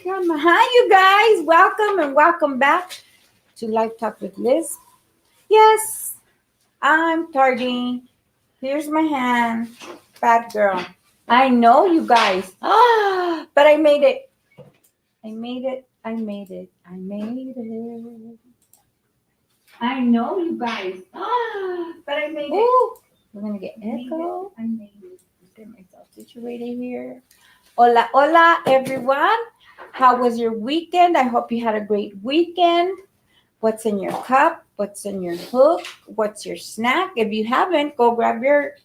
camera. Hi, you guys. Welcome and welcome back to Life Talk with Liz. Yes, I'm tardy. Here's my hand. Bad girl. I know you guys. But I made it. I made it. I made it. I made it. I know you guys. But I made it. We're going to get echo. I made it. Get myself situated here. Hola, hola, everyone. How was your weekend? I hope you had a great weekend. What's in your cup? What's in your hook? What's your snack? If you haven't, go grab your.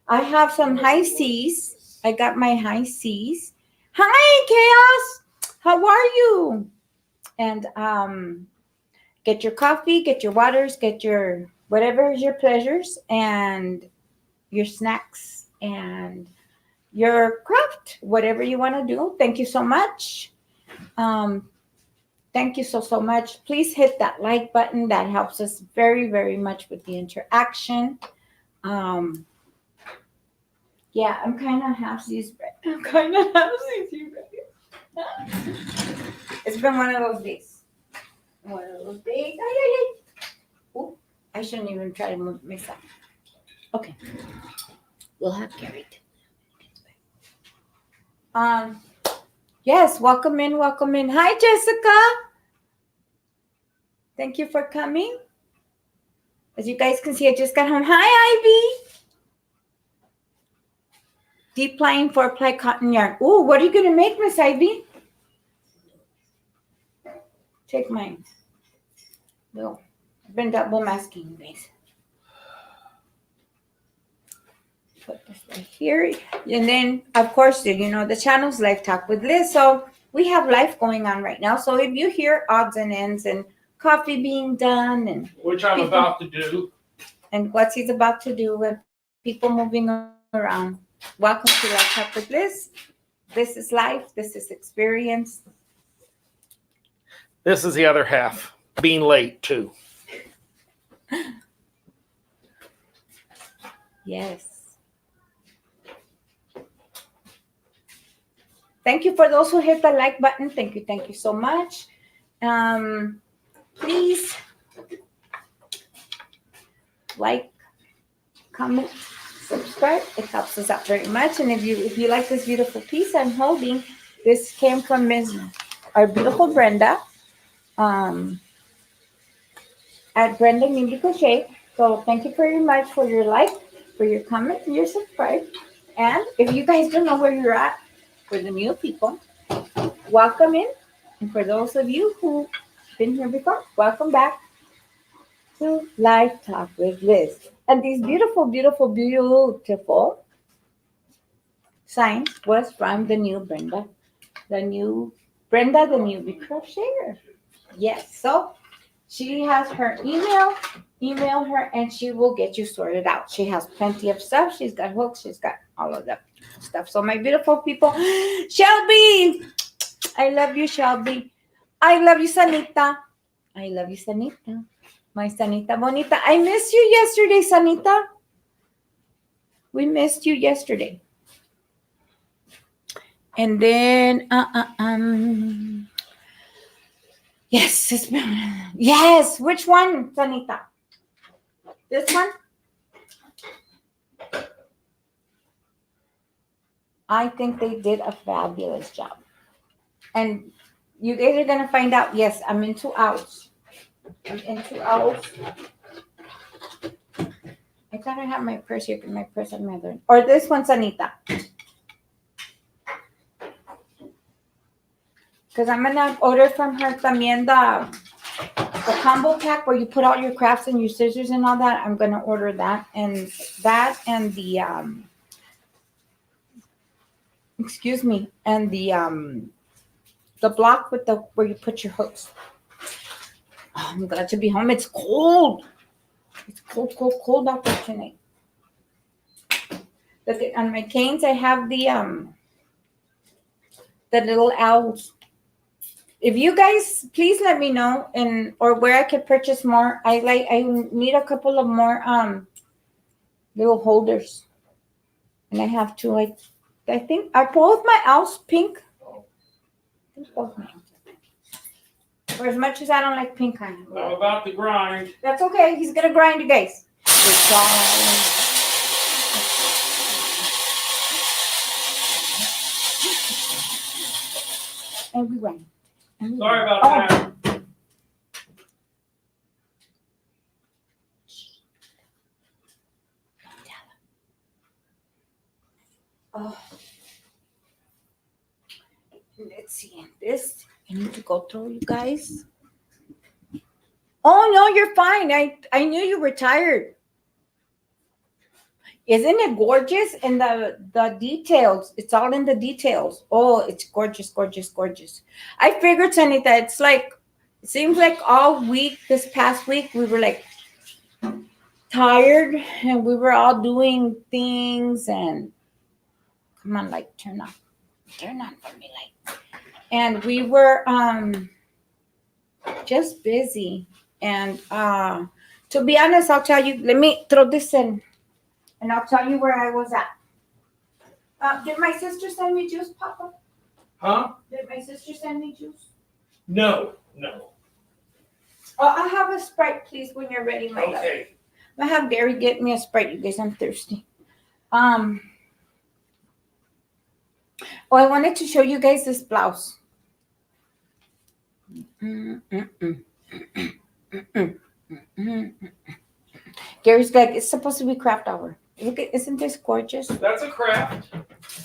I have some high C's. I got my high C's. Hi, Chaos. How are you? And get your coffee, get your waters, get your whatever is your pleasures, and your snacks and your craft, whatever you want to do. Thank you so much. Um, Thank you so much. Please hit that like button. That helps us very, very much with the interaction. Um, yeah, I'm kind of halfsies. I'm kind of halfsies, you guys. It's been one of those days. One of those days. Ay, ay, ay. Ooh, I shouldn't even try to move myself. Okay. We'll have Gary. Yes, welcome in, welcome in. Hi, Jessica. Thank you for coming. As you guys can see, I just got home. Hi, Ivy. Deep plying, 4-ply cotton yarn. Ooh, what are you going to make, Miss Ivy? Take mine. No, I've been double masking, you guys. Put this right here. And then, of course, you know, the channel's Life Talk with Liz. So we have life going on right now. So if you hear odds and ends and coffee being done and which I'm about to do, and what he's about to do with people moving around, welcome to Life Talk with Liz. This is life. This is experience. this is the other half, being late too. Yes. Thank you for those who hit the like button. Thank you so much. Please like, comment, subscribe. It helps us out very much. And if you like this beautiful piece I'm holding, this came from our beautiful Brenda at Brenda Nimby Crochet. So thank you very much for your like, for your comment, and your subscribe. And if you guys don't know where you're at, for the new people, welcome in. And for those of you who've been here before, welcome back to Life Talk with Liz. And these beautiful, beautiful, beautiful sign was from the new Brenda. The new Brenda, the newbie crocheter. Yes. So she has her email. Email her and she will get you sorted out. She has plenty of stuff. She's got hooks. She's got all of that stuff. So my beautiful people, Shelby, I love you, Shelby. I love you, Sanita. I love you, Sanita. My Sanita Bonita. I missed you yesterday, Sanita. We missed you yesterday. And then, yes, yes. Which one, Sanita? This one? I think they did a fabulous job. And you guys are going to find out, yes, I'm into owls. I'm into owls. I thought I had my purse here, my purse had my other. Or this one, Sanita. Because I'm going to order from her también the combo pack where you put all your crafts and your scissors and all that. I'm going to order that. And that and the, excuse me, and the block with the where you put your hooks. Oh, I'm glad to be home. It's cold. It's cold out there tonight. Look at on my canes. I have the little owls. If you guys please let me know and or where I could purchase more. I need a couple of more little holders. And I have two. I think are both my owls pink. They're both names. For as much as I don't like pink eye. I'm about to grind. That's okay. He's gonna grind you guys. It's all. And we grind. Sorry about that. Oh. Let's see. This I need to go through, you guys. Oh no, you're fine. I knew you were tired. Isn't it gorgeous? And the details. It's all in the details. Oh, it's gorgeous, gorgeous, gorgeous. I figured, Sanita, it's like it seems like all week, this past week, we were like tired and we were all doing things and come on, light, turn on for me, light. And we were just busy. And to be honest, I'll tell you, let me throw this in and I'll tell you where I was at. Did my sister send me juice, Papa? Huh? Did my sister send me juice? No. I'll have a Sprite, please, when you're ready, my love. Okay. I'll have Gary get me a Sprite, you guys. I'm thirsty. Oh, I wanted to show you guys this blouse. Gary's like, it's supposed to be craft hour. Look at, isn't this gorgeous? That's a craft.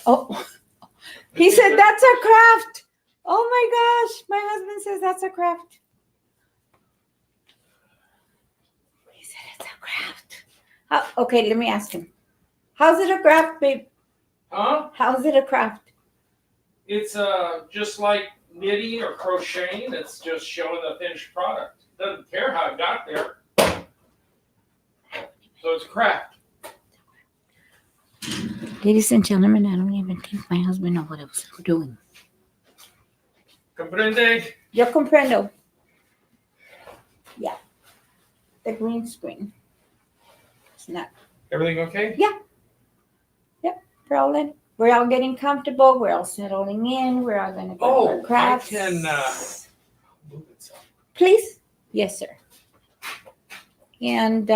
Oh, he said that's a craft. Oh my gosh, my husband says that's a craft. He said it's a craft. Okay, let me ask him. How's it a craft, babe? Huh? How's it a craft? It's just like knitting or crocheting. It's just showing the finished product. Doesn't care how it got there. So it's a craft. Ladies and gentlemen, I don't even think my husband knows what I was doing. Comprende? Yo comprendo. Yeah. The green screen. It's not. Everything okay? Yeah. Yep. We're all getting comfortable. We're all settling in. We're all going to go to our crafts. I can move it some. Please? Yes, sir. And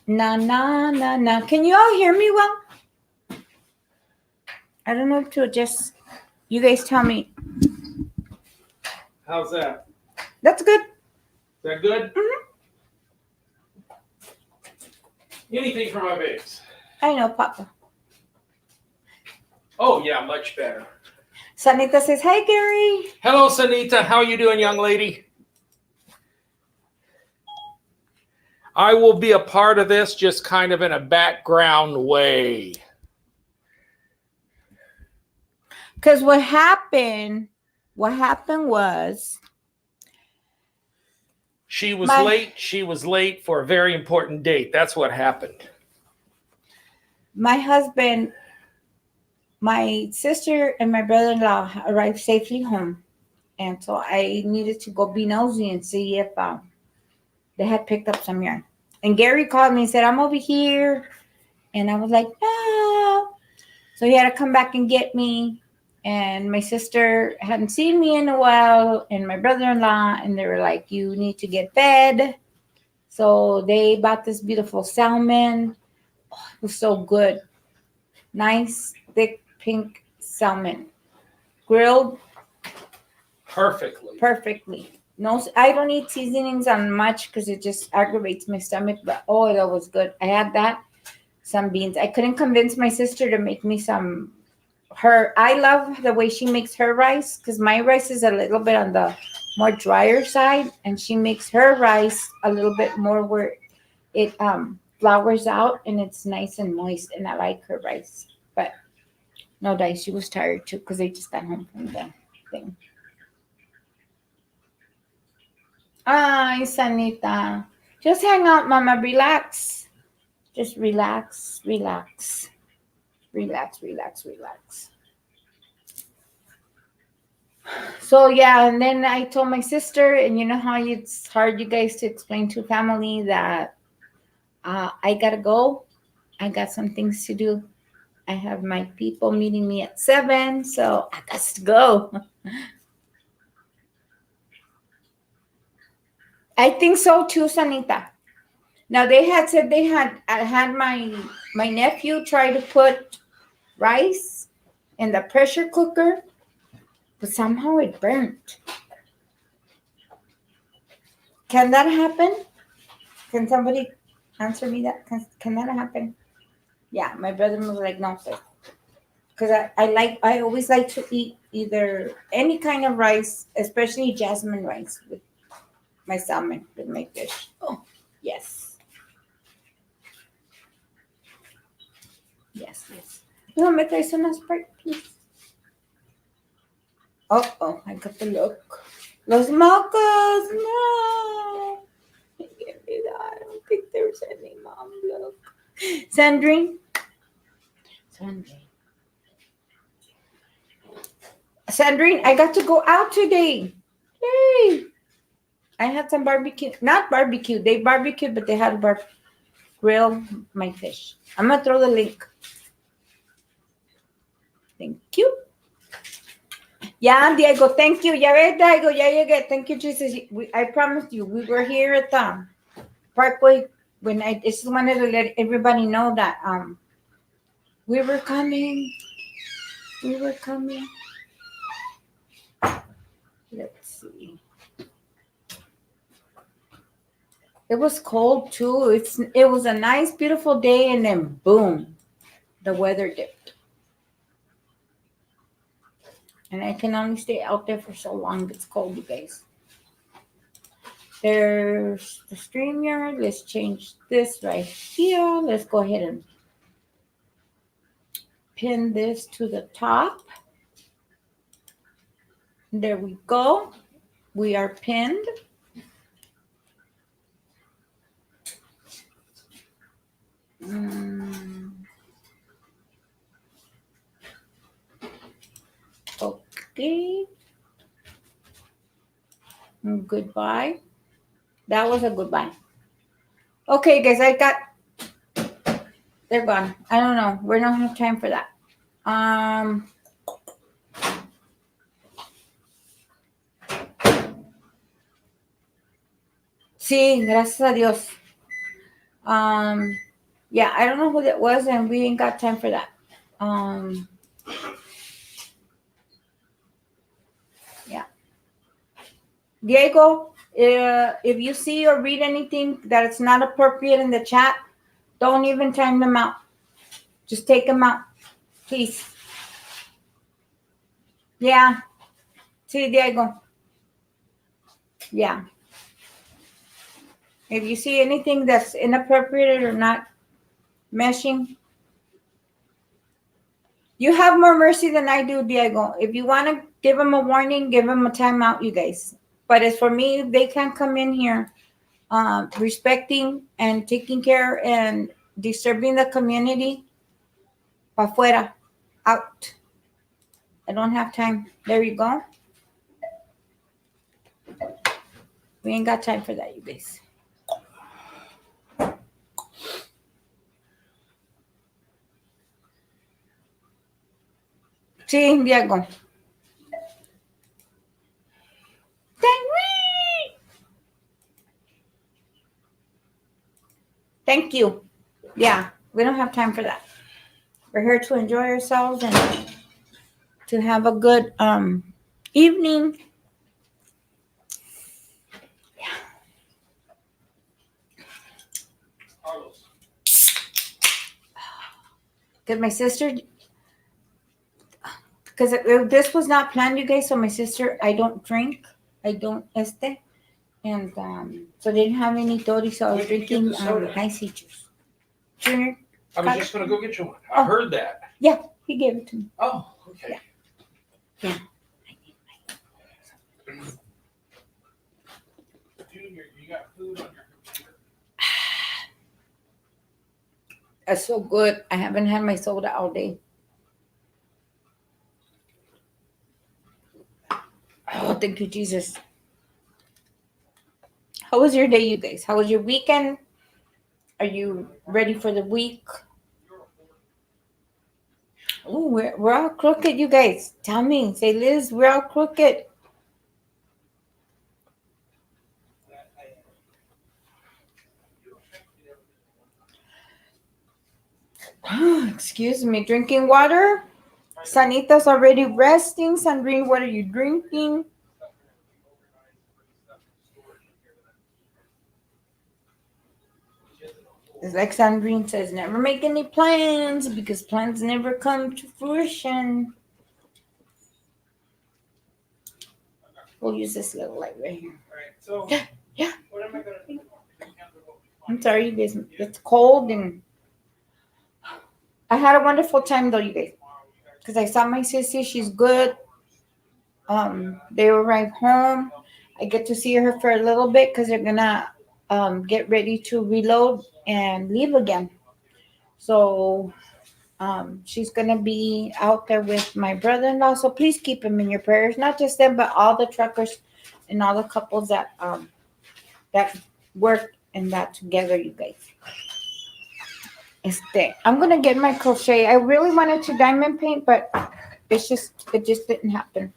na. Can you all hear me well? I don't know if to just, you guys tell me. How's that? That's good. Is that good? Mm-hmm. Anything for my babes. I know, Papa. Oh, yeah, much better. Sanita says, hi, Gary. Hello, Sanita. How are you doing, young lady? I will be a part of this just kind of in a background way. Because what happened was She was late. She was late for a very important date. That's what happened. my husband, my sister, and my brother-in-law arrived safely home. And so I needed to go be nosy and see if they had picked up some yarn. And Gary called me and said, I'm over here. And I was like, no. So he had to come back and get me. And my sister hadn't seen me in a while, and my brother-in-law, and they were like, you need to get fed. So they bought this beautiful salmon. Oh, it was so good. Nice, thick, pink salmon. Grilled perfectly. No, I don't eat seasonings on much because it just aggravates my stomach. But oh, that was good. I had that. Some beans. I couldn't convince my sister to make me some. I love the way she makes her rice because my rice is a little bit on the more drier side, and she makes her rice a little bit more where it flours out and it's nice and moist. And I like her rice. But no, Dice, she was tired too because they just got home from the thing. Ay, Sanita. Just hang out, Mama. Relax. Just relax. So, yeah, and then I told my sister, and you know how it's hard, you guys, to explain to family that I got to go. I got some things to do. I have my people meeting me at 7, so I got to go. I think so too, Sanita. Now they had said I had my nephew try to put rice in the pressure cooker, but somehow it burnt. Can that happen? Can somebody answer me that? Can that happen? Yeah, my brother was like, no, because I always like to eat either any kind of rice, especially jasmine rice with my salmon, with my fish. Oh, yes. Yes, yes. No, me traes una Sprite, please. Oh, I got the look. Los mocos, no. Give me that. I don't think there's any, Mom. Look. Sandrine. Sandrine, I got to go out today. Yay. I had some barbecue. Not barbecue. They barbecued, but they had grill my fish. I'm going to throw the link. Thank you. Yeah, Diego, thank you. Ya ves, Diego, ya llegué. Thank you, Jesus. I promised you, we were here at the Parkway when I just wanted to let everybody know that we were coming. We were coming. Let's see. It was cold too. It was a nice, beautiful day, and then boom, the weather dipped. And I can only stay out there for so long. It's cold, you guys. There's the StreamYard. Let's change this right here. Let's go ahead and pin this to the top. There we go. We are pinned. Okay. Goodbye. That was a goodbye. Okay, guys, they're gone. I don't know. We don't have time for that. Sí, gracias a Dios. Yeah, I don't know who that was, and we ain't got time for that. Yeah. Diego, if you see or read anything that it's not appropriate in the chat, don't even time them out. Just take them out, please. Yeah. Sí, Diego. Yeah. If you see anything that's inappropriate or not meshing, you have more mercy than I do, Diego. If you want to give them a warning, give them a timeout, you guys. But as for me, they can't come in here respecting and taking care and disturbing the community. Pa fuera, out. I don't have time. There you go. We ain't got time for that, you guys. Sí, Diego. Thank you. Yeah, we don't have time for that. We're here to enjoy ourselves and to have a good evening. Yeah. Because my sister, because this was not planned, you guys. So my sister, I don't drink. I don't and so they didn't have any tori, so I was drinking icy juice. Junior, I was just going to go get you one. I heard that. Yeah, he gave it to me. Oh, okay. Yeah. Junior, you got food on your computer. That's so good. I haven't had my soda all day. Oh, thank you, Jesus. How was your day, you guys? How was your weekend? Are you ready for the week? Oh, we're all crooked, you guys. Tell me. Say, Liz, we're all crooked. Excuse me. Drinking water? Sanita's already resting. Sandrine, what are you drinking? It's like Sandrine says, never make any plans because plans never come to fruition. We'll use this little light right here. Alright, so Yeah. what am I gonna do? I'm sorry, you guys. It's cold and I had a wonderful time though, you guys. Because I saw my sister. She's good. They arrived home. I get to see her for a little bit because they're gonna get ready to reload and leave again. So she's gonna be out there with my brother-in-law. So please keep him in your prayers. Not just them, but all the truckers and all the couples that work in that together, you guys. I'm gonna get my crochet. I really wanted to diamond paint, but it just didn't happen.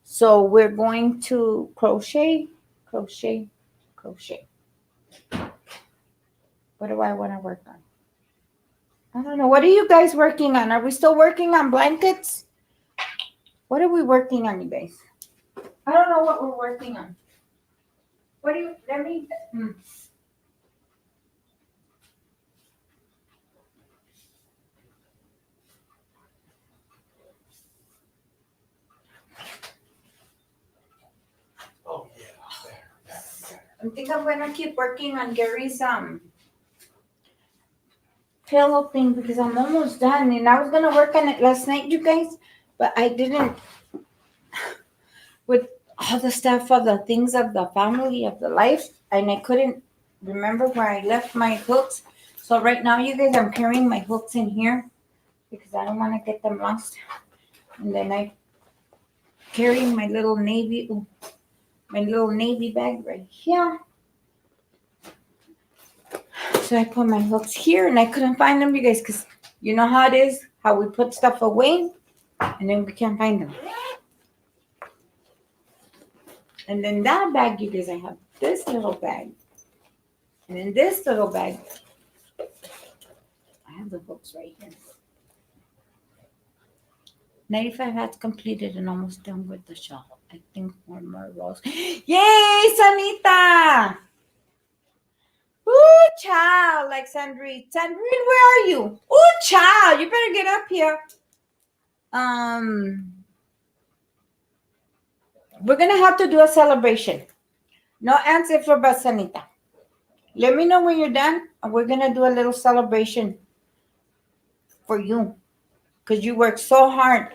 So we're going to crochet, crochet, crochet. What do I want to work on? I don't know. What are you guys working on? Are we still working on blankets? What are we working on, you guys? I don't know what we're working on. What do you, let me, Oh yeah, better. I think I'm going to keep working on Gary's pillow thing because I'm almost done. And I was going to work on it last night, you guys, but I didn't. With all the stuff of the things of the family, of the life, and I couldn't remember where I left my hooks. So right now, you guys, I'm carrying my hooks in here because I don't want to get them lost. And then I carry my little navy bag right here. So I put my hooks here, and I couldn't find them, you guys, because you know how it is, how we put stuff away, and then we can't find them. And then that bag, you guys, I have this little bag. And in this little bag, I have the hooks right here. 95 has completed and almost done with the shawl. I think one more rows. Yay, Sanita! Ooh, child, like Sandrine. Sandrine, where are you? Ooh, child, you better get up here. We're gonna have to do a celebration. No answer for Sanita. Let me know when you're done, and we're gonna do a little celebration for you, because you work so hard,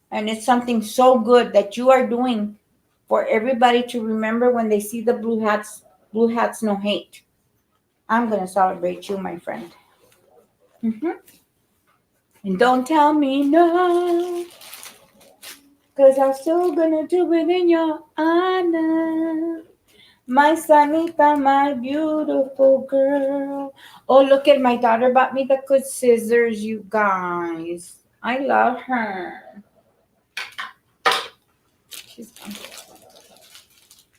and it's something so good that you are doing for everybody to remember when they see the blue hats. Blue hats, no hate. I'm gonna celebrate you, my friend. And don't tell me no, because I'm still gonna do it in your honor. My Sanita, my beautiful girl. Oh, look at my daughter bought me the good scissors, you guys. I love her.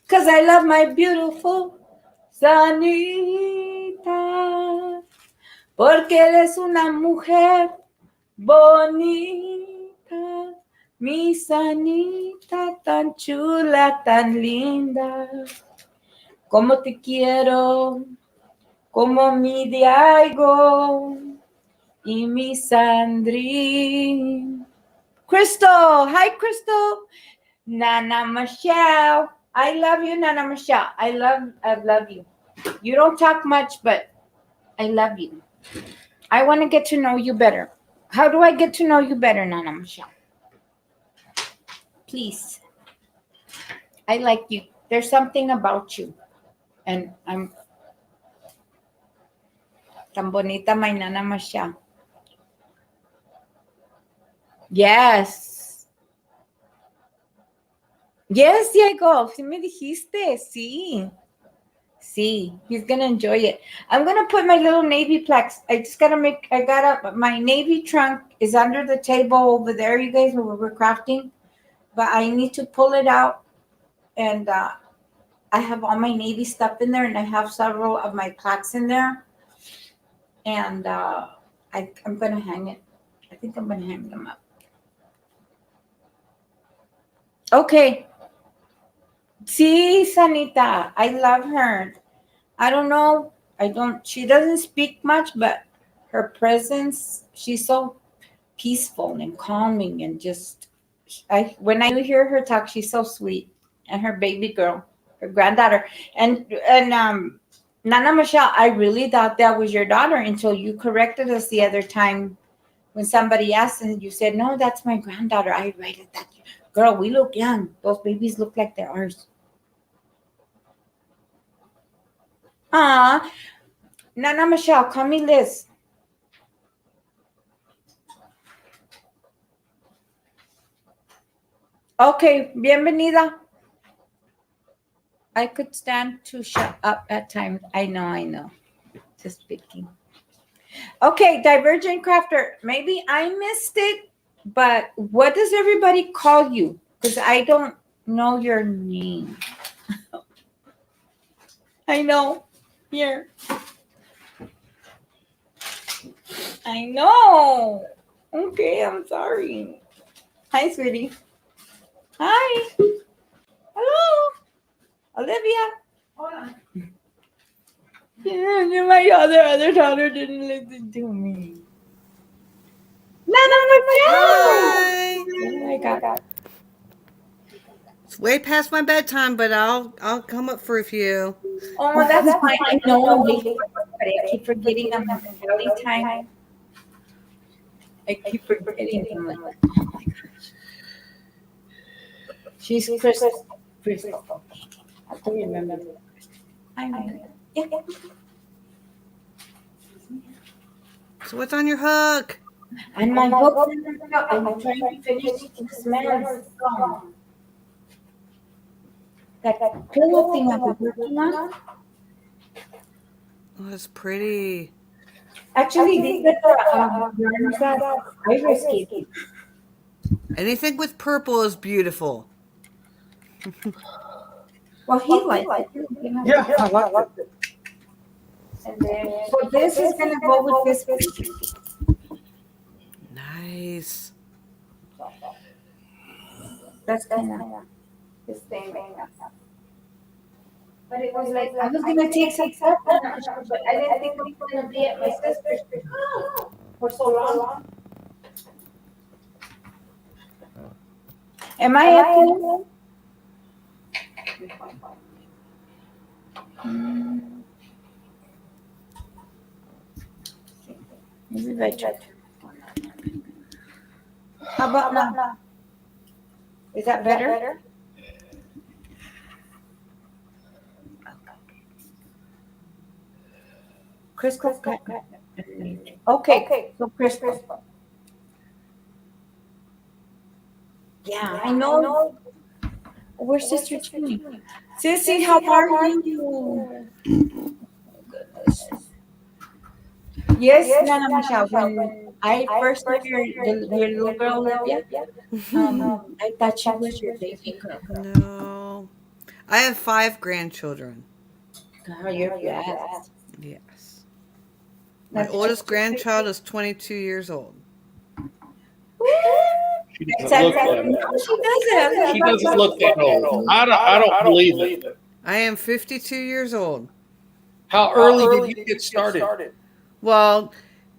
Because I love my beautiful Sanita. Porque eres una mujer bonita. Mi Sanita tan chula, tan linda. Como te quiero, como mi Diego y mi Sandrine. Crystal, hi Crystal. Nana Michelle, I love you, Nana Michelle. I love you. You don't talk much, but I love you. I want to get to know you better. How do I get to know you better, Nana Michelle? Please. I like you. There's something about you. And I'm tan bonita, my Nana Michelle. Yes. Yes, Diego. Sí me dijiste. Sí. See, he's gonna enjoy it. I'm gonna put my little navy plex. My navy trunk is under the table over there, you guys, where we're crafting. But I need to pull it out, and I have all my navy stuff in there, and I have several of my plaques in there. And I'm gonna hang it. I think I'm gonna hang them up. Okay. See, Sanita, I love her. I don't know. She doesn't speak much, but her presence, she's so peaceful and calming and just, when I hear her talk, she's so sweet. And her baby girl, her granddaughter. And Nana Michelle, I really thought that was your daughter until you corrected us the other time when somebody asked and you said, no, that's my granddaughter. I read it. That girl, we look young. Those babies look like they're ours. Nana Michelle, call me Liz. Okay, bienvenida. I could stand to shut up at times. I know. Just speaking. Okay, Divergent Crafter. Maybe I missed it, but what does everybody call you? Because I don't know your name. I know. Here. I know. Okay, I'm sorry. Hi, sweetie. Hi. Hello. Olivia. Hold on. Yeah, my other daughter didn't listen to me. No. Hi. Oh my God. It's way past my bedtime, but I'll come up for a few. Oh, that's fine. I know. But I keep forgetting I'm on Kelly time. I keep forgetting. I'm like, oh my gosh. She's Crystal. I don't remember. I know. Yeah. So what's on your hook? And my hook, I'm trying to finish this man's song. That pillow thing I've been working on. Oh, that's pretty. Actually, these are the yarns that Iris gave me. Anything with purple is beautiful. Well, he likes it. Yeah, I like it. And then, so this is going to go with this. Nice. That's kind of his thing. But it was like, I was going to take some stuff, but I didn't think it was going to be at my sister's for so long. Am I at home? Maybe if I try. How about now? Is that better? Crystal cut. Okay, so Crystal. Yeah, I know. Where's Sister Jeannie? Sissy, how are you? Goodness. Yes, Nana Michelle. When I first met your little girl, Olivia, I thought she was your baby girl. No. I have 5 grandchildren. Girl, you're blessed. Yes. My oldest grandchild is 22 years old. She doesn't look that old. She doesn't. She doesn't look that old. I don't believe it. I am 52 years old. How early did you get started? Well,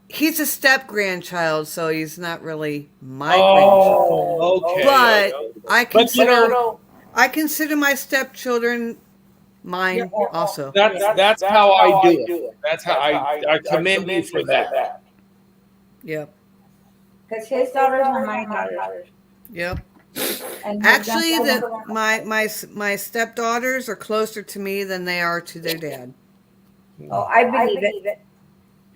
he's a step grandchild, so he's not really my grandchild. Oh, okay. But But I consider my stepchildren mine also. that's how I do it. That's how I commend you for that. Yep. Because his daughters are my daughters. Yep. And Actually, my stepdaughters are closer to me than they are to their dad. Oh, I believe it.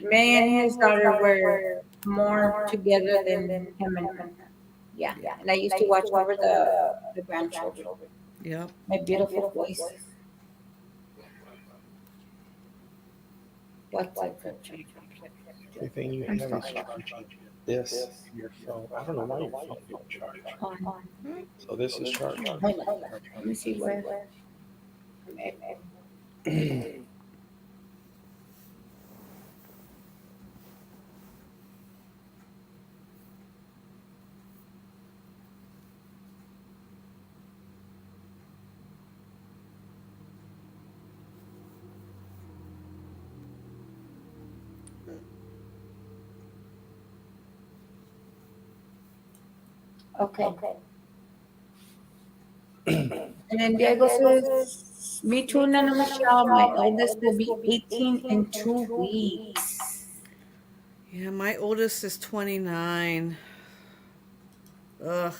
Me and his daughter were more together than him and her. Yeah. And I used to watch over the grandchildren. Yep. My beautiful voice. What's it for charge? Everything you I'm have is sorry. charging. This, your phone. I don't know why your phone won't charge. On. So this is charging. Hold on. Let me see where. Okay. And then Diego says, me too, Nana Michelle. My eldest will be 18 in 2 weeks. Yeah, my oldest is 29. Ugh.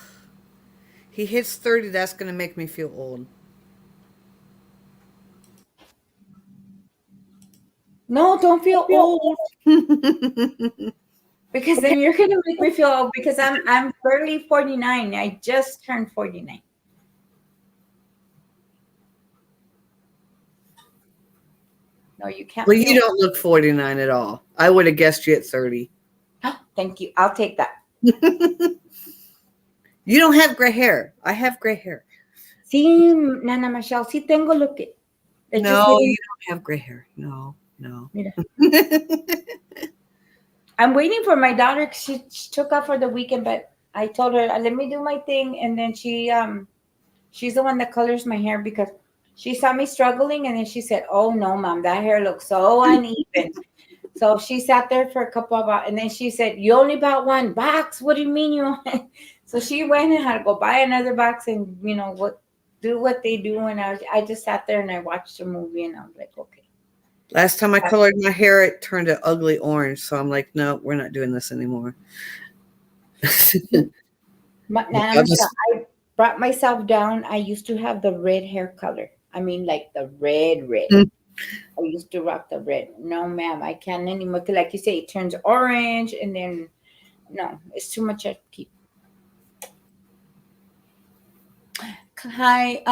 He hits 30. That's going to make me feel old. No, don't feel old. Because then you're gonna make me feel old because I'm barely 49. I just turned 49. No, you can't Well, feel you don't look 49 at all. I would have guessed you at 30. Thank you. I'll take that. You don't have gray hair. I have gray hair. Sí, Nana Michelle, sí tengo lo que. It just No, didn't- you don't have gray hair. No. Mira. I'm waiting for my daughter. 'Cause she took off for the weekend, but I told her, let me do my thing. And then she's the one that colors my hair because she saw me struggling. And then she said, oh no, mom, that hair looks so uneven. So she sat there for a couple of hours. And then she said, you only bought one box. What do you mean you So she went and had to go buy another box and, do what they do. And I just sat there and I watched a movie and I was like, okay. Last time I colored my hair, it turned an ugly orange. So I'm like, no, we're not doing this anymore. I brought myself down. I used to have the red hair color. I mean, like the red. I used to rock the red. No, ma'am, I can't anymore. 'Cause like you say, it turns orange and then, no, it's too much upkeep. Hi,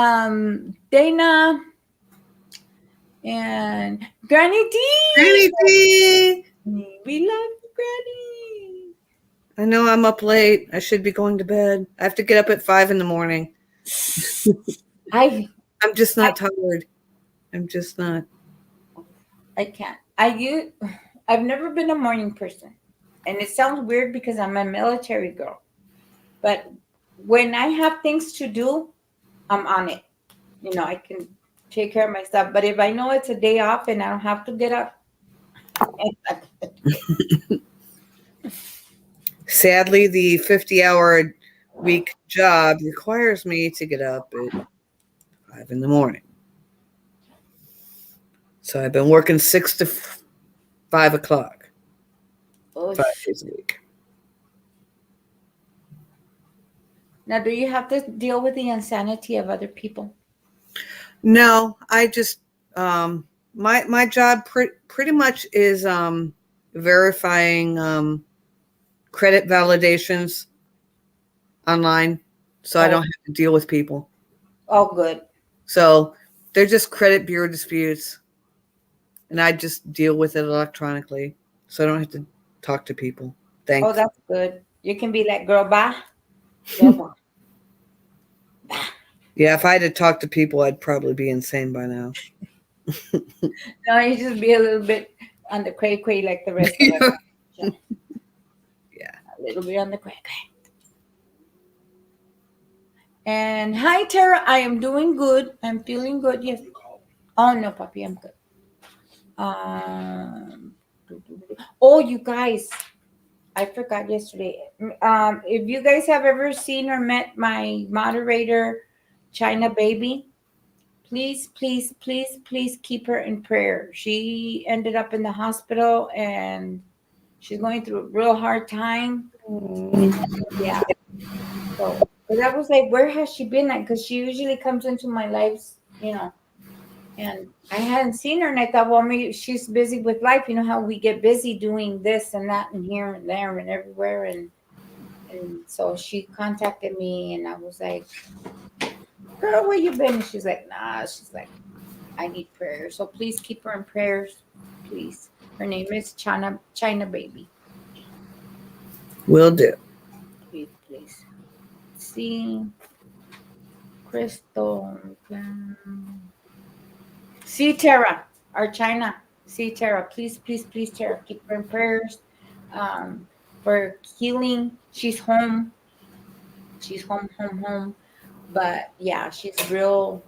Dana and Granny D. Granny D! We love you, Granny. I know I'm up late. I should be going to bed. I have to get up at 5 in the morning. I'm just not tired. I'm just not. I can't. I've never been a morning person. And it sounds weird because I'm a military girl. But when I have things to do, I'm on it. I can take care of myself. But if I know it's a day off and I don't have to get up. Sadly, the 50-hour week job requires me to get up at 5 in the morning. So I've been working 6 to 5 o'clock. 5 days a week. Now, do you have to deal with the insanity of other people? No, I just my job pretty much is verifying credit validations online, so I don't have to deal with people. Oh, good. So they're just credit bureau disputes, and I just deal with it electronically, so I don't have to talk to people. Thanks. Oh, that's good. You can be like, girl, bye. Yeah, if I had to talk to people, I'd probably be insane by now. No, you just be a little bit on the cray like the rest of us. Yeah. A little bit on the cray. And hi, Tara. I am doing good. I'm feeling good. Yes. Oh, no, Papi, I'm good. Oh, you guys. I forgot yesterday. If you guys have ever seen or met my moderator, China Baby, please keep her in prayer. She ended up in the hospital and she's going through a real hard time. Yeah. So, but I was like, where has she been at? Because she usually comes into my lives, and I hadn't seen her. And I thought, well, maybe she's busy with life. You know how we get busy doing this and that and here and there and everywhere. And so she contacted me and I was like, girl, where you been? And she's like, nah. She's like, I need prayer. So please keep her in prayers, please. Her name is China Baby. Will do. Wait, please. See, Crystal. See Tara, our China. See Tara. Please, please, please, Tara. Keep her in prayers um, for healing. She's home. She's home. But yeah, she's real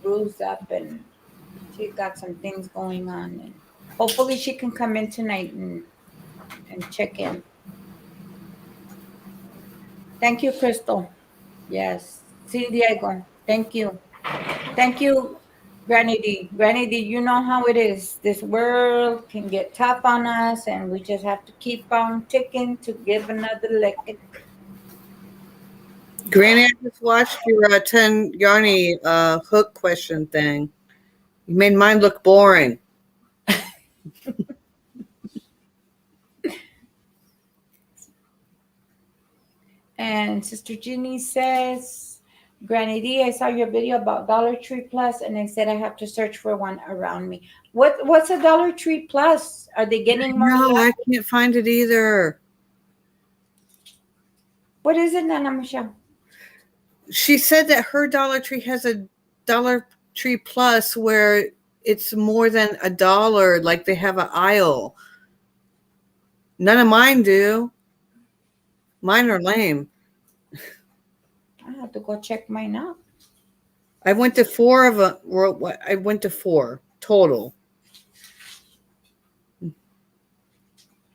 bruised up and she's got some things going on. And hopefully she can come in tonight and check in. Thank you, Crystal. Yes. See, Diego. Thank you. Thank you, Granny D. Granny D, you know how it is. This world can get tough on us, and we just have to keep on ticking to give another lick. Granny, I just watched your 10 Yarny hook question thing. You made mine look boring. And Sister Ginny says, Granny D, I saw your video about Dollar Tree Plus, and I said I have to search for one around me. What's a Dollar Tree Plus? Are they getting more? No, I can't find it either. What is it, Nana Michelle? She said that her Dollar Tree has a Dollar Tree Plus where it's more than $1. Like they have an aisle. None of mine do. Mine are lame. I have to go check mine out. I went to 4 of them. I went to 4 total.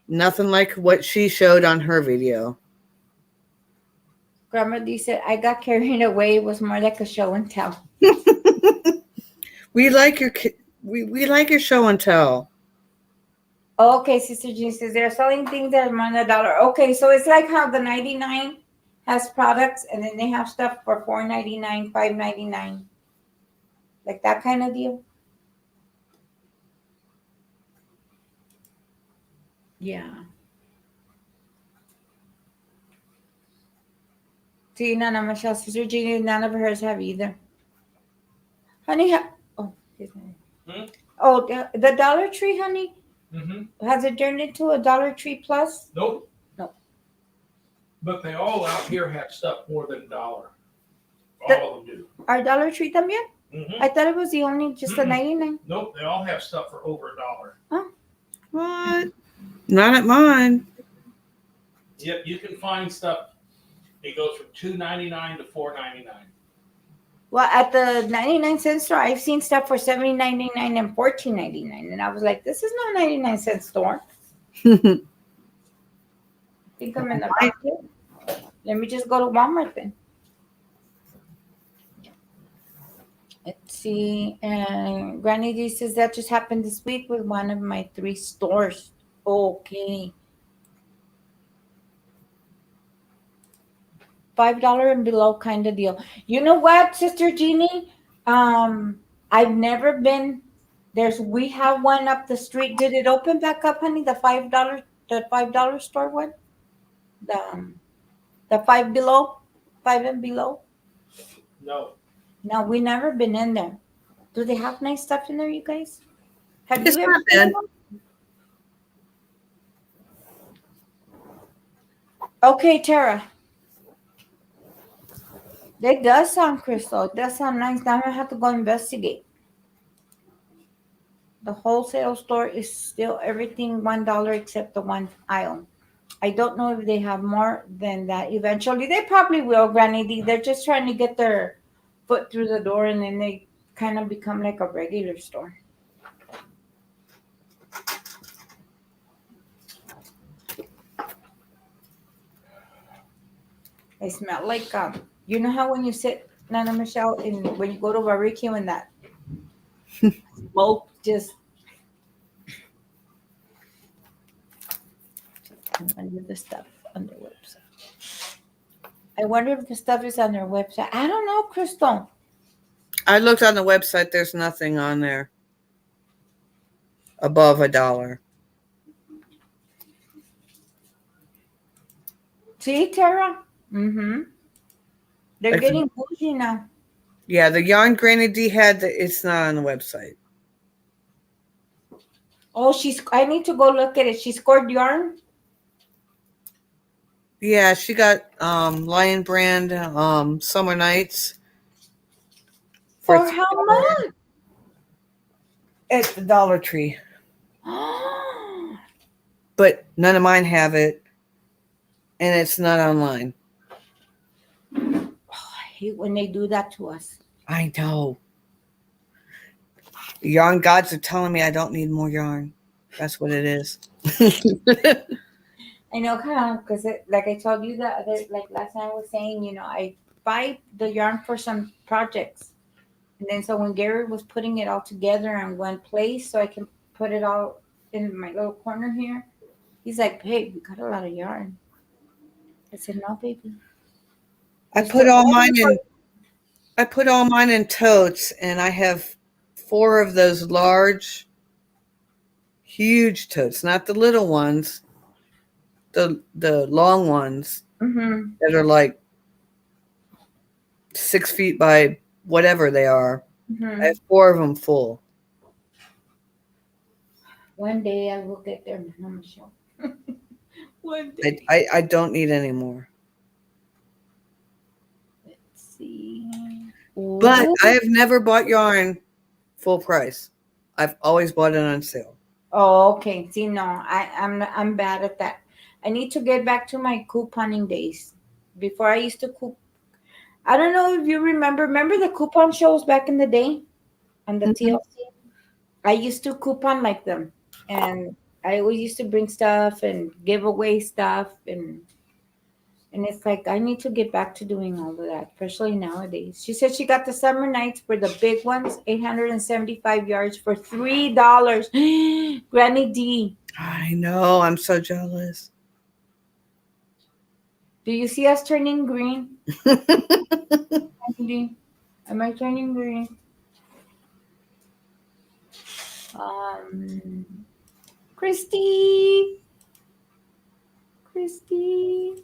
Nothing like what she showed on her video. Grandma D said, I got carried away. It was more like a show and tell. We like your show and tell. Okay, Sister Jean says they're selling things that are more than $1. Okay, so it's like how the 99 has products and then they have stuff for $4.99, $5.99. Like that kind of deal. Yeah. See, Nana Michelle, Sister Jean, none of hers have either. Honey, his name. Oh, the Dollar Tree, honey. Mm-hmm. Has it turned into a Dollar Tree Plus? Nope. No. But they all out here have stuff more than $1. All of them do. Our Dollar Tree también? Mm-hmm. I thought it was the only just the 99. Nope, they all have stuff for over $1. What? Not at mine. Yep, you can find stuff. It goes from $2.99 to $4.99. Well, at the 99-cent store, I've seen stuff for $7.99 and $14.99, and I was like, "This is not a 99-cent store." I think I'm in the market. Let me just go to Walmart then. Let's see. And Granny D says that just happened this week with one of my 3 stores. Okay. $5 and below kind of deal. You know what, Sister Jeannie? I've never been. We have one up the street. Did it open back up, honey? The $5 store one. The 5 below, 5 and below. No. No, we never been in there. Do they have nice stuff in there, you guys? Have It's you ever not been? bad. Okay, Tara. It does sound, Crystal. It does sound nice. Now I have to go investigate. The wholesale store is still everything $1 except the one aisle. I don't know if they have more than that. Eventually, they probably will, Granny D. They're just trying to get their foot through the door, and then they kind of become like a regular store. They smell like you know how when you sit, Nana Michelle, when you go to barbecue and that smoke just. I wonder if the stuff on their website. I wonder if the stuff is on their website. I don't know, Crystal. I looked on the website. There's nothing on there above $1. See, Tara? Mm-hmm. They're getting bougie now. Yeah, the yarn Granny D had, it's not on the website. Oh, I need to go look at it. She scored yarn. Yeah, she got Lion Brand Summer Nights for For how much? at the Dollar Tree. But none of mine have it, and it's not online. I hate when they do that to us. I know. Yarn gods are telling me I don't need more yarn. That's what it is. I know, because like I told you like last time I was saying, I buy the yarn for some projects, and then so when Gary was putting it all together in one place, so I can put it all in my little corner here, he's like, "Babe, you got a lot of yarn." I said, "No, baby." I There's put still all only mine in. I put all mine in totes, and I have 4 of those large, huge totes, not the little ones, the long ones Mm-hmm. that are like 6 feet by whatever they are. Mm-hmm. I have 4 of them full. One day I will get there, Mama Michelle. One day. I don't need any more. Let's see. But Ooh. I have never bought yarn full price. I've always bought it on sale. Oh, okay. See, no, I'm bad at that. I need to get back to my couponing days. Before I used to I don't know if you remember. Remember the coupon shows back in the day on the Mhm. TLC? I used to coupon like them, and I always used to bring stuff and give away stuff, and it's like I need to get back to doing all of that, especially nowadays. She said she got the summer nights for the big ones, 875 yards for $3. Granny D. I know. I'm so jealous. Do you see us turning green? Granny D? Am I turning green? Um, Christy. Christy.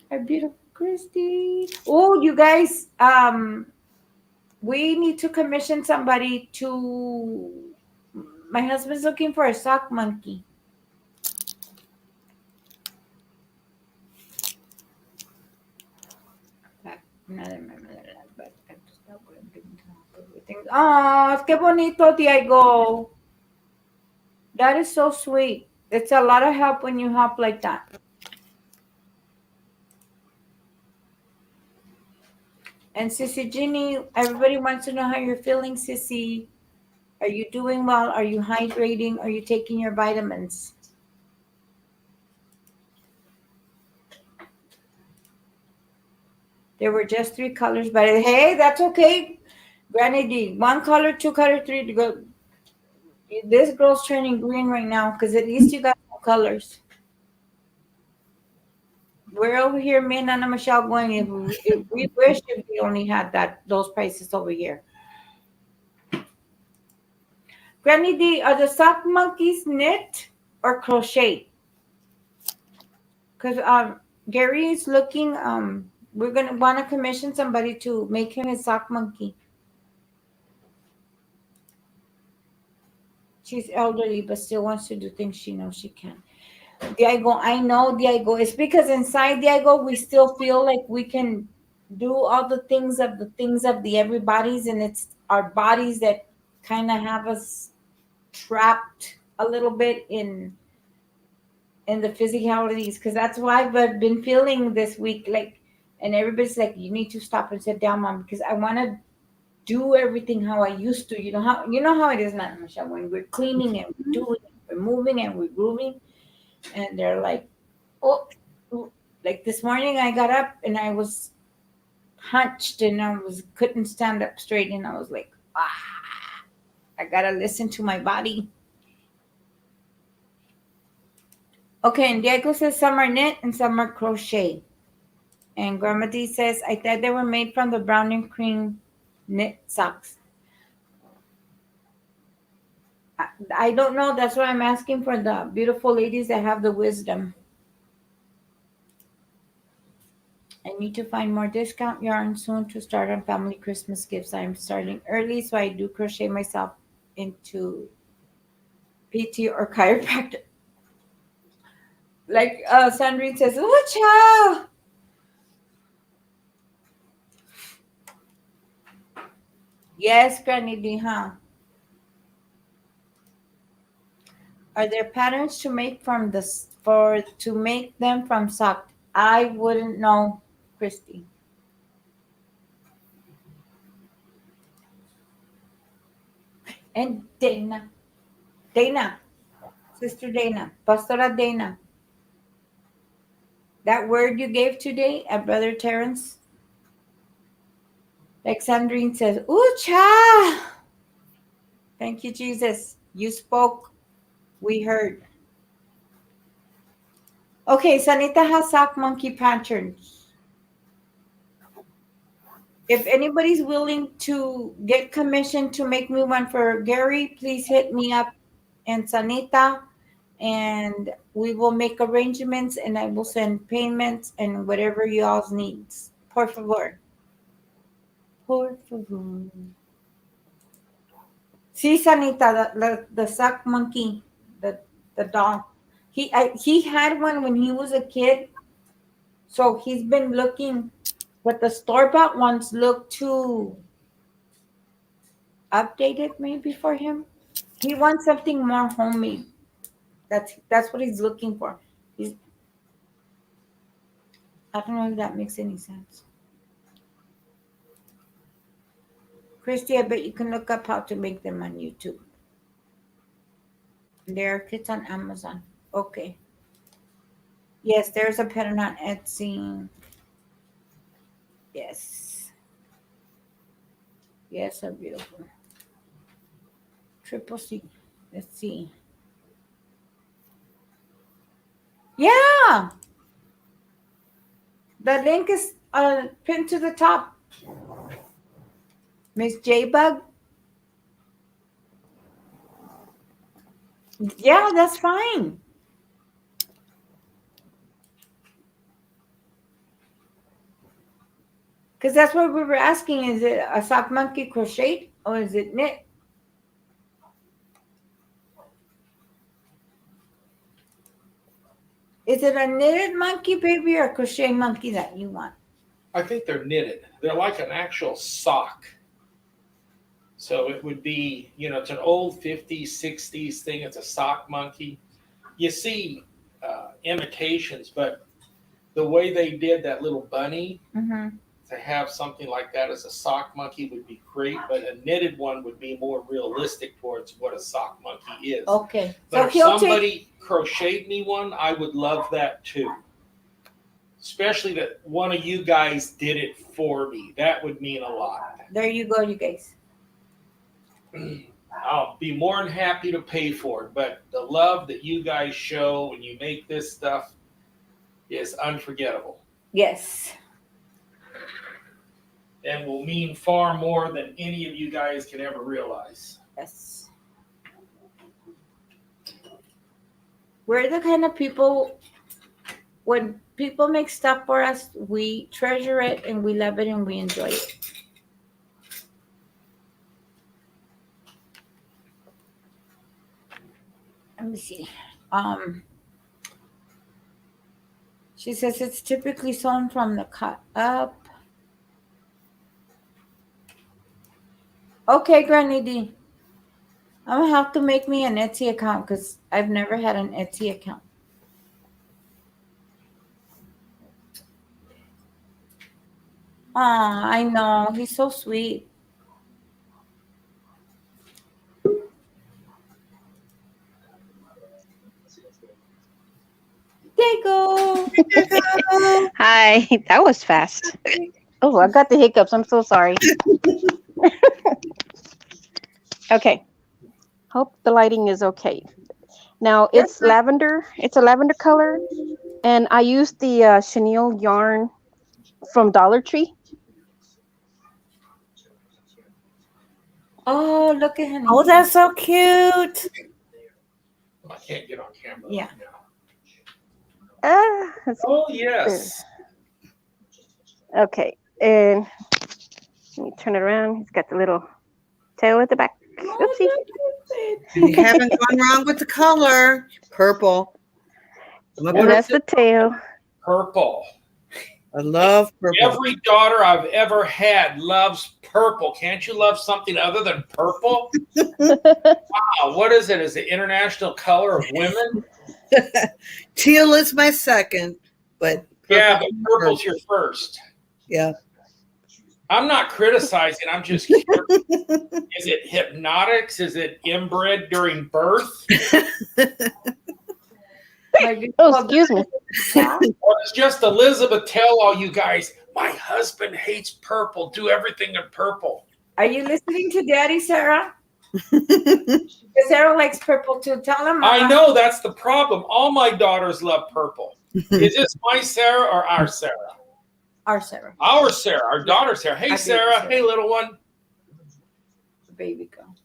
Our beautiful Christy. Oh, you guys, we need to commission somebody to. My husband's looking for a sock monkey. Another member, but I'm just not going to everything. Oh, qué bonito, Diego. That is so sweet. It's a lot of help when you help like that. And Sissy Ginny, everybody wants to know how you're feeling, Sissy. Are you doing well? Are you hydrating? Are you taking your vitamins? There were just 3 colors, but hey, that's okay. Granny D, 1 color, 2 color, 3 to go. This girl's turning green right now because at least you got 2 colors. We're over here, me and Anna Michelle going, if we wish if we only had those prices over here. Granny D, are the sock monkeys knit or crochet? Because Gary is looking, we're gonna want to commission somebody to make him a sock monkey. She's elderly, but still wants to do things she knows she can. Diego, I know, Diego. It's because inside Diego, we still feel like we can do all the things of the everybody's, and it's our bodies that kind of have us trapped a little bit in the physicalities. Because that's why I've been feeling this week, like, and everybody's like, you need to stop and sit down, mom, because I want to do everything how I used to. You know how it is now, Michelle, when we're cleaning and we're doing, we're moving and we're grooving, and they're like, oh, like this morning I got up and I was hunched and couldn't stand up straight, and I was like, I gotta listen to my body. Okay, and Diego says some are knit and some are crochet. And Grandma D says, I thought they were made from the brown and cream knit socks. I don't know. That's why I'm asking for the beautiful ladies that have the wisdom. I need to find more discount yarn soon to start on family Christmas gifts. I'm starting early, so I do crochet myself into PT or chiropractor. Like Sandrine says, oh, child. Yes, Granny D, huh? Are there patterns to make from this for to make them from sock? I wouldn't know, Christy. And Dana, Sister Dana, Pastora Dana. That word you gave today at Brother Terrence, like Sandrine says, ooh, cha. Thank you, Jesus. You spoke. We heard. Okay, Sanita has sock monkey patterns. If anybody's willing to get commissioned to make me one for Gary, please hit me up and Sanita, and we will make arrangements and I will send payments and whatever y'all's needs. Por favor. Por favor. Sí, Sanita, the sock monkey, the dog. He had one when he was a kid, so he's been looking, but the store-bought ones look too updated maybe for him. He wants something more homemade. That's what he's looking for. I don't know if that makes any sense. Christy, I bet you can look up how to make them on YouTube. There are kits on Amazon. Okay. Yes, there's a pattern on Etsy. Yes. Yes, they're beautiful. Triple C. Let's see. Yeah. The link is pinned to the top. Miss J Bug. Yeah, that's fine. Because that's what we were asking. Is it a sock monkey crochet or is it knit? Is it a knitted monkey, baby, or a crochet monkey that you want? I think they're knitted. They're like an actual sock. So it would be, it's an old 50s, 60s thing. It's a sock monkey. You see imitations, but the way they did that little bunny, to have something like that as a sock monkey would be great, but a knitted one would be more realistic towards what a sock monkey is. Okay. But if somebody crocheted me one, I would love that too. Especially that one of you guys did it for me. That would mean a lot. There you go, you guys. I'll be more than happy to pay for it, but the love that you guys show when you make this stuff is unforgettable. Yes. And will mean far more than any of you guys can ever realize. Yes. We're the kind of people, when people make stuff for us, we treasure it and we love it and we enjoy it. Let me see. She says it's typically sewn from the cut up. Okay, Granny D. I'm gonna have to make me an Etsy account because I've never had an Etsy account. Aw, I know. He's so sweet. Diego. Hi, that was fast. Oh, I got the hiccups. I'm so sorry. Okay. Hope the lighting is okay. Now it's lavender. It's a lavender color. And I used the chenille yarn from Dollar Tree. Oh, look at him. Oh, that's so cute. I can't get on camera. Yeah. Let's see. Oh, yes. Okay. And let me turn it around. He's got the little tail at the back. Oopsie. You haven't gone wrong with the color. Purple. What And is that's the tail. Purple. I love purple. Every daughter I've ever had loves purple. Can't you love something other than purple? Wow, what is it? Is it international color of women? Teal is my second, but Yeah, purple- but purple's your first. yeah. I'm not criticizing. I'm just curious. Is it hypnotics? Is it inbred during birth? Oh, excuse me. Yeah. Or does just Elizabeth tell all you guys, my husband hates purple, do everything in purple? Are you listening to Daddy, Sarah? Sarah likes purple too. Tell him. I know that's the problem. All my daughters love purple. Is this my Sarah or our Sarah? Our Sarah, Our Sarah, our daughter Sarah. Hey, Our baby Sarah. Sarah. Hey, little one. the baby girl.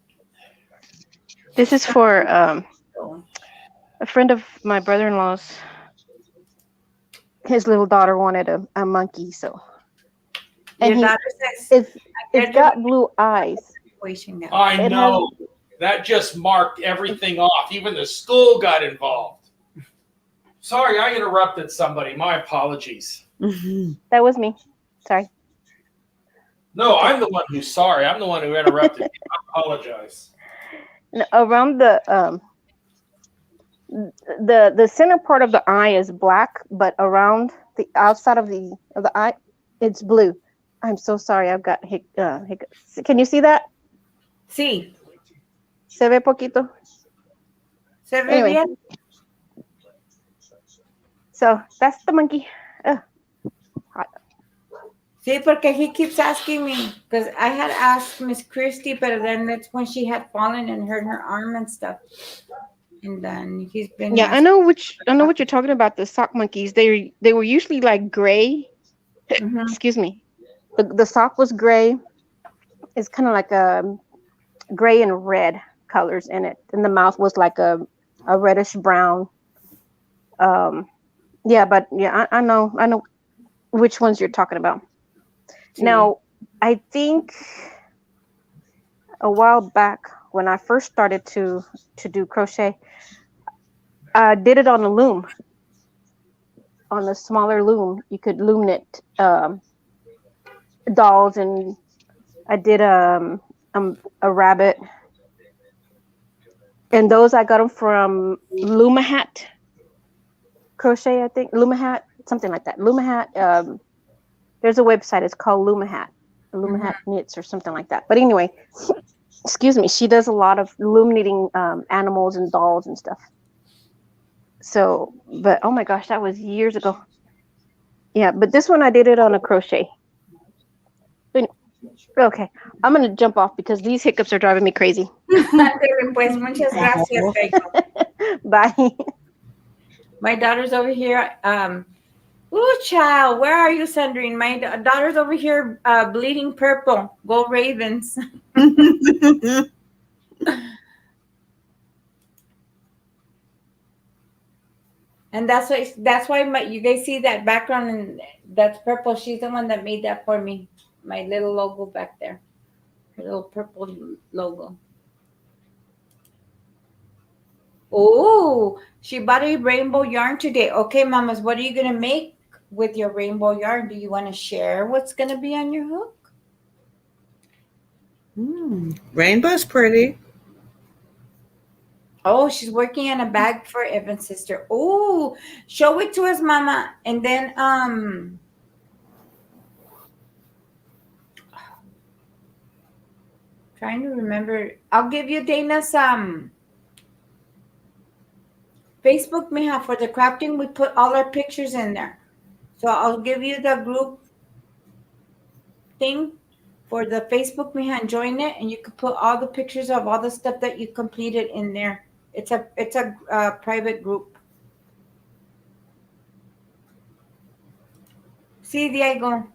This is for So, a friend of my brother-in-law's. His little daughter wanted a monkey, so your And daughter says it's got blue eyes. situation now. I It know. That just marked everything off. Even the school got involved. Sorry, I interrupted somebody. My apologies. That was me. Sorry. No, I'm the one who's sorry. I'm the one who interrupted you. I apologize. And around the center part of the eye is black, but around the outside of the eye, it's blue. I'm so sorry. I've got hiccups. Can you see that? Sí. Se ve poquito. Se ve Anyway. bien. So that's the monkey. Sí, porque he keeps asking me because I had asked Miss Christie, but then that's when she had fallen and hurt her arm and stuff. And then he's been Yeah, I know what you're talking about. The sock monkeys. They were usually like gray. Mhm. Excuse me. The sock was gray. It's kind of like a gray and red colors in it, and the mouth was like a reddish brown. Yeah, but yeah, I know which ones you're talking about. Now, I think a while back when I first started to do crochet, I did it on a loom. On a smaller loom, you could loom knit dolls, and I did a rabbit, and those I got them from Lumahat Crochet, I think Lumahat, something like that. Lumahat. There's a website. It's called Lumahat Knits or something like that. But anyway, excuse me. She does a lot of loom knitting animals and dolls and stuff. So, but oh my gosh, that was years ago. Yeah, but this one I did it on a crochet. Okay, I'm gonna jump off because these hiccups are driving me crazy. Pues muchas gracias, Rachel. Bye. My daughter's over here. Ooh, child, where are you, Sandrine? My daughter's over here bleeding purple. Go Ravens. And that's why you guys see that background and that's purple. She's the one that made that for me. My little logo back there. Her little purple logo. Oh, she bought a rainbow yarn today. Okay, mamas, what are you gonna make with your rainbow yarn? Do you want to share what's gonna be on your hook? Rainbow's pretty. Oh, she's working on a bag for Evan's sister. Oh, show it to us, mama. And then trying to remember. I'll give you Dana's Facebook, mija, for the crafting. We put all our pictures in there. So I'll give you the group thing for the Facebook, mija, and join it, and you can put all the pictures of all the stuff that you completed in there. It's a private group. See, Diego.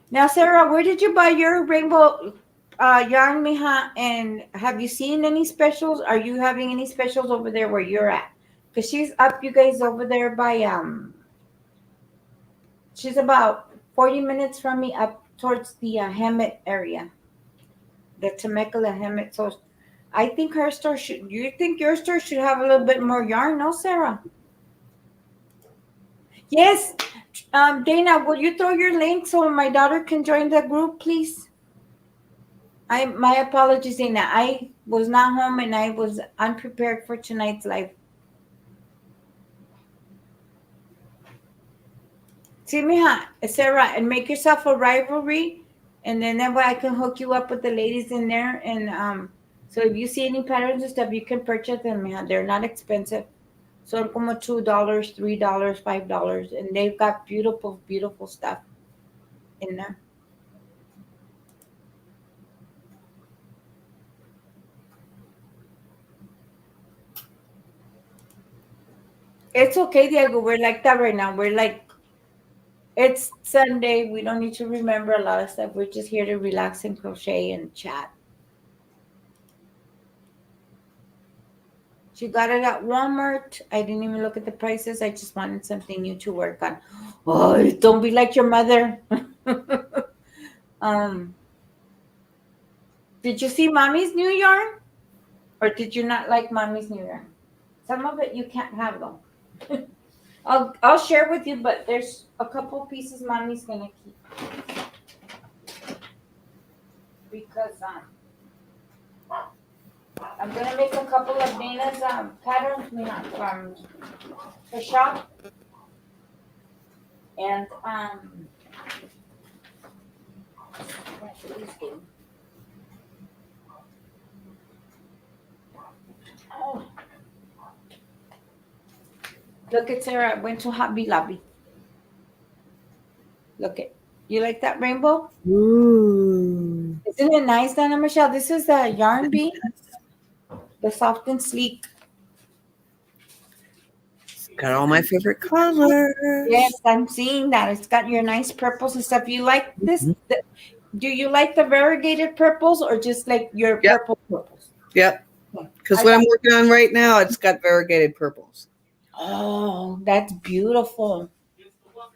Now, Sarah, where did you buy your rainbow yarn, mija? And have you seen any specials? Are you having any specials over there where you're at? Because she's up, you guys, over there by she's about 40 minutes from me up towards the Hammett area. The Temecula Hemet. So I think her store should. You think your store should have a little bit more yarn, no, Sarah? Yes. Dana, will you throw your link so my daughter can join the group, please? My apologies, Dana. I was not home and I was unprepared for tonight's live. See, mija, Sarah, and make yourself a rivalry, and then that way I can hook you up with the ladies in there. And so if you see any patterns and stuff, you can purchase them, mija. They're not expensive. So como $2, $3, $5, and they've got beautiful, beautiful stuff in there. It's okay, Diego. We're like that right now. We're like, it's Sunday. We don't need to remember a lot of stuff. We're just here to relax and crochet and chat. She got it at Walmart. I didn't even look at the prices. I just wanted something new to work on. Oh, don't be like your mother. Did you see Mommy's new yarn? Or did you not like Mommy's new yarn? Some of it you can't have though. I'll share with you, but there's a couple pieces Mommy's gonna keep. Because I'm gonna make a couple of Dana's patterns from the shop. And oh. Look at Sarah. I went to Hobby Lobby. Look at you like that rainbow? Ooh. Isn't it nice, Dana Michelle? This is the yarn bee, the soft and sleek. Got all my favorite colors. Yes, I'm seeing that. It's got your nice purples and stuff. You like this? Do you like the variegated purples or just like your purple purples? Yep. Because what I'm working on right now, it's got variegated purples. Oh, that's beautiful.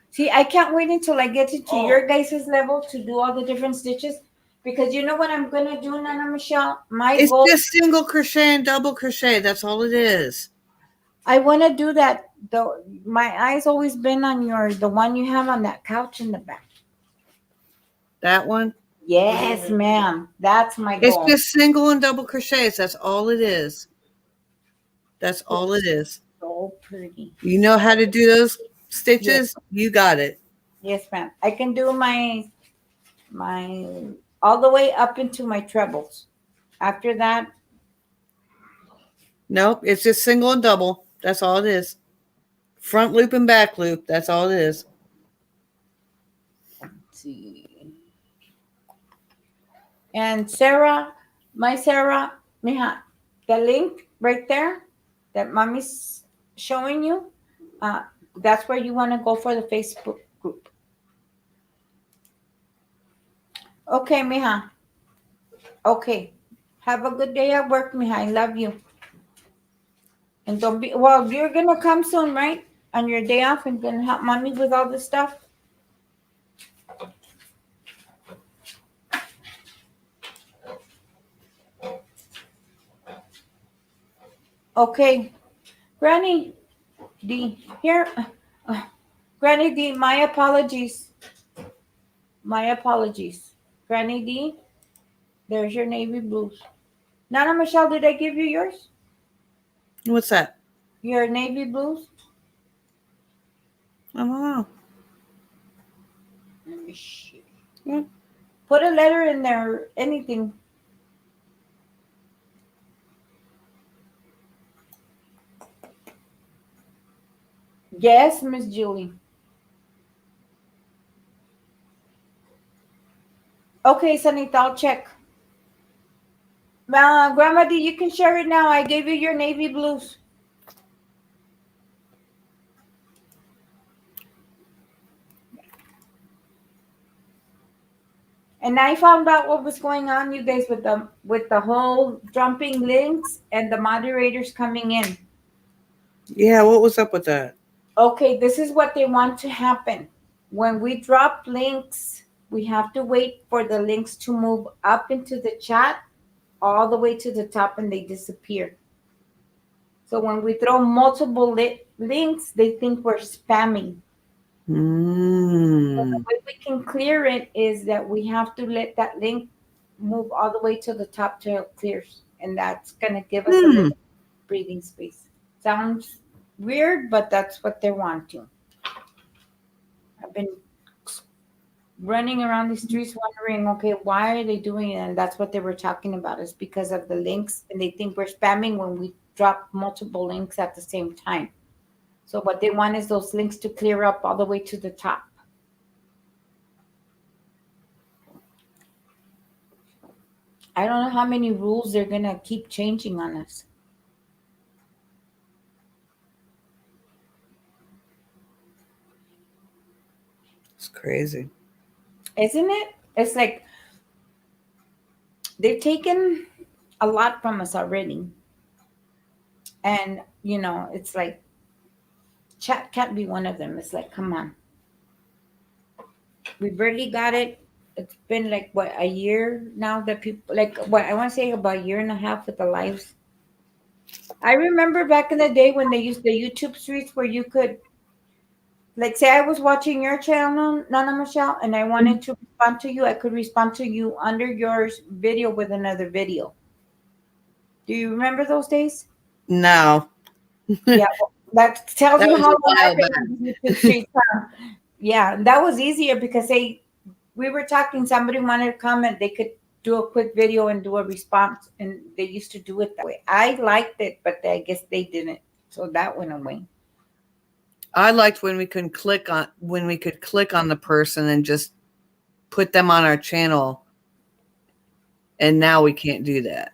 See, I can't wait until I get into your guys' level to do all the different stitches. Because you know what I'm going to do, Nana Michelle? It's just single crochet and double crochet. That's all it is. I want to do that. Though my eye's always been on the one you have on that couch in the back. That one? Yes, ma'am. That's my goal. It's just single and double crochets. That's all it is. That's all it is. So pretty. You know how to do those stitches? Yes. You got it. Yes, ma'am. I can do my all the way up into my trebles. After that. Nope. It's just single and double. That's all it is. Front loop and back loop. That's all it is. Let's see. And Sarah, mija, the link right there that Mommy's showing you, that's where you want to go for the Facebook group. Okay, mija. Okay. Have a good day at work, mija. I love you. And don't be, well, you're going to come soon, right? On your day off and going to help Mommy with all this stuff? Okay. Granny D, here. Granny D, my apologies. My apologies. Granny D, there's your navy blues. Nana Michelle, did I give you yours? What's that? Your navy blues? I don't know. Let me see. Put a letter in there, anything. Yes, Miss Julie. Okay, Sanita, I'll check. Grandma D, you can share it now. I gave you your navy blues. And I found out what was going on, you guys, with the whole jumping links and the moderators coming in. Yeah, what was up with that? Okay, this is what they want to happen. When we drop links we have to wait for the links to move up into the chat all the way to the top and they disappear. So when we throw multiple links, they think we're spamming. So the Mm. way we can clear it is that we have to let that link move all the way to the top till it clears. And that's going to give us a Hmm. little breathing space. Sounds weird, but that's what they're wanting. I've been running around the streets wondering, okay, why are they doing it? And that's what they were talking about, is because of the links. And they think we're spamming when we drop multiple links at the same time. So what they want is those links to clear up all the way to the top. I don't know how many rules they're going to keep changing on us. It's crazy. Isn't it? It's like they've taken a lot from us already. And, it's like chat can't be one of them. It's like, come on. We barely got it. It's been like, what, a year now that people, like, what, I want to say about a year and a half with the lives. I remember back in the day when they used the YouTube streets where you could, like, say I was watching your channel, Nana Michelle, and I wanted to respond to you, I could respond to you under your video with another video. Do you remember those days? No. Yeah, well, that tells That you was how a long while I've been back. on the YouTube streets. Yeah, that was easier because we were talking, somebody wanted to comment, they could do a quick video and do a response, and they used to do it that way. I liked it, but I guess they didn't, so that went away. I liked when we could click on the person and just put them on our channel, and now we can't do that.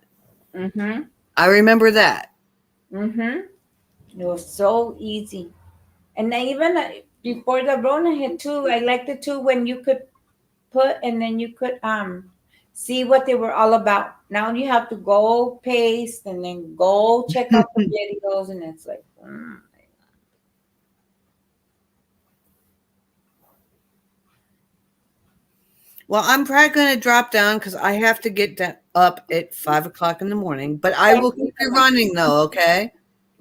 Mm-hmm. I remember that. Mm-hmm. It was so easy. And I even before the Rona hit too, I liked it too when you could put and then you could see what they were all about. Now you have to go paste and then go check out the videos, and it's like, Well, I'm probably going to drop down because I have to get up at 5:00 in the morning. But I will thank you keep so you much. running, though. Okay.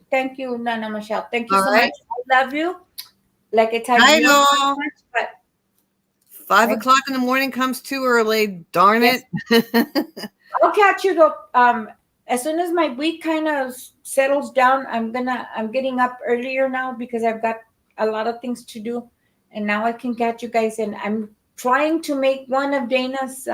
Thank you, Nana Michelle. Thank you All so right. much. I love you. Like I tell you, Night, you don't all. much, but 5:00 in the morning comes too early. Darn yes, it. I'll catch you though. As soon as my week kind of settles down, I'm getting up earlier now because I've got a lot of things to do, and now I can catch you guys. And I'm trying to make one of Dana's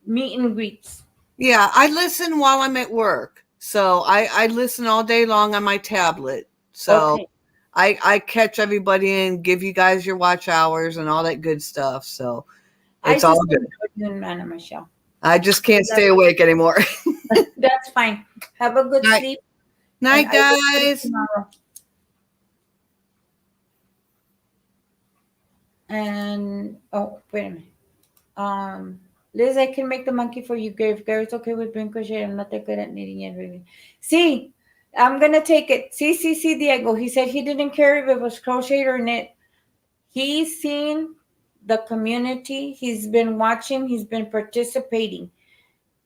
meet and greets. Yeah, I listen while I'm at work. So I listen all day long on my tablet. So Okay, I catch everybody and give you guys your watch hours and all that good stuff. So I it's all just good. enjoyed you and Nana Michelle. I just can't stay awake anymore. That's fine. Have a good Night, sleep, and night, I will see you guys. tomorrow. And oh, wait a minute. Liz, I can make the monkey for you, Gary. If Gary's okay with being crochet, I'm not that good at knitting yet, really. See, I'm gonna take it. See, Diego. He said he didn't care if it was crocheted or knit. He's seen the community. He's been watching. He's been participating,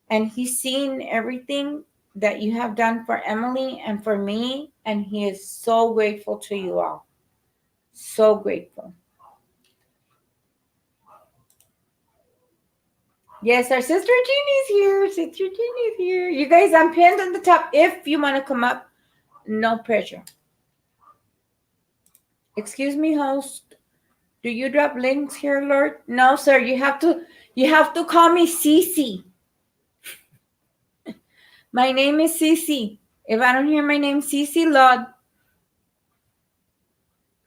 and he's seen everything that you have done for Emily and for me. And he is so grateful to you all. So grateful. Yes, our sister Jeannie's here. Sister Jeannie's here. You guys, I'm pinned on the top. If you want to come up, no pressure. Excuse me, host. Do you drop links here, Lord? No, sir. You have to call me Cece. My name is Cece. If I don't hear my name, Cece, Lord,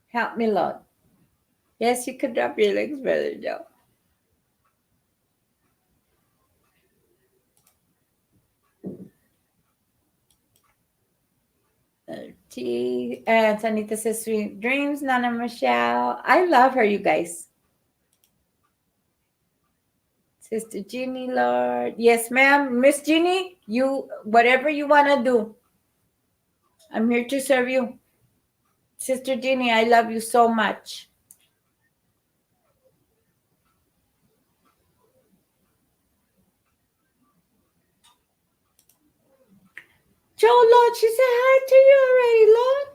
help me, Lord. Yes, you could drop your links, Brother Joe. T and Sanita says sweet dreams, Nana Michelle. I love her, you guys. Sister Jeannie, Lord. Yes, ma'am. Miss Jeannie, you whatever you want to do. I'm here to serve you. Sister Jeannie, I love you so much. Joe, Lord, she said hi to you already, Lord.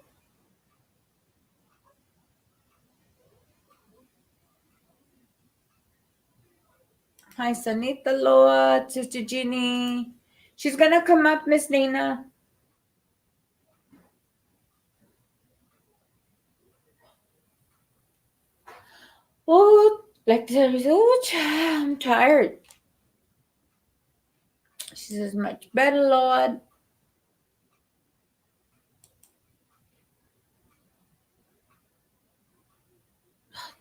Hi, Sanita, Lord, Sister Ginny. She's gonna come up, Miss Nina. Oh, like this. Oh, child, I'm tired. She says, much better, Lord.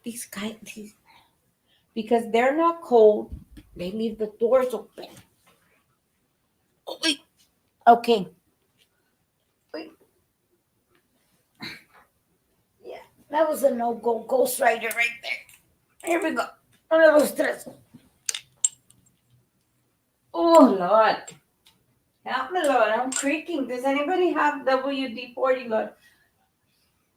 These guys, because they're not cold, they leave the doors open. Oh, wait. Okay. Wait. Yeah, that was a no-go Ghost Rider right there. Here we go. Uno, dos, tres. Oh, Lord. Help me, Lord. I'm creaking. Does anybody have WD-40, Lord?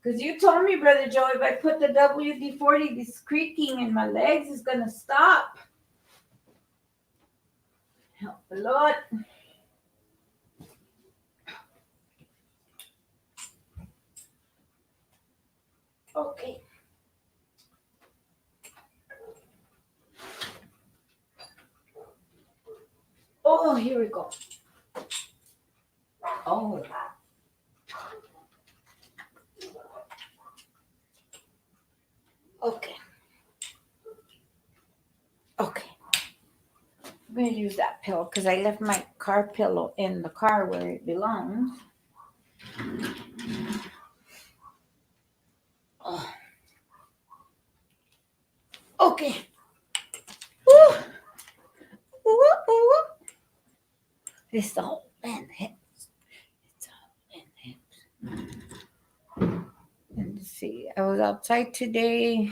Because you told me, Brother Joe, if I put the WD-40, this creaking in my legs is going to stop. Help me, Lord. Okay. Oh, here we go. Oh. Okay. Okay. I'm going to use that pillow because I left my car pillow in the car where it belongs. Oh. Okay. Woo. Woo, woo. It's all in the hips. It's all in the hips. Let's see. I was outside today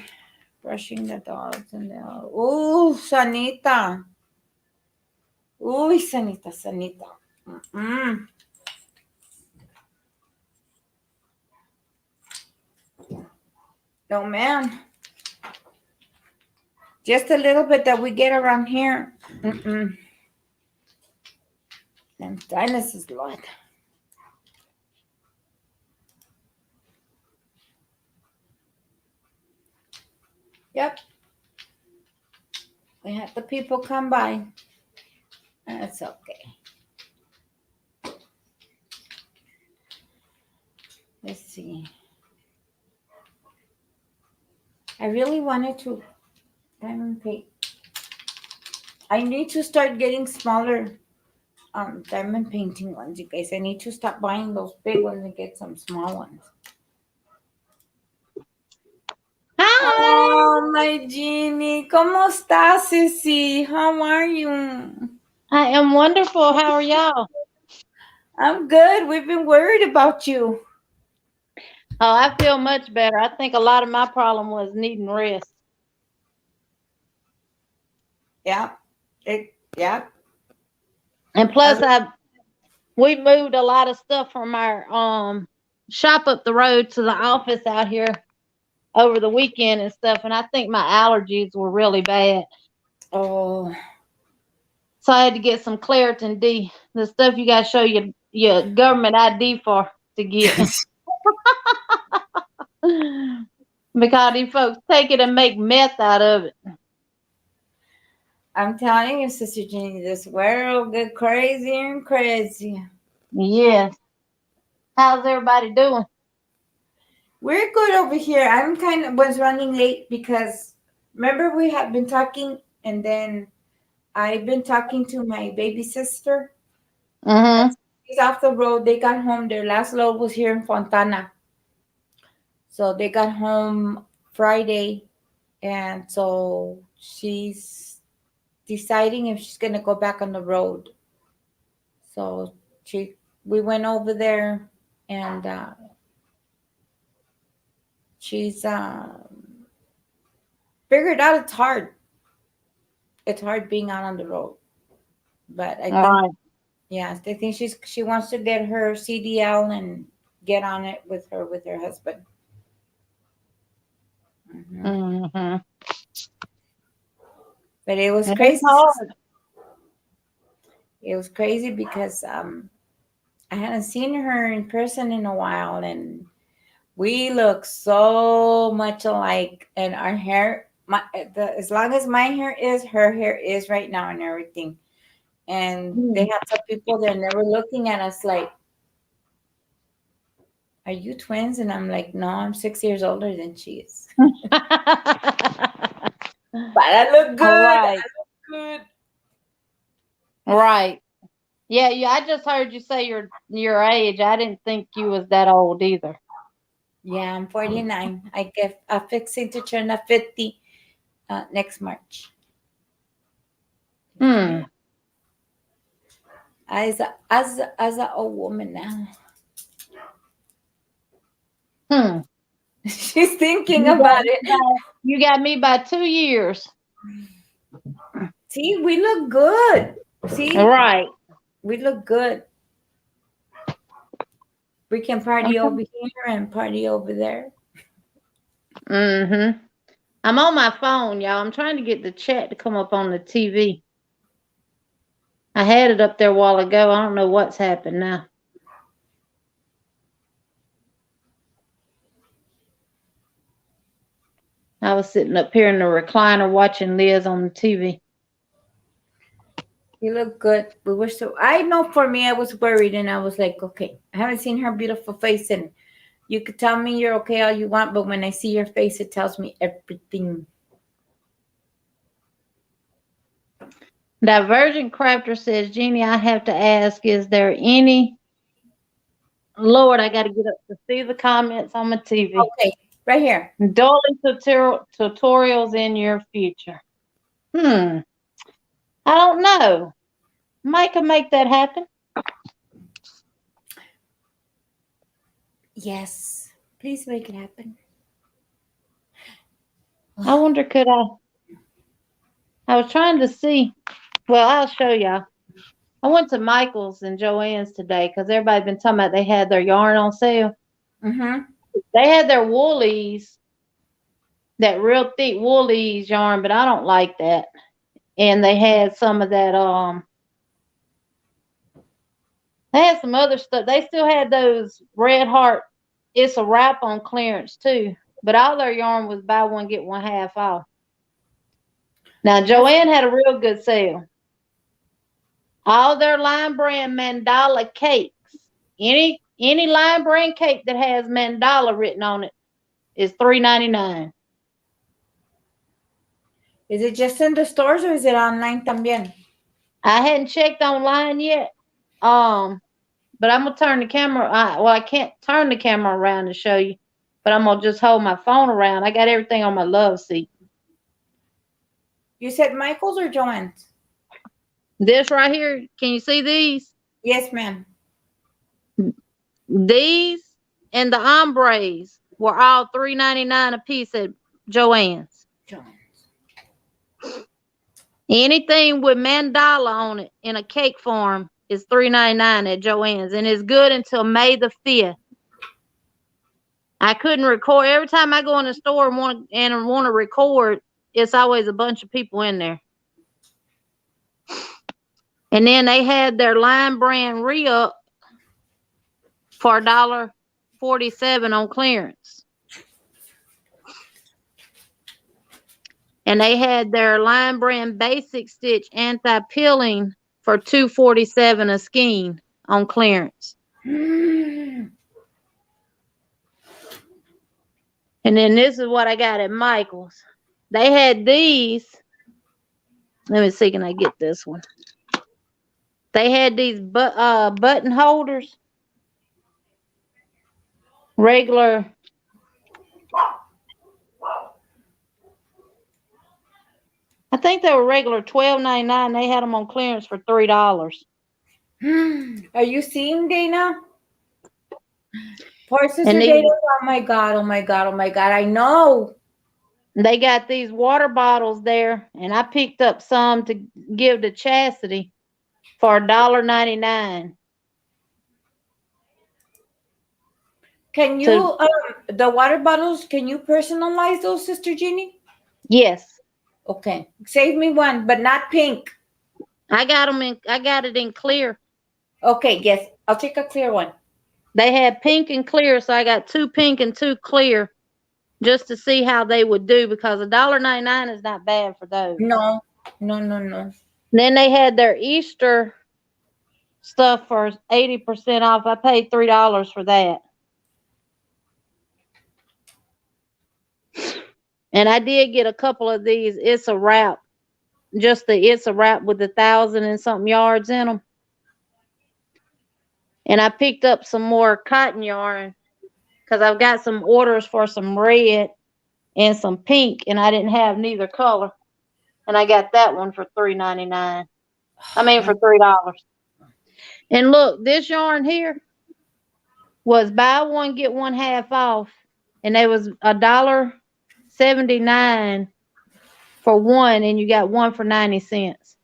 brushing the dogs and oh, Sanita. Uy, Sanita, Sanita. Mm-mm. No, man. Just a little bit that we get around here. Mm-mm. And sinuses, Lord. Yep. We had the people come by. That's okay. Let's see. I really wanted to diamond paint. I need to start getting smaller diamond painting ones, you guys. I need to stop buying those big ones and get some small ones. Hi, Oh, my Jeannie. ¿Cómo estás, Sissy? How are you? I am wonderful. How are y'all? I'm good. We've been worried about you. Oh, I feel much better. I think a lot of my problem was needing rest. Yeah. Yeah. And plus we moved a lot of stuff from our shop up the road to the office out here over the weekend and stuff, and I think my allergies were really bad. Oh. So I had to get some Claritin D, the stuff you gotta show your government ID for to get. Because these folks take it and make meth out of it. I'm telling you, Sister Jeannie, this world get crazier and crazier. Yes. How's everybody doing? We're good over here. I'm kind of was running late because remember we had been talking and then I've been talking to my baby sister. Mm-hmm. She's off the road. They got home. Their last load was here in Fontana. So they got home Friday. And so she's deciding if she's going to go back on the road. So we went over there and she's figured out it's hard. It's hard being out on the road. But I All think, right. yeah, I think she wants to get her CDL and get on it with her husband. Mhm. Mm-hmm. But it was It's crazy. hard. It was crazy because I hadn't seen her in person in a while, and we look so much alike. And our hair, as long as my hair is, her hair is right now, and everything. And they have some people that are never looking at us like, "Are you twins?" And I'm like, "No, I'm 6 years older than she is." But I look good. Right. I look good. Right. Yeah, yeah. I just heard you say your age. I didn't think you was that old either. Yeah, I'm 49. I'm fixing to turn up 50 next March. Hmm. As a old woman now. Hmm. She's thinking You got about me it. You got me by 2 years. See, we look good. See, Right. we look good. We can party over here and party over there. Mm-hmm. I'm on my phone, y'all. I'm trying to get the chat to come up on the TV. I had it up there a while ago. I don't know what's happened now. I was sitting up here in the recliner watching Liz on the TV. You look good. We were so. I know for me, I was worried, and I was like, okay, I haven't seen her beautiful face, and you could tell me you're okay all you want, but when I see your face, it tells me everything. Divergent Crafter says, Jeannie, I have to ask, is there any... Lord, I got to get up to see the comments on my TV. Okay, right here. Dolly tutorials in your future. I don't know. Mike can make that happen. Yes, please make it happen. I wonder, could I? I was trying to see. Well, I'll show y'all. I went to Michael's and Joann's today because everybody's been talking about they had their yarn on sale. Mm-hmm. They had their Woolies, that real thick Woolies yarn, but I don't like that. And they had some of that, they had some other stuff. They still had those Red Heart, it's a wrap on clearance too. But all their yarn was buy one, get one half off. Now, Joann had a real good sale. All their line brand mandala cakes, any line brand cake that has mandala written on it is $3.99. Is it just in the stores or is it online también? I hadn't checked online yet. But I'm gonna turn the camera. I can't turn the camera around to show you, but I'm gonna just hold my phone around. I got everything on my love seat. You said Michael's or Joann's? This right here, can you see these? Yes, ma'am. These and the ombres were all $3.99 a piece at Joann's. Anything with mandala on it in a cake form is $3.99 at Joann's, and it's good until May the 5th. I couldn't record. Every time I go in the store and want to record, it's always a bunch of people in there. And then they had their line brand re-up for $1.47 on clearance. And they had their line brand basic stitch anti-peeling for $2.47 a skein on clearance. And then this is what I got at Michael's. They had these. Let me see, can I get this one? They had these button holders. Regular. I think they were regular $12.99. They had them on clearance for $3. Are you seeing, Dana? Poor sister And Dana. Oh my God, oh my God, oh my God. I know. They got these water bottles there, and I picked up some to give to Chastity for $1.99. Can you, the water bottles, can you personalize those, Sister Jeannie? Yes. Okay. Save me one, but not pink. I got it in clear. Okay, yes. I'll take a clear one. They had pink and clear, so I got 2 pink and 2 clear just to see how they would do because $1.99 is not bad for those. No. Then they had their Easter stuff for 80% off. I paid $3 for that. And I did get a couple of these. It's a wrap. Just the It's a Wrap with 1,000 and something yards in them. And I picked up some more cotton yarn because I've got some orders for some red and some pink, and I didn't have neither color. And I got that one for $3.99. I mean for $3. And look, this yarn here was buy one, get one half off. And it was $1.79 for one, and you got one for 90 cents.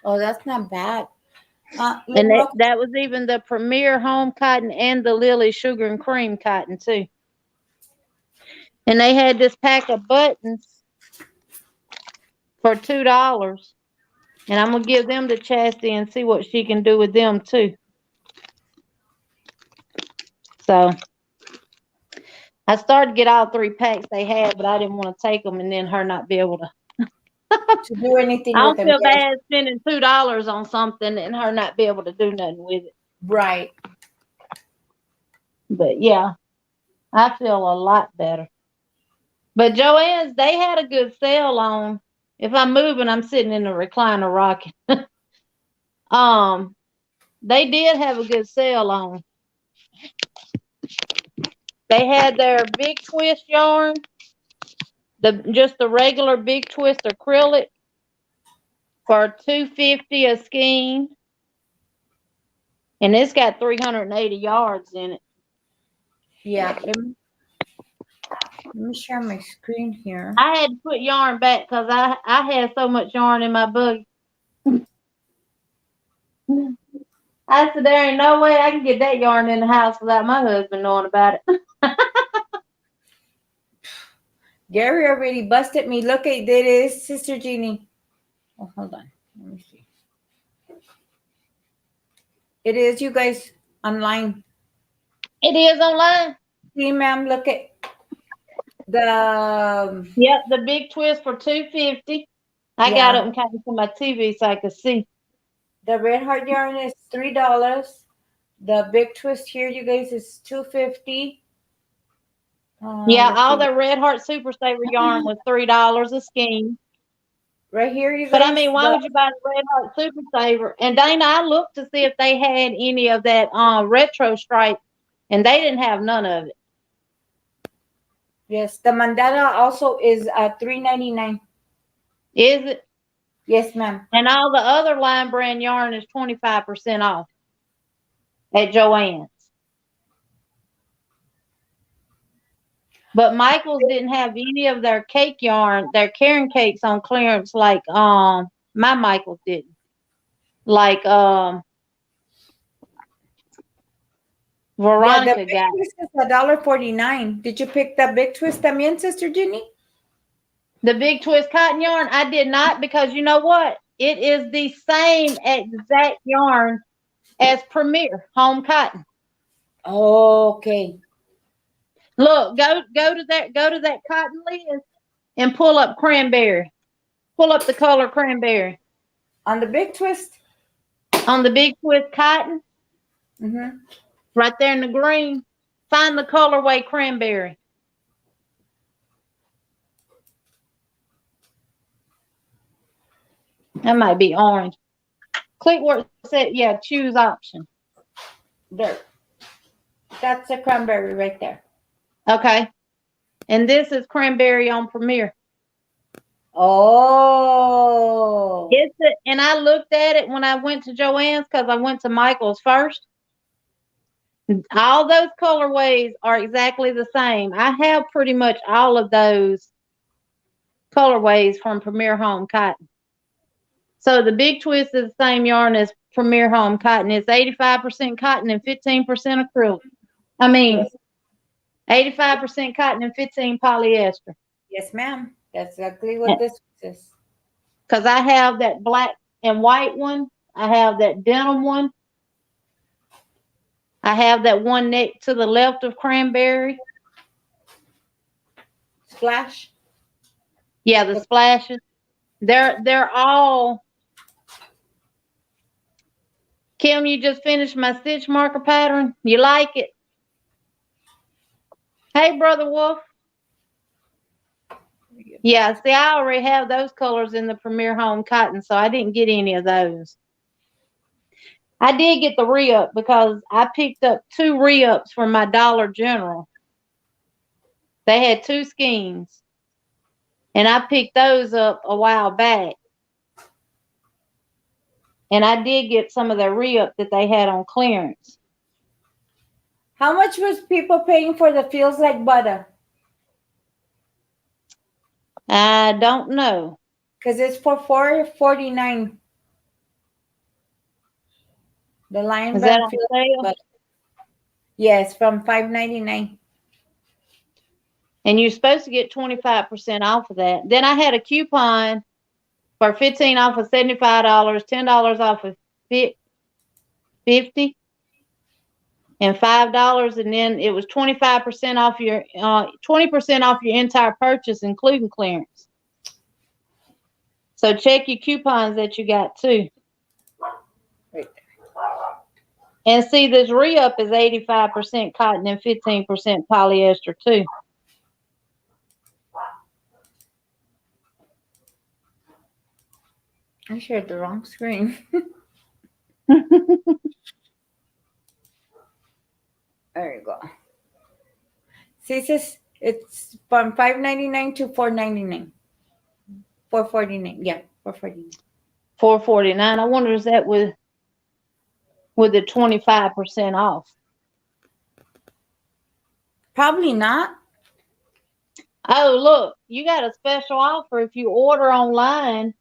Oh, that's not bad. And that was even the Premier Home Cotton and the Lily Sugar and Cream Cotton too. And they had this pack of buttons for $2. And I'm going to give them to Chastity and see what she can do with them too. So I started to get all 3 packs they had, but I didn't want to take them and then her not be able to do anything I with don't them. feel bad spending $2 on something and her not be able to do nothing with it. Right. But yeah, I feel a lot better. But Joann's, they had a good sale on. If I'm moving, I'm sitting in the recliner rocking. They did have a good sale on. They had their big twist yarn, just the regular big twist acrylic for $2.50 a skein. And it's got 380 yards in it. Yeah. Let me share my screen here. I had to put yarn back because I had so much yarn in my buggy. I said, there ain't no way I can get that yarn in the house without my husband knowing about it. Gary already busted me. Look at this, Sister Jeannie. Oh, hold on. Let me see. It is, you guys, online. It is online. See, ma'am, look at the... Yep, the big twist for $2.50. I got it and kind of to my TV so I could see. The red heart yarn is $3. The big twist here, you guys, is $2.50. Yeah, all the Red Heart Super Saver yarn was $3 a skein. Right here, you guys. But I mean, why would you buy the Red Heart Super Saver? And Dana, I looked to see if they had any of that retro stripe, and they didn't have none of it. Yes, the mandala also is $3.99. Is it? Yes, ma'am. And all the other line brand yarn is 25% off at Joann's. But Michael's didn't have any of their cake yarn, their Karen cakes on clearance like my Michael's didn't. Like Veronica got. This is $1.49. Did you pick the big twist también, Sister Jenny? The big twist cotton yarn, I did not, because you know what? It is the same exact yarn as Premier Home Cotton. Okay. Look, go to that cotton list and pull up cranberry. Pull up the color cranberry. On the big twist? On the big twist cotton. Mm-hmm. Right there in the green. Find the colorway cranberry. That might be orange. Click where it said, yeah, choose option. There. That's a cranberry right there. Okay. And this is cranberry on Premier. Oh. And I looked at it when I went to Joann's because I went to Michael's first. All those colorways are exactly the same. I have pretty much all of those colorways from Premier Home Cotton. So the big twist is the same yarn as Premier Home Cotton. It's 85% cotton and 15% acrylic. I mean, 85% cotton and 15 polyester. Yes, ma'am. That's exactly what this is. Because I have that black and white one. I have that denim one. I have that one next to the left of cranberry. Splash. Yeah, the splashes. They're all. Kim, you just finished my stitch marker pattern. You like it? Hey, Brother Wolf. Yeah, see, I already have those colors in the Premier Home Cotton, so I didn't get any of those. I did get the re-up because I picked up 2 re-ups from my Dollar General. They had 2 skeins, and I picked those up a while back. And I did get some of the re-up that they had on clearance. How much was people paying for the Feels Like Butter? I don't know. Because it's for $4.49. The Lion Is that Brand on Feels sale? Like Butter. Yes, from $5.99. And you're supposed to get 25% off of that. Then I had a coupon for 15 off of $75, $10 off of 50, and $5, and then it was 25% off your 20% off your entire purchase, including clearance. So check your coupons that you got too. Right. And see, this re-up is 85% cotton and 15% polyester too. I shared the wrong screen. There you go. See, it's from $5.99 to $4.99. $4.49. Yeah, $4.49. $4.49. I wonder is that with the 25% off? Probably not. Oh, look, you got a special offer if you order online,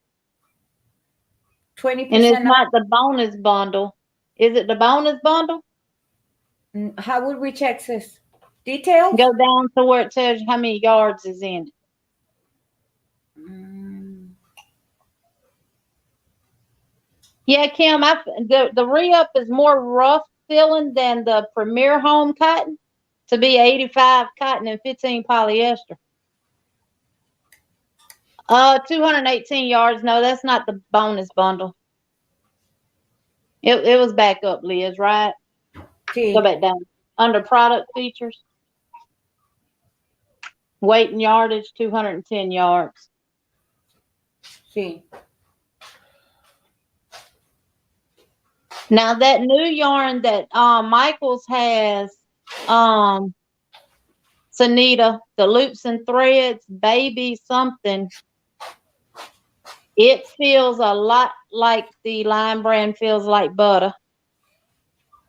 20% and it's off. not the bonus bundle. Is it the bonus bundle? How would we check this? Details? Go down to where it tells you how many yards is in it. Yeah, Kim, the re-up is more rough feeling than the Premier Home Cotton, to be 85 cotton and 15 polyester. 218 yards. No, that's not the bonus bundle. It was back up, Liz, right? See. Go back down. Under product features. Weight and yardage, 210 yards. See. Now that new yarn that Michaels has, Sanita, the loops and threads, baby something, it feels a lot like the Lion Brand Feels Like Butter.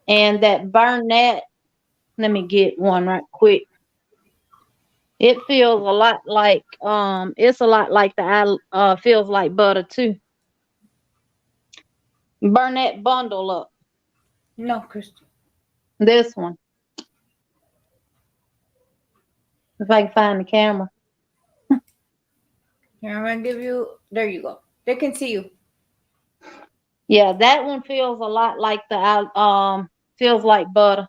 And that Burnett, let me get one right quick. It feels a lot like, it's a lot like the Feels Like Butter too. Burnett bundle up. No, Christy. This one. If I can find the camera. Here, I'm going to give you, there you go. They can see you. Yeah, that one feels a lot like the Feels Like Butter.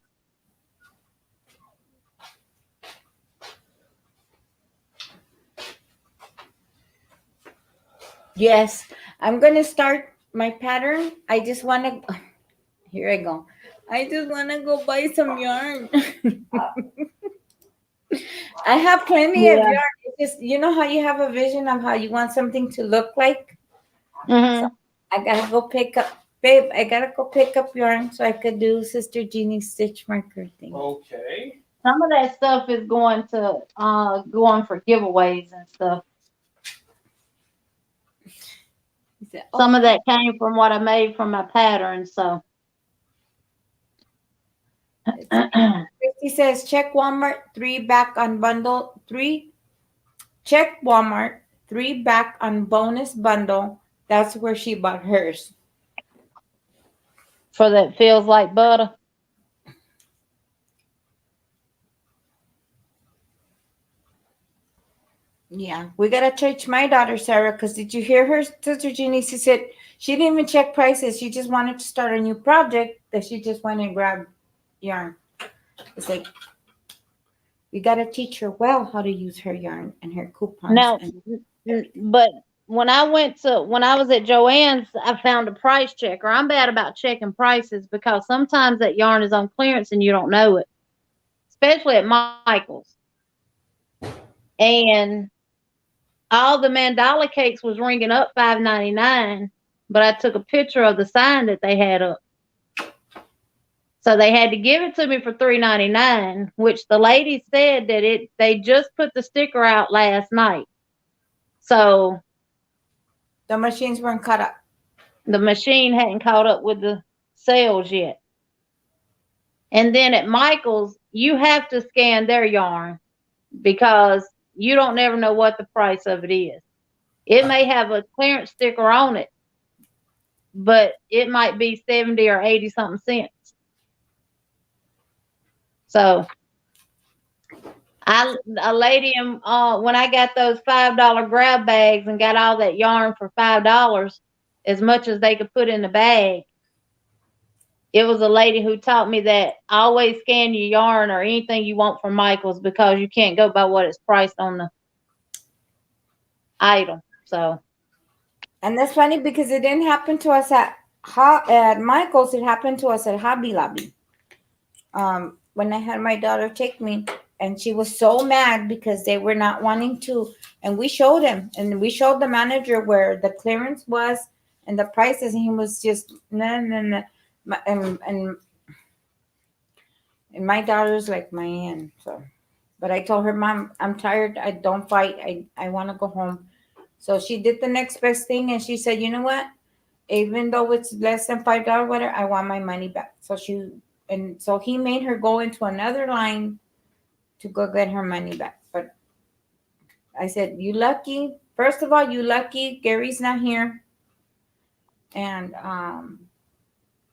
Yes, I'm going to start my pattern. I just want to, here I go. I just want to go buy some yarn. I have plenty of yarn. It's just, you know how you have a vision of how you want something to look like? Mm-hmm. So I got to go pick up, babe, I got to go pick up yarn so I could do Sister Jeannie's stitch marker thing. Okay. Some of that stuff is going for giveaways and stuff. He said, Some of that came from what I made from my pattern, so. Christy says, check Walmart 3 back on bundle 3. Check Walmart 3 back on bonus bundle. That's where she bought hers. For that Feels Like Butter. Yeah, we gotta teach my daughter Sarah, because did you hear her, Sister Jeannie? She said she didn't even check prices. She just wanted to start a new project that she just went and grabbed. yarn. It's like we gotta teach her well how to use her yarn and her coupons. Now, and but when I was at Joann's, I found a price checker. I'm bad about checking prices because sometimes that yarn is on clearance and you don't know it, especially at Michael's. And all the mandala cakes was ringing up $5.99, but I took a picture of the sign that they had up. So they had to give it to me for $3.99, which the lady said that they just put the sticker out last night. So the machines weren't cut up. the machine hadn't caught up with the sales yet. And then at Michael's, you have to scan their yarn because you don't never know what the price of it is. It may have a clearance sticker on it, but it might be 70 or 80 something cents. So a lady when I got those $5 grab bags and got all that yarn for $5, as much as they could put in the bag, it was a lady who taught me that always scan your yarn or anything you want from Michael's because you can't go by what it's priced on the item. So, And that's funny because it didn't happen to us at Michael's. It happened to us at Hobby Lobby. When I had my daughter take me, and she was so mad because they were not wanting to. And we showed him, and we showed the manager where the clearance was and the prices, and he was just no. And my daughter's like my aunt. So, but I told her, Mom, I'm tired. I don't fight. I want to go home. So she did the next best thing, and she said, you know what? Even though it's less than $5, whatever, I want my money back. So he made her go into another line to go get her money back. But I said, you lucky. First of all, you lucky. Gary's not here. And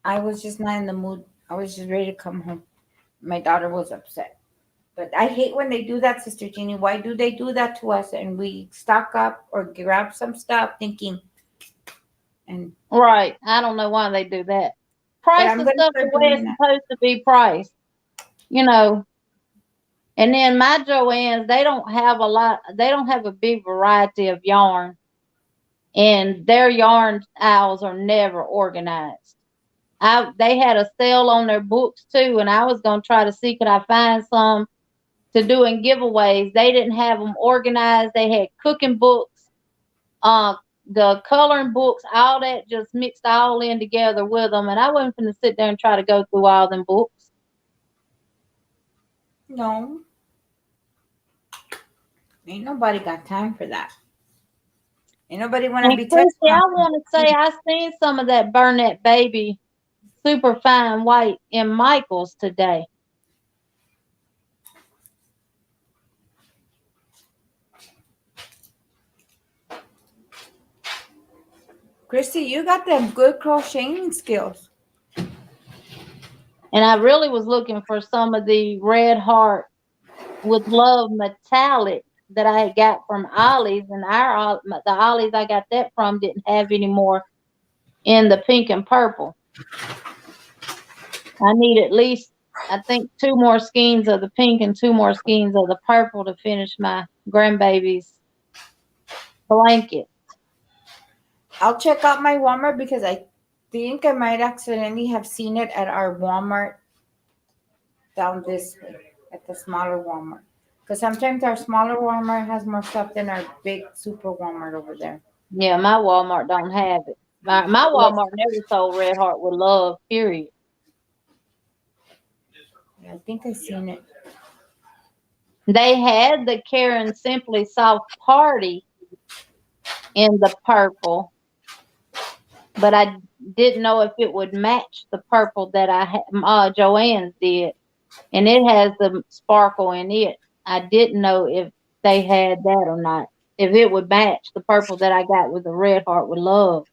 I was just not in the mood. I was just ready to come home. My daughter was upset. But I hate when they do that, Sister Jeannie. Why do they do that to us? And we stock up or grab some stuff thinking. And right. I don't know why they do that. Price the stuff the way it's supposed to be priced. You know. And then my Joann's, they don't have a big variety of yarn. And their yarn aisles are never organized. They had a sale on their books too, and I was going to try to see could I find some to do in giveaways. They didn't have them organized. They had cooking books, the coloring books, all that just mixed all in together with them. And I wasn't going to sit there and try to go through all them books. No. Ain't nobody got time for that. Ain't nobody want to be Chrissy, I want to say I seen some of that Burnett Baby super fine white in Michael's today. Christy, you got them good crocheting skills. And I really was looking for some of the Red Heart with Love metallic that I had got from Ollie's, and the Ollie's I got that from didn't have any more in the pink and purple. I need at least, I think, 2 more skeins of the pink and 2 more skeins of the purple to finish my grandbaby's blanket. I'll check out my Walmart because I think I might accidentally have seen it at our Walmart down this way, at the smaller Walmart. Because sometimes our smaller Walmart has more stuff than our big super Walmart over there. Yeah, my Walmart don't have it. My Walmart never sold Red Heart with Love, period. Yeah, I think I seen it. They had the Karen Simply Soft Party in the purple, but I didn't know if it would match the purple that I had, Joann's did. And it has the sparkle in it. I didn't know if they had that or not. If it would match the purple that I got with the Red Heart with Love.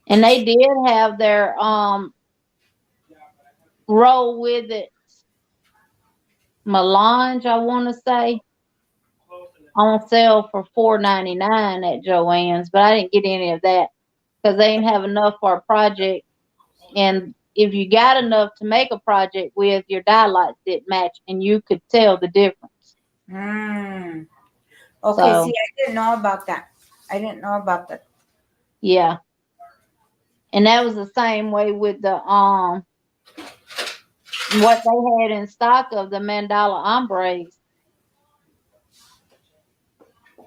And they did have their roll with it melange, I want to say, on sale for $4.99 at Joann's, but I didn't get any of that because they didn't have enough for a project, and if you got enough to make a project with, your dye lights didn't match, and you could tell the difference. Mm. Okay, So, see, I didn't know about that. I didn't know about that. yeah. And that was the same way with the what they had in stock of the mandala ombres.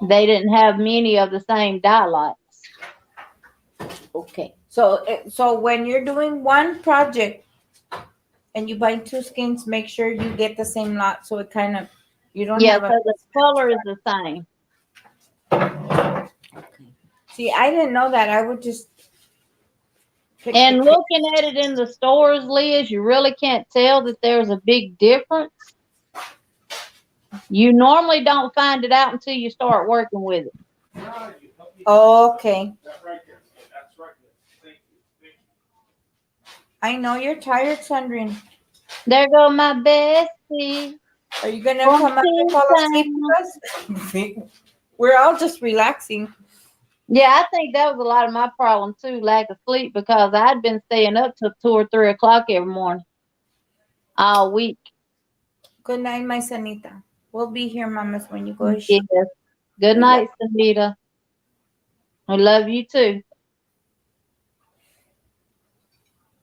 They didn't have many of the same dye lights. Okay. So when you're doing one project and you buy two skins, make sure you get the same lot so it kind of you don't Yeah, have so a the color is the same. see, I didn't know that. I would just pick And the looking at it in the stores, Liz, you really can't tell that there's a big difference. You normally don't find it out until you start working with it. Okay. That right there. That's right there. Thank you. Thank you. I know you're tired, Sandrine. There go my bestie. Are you gonna From come up and fall asleep with us? We're all just relaxing. Yeah, I think that was a lot of my problem too, lack of sleep, because I'd been staying up till 2 or 3 o'clock every morning, all week. Good night, my Sanita. We'll be here, mamas, when you go to Yes. Good We night, Sanita. I love you too.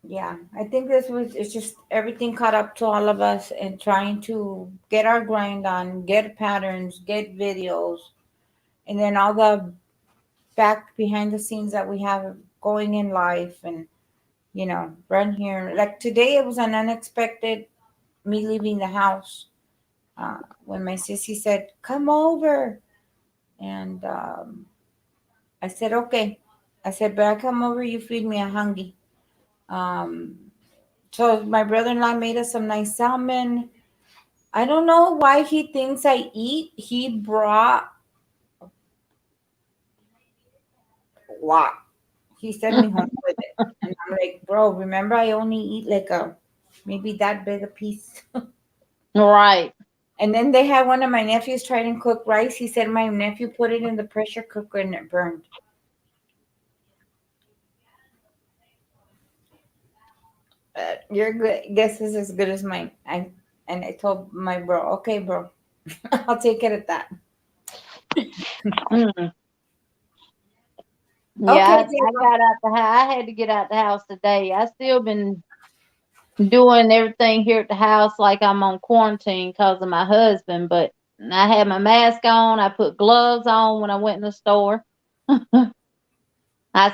Yeah, I think it's just everything caught up to all of us and trying to get our grind on, get patterns, get videos, and then all the back behind the scenes that we have going in life and run here. Like today, it was an unexpected me leaving the house when my sissy said, "Come over," and I said, "Okay." I said, "But I come over, you feed me. I'm hungry." So my brother-in-law made us some nice salmon. I don't know why he thinks I eat. He brought a lot. He sent me home with it. And I'm like, bro, remember I only eat like maybe that big a piece. Right. And then they had one of my nephews try and cook rice. He said my nephew put it in the pressure cooker and it burned. Your guess is as good as mine. I told my bro, okay, bro, I'll take it at that. Mm. Yeah, Okay, I got out the house. I had to get out the house today. I still been doing everything here at the house like I'm on quarantine because of my husband, but I had my mask on. I put gloves on when I went in the store. I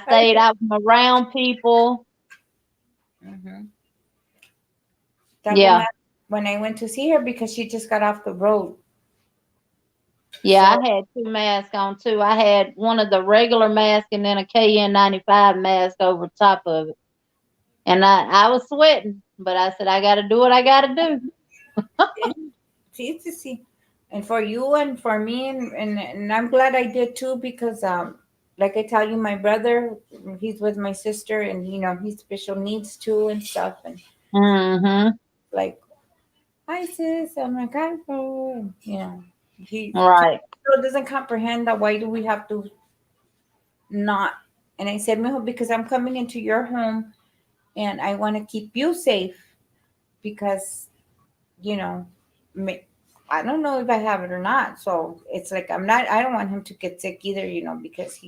stayed out from around people. Mm-hmm. Yeah. When I went to see her because she just got off the road. Yeah, So- I had 2 masks on too. I had one of the regular masks and then a KN95 mask over top of it. And I was sweating, but I said, I got to do what I got to do. See, and for you and for me and I'm glad I did too because like I tell you, my brother, he's with my sister and he's special needs too and stuff and Mm-hmm. like, hi sis, I'm like, hi, bro. He Right. still doesn't comprehend that why do we have to not. And I said, mijo, because I'm coming into your home and I want to keep you safe because you know, I don't know if I have it or not. So it's like I don't want him to get sick either, because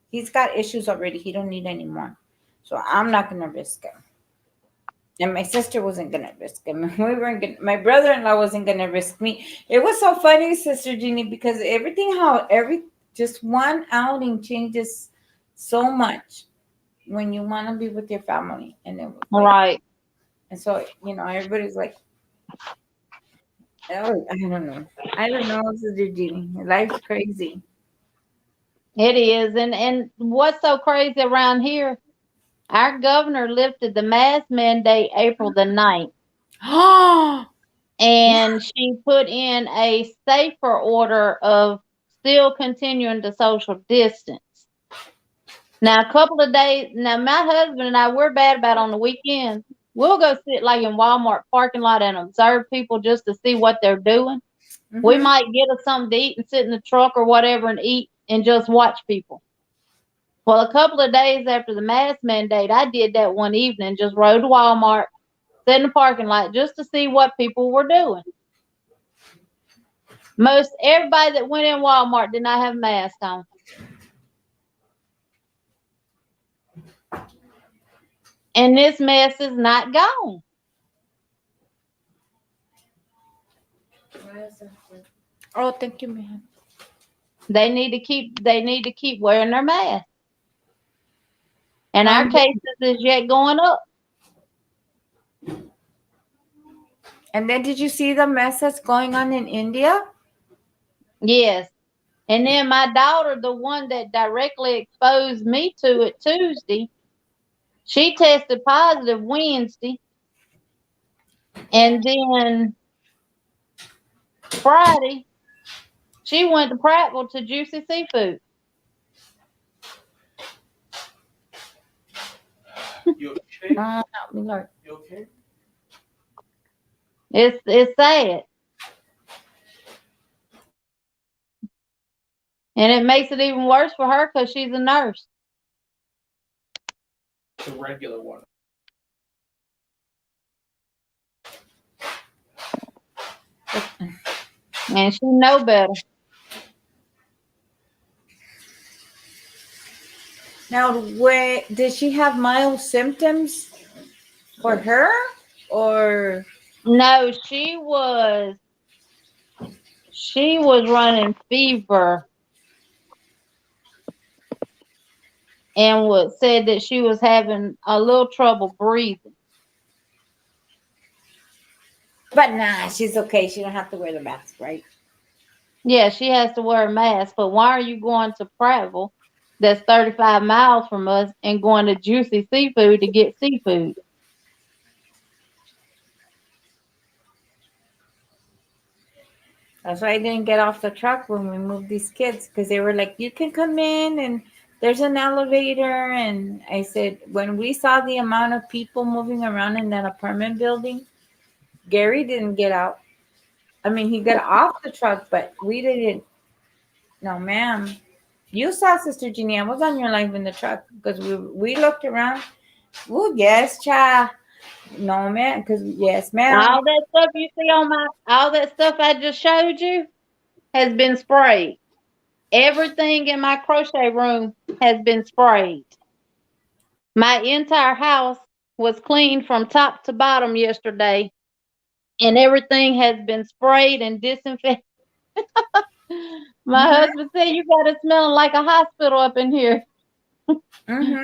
he's got issues already. He don't need any more. So I'm not gonna risk him. And my sister wasn't gonna risk him. We weren't gonna, my brother-in-law wasn't gonna risk me. It was so funny, Sister Jeannie, because just one outing changes so much when you want to be with your family. And it was like, Right. and so everybody's like, oh, I don't know. I don't know, Sister Jeannie. Life's crazy. It is. And what's so crazy around here, our governor lifted the mask mandate April the 9th. And she put in a safer order of still continuing to social distance. Now, a couple of days, now my husband and I, we're bad about on the weekend. We'll go sit like in Walmart parking lot and observe people just to see what they're doing. We Mhm. might get us something to eat and sit in the truck or whatever and eat and just watch people. Well, a couple of days after the mask mandate, I did that one evening, just rode to Walmart, sat in the parking lot just to see what people were doing. Most everybody that went in Walmart did not have a mask on. And this mess is not gone. Oh, thank you, ma'am. They need to keep wearing their mask. And our cases is yet going up. And then did you see the mess that's going on in India? Yes. And then my daughter, the one that directly exposed me to it Tuesday, she tested positive Wednesday. And then Friday, she went to Prattville to Juicy Seafood. You okay? Help me, Lord. You okay? It's sad. And it makes it even worse for her because she's a nurse. The regular one. And she know better. Now, did she have mild symptoms for her, or? No, she was running fever and said that she was having a little trouble breathing. But nah, she's okay. She don't have to wear the mask, right? Yeah, she has to wear a mask. But why are you going to Prattville, that's 35 miles from us, and going to Juicy Seafood to get seafood? That's why I didn't get off the truck when we moved these kids, because they were like, you can come in and there's an elevator. And I said, when we saw the amount of people moving around in that apartment building, Gary didn't get out. I mean, he got off the truck, but we didn't. No, ma'am. You saw Sister Jeannie. I was on your life in the truck because we looked around. Oh, yes, child. No, man, because yes, ma'am. All that stuff you see all that stuff I just showed you has been sprayed. Everything in my crochet room has been sprayed. My entire house was cleaned from top to bottom yesterday, and everything has been sprayed and disinfected. My husband said, you got it smelling like a hospital up in here. Mm-hmm.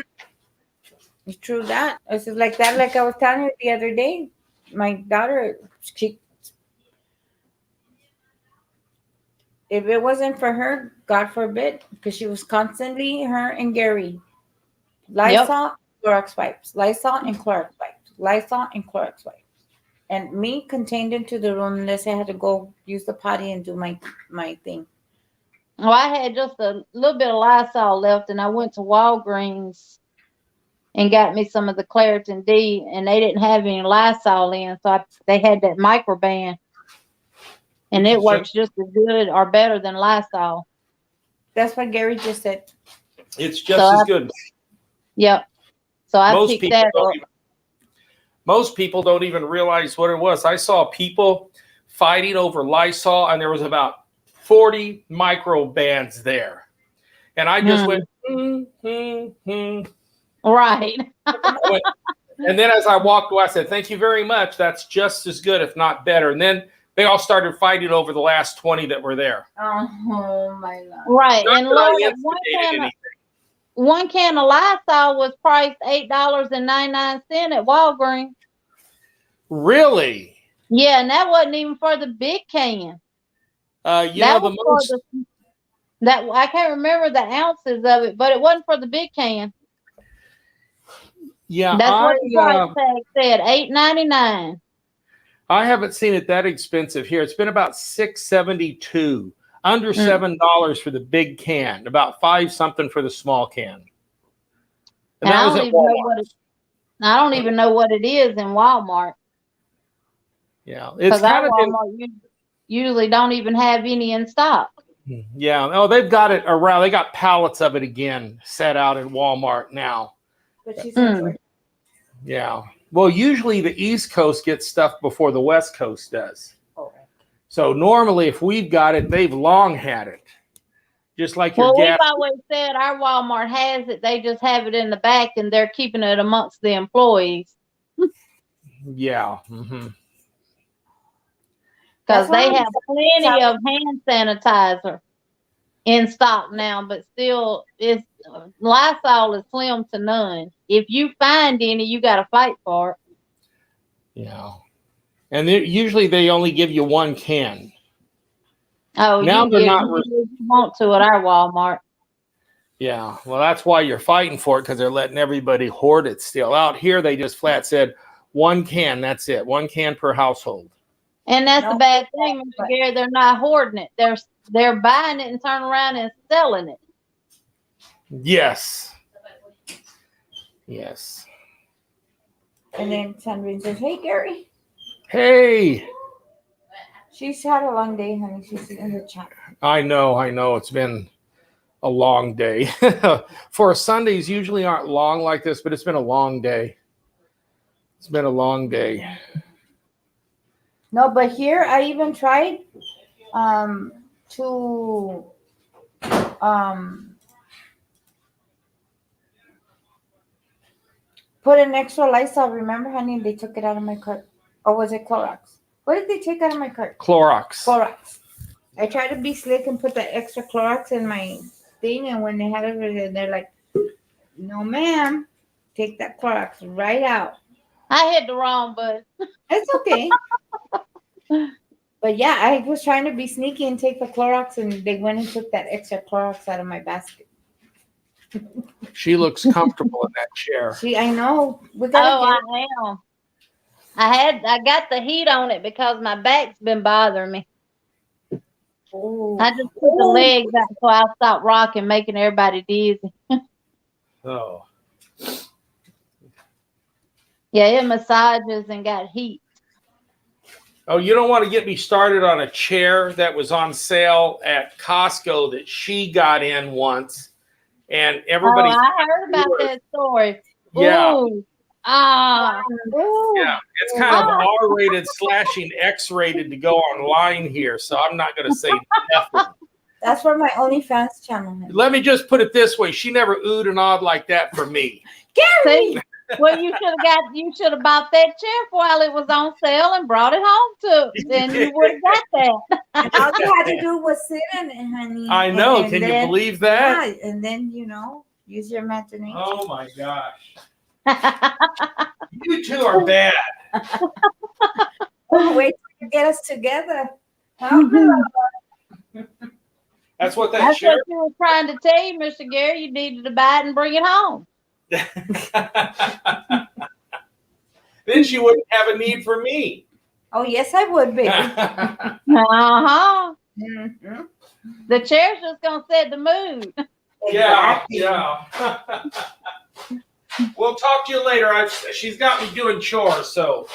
It's true that. It's just like that, like I was telling you the other day. My daughter, if it wasn't for her, God forbid, because she was constantly, her and Gary, Lysol, Clorox wipes, Lysol and Clorox wipes, Lysol and Clorox wipes. And me contained into the room unless I had to go use the potty and do my thing. Well, I had just a little bit of Lysol left, and I went to Walgreens and got me some of the Claritin D, and they didn't have any Lysol in, so they had that Microban, and it works just as good or better than Lysol. That's what Gary just said. It's just as good. Yep. So I picked that up. Most people don't even realize what it was. I saw people fighting over Lysol, and there was about 40 microbands there. And I just went, Right. And then as I walked away, I said, thank you very much. That's just as good, if not better. And then they all started fighting over the last 20 that were there. Oh, my Lord. Right. Not And that I Lord, instigated one can of Lysol was priced $8.99 at Walgreens. Really? Yeah, and that wasn't even for the big can. I can't remember the ounces of it, but it wasn't for the big can. Yeah, that's what the price tag said, $8.99. I haven't seen it that expensive here. It's been about $6.72, under $7 for the big can, about $5 something for the small can. And that was at Walmart. I don't even know what it is in Walmart. Yeah, it's kind of Walmart usually don't even have any in stock. Yeah. Oh, they've got it around. They got pallets of it again set out in Walmart now. But she's in Georgia. Yeah. Well, usually the East Coast gets stuff before the West Coast does. Oh. So normally, if we've got it, they've long had it. Just like your Well, we've gas. always said our Walmart has it. They just have it in the back, and they're keeping it amongst the employees Yeah. Mm-hmm. because That's why they I'm have plenty of hand sanitizer in stock now. But still, it's Lysol is slim to none. If you find any, you got to fight for it. Yeah. And usually they only give you one can. Oh, Now you they're can get not as many as you want to at our Walmart. Yeah. Well, that's why you're fighting for it, because they're letting everybody hoard it still. Out here, they just flat said one can. That's it. One can per household. And that's No, the bad thing, Mr. Gary. They're not hoarding it. They're buying it and turning around and selling it. Yes. Yes. And then Sandrine says, "Hey, Gary." Hey. She's had a long day, honey. She's in the chat. I know. It's been a long day. For Sundays usually aren't long like this, but it's been a long day. It's been a long day. No, but here I even tried to put an extra Lysol. Remember, honey? They took it out of my cart. Or was it Clorox? What did they take out of my cart? Clorox. Clorox. I tried to be slick and put that extra Clorox in my thing, and when they had it, they're like, "No, ma'am, take that Clorox right out." I hit the wrong button. It's okay. But yeah, I was trying to be sneaky and take the Clorox, and they went and took that extra Clorox out of my basket. She looks comfortable in that chair. I know. We Oh, gotta I am. I got the heat on it because my back's been bothering me. Oh. I just put the legs out so I stop rocking, making everybody dizzy. Oh. Yeah, it massages and got heat. Oh, you don't want to get me started on a chair that was on sale at Costco that she got in once, and everybody. Oh, I heard about that story. Yeah. Ooh. Ah. Ooh. Yeah, it's kind of R-rated slashing X-rated to go online here, so I'm not going to say nothing. That's for my OnlyFans channel. Honey. Let me just put it this way: she never oohed and awed like that for me. Gary! See? Well, you should have bought that chair while it was on sale and brought it home to, then you would have got that. And all you had to do was sit in it, honey. I know. And Can then- you believe that? Yeah, and then, use your imagination. Oh my gosh! You two are bad. Oh, wait till you get us together. Huh? That's what that That's chair. what you were trying to tell you, Mr. Gary. You needed to buy it and bring it home. Then she wouldn't have a need for me. Oh, yes, I would, baby. Uh-huh. Mhm. The chair's just gonna set the mood. Yeah, Exactly. yeah. We'll talk to you later. She's got me doing chores, so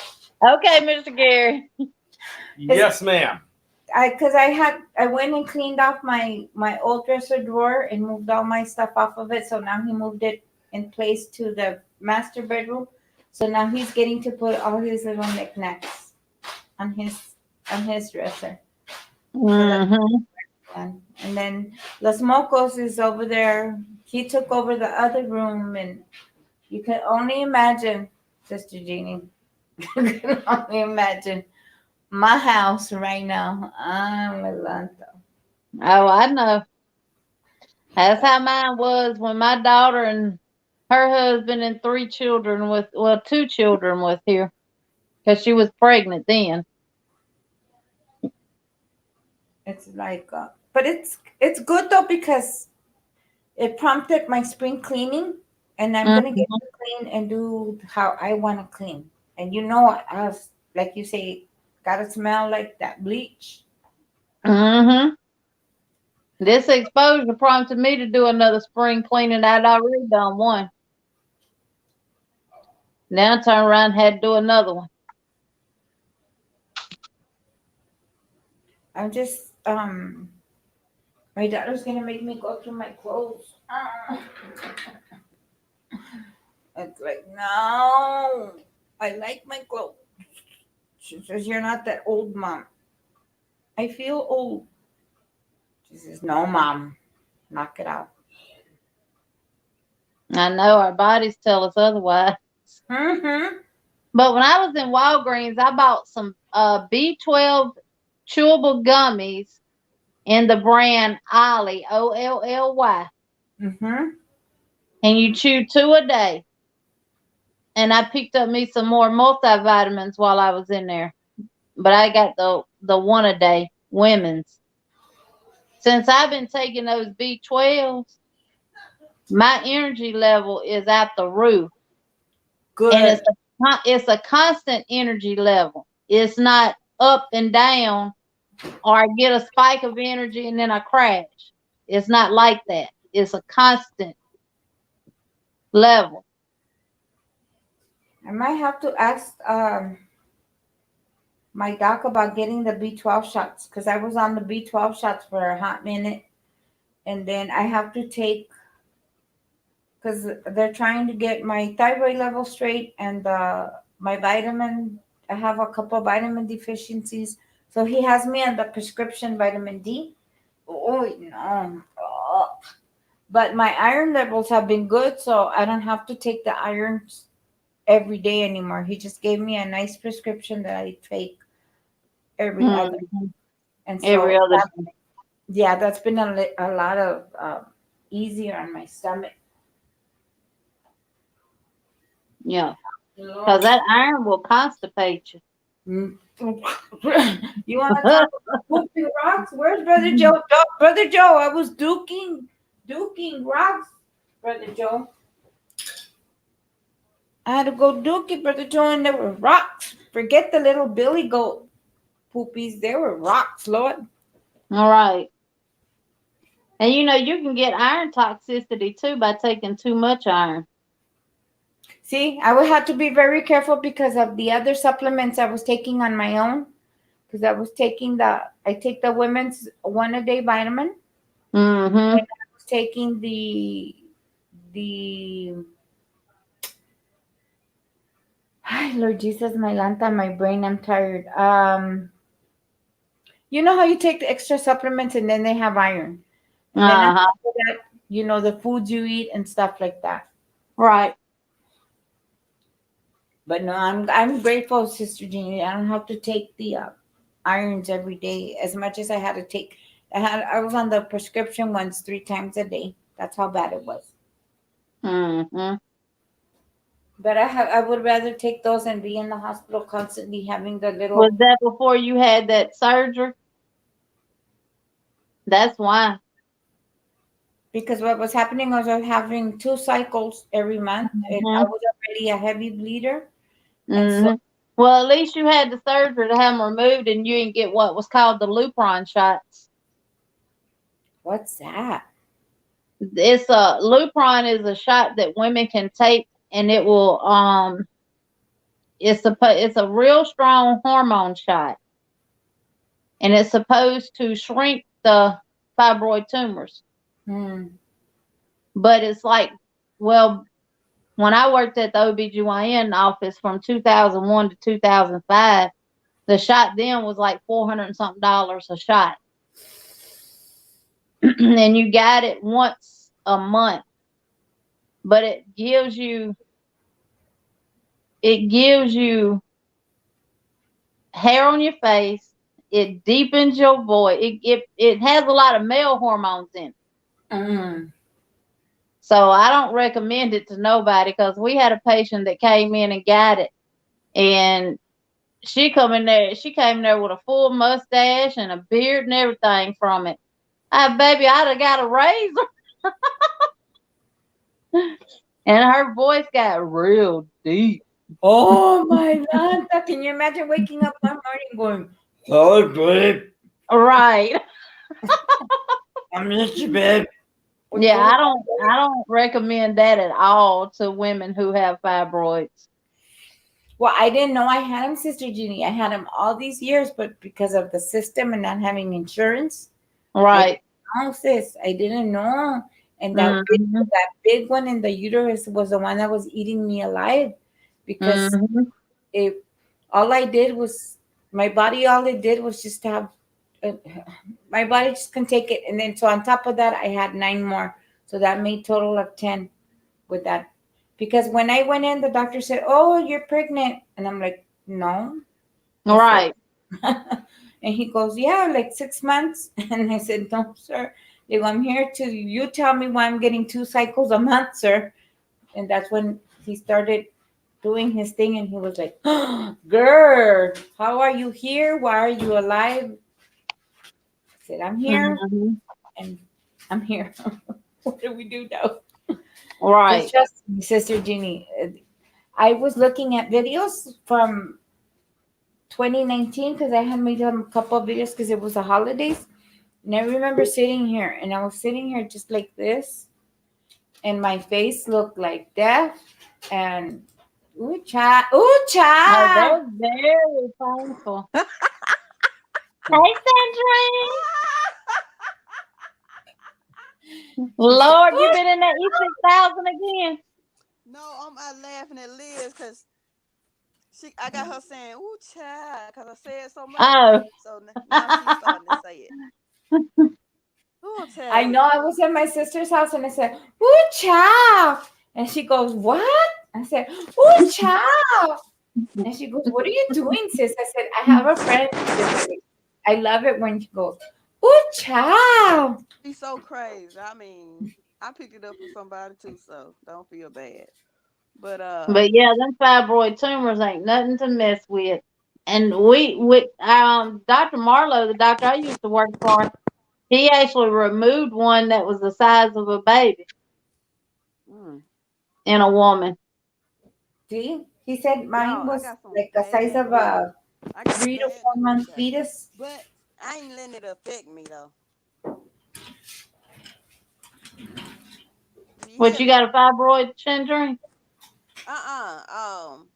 Okay, Mr. Gary. yes, ma'am. Because I went and cleaned off my old dresser drawer and moved all my stuff off of it. So now he moved it in place to the master bedroom. So now he's getting to put all his little knickknacks on his dresser. Mm-hmm. And then Los Mocos is over there. He took over the other room, and you can only imagine, Sister Jeannie. You can only imagine my house right now. I'm Atlanta. Oh, I know. That's how mine was when my daughter and her husband and two children with here, because she was pregnant then. It's like, but it's good though because it prompted my spring cleaning, and I'm gonna get to clean and do how I want to clean. And I was, like you say, gotta smell like that bleach. Mm-hmm. This exposure prompted me to do another spring cleaning. I'd already done one. Now I turn around and had to do another one. I'm just My daughter's gonna make me go through my clothes. It's like, no, I like my clothes. She says, you're not that old, Mom. I feel old. She says, no, Mom, knock it out. I know our bodies tell us otherwise. Mm-hmm. But when I was in Walgreens, I bought some B12 chewable gummies in the brand Olly, Olly. Mm-hmm. And you chew 2 a day. And I picked up me some more multivitamins while I was in there. But I got the 1 a day women's. Since I've been taking those B12s, my energy level is at the roof. Good. And it's a constant energy level. It's not up and down, or I get a spike of energy and then I crash. It's not like that. It's a constant level. I might have to ask my doc about getting the B12 shots because I was on the B12 shots for a hot minute. And then I have to take, because they're trying to get my thyroid level straight and my vitamin. I have a couple of vitamin deficiencies. So he has me on the prescription vitamin D. Oh, no. Oh. But my iron levels have been good, so I don't have to take the irons every day anymore. He just gave me a nice prescription that I take every other. And so Every other. yeah, that's been a lot of easier on my stomach. Yeah. Because that iron will constipate you. You want to talk about pooping rocks? Where's Brother Joe? Brother Joe, I was duking rocks, Brother Joe. I had to go duke it, Brother Joe, and there were rocks. Forget the little billy goat poopies. There were rocks, Lord. All right. And you know, you can get iron toxicity too by taking too much iron. See, I would have to be very careful because of the other supplements I was taking on my own. Because I was taking I take the women's 1 a day vitamin. Mm-hmm. And I was taking the Ay, Lord Jesus, my lanta, my brain, I'm tired. You know how you take the extra supplements and then they have iron. And then after that, you know, the foods you eat and stuff like that. Right. But no, I'm grateful, Sister Jeannie. I don't have to take the irons every day as much as I had to take. I was on the prescription ones 3 times a day. That's how bad it was. Mm-hmm. But I would rather take those and be in the hospital constantly having the little. Was that before you had that surgery? That's why. Because what was happening was I was having 2 cycles every month, and I was already a heavy bleeder. And so, well, at least you had the surgery to have them removed, and you didn't get what was called the Lupron shots. what's that? It's Lupron is a shot that women can take, and it will it's a real strong hormone shot, and it's supposed to shrink the fibroid tumors. But it's like, well, when I worked at the OBGYN office from 2001 to 2005, the shot then was like $400 and something a shot. And you got it once a month. But it gives you hair on your face. It deepens your voice. It has a lot of male hormones in it. So I don't recommend it to nobody because we had a patient that came in and got it. And she came in there with a full mustache and a beard and everything from it. Baby, I'd have got a razor. And her voice got real deep. Oh my God. Can you imagine waking up one morning going, "Oh, babe. Right. I miss you, babe." Yeah, I don't recommend that at all to women who have fibroids. Well, I didn't know I had him, Sister Jeannie. I had him all these years, but because of the system and not having insurance, right, know, sis. I didn't know. And Mhm. that big one in the uterus was the one that was eating me alive because Mhm. it all I did was my body all it did was just have uh, my body just couldn't take it. And then so on top of that I had 9 more. So that made total of 10 with that. Because when I went in, the doctor said, "Oh, you're pregnant." And I'm like, "No." I said, Right. and he goes, "Yeah, like 6 months." And I said, "No, sir. If I'm here to you tell me why I'm getting 2 cycles a month, sir." And that's when he started doing his thing and he was like, "Oh, girl, how are you here? Why are you alive?" I said, "I'm here Mhm. and I'm here." What do we do now? Just Right. trust me, Sister Jeannie. I was looking at videos from 2019 because I had made a couple of videos because it was the holidays. And I remember sitting here and I was sitting here just like this, and my face looked like death. And ooh, Oh, cha. that's very painful. Hey, Sandrine. She said, Lord, you "Ooh." been in that E6000 again? No, I'm laughing at Liz because I got her saying "ooh child" because I said so much. Oh. So now she's starting to say it. Ooh I child. know I was at my sister's house and I said, "Ooh, cha." And she goes, "What?" I said, "Ooh, cha." And she goes, "What are you doing, sis?" I said, "I have a friend." I love it when she goes, "Ooh, cha." She's so crazy. I mean, I picked it up for somebody too, so don't feel bad. But But yeah, them fibroid tumors ain't nothing to mess with. And Dr. Marlowe, the doctor I used to work for, he actually removed one that was the size of a baby mm, in a woman. See, he said mine y'all, I was got some like the size bad of news. a I got some 3 to 4 bad news month today. fetus. But I ain't letting it affect me though. Do you What, hear you me? got a fibroid syndrome? Um,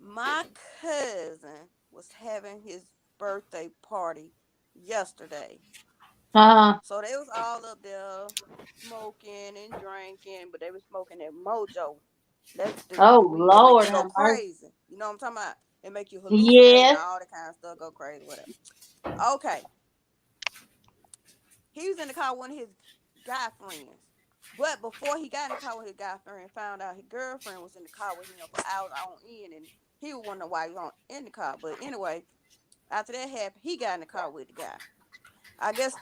my cousin was having his birthday party yesterday. Uh-huh. So they was all up there smoking and drinking, but they was smoking that mojo. That's the Oh, weed that make you Lord go have mercy. crazy. You know what I'm talking about? It make you hallucinate and Yes. all that kind of stuff, go crazy, whatever. Okay. He was in the car with one of his guy friends. But before he got in the car with his guy friend, found out his girlfriend was in the car with him for hours on end, and he was wondering why he was on in the car. But anyway, after that happened, he got in the car with the guy. I guess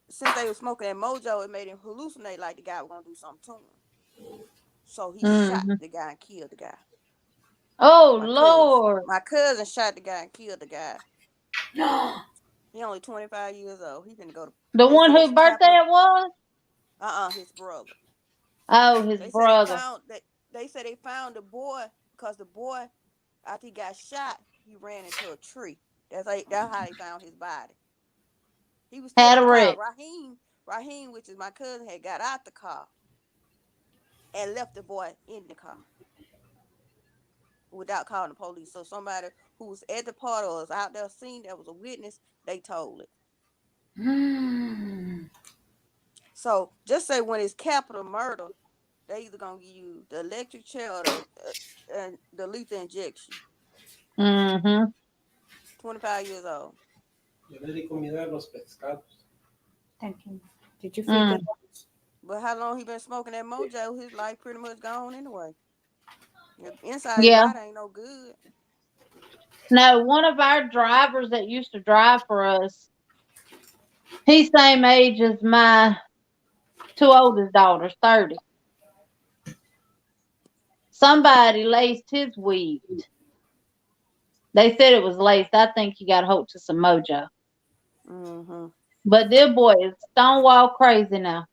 since they were smoking that mojo, it made him hallucinate like the guy was gonna do something to him. So he shot Hmm. the guy and killed the guy. Oh, My cousin. Lord. My cousin shot the guy and killed the guy. He only 25 years old. He finna go to. The They one said it's whose birthday capital. it was? His brother. Oh, his They said brother. they said they found the boy because the boy after he got shot he ran into a tree. That's how they found his body. He was still Had in a the car. wreck. Raheem, which is my cousin, had got out the car and left the boy in the car without calling the police. So somebody who was at the party or was out there seen that was a witness, they told it. Mm. So just say when it's capital murder, they either gonna give you the electric chair or the lethal injection. Mm-hmm. 25 years old. Yo le di comida a los pescados. Thank you. Did you feed the Mm. dogs? But how long he been smoking that mojo? His life pretty much gone anyway. Inside his Yeah. body ain't no good. No, one of our drivers that used to drive for us, he's same age as my two oldest daughters, 30. Somebody laced his weed. They said it was laced. I think he got hooked to some mojo. Mm-hmm. But their boy is stonewall crazy now.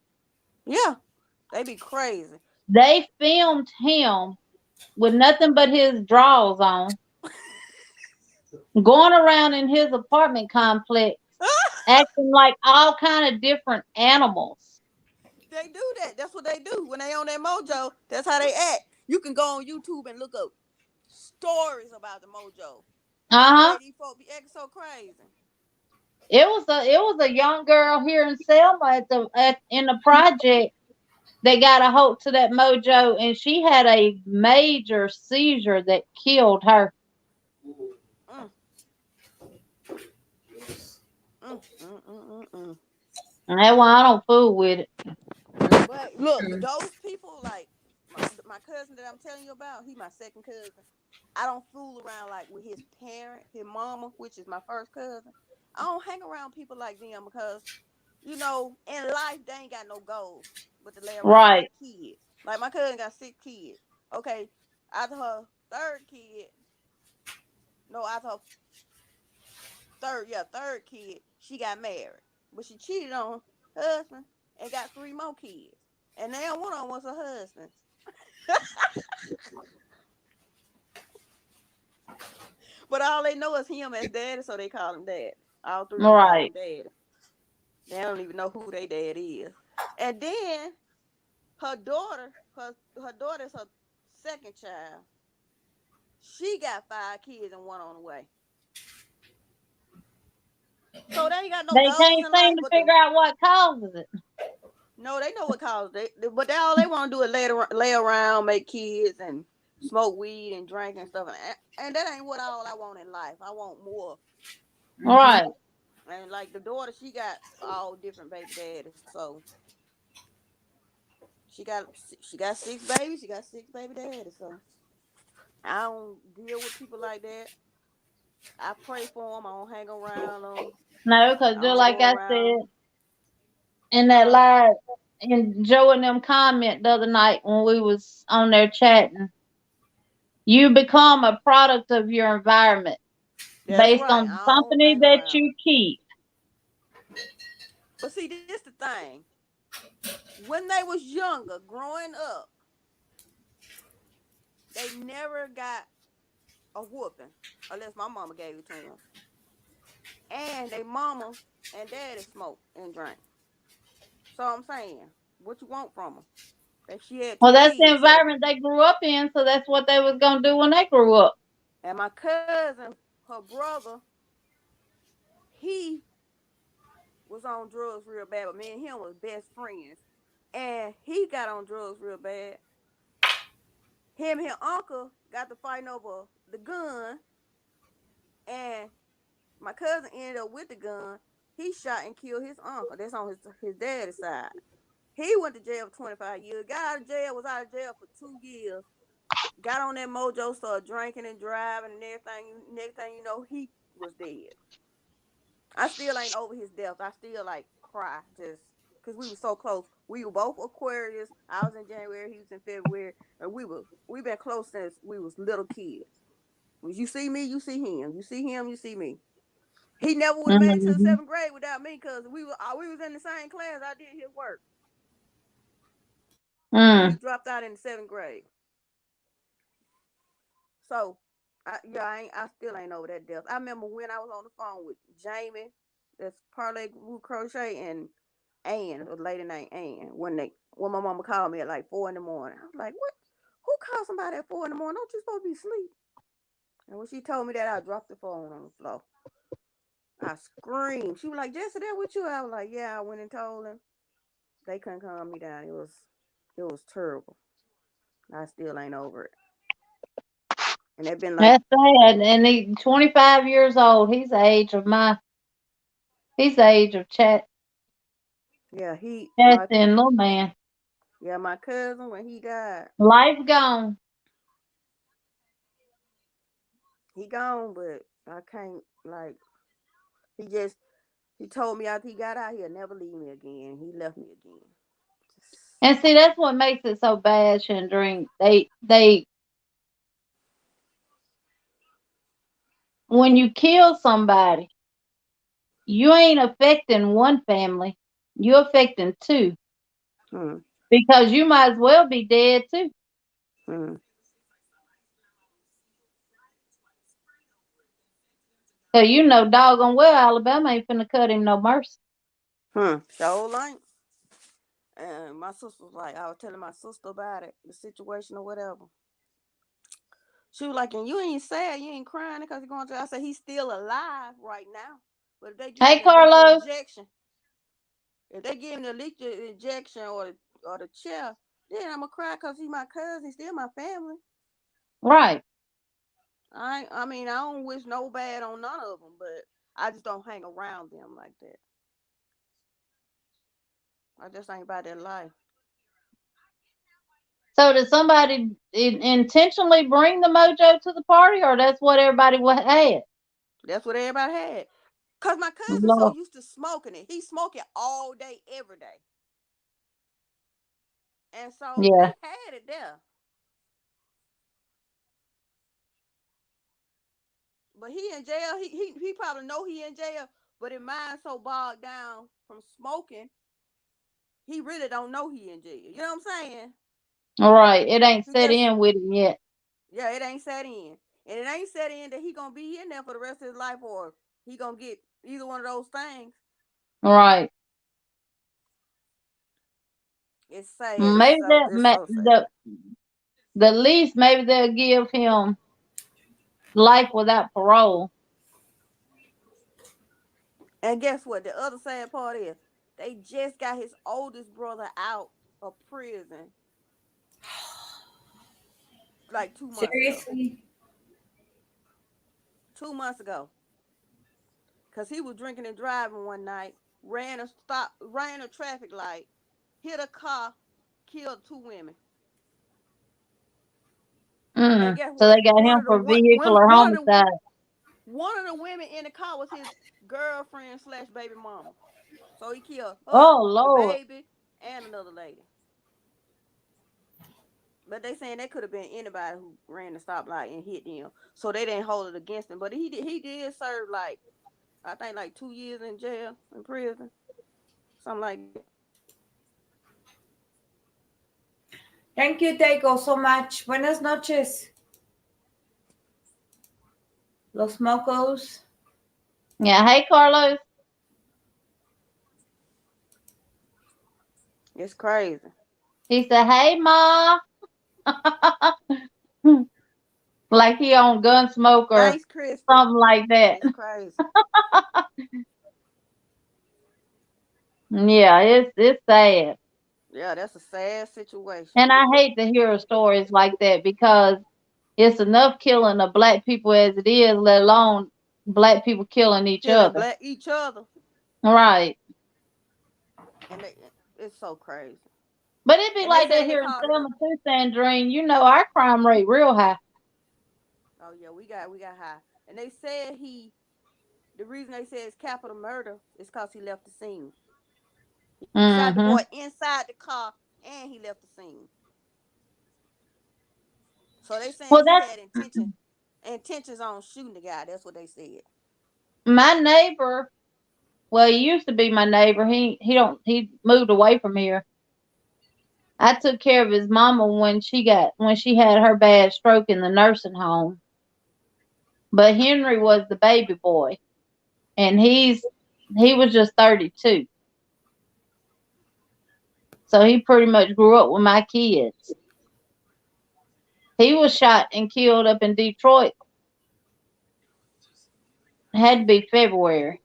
Yeah, they be crazy. They filmed him with nothing but his drawers on, going around in his apartment complex, acting like all kind of different animals. They do that. That's what they do when they on that mojo. That's how they act. You can go on YouTube and look up stories about the mojo. They Uh-huh. say these folks be acting so crazy. It was a young girl here in Selma in the project. They got a hold to that mojo, and she had a major seizure that killed her. Mm, mm. And that's why I don't fool with it. But look, those people like my cousin that I'm telling you about, he my second cousin. I don't fool around like with his parent, his mama, which is my first cousin. I don't hang around people like them because, in life they ain't got no goals but to lay around with Right. their kids. Like my cousin got 6 kids. Okay, after her third kid, no, after her third kid, she got married, but she cheated on her husband and got 3 more kids, and now one of them was her husband. But all they know is him as daddy, so they call him dad. All 3 of them call him Right. daddy. They don't even know who their dad is. And then her daughter, her daughter is her second child. She got 5 kids and one on the way. So they ain't got no They goals can't in life seem to but figure out what causes it. no, they know what causes it. But all they want to do is lay around, make kids, and smoke weed and drink and stuff. And that ain't what all I want in life. I want more. Right. And like the daughter, she got all different baby daddies. So she got 6 babies. She got 6 baby daddies. So I don't deal with people like that. I pray for them. I don't hang around them. No, because I just don't like go I around. said in that Huh? live, and Joe and them comment the other night when we was on there chatting, you become a product of your environment That's based right. on the I don't company hang that around. you keep. But see, this the thing. When they was younger, growing up, they never got a whooping unless my mama gave it to them. And they mama and daddy smoke and drink. So I'm saying, what you want from them? If she had Well, two that's the kids, so environment they grew up in, so that's what they was gonna do when they grew up. and my cousin, her brother, he was on drugs real bad, but me and him was best friends. And he got on drugs real bad. Him and his uncle got to fighting over the gun, and my cousin ended up with the gun. He shot and killed his uncle. That's on his daddy's side. He went to jail for 25 years. Got out of jail, was out of jail for 2 years. Got on that mojo, started drinking and driving and everything. Next thing you know, he was dead. I still ain't over his death. I still like cry just because we were so close. We were both Aquarius. I was in January, he was in February, and we been close since we was little kids. When you see me, you see him. You see him, you see me. He never would have made it to the Hmm. 7th grade without me because we was in the same class. I did his work, and he Mm. dropped out in the 7th grade. So, I still ain't over that death. I remember when I was on the phone with Jamie, that's Parlay Woo Crochet, and Ann, a lady named Ann. When my mama called me at like 4 in the morning, I was like, "What? Who called somebody at 4 in the morning? Don't you supposed to be asleep?" And when she told me that, I dropped the phone on the floor. I screamed. She was like, "Jesse, that with you?" I was like, "Yeah." I went and told them. They couldn't calm me down. It was terrible. I still ain't over it. And they've been like, That's sad. And he 25 years old. He's the age of yeah, Justin, little man. my cousin when he died, Life gone. he gone, but I can't like he just he told me after he got out he'll never leave me again. He left me again. And see, that's what makes it so bad, Chandrine. They when you kill somebody, you ain't affecting one family. You're affecting two Hmm. because you might as well be dead too. Hmm. So you know doggone well Alabama ain't finna cut him no mercy. So ain't. And my sister was like, I was telling my sister about it, the situation or whatever. She was like, and you ain't sad, you ain't crying because you're going to. I said, he's still alive right now. But if they give Hey, him the lethal Carlos. injection, if they give him the lethal injection or the chair, then I'm gonna cry because he's my cousin. He's still my family. Right. I mean, I don't wish no bad on none of them, but I just don't hang around them like that. I just ain't about that life. So did somebody intentionally bring the mojo to the party, or that's what everybody had? That's what everybody had. Cause my cousin's so Lord. used to smoking it. He smoke it all day, every day. And so Yeah. he had it there. But he in jail. He probably know he in jail, but his mind so bogged down from smoking, he really don't know he in jail. You know what I'm saying? All right. It ain't He set just in with him yet. yeah, it ain't set in. And it ain't set in that he gonna be in there for the rest of his life or he gonna get either one of those things. All right. It's sad. Maybe It's so sad. the least maybe they'll give him life without parole. And guess what? The other sad part is they just got his oldest brother out of prison like 2 months ago. Seriously? 2 months ago. Cause he was drinking and driving one night, ran a traffic light, hit a car, killed 2 women. And guess So they what? got him for vehicular homicide. One of the women in the car was his girlfriend / baby mama. So he killed her, Oh the Lord. baby, and another lady. But they saying that could have been anybody who ran the stoplight and hit them. So they didn't hold it against him. But he did serve I think 2 years in jail, in prison. Something like that. Thank you, Dago, so much. Buenas noches. Los Mocos. Yeah. Hey, Carlos. It's crazy. He said, "Hey, Ma." Like he on Gunsmoke or Thanks, Kristen. something like that. It's crazy. Yeah, it's sad. Yeah, that's a sad situation. And I hate to hear stories like that because it's enough killing of black people as it is, let alone black people killing each other. Each other. Right. And it's so crazy. But it'd be And they like that saying they here in called it Selma too, Sandrine. You know our crime rate real high. oh yeah, we got high. And they said the reason they said it's capital murder is because he left the scene. He shot the boy inside the car and he left the scene. So they saying Well, he that's had intentions on shooting the guy. That's what they said. my neighbor. Well, he used to be my neighbor. He moved away from here. I took care of his mama when she had her bad stroke in the nursing home. But Henry was the baby boy, and he was just 32. So he pretty much grew up with my kids. He was shot and killed up in Detroit. It had to be February.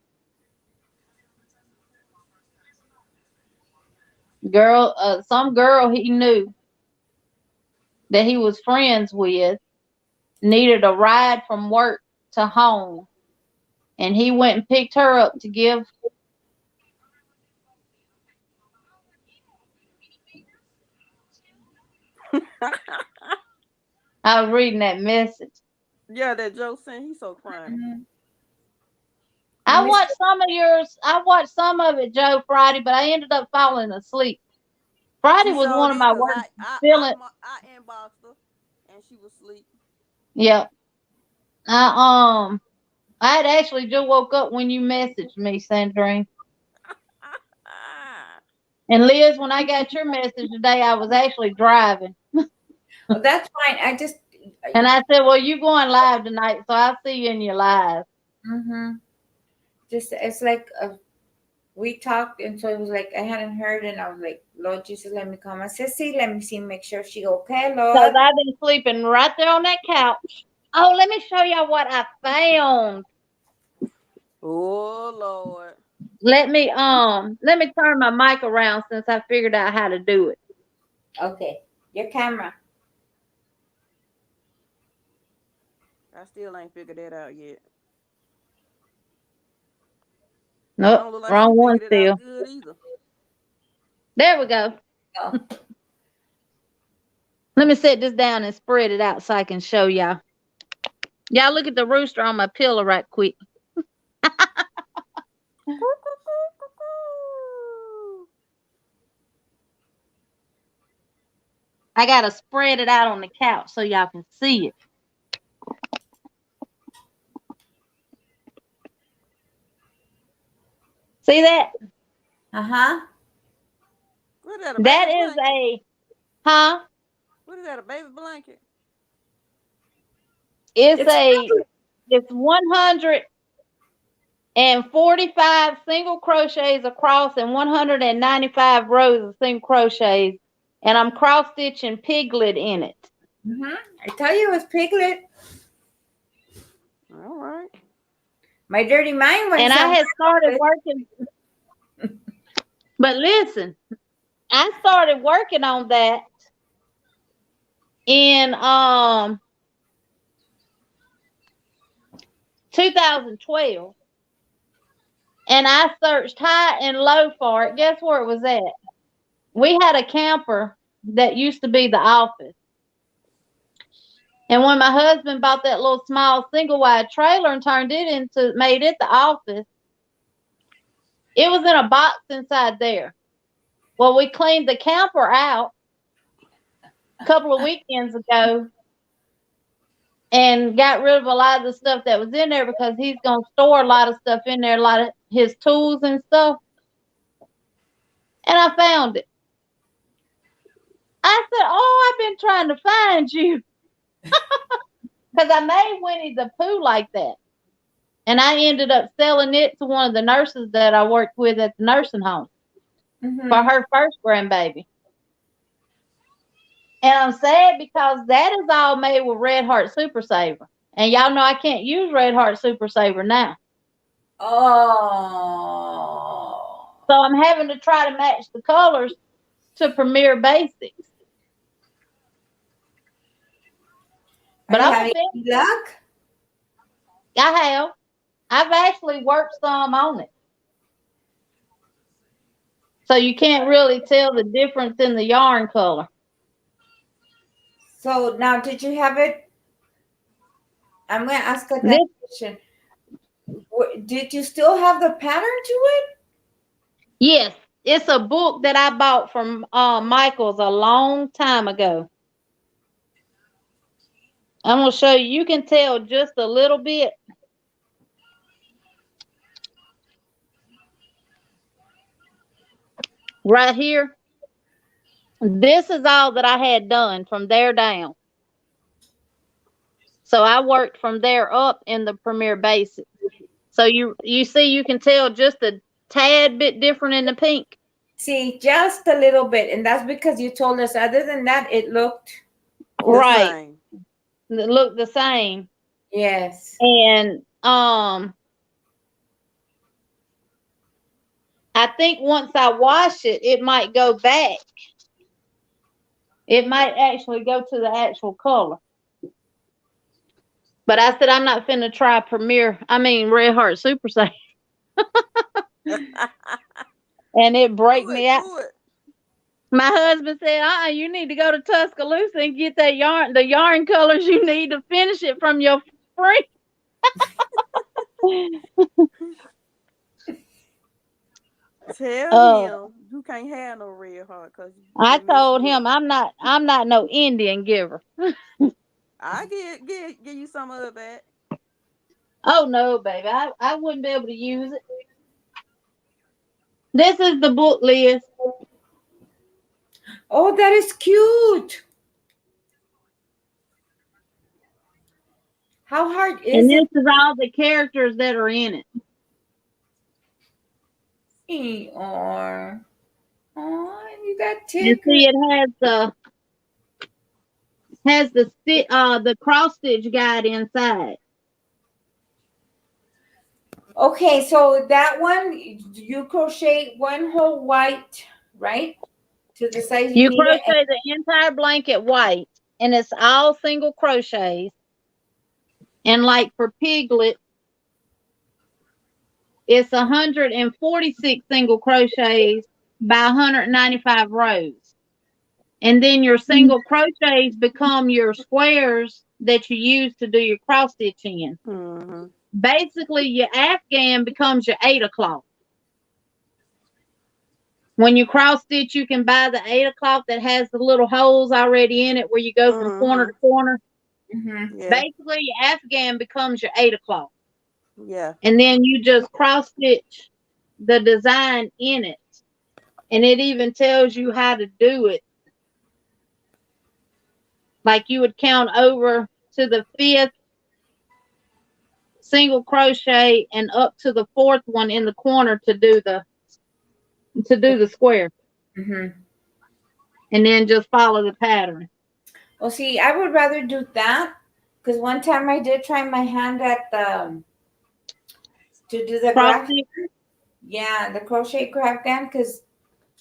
Some girl he knew that he was friends with needed a ride from work to home, and he went and picked her up to give. I was reading that message. Yeah, that Joe sent. He's so funny. Mm-hmm. I watched some of yours. I watched some of it, Joe, Friday, but I ended up falling asleep. Friday was one of my worst feelings. I inboxed her and she was asleep. Yeah. I had actually just woke up when you messaged me, Sandrine. And Liz, when I got your message today, I was actually driving. Well, that's fine. And I said, well, you going live tonight, so I'll see you in your live. Mm-hmm. It's like we talked, and so it was like I hadn't heard, and I was like, Lord Jesus, let me call my sissy. Let me see, make sure she okay, Lord. Because I've been sleeping right there on that couch. Oh, let me show y'all what I found. Oh, Lord. let me turn my mic around since I figured out how to do it. Okay, your camera. I still ain't figured that out yet. I Nope, don't look like wrong she one figured it still. out good either. There we go. Oh. Let me set this down and spread it out so I can show y'all. Y'all look at the rooster on my pillow right quick. I gotta spread it out on the couch so y'all can see it. See that? Uh-huh. What is that, a That baby is blanket? huh? What is that, a baby blanket? It's 145 single crochets across and 195 rows of single crochets, and I'm cross stitching Piglet in it. Mm-hmm. I tell you it was Piglet. All right. My dirty mind went And I somewhere had started with- working. But listen, I started working on that in 2012, and I searched high and low for it. Guess where it was at? We had a camper that used to be the office. And when my husband bought that little small single wide trailer and made it the office, it was in a box inside there. Well, we cleaned the camper out a couple of weekends ago and got rid of a lot of the stuff that was in there because he's going to store a lot of stuff in there, a lot of his tools and stuff. And I found it. I said, "Oh, I've been trying to find you." Because I made Winnie the Pooh like that. And I ended up selling it to one of the nurses that I worked with at the nursing home for her first grandbaby. And I'm sad because that is all made with Red Heart Super Saver. And y'all know I can't use Red Heart Super Saver now. Oh. So I'm having to try to match the colors to Premier Basics. But Are you I'm having any luck? I have. I've actually worked some on it. So you can't really tell the difference in the yarn color. So now, did you have it? I'm going to ask her that question. Did you still have the pattern to it? Yes, it's a book that I bought from Michael's a long time ago. I'm going to show you. You can tell just a little bit. Right here. This is all that I had done from there down. So I worked from there up in the Premier Basics. So you see, you can tell just a tad bit different in the pink. See, just a little bit. And that's because you told us, other than that, it looked Right. Same. It looked the same. yes. And I think once I wash it, it might go back. It might actually go to the actual color. But I said I'm not finna try Red Heart Super Safe. And it break me out. Do it. My husband said, you need to go to Tuscaloosa and get that yarn, the yarn colors you need to finish it from your free. Tell him you can't have no Red Heart because I told him I'm not no Indian giver. I give you some of that. Oh no, baby. I wouldn't be able to use it. This is the book, Liz. Oh, that is cute. How hard is And it? this is all the characters that are in it. Eeyore. Oh, you got You Tigger. see, it has the cross stitch guide inside. Okay, so that one you crochet one whole white, right? To the size you You need it. crochet the entire blanket white, and it's all single crochets. And like for Piglet, it's 146 single crochets by 195 rows. And then your single crochets become your squares that you use to do your cross stitch in. Mm-hmm. Basically, your Afghan becomes your 8 o'clock. When you cross stitch, you can buy the 8 o'clock that has the little holes already in it where you go from corner to corner. Mm-hmm. Yeah. Basically, your Afghan becomes your 8 o'clock. Yeah. And then you just cross stitch the design in it. And it even tells you how to do it. Like you would count over to the 5th single crochet and up to the 4th one in the corner to do the square. Mm-hmm. And then just follow the pattern. Well, see, I would rather do that because one time I did try my hand at the to do the Cross graph. stitch. Yeah, the crochet craft gun because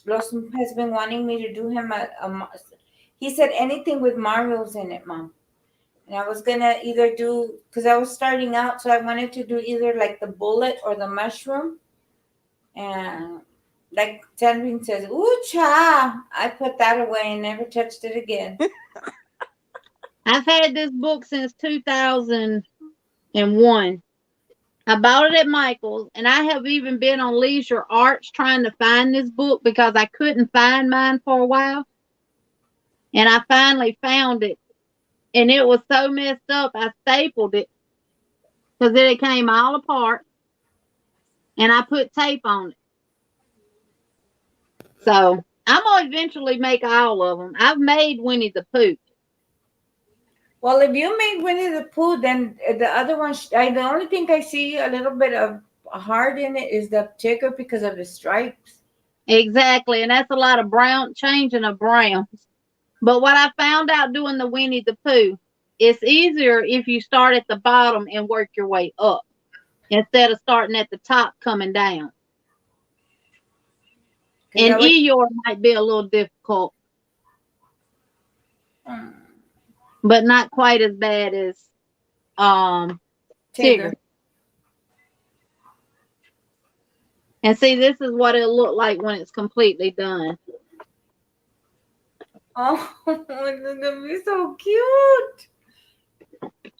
Los has been wanting me to do him he said anything with Mario's in it, Mom. And I was gonna either do because I was starting out, so I wanted to do either like the bullet or the mushroom. And like Tanveen says, ooh cha, I put that away and never touched it again. I've had this book since 2001. I bought it at Michael's, and I have even been on Leisure Arts trying to find this book because I couldn't find mine for a while. And I finally found it, and it was so messed up, I stapled it because then it came all apart, and I put tape on it. So I'm going to eventually make all of them. I've made Winnie the Pooh. Well, if you made Winnie the Pooh, then the other one, the only thing I see a little bit of hard in it is the Tigger because of the stripes. Exactly, and that's a lot of brown, changing of browns. But what I found out doing the Winnie the Pooh, it's easier if you start at the bottom and work your way up instead of starting at the top coming down. And Eeyore might be a little difficult, but not quite as bad as Tigger. And see, this is what it'll look like when it's completely done. Oh, it's gonna be so cute.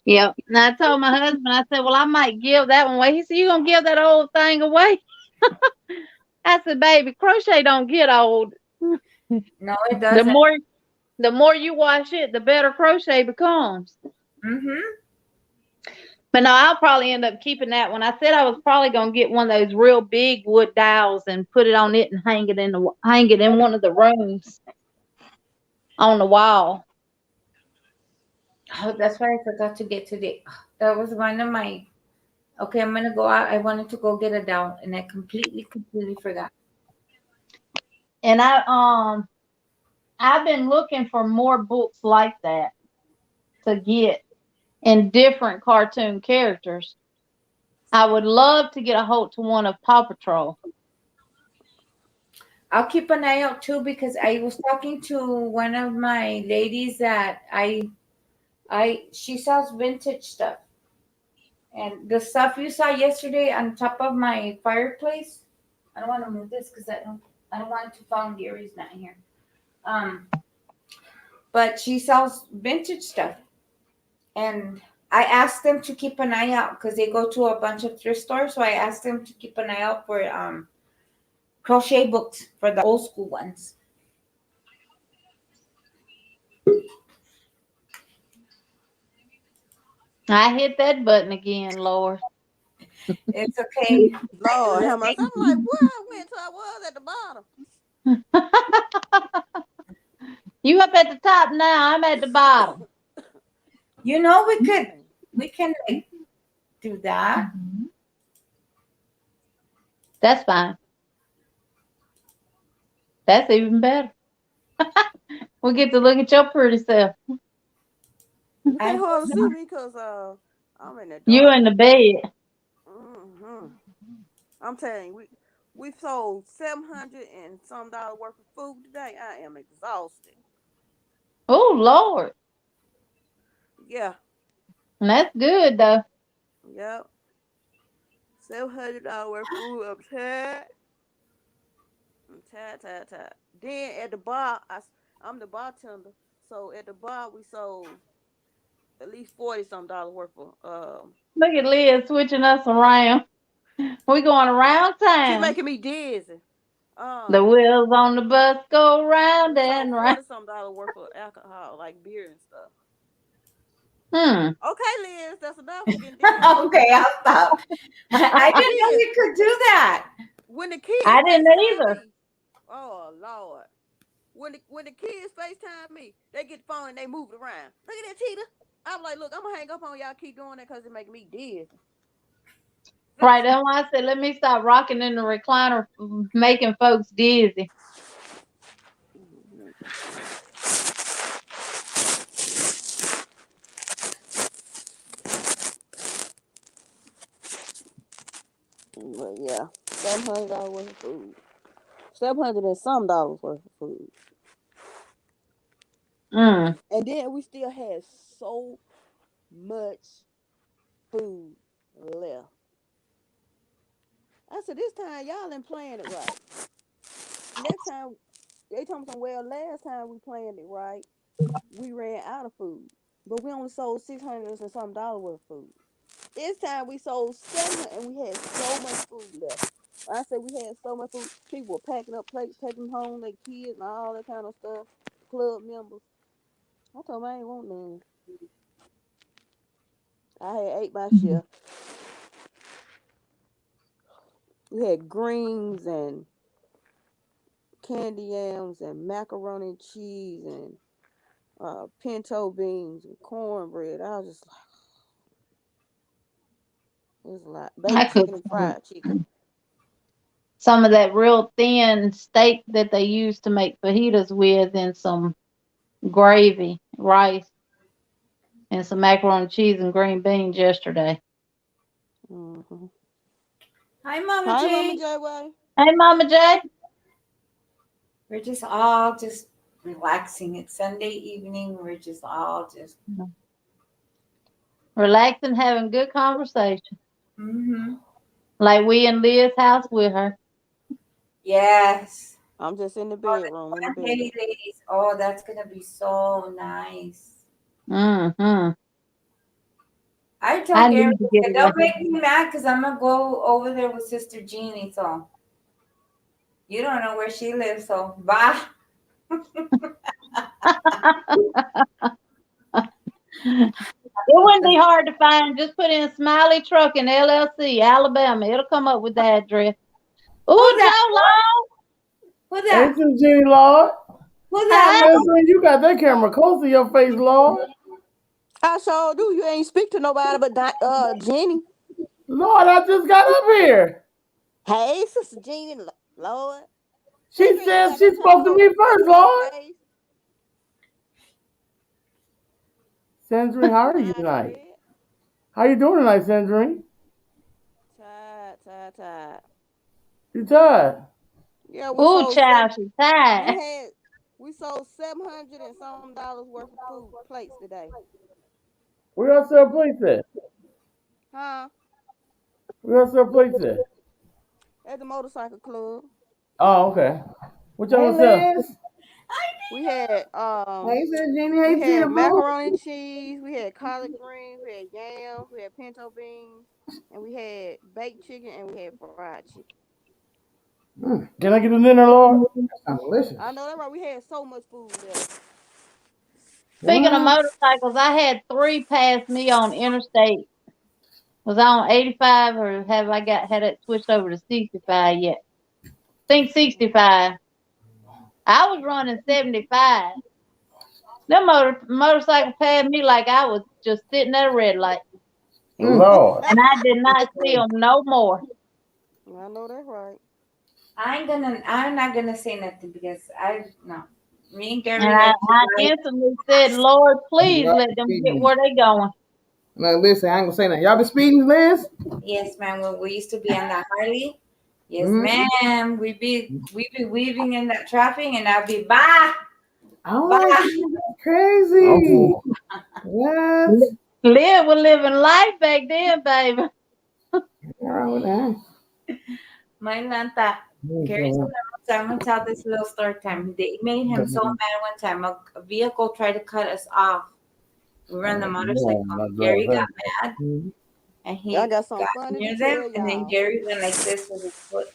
Yep. And I told my husband, I said, well, I might give that one away. He said, you gonna give that old thing away? I said, baby, crochet don't get old. No, it doesn't. The more you wash it, the better crochet becomes. Mm-hmm. But no, I'll probably end up keeping that one. I said I was probably gonna get one of those real big wood dowels and put it on it and hang it in one of the rooms on the wall. Oh, that's what I forgot to get today. That was one of my. Okay, I'm gonna go out. I wanted to go get a dowel, and I completely forgot. And I've been looking for more books like that to get in different cartoon characters. I would love to get a hold to one of Paw Patrol. I'll keep an eye out too because I was talking to one of my ladies that she sells vintage stuff. And the stuff you saw yesterday on top of my fireplace, I don't want to move this because I don't want it to fall on Gary's not here. But she sells vintage stuff. And I asked them to keep an eye out because they go to a bunch of thrift stores. So I asked them to keep an eye out for crochet books for the old school ones. I hit that button again, Lord. It's okay. Lord, how much? I'm like, where I went till I was at the bottom. You up at the top now. I'm at the bottom. You know, we can like do that. That's fine. That's even better. We get to look at your pretty self. I can't hardly see me because I'm in the dark. You in the bed. Mm-hmm. I'm telling you, we sold $700 and some worth of food today. I am exhausted. Oh Lord. Yeah, And that's good though. yep. $700 worth of food. I'm tired. Then at the bar, I'm the bartender. So at the bar, we sold at least $40 some worth of. Look at Liz switching us around. We going around She town. making me dizzy. The wheels on the bus go round We sold and round. $40 some worth of alcohol, like beer and stuff. Hmm. Okay, Liz, that's enough. We're getting dizzy. Okay, I'll stop. I didn't know you could do that. When the kids I didn't FaceTime either. me, oh Lord. When the kids FaceTime me, they get the phone and they move it around. Look at that, Tita. I'm like, look, I'm gonna hang up on y'all. Keep doing that because it make me dizzy. Right. That's why I said let me stop rocking in the recliner, making folks dizzy. But yeah, $700 worth of food. $700 and some worth of food. Mm. And then we still had so much food left. I said, this time y'all ain't playing it right. Next time, they told me, well, last time we planned it right, we ran out of food. But we only sold $600 and some worth of food. This time we sold $700 and we had so much food left. I said we had so much food. People were packing up plates, taking them home, their kids and all that kind of stuff. Club members. I told them I ain't want none. I had ate my share. We had greens and candy yams and macaroni and cheese and pinto beans and cornbread. I was just like, it was a lot. I Baked could chicken and fried chicken. some of that real thin steak that they use to make fajitas with, and some gravy, rice, and some macaroni and cheese and green beans yesterday. Mm-hmm. Hi, Mama Hi, J. Mama J. Way. Hey, Mama J. We're just all just relaxing. It's Sunday evening. We're just all just. Relaxing, having good conversation. Mm-hmm. Like we in Leah's house with her. Yes. I'm just in the Oh, the bedroom. In the bed. Hey, ladies. Oh, that's gonna be so nice. Mm-hmm. I I told Gary, need to get away. don't make me mad because I'm gonna go over there with Sister Jeannie. So you don't know where she lives, so bye. It wouldn't be hard to find. Just put in Smiley Trucking LLC, Alabama. It'll come up with the address. Ooh, that? Joe Long. Who's Hey, that? Sister Jenny, Lord. Who's that? Hey. Listen, you got that camera close to your face, Lord. I sure do. You ain't speak to nobody but Jenny. Lord, I just got up here. Hey, Sister Jeannie, Lord. She said she spoke to me first, Lord. Sandrine, how are you tonight? How you doing tonight, Sandrine? Tired. You tired? Yeah, we Ooh, sold child, she's tired. we sold $700 and some worth of food plates today. Where else sell plates at? Huh? Where else sell plates at? At the motorcycle club. Oh, okay. What y'all sell? We had Hey, Sister Jenny, we had macaroni and cheese, we had collard greens, we had yams, we had pinto beans, and we had baked chicken and we had fried chicken. Can I get a dinner, Lord? That sounds delicious. I know that right. We had so much food left. Speaking of motorcycles, I had 3 pass me on interstate. Was I on 85 or had it switched over to 65 yet? I think 65. I was running 75. Them motorcycle passed me like I was just sitting at a red light. Lord. And I did not see them no more. I know that's right. I'm not gonna say nothing because me and Gary. And I instantly said, Lord, please let them get where they going. No, listen, I ain't gonna say nothing. Y'all been speeding, Liz? Yes, man. When we used to be on the Harley, Yes, Mhm. ma'am. We be weaving in that traffic, and I'll be bye. Oh Bye. my God, that's crazy. What? Liv was living life back then, baby. What's wrong with that? My Lanta. Gary's I'm gonna tell this little story time. They made him so mad one time. A vehicle tried to cut us off. We were on the motorcycle. Gary got mad, Mhm. and he Y'all got something got funny to near them, tell and then y'all. Gary went like this with his foot.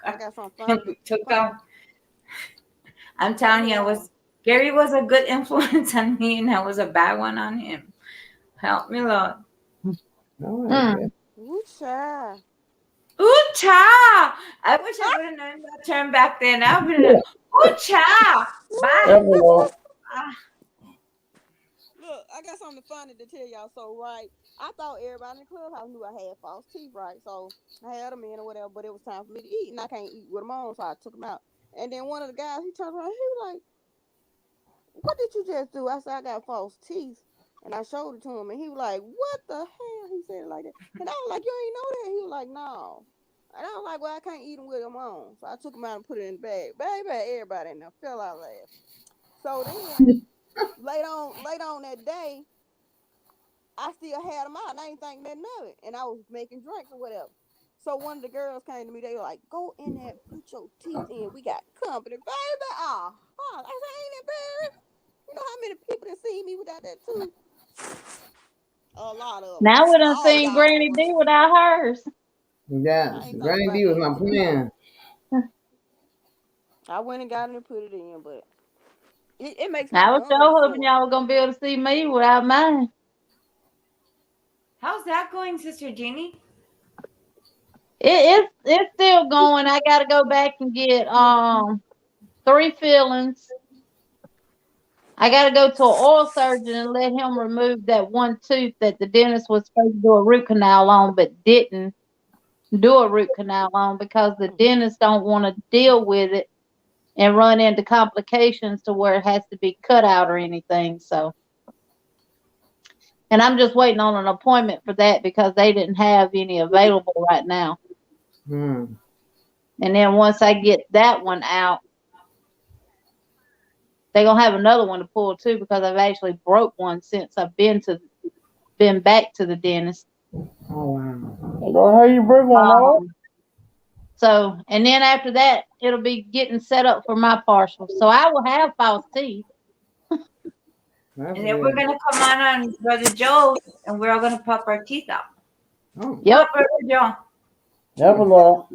I got something And funny. we took off. I'm telling you, Gary was a good influence on me, and I was a bad one on him. Help me, Lord. Oh my God. Ooh, child. Ooh, cha! I wish I would have known that term back then. I would have. Ooh, cha! Bye. Ah, Look, I got something funny to tell y'all. So, right, I thought everybody in the clubhouse knew I had false teeth, right? So I had them in or whatever, but it was time for me to eat, and I can't eat with them on, so I took them out. And then one of the guys, he turned around, he was like, "What did you just do?" I said, "I got false teeth," and I showed it to him, and he was like, "What the hell?" He said it like that, and I was like, "You ain't know that?" He was like, "No." And I was like, "Well, I can't eat them with them on," so I took them out and put it in the bag. Baby, everybody in there fell out laughing. So then later on that day, I still had them out. And I ain't think nothing of it. And I was making drinks or whatever. So one of the girls came to me. They were like, "Go in there, put your teeth in. We got company, baby." I said, "Ain't it, baby? You know how many people that see me without that tooth? A lot of them. Now we done All seen Granny y'all. D without hers. I Yes, ain't think Granny about D was that. my plan. I went and got it and put it in, but it makes my I was so gums hoping sore. y'all were gonna be able to see me without mine. how's that going, Sister Jeannie? It's still going. I gotta go back and get 3 fillings. I gotta go to an oral surgeon and let him remove that one tooth that the dentist was supposed to do a root canal on but didn't do a root canal on because the dentist don't want to deal with it and run into complications to where it has to be cut out or anything. So, and I'm just waiting on an appointment for that because they didn't have any available right now. Hmm. And then once I get that one out, they're gonna have another one to pull too because I've actually broke one since I've been back to the dentist. Oh wow. Lord, how you bring one off? So, and then after that, it'll be getting set up for my partial. So I will have false teeth. That's And then we're good. gonna come on Brother Joe, and we're all gonna pop our teeth out. Oh. Come on, Yep. Brother Joe. Never Lord.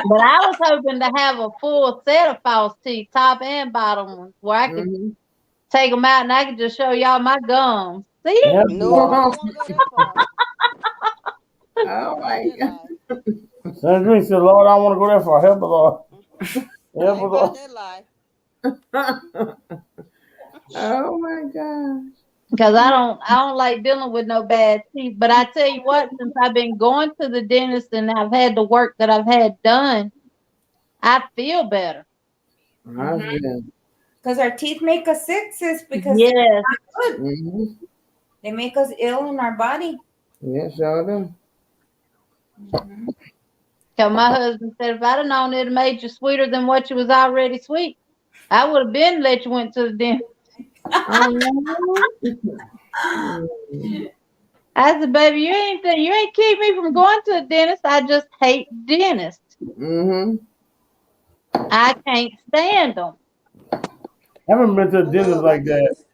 But I was hoping to have a full set of false teeth, top and bottom ones, where I could Mm-hmm. take them out and I could just show y'all my gums. See? Never No, I Lord. don't want to go that far. I Oh ain't about my that God. life. Son Green said, Lord, I want to go there for help, Lord. I Help, ain't about Lord. that life. Oh my God. Because I don't like dealing with no bad teeth. But I tell you what, since I've been going to the dentist and I've had the work that I've had done, I feel better. That's good. Because our teeth make us sick, sis, because they're Yes. not good. Mm-hmm. They make us ill in our body. Yes, y'all do. Mhm. Because my husband said if I'd have known it'd made you sweeter than what you was already sweet, I would have been let you went to the dentist. Oh no. I said, baby, you ain't keep me from going to the dentist. I just hate dentists. Mm-hmm. I can't stand them. I haven't been to a I dentist love my like that. dentist.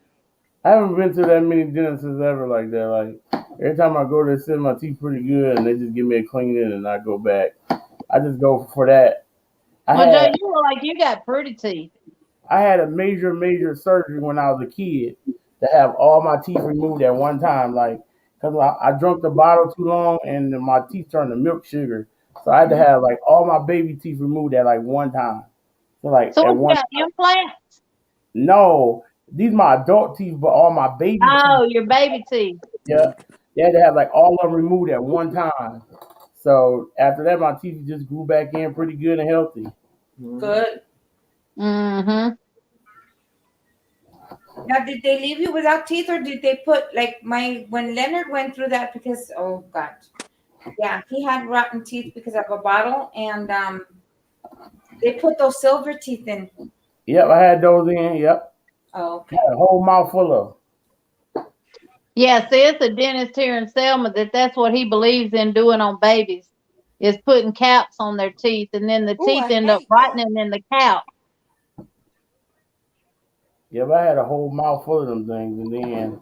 I haven't been to that many dentists ever like that. Like every time I go, they send my teeth pretty good, and they just give me a cleaning, and I go back. I just go for that. I Well, Joe, had you look like you got pretty teeth. I had a major surgery when I was a kid to have all my teeth removed at one time. Like, cause I drank the bottle too long, and then my teeth turned to milk sugar. So I had to have like all my baby teeth removed at like one time. So like So at what you one got, time. implants? No, these my adult teeth, but all my baby teeth. Oh, your baby teeth. Yeah, they had to have like all of them removed at one time. So after that, my teeth just grew back in pretty good and healthy. Good. Mm-hmm. Now, did they leave you without teeth, or did they put like when Leonard went through that? Because oh God, Yeah, he had rotten teeth because of a bottle, and they put those silver teeth in. Yep, I had those in. Yep, Oh, okay. had a whole mouth full of 'em. Yeah, see, it's a dentist here in Selma that's what he believes in doing on babies, is putting caps on their teeth, and then the Ooh, teeth I end up hate that. rotting in the cap. Yep, I had a whole mouth full of them things, and then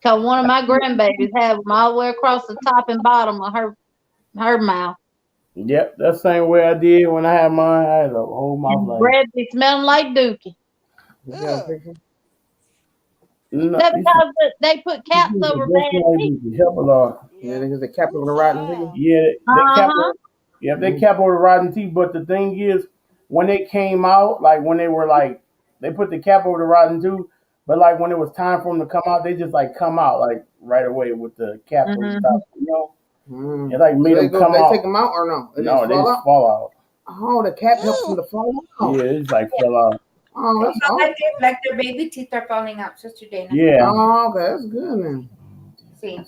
Cause one of my grandbabies had them all the way across the top and bottom of her mouth. yep, that same way I did when I had mine. I had a whole mouth And like bread be smelling like dookie. You got a Ugh. picture? no, That's you see, because they put caps the over best bad teeth. thing to help a lot. Yeah, Yeah. they just cap over the Ooh, rotten child. teeth. Yeah, they cap Uh-huh. over. Yeah, they cap over the rotten teeth. But the thing is, when they came out, like when they were like, they put the cap over the rotten tooth. But like when it was time for them to come out, they just like come out like right away with the cap over the Mhm. top. You know, Mm. it like made So them come they out. take them out or no? They No, just they fall just out? fall out. Oh, the cap helps them Ew. to fall out. Yeah, it just like fell out. Oh, They that's felt awesome. like their baby teeth are falling out, Sister Dana. Yeah. Oh, okay, that's good then. See,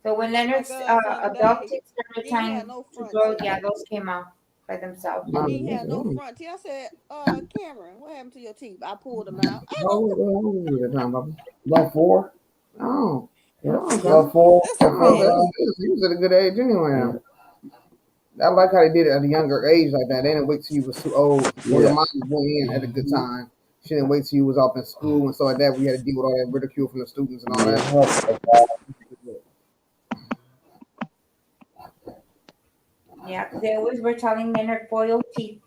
so when My Leonard's godson adult today, teeth started he ain't had trying no to front grow, teeth. yeah, those came out by themselves. Mm, He ain't that's had no good. front teeth. I said, Cameron, what happened to your teeth? I pulled them out. I How go, old were you at the time, Papa? About 4. Oh, Yep. oh, okay. About 4. that's a Oh, baby. he was at a good age anyway. Yeah. I like how they did it at a younger age like that. They didn't wait till you was too old. When your Yeah. mom went in at a good time. She didn't wait till you was off in school and stuff like that. We had to deal with all that ridicule from the students and all Yeah. that. Yeah, they always were telling Leonard foil teeth.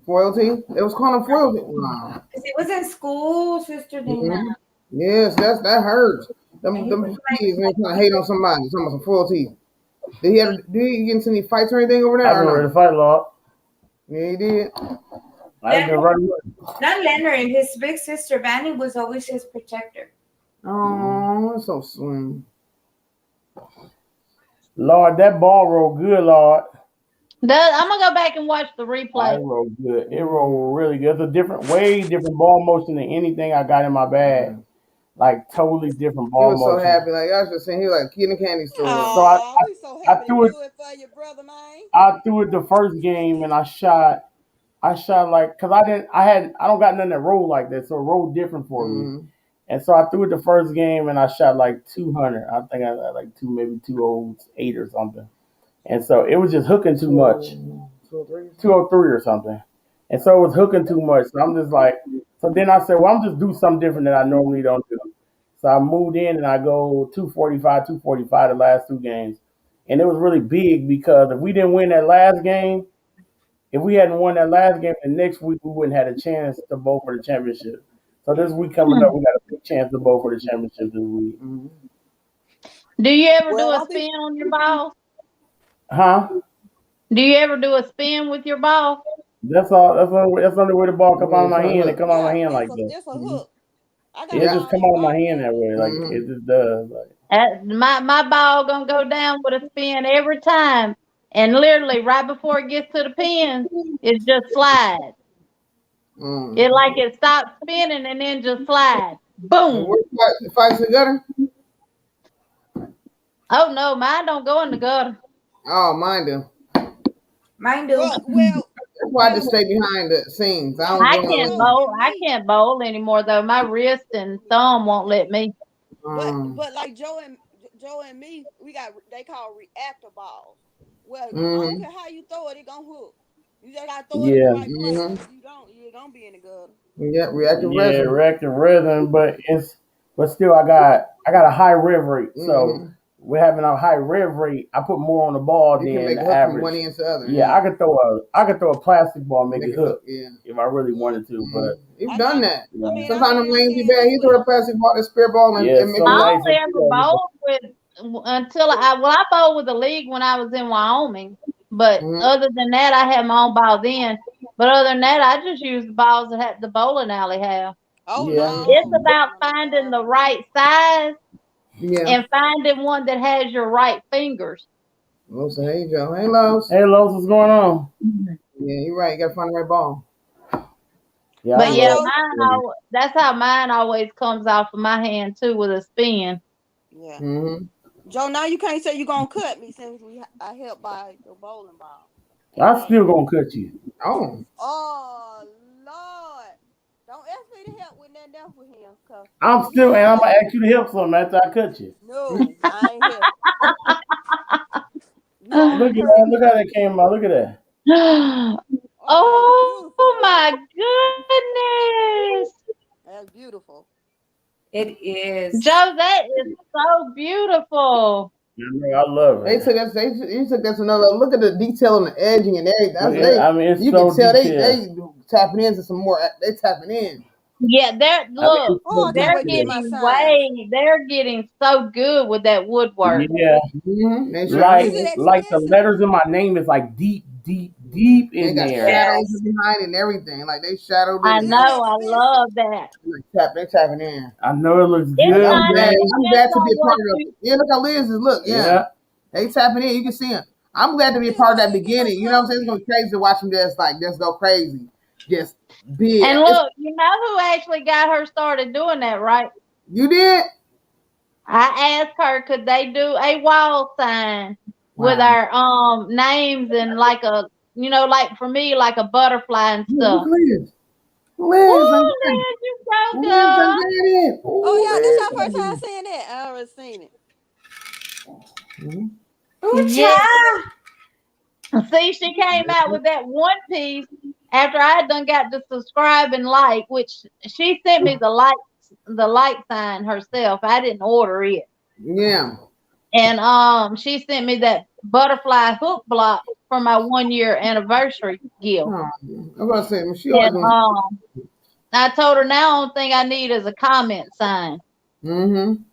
Foil teeth? It was calling them foil teeth. Wow. Because he was in school, Sister Dana. Mhm. Yes, that hurts. And Them, he them was like, kids ain't trying to hate on somebody. Talking about some foil teeth. Did he get into any fights or anything over I've there? been Or ready no? to fight, Lord. Yeah, he did. I've been running. not Leonard, his big sister Vanny was always his protector. Oh, that's so sweet. Lord, that ball rolled good, Lord. I'm gonna go back and watch the It replay. rolled good. It rolled really good. It's a different, way different ball motion than anything I got in my bag. Like totally different He ball was so motion. happy. Like I was just saying, he was like a kid in a candy store. Oh, we so I happy to threw it. do it for your brother, man. I threw it the first game and I shot like, cause I don't got nothing that rolled like that, so it rolled different for me. Mhm. And so I threw it the first game and I shot like 200. I think I had like maybe 208 or something. And so it was just hooking too much. 203 or something. And so it was hooking too much. So I'm just like, so then I said, well, I'm just do something different that I normally don't do. So I moved in and I go 245 the last 2 games. And it was really big because if we didn't win that last game, if we hadn't won that last game, the next week we wouldn't have a chance to bowl for the championship. So this week coming up, we got a big chance to bowl for the championship this week. Mhm. Do you ever Well, do I a think spin on your ball? Huh? Do you ever do a spin with your ball? That's all. That's the only way the ball come out of my hand. It come out of my hand like that. it's a hook. I got It a just ball come in out of my ball hand that game. way. Like Mhm. it just does. Like, My ball gonna go down with a spin every time, and literally right before it gets to the pin, it just slides. Mm. It like it stops spinning and then just slides. Boom. Where the fights in the gutter? Oh no, mine don't go in the gutter. Oh, mine do. Mine do. Well, That's why I just stay behind the scenes. I don't I go can't in. bowl. I can't bowl anymore though. My wrist and thumb won't let me. but like Joe and me, they call reactor balls. Well, I Mhm. don't care how you throw it, gonna hook. You just gotta throw it in yeah, the right place. Mhm. If you don't, you're gonna be in the gutter. Yeah, reactive yeah, resin. reactive rhythm, but still, I got a high rev rate. So Mhm. we're having a high rev rate. I put more on the ball You can than make the it hook from one average. end to the other. Yeah, I could throw a plastic ball and make it hook Yeah. if I really wanted to. But You've I done think- that. I mean, Sometimes I them lanes be understand bad. that, He but- throw a plastic ball, a spare ball, and, Yeah, and make some it I hook. nights- only ever bowled with I bowled with the league when I was in Wyoming. But Mhm. other than that, I had my own ball then. But other than that, I just use the balls that the bowling alley have. Oh Yeah. no. It's about finding the right size Yeah. and finding one that has your right fingers. Los, hey Joe. Hey Los. hey, Los, what's going on? Yeah, you're right. You gotta find the right ball. Yeah, But I yeah, love- that's how mine always comes off of my hand too with a spin. Yeah. Mm-hmm. Joe, now you can't say you're gonna cut me since I helped buy the bowling ball. I'm still gonna cut you. Oh, Oh Lord. Don't ask me to help with nothing else with him, cause I'm still, and I'm gonna ask you to help something after I cut you. no, I ain't helping. You already Look at heard that. me. Look how that came out. Look at that. Oh, Oh that's my goodness. beautiful. That's beautiful. It is. Joe, that is so beautiful. I love they it. took us. They took us another look at the detail on the edging and everything. That's I mean, it's you so can tell detailed. they tapping into some more. They tapping in. Yeah, they're I mean, look, it's Oh, so I can't wait to get detailed. my signs. they're getting so good with that woodwork. Yeah, They sure like Is is. it the expensive? letters in my name is like deep They in got there. shadows Yes. behind and everything. Like they shadowed it I and Is it know, I expensive? love that. they tapping in. I know it looks It's Like good, not, man. it I'm depends glad to be on a part what of you it. Yeah, look how Liz is. Look, Yeah. they tapping in. You can see him. I'm glad to be a Then part of why that you ain't get no beginning. You know what I'm color? saying? It's gonna be crazy to watch him just go crazy, just big. and look, you know who actually got her started doing that, right? You did. I asked her, could they do a wall sign with Wow. our names and like a, like for me, like a butterfly and Look, stuff. Liz. Ooh, Liz, I'm glad. Liz, you so Liz, I'm good. glad in. Oh Ooh, yeah, this your Liz. first time seeing that. I already seen it. Mhm. Ooh, Yeah. child. See, she came out with that one piece after I had done got the subscribe and like, which she sent me the like sign herself. I didn't order it. Yeah. And she sent me that butterfly hook block for my 1 year anniversary gift. Oh, I'm gonna say, she always And gonna. I told her now only thing I need is a comment sign. Mm-hmm.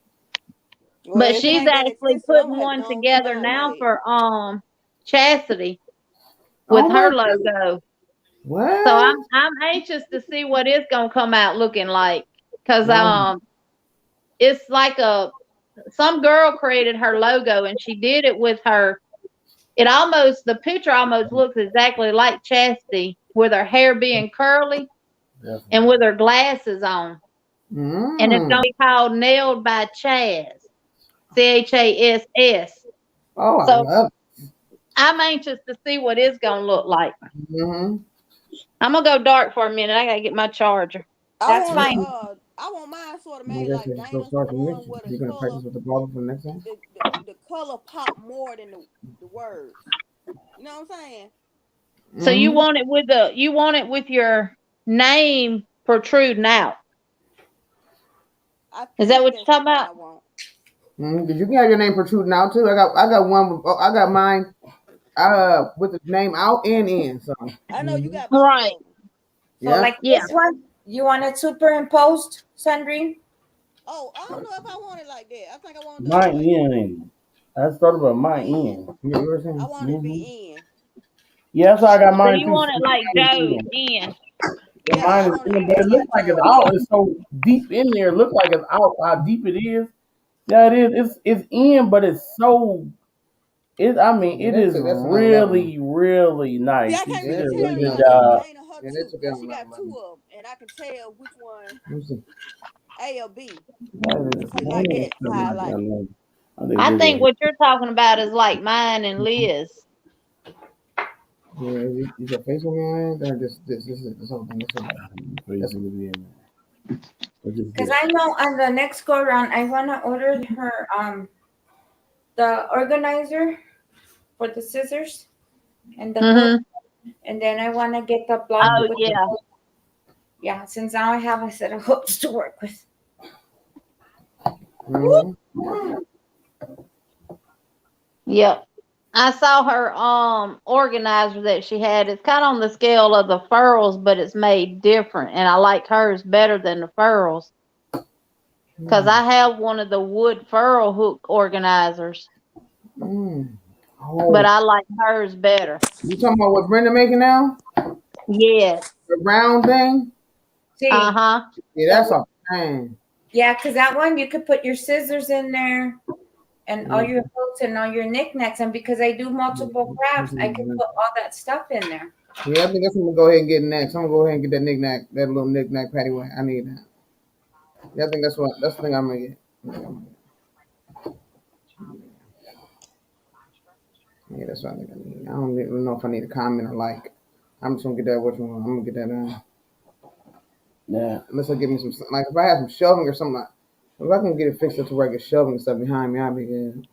Well, But if it she's ain't that actually expensive, I'm putting gonna have to one go on get together mine now made. for Chastity with Oh my her God. logo. What? So I'm anxious to see what it's gonna come out looking like. Cause Wow. it's like some girl created her logo and she did it with her. The picture almost looks exactly like Chastity with her hair being curly and with her glasses on. And it's gonna be called Nailed by Chaz. CHASS. Oh, I So love I'm anxious to see what it's gonna look like. it. Mm-hmm. I'm gonna go dark for a minute. I gotta get my charger. That's fine. I want mine sort of I made guess like it's still Dana's start to mix. one where the You're gonna color practice with the ball for the next time. the color pop more than the words. You know what I'm saying? So you Mm-hmm. want it with your name protruding out. I Is that think what that's you're talking what about? I want. Mm-hmm. Cause you can have your name protruding out too. I got one. I got mine. With the name out and in. So. I know you Mm-hmm. got both Right. of them. So Yeah. like Yeah. this one, you want it superimposed, Sandrine? Oh, I don't know if I want it like that. I think I want it the My other way. end. I thought about my end. You know what I'm saying? I want it to Mm-hmm. be in. Yeah, that's how I got So mine you too. want it like Joe's In. in. Yeah, Yeah, I mine is want it to in, but be it looks like like it's Joe's. out. It's so deep in there. It looks like it's out. How deep it is. Yeah, it is. It's in, but it's so. I mean, Yeah, it is that's another level. really See, nice. I You can't Yeah, did really a that's tell really another good y'all level. that's job. Dana her Yeah, too, that's a cause different she got two level. of them, and I can tell which one Let me see. A or B. That is See, like that, how I like it. I think what you're talking about is like mine and Liz. Yeah, is your face on mine? Or this is this whole thing. That's Because I know on the next go around, I want to order her the organizer for the scissors and the hook, and then I want to get the block Oh with the yeah. hook. Yeah, since now I have a set of hooks to work with. mm-hmm. Yep. I saw her organizer that she had. It's kind of on the scale of the furls, but it's made different. And I like hers better than the furls. Because I have one of the wood furl hook organizers. Oh, But I like hers better. you talking about what Brenda making now? Yes. The round thing? See, Uh-huh. Yeah, that's a thing. yeah, because that one you could put your scissors in there and all your hooks and all your knickknacks. And because I do multiple crafts, I can put all that stuff in there. Yeah, I think that's what I'm gonna go ahead and get next. I'm gonna go ahead and get that knickknack, that little knickknack paddywhack. I need that. Yeah, I think that's the thing I'm gonna get. Yeah, that's what I think I need. I don't even know if I need a comment or like. I'm just gonna get that. Which one? I'm gonna get that. Yeah. Unless I give me some, like if I have some shelving or something, like, if I can get it fixed up to where I get shelving stuff behind me, I'll be good.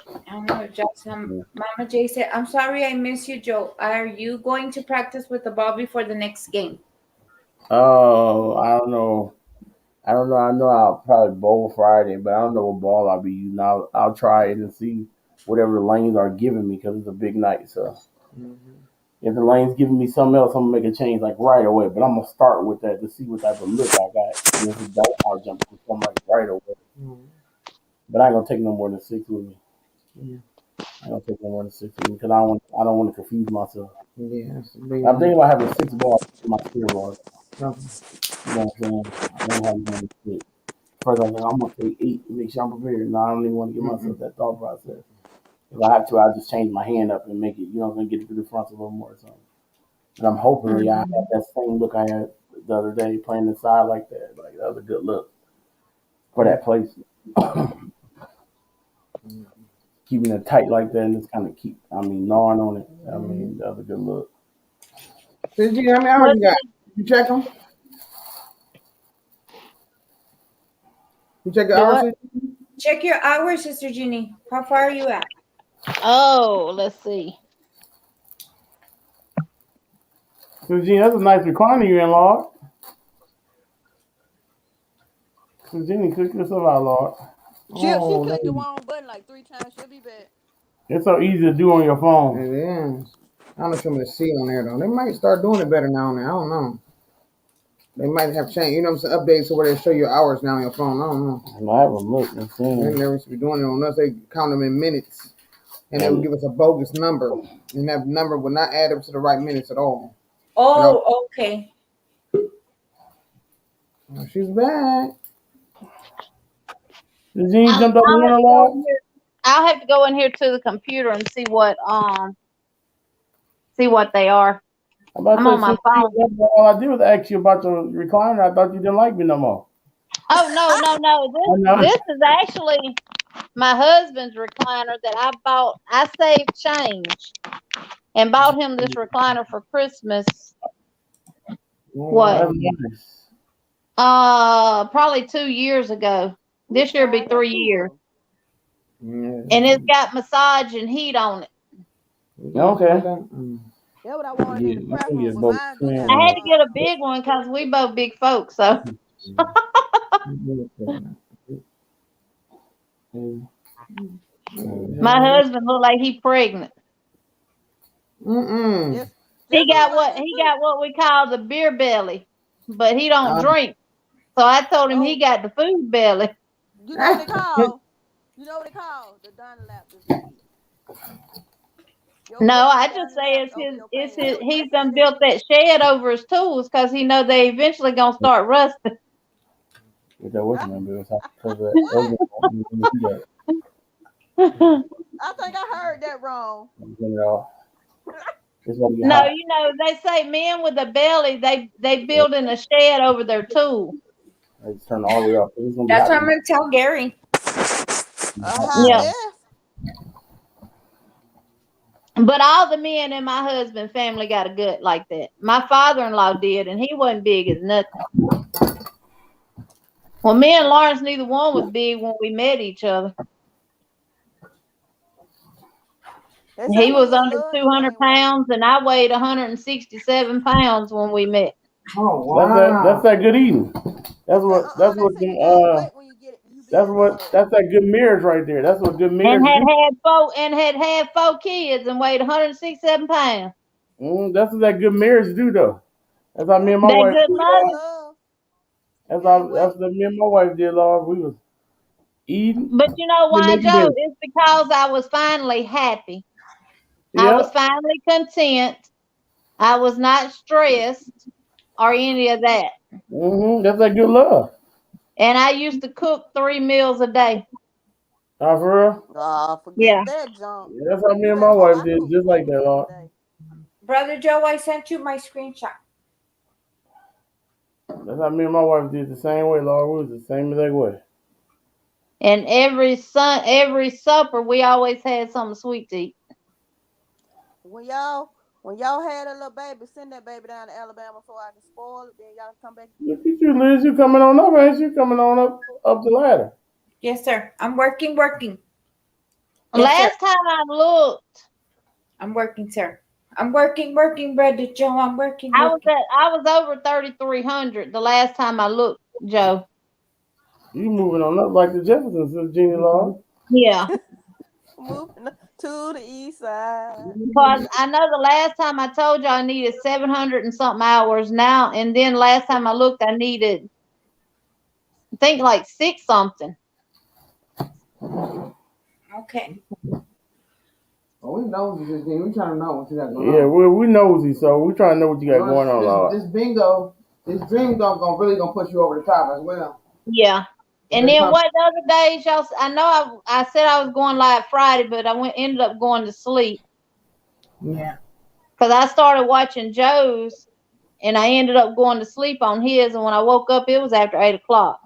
I don't know, Jackson. Mama J said, I'm sorry I miss you, Joe. Are you going to practice with the ball before the next game? Oh, I don't know. I don't know. I know I'll probably bowl Friday, but I don't know what ball I'll be using. I'll try it and see whatever the lanes are giving me because it's a big night. So if the lane's giving me something else, I'm gonna make a change like right away. But I'm gonna start with that to see what type of look I got. And if it don't, I'll jump to something like right away. But I ain't gonna take no more than 6 with me. Yeah. I don't take no more than 6 with me because I don't want to confuse myself. Yeah, that's a big I'm thinking about having 6 balls in my spear ball. one. You know what I'm saying? I don't have more than 6. First, I was like, I'm gonna take 8 to make sure I'm prepared. No, I don't even want to give myself that thought process. If I have to, I'll just change my hand up and make it, you know, get it to the front a little more or something. And I'm hoping I have that same look I had the other day playing inside like that. Like that was a good look for that place. Keeping it tight like that and just kind of gnawing on it. I mean, that was a good look. Did you? How many hours you got? You check them? You check your Do hours? what? Check your hours, Sister Jeannie. How far are you at? Oh, let's see. So, Gene, that's a nice recliner you in, Lord. So, Jenny, cook yourself out, Lord. She clicked the wrong button like 3 times. She'll be back. It's so easy to do on your phone. It is. I don't know if I'm gonna see on there though. They might start doing it better now and then. I don't know. They might have changed, you know, some updates to where they show you hours now on your phone. I don't know. I have a look and see. They never used to be doing it on us. They count them in minutes, and they would give us a bogus number, and that number would not add up to the right minutes at all. Oh, okay. Oh, she's back. Gene jumped up in the Lord. I'll have to go in here to the computer and see what they are. I'm on my phone. All I did was ask you about the recliner. I thought you didn't like me no more. Oh no. This is actually my husband's recliner that I bought. I saved change and bought him this recliner for Christmas. What? Probably 2 years ago. This year be 3 years. And it's got massage and heat on it. Okay. That's what I wanted in the prep room. I had to get a big one because we both big folks. So. My husband looked like he pregnant. He got what we call the beer belly, but he don't drink. So I told him he got the food belly. You know what they call? You know what they call? The Dunlap disease. No, I just say it's his. He's done built that shed over his tools because he know they eventually gonna start rusting. I think I heard that wrong. No, you know they say men with a belly they build in a shed over their tools. I just turn all the way off. That's what I'm gonna tell Gary. Yeah. But all the men in my husband's family got a gut like that. My father-in-law did, and he wasn't big as nothing. Well, me and Lawrence, neither one was big when we met each other. He was under 200 pounds, and I weighed 167 pounds when we met. Oh wow! That's that good eating. That's that good mirrors right there. That's what good mirrors. And had 4 kids and weighed 167 pounds. That's what that good mirrors do though. That's how me and my wife. That's what me and my wife did, Lord. We was eating. But you know why, Joe? It's because I was finally happy. Yep. I was finally content. I was not stressed or any of that. That's that good love. And I used to cook 3 meals a day. Oh, for real? Forget that junk. Yeah, that's how me and my wife did, just like that, Lord. Brother Joe, I sent you my screenshot. That's how me and my wife did the same way, Lord. We was the same exact way. And every supper, we always had something sweet to eat. When y'all had a little baby, send that baby down to Alabama so I can spoil it. Then y'all come back. Look at you, Liz. You coming on up, ain't you? Coming on up the ladder. Yes, sir. I'm working. Yes, Last sir. time I looked, I'm working, sir. I'm working, Brother Joe. I'm working. I was over 3,300 the last time I looked, Joe. You moving on up like the Jeffersons, Virginia Law. Yeah. Moving to the east side. Because I know the last time I told you I needed 700 and something hours now, and then last time I looked, I needed, I think, like 6 something. Okay. Well, we nosy this thing. We trying to know what you got going on. Yeah, we nosy, so we trying to know what you got going on, Lord. This bingo, this dream really gonna push you over the top as well. Yeah. And then what the other days, y'all? I know I said I was going live Friday, but I ended up going to sleep. Yeah. Because I started watching Joe's, and I ended up going to sleep on his. And when I woke up, it was after 8 o'clock.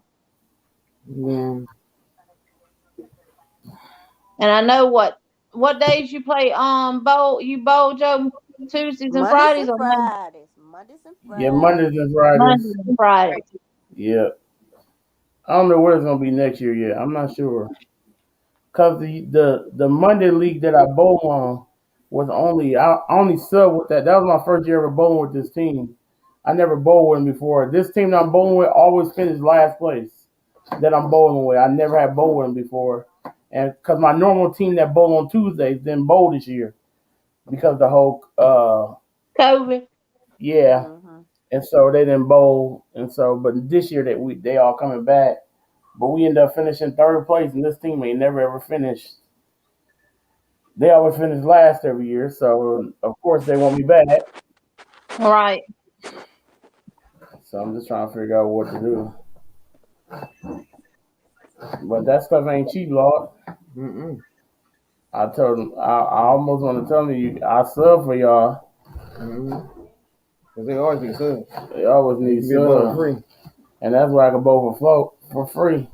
Yeah. And I know what days you play bowl. You bowl, Joe, Tuesdays and Fridays, or Mondays and Fridays. Yeah, Mondays and Fridays. Mondays and Fridays. Yeah. I don't know what it's gonna be next year yet. I'm not sure. Cause the Monday league that I bowl on was I only sub with that. That was my first year ever bowling with this team. I never bowled with them before. This team that I'm bowling with always finished last place that I'm bowling with. I never had bowled with them before. And because my normal team that bowl on Tuesdays didn't bowl this year because the whole COVID. Yeah. Mm-hmm. And so they didn't bowl. And so but this year they all coming back. But we ended up finishing 3rd place, and this team ain't never ever finished. They always finish last every year, so of course they want me back. Right. So I'm just trying to figure out what to do. But that stuff ain't cheap, Lord. Mm-mm. I told them, I almost want to tell you, I sub for y'all. Mm-hmm. Cause they always need subs. They always need subs. Free. And that's why I can bowl for free.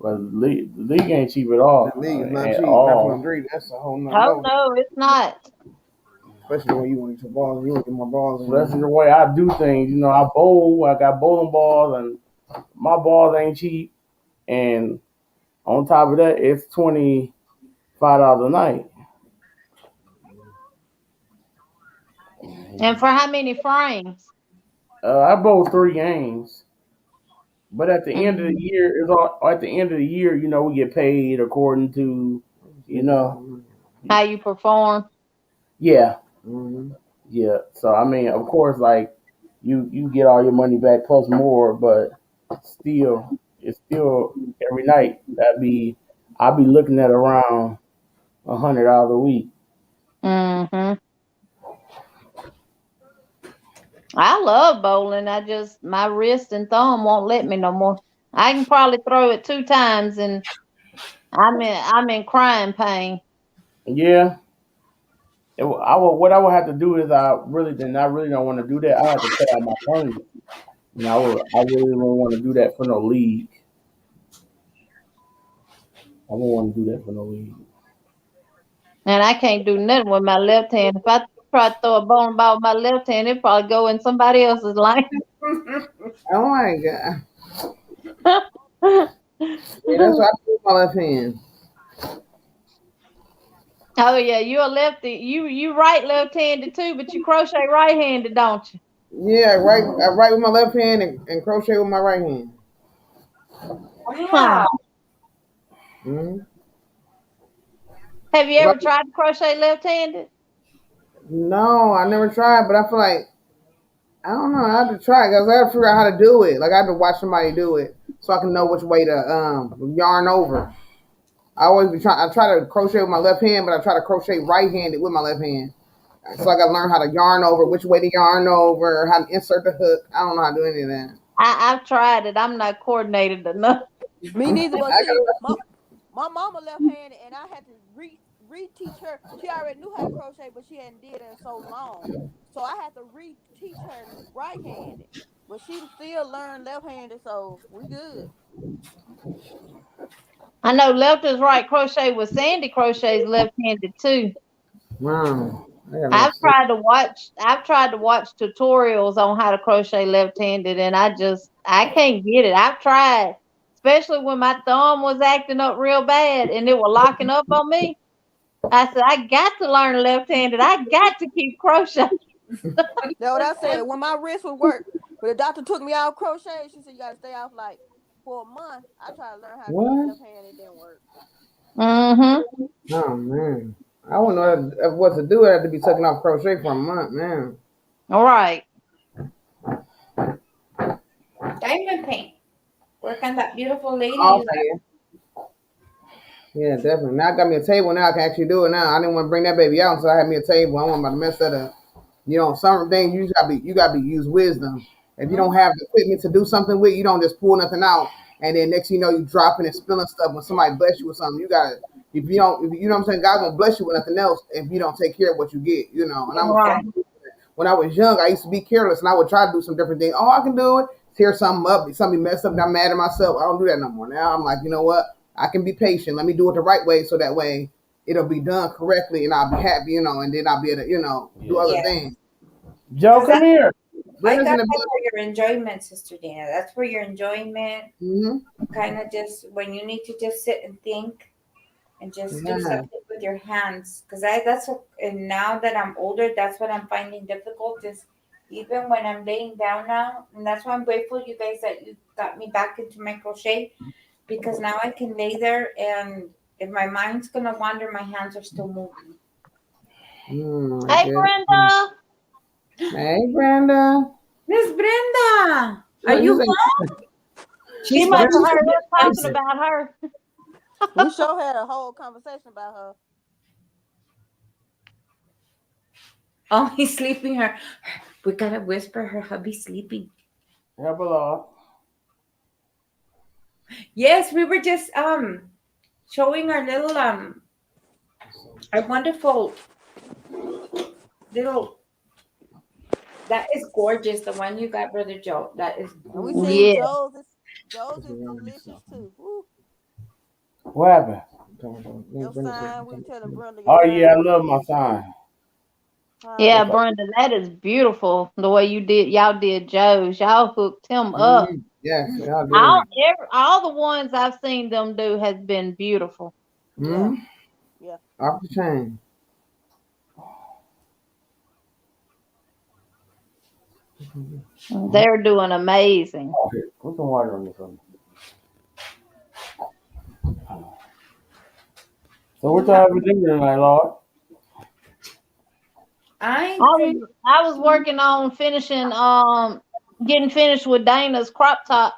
But the league ain't cheap at all. The league is not at cheap. all. That's a whole nother Oh level. no, it's not. Especially when you want to get your balls, you want to get more balls. So that's the way I do things. You know, I bowl. I got bowling balls, and my balls ain't cheap. And on top of that, it's $25 a night. And for how many frames? I bowl 3 games. But at the end of the year, you know, we get paid according to, you know, How you perform? Yeah. Mm-hmm. Yeah. So I mean, of course, like you get all your money back plus more, but it's still every night I'll be looking at around $100 a week. Mm-hmm. I love bowling. My wrist and thumb won't let me no more. I can probably throw it 2 times and I'm in crying pain. Yeah. What I would have to do is I really don't want to do that. I have to cut out my tournament. I really don't want to do that for no league. I don't want to do that for no league. And I can't do nothing with my left hand. If I try to throw a bowling ball with my left hand, it'd probably go in somebody else's line. Oh my god. Yeah, that's what I do with my left hand. Oh yeah, you're a lefty. You right left-handed too, but you crochet right-handed, don't you? Yeah, I write with my left hand and crochet with my right hand. Wow. Mm-hmm. Have you ever tried to crochet left-handed? No, I never tried, but I feel like I don't know. I have to try because I have to figure out how to do it. Like I have to watch somebody do it so I can know which way to yarn over. I try to crochet with my left hand, but I try to crochet right-handed with my left hand. So I got to learn how to yarn over, which way to yarn over, how to insert the hook. I don't know how to do any of that. I've tried it. I'm not coordinated enough. Me neither. But see, my mama left-handed, and I had to reteach her. She already knew how to crochet, but she hadn't did it in so long. So I had to reteach her right-handed. But she still learned left-handed, so we good. I know Left is Right Crochet with Sandy Crochet's left-handed too. Wow. I've tried to watch tutorials on how to crochet left-handed, and I can't get it. I've tried, especially when my thumb was acting up real bad and it was locking up on me. I said, I got to learn left-handed. I got to keep crocheting. That's what I said. When my wrist would work, but the doctor took me out crochet, she said you gotta stay off like for a month. I tried to learn how to do What? left hand, it didn't work. Mm-hmm. Oh man, I wouldn't know what to do. I had to be taking off crochet for a month, man. All right. Diamond paint. Work on that beautiful lady. Oh, yeah, definitely. Now I got me a table. Now I can actually do it. Now I didn't want to bring that baby out, so I had me a table. I wasn't about to mess that up. You know, some things you gotta use wisdom. If you don't have the equipment to do something with, you don't just pull nothing out, and then next thing you know, you dropping and spilling stuff. When somebody bless you with something, you gotta. If you don't, you know what I'm saying, God's gonna bless you with nothing else if you don't take care of what you get. You know, and when I was young, I used to be careless, and I would try to do some different things. Oh, I can do it. Tear something up, something messed up, and I'm mad at myself. I don't do that no more. Now I'm like, you know what? I can be patient. Let me do it the right way, so that way it'll be done correctly, and I'll be happy, you know, and then I'll be able to, you know, do other things. Joe, come here. I got that for your enjoyment, Sister Dana. That's for your enjoyment. Kind of just when you need to just sit and think and just do something with your hands. Because and now that I'm older, that's what I'm finding difficult is even when I'm laying down now. And that's why I'm grateful, you guys, that you got me back into my crochet. Because now I can lay there, and if my mind's going to wander, my hands are still moving. Hey, Brenda. Hey, Brenda. Miss Brenda. Are you home? She must have heard us talking about her. We sure had a whole conversation about her. Oh, he's sleeping her. We got to whisper her hubby's sleeping. Help her. Yes, we were just showing our little our wonderful little. That is gorgeous. The one you got, Brother Joe. That is. And we see Joe's is delicious too. Woo. What happened? Your sign. We telling Brenda. Oh yeah, I love my sign. Yeah, Brenda, that is beautiful. The way y'all did Joe's. Y'all hooked him up. Yes, all the ones I've seen them do has been beautiful. Yeah. Off the chain. They're doing amazing. Oh, here, put some water on this one. So what y'all having dinner tonight, Lord? I was working on finishing getting finished with Dana's crop top,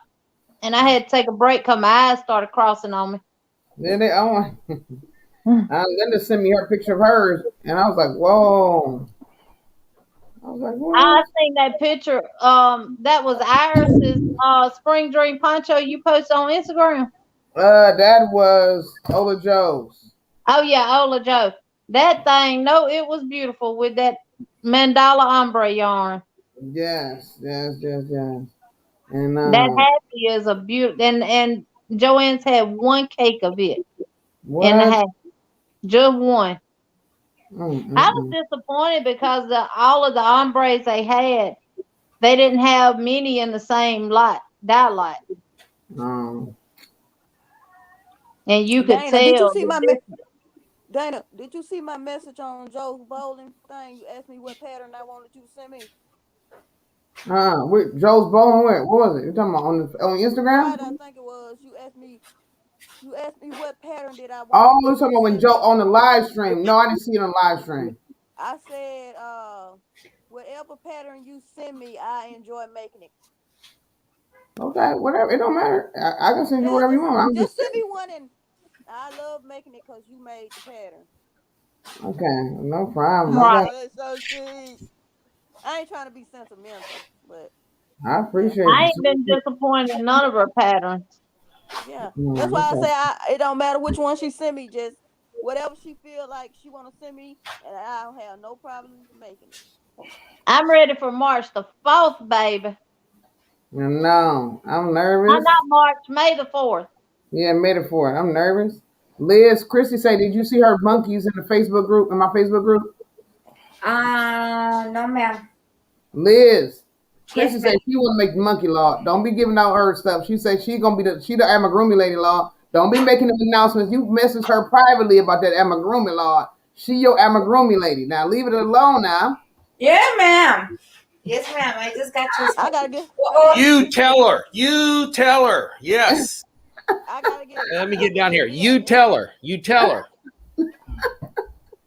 and I had to take a break because my eyes started crossing on me. Then Linda sent me her picture of hers, and I was like, whoa. I was like, what? I seen that picture. That was Iris's spring dream poncho you posted on Instagram. That was Ola Joe's. Oh yeah, Ola Joe. That thing, it was beautiful with that mandala ombre yarn. Yes. And that happy is a beautiful, and Joanne's had one cake of it. What? In the happy. Just one. I was disappointed because all of the ombres they had, they didn't have many in the same dye lot. And you could tell. Did you see Dana, did you see my message on Joe's bowling thing? You asked me what pattern I wanted you to send me. With Joe's bowling, what was it? You talking about on Instagram? Right, I think it was. You asked me what pattern did I want. Oh, you talking about when Joe on the live stream? No, I didn't see it on the live stream. I said, whatever pattern you send me, I enjoy making it. Okay, whatever. It don't matter. I can send you whatever you want. Just send me one, and I love making it because you made the pattern. Okay, no problem. Right. That's so sweet. I ain't trying to be sentimental, but I appreciate it. I ain't been disappointed in none of her patterns. Yeah, that's why I say it don't matter which one she send me, just whatever she feel like she want to send me, and I'll have no problem making it. I'm ready for March the 4th, baby. No, I'm nervous. I'm not March, May the 4th. Yeah, made it for it. I'm nervous. Liz, Christy say, did you see her monkeys in the Facebook group, in my Facebook group? No, ma'am. Liz, Christy Yes, said ma'am. she want to make the monkey law. Don't be giving out her stuff. She said she gonna be the amagurumi lady law. Don't be making them announcements. You message her privately about that amagurumi law. She your amagurumi lady. Now leave it alone now. Yeah, ma'am. Yes, ma'am. I just got your I stuff. gotta get. Oh, You tell her. You tell her. Yes. I gotta get. Let me get down here. You tell her. You tell her.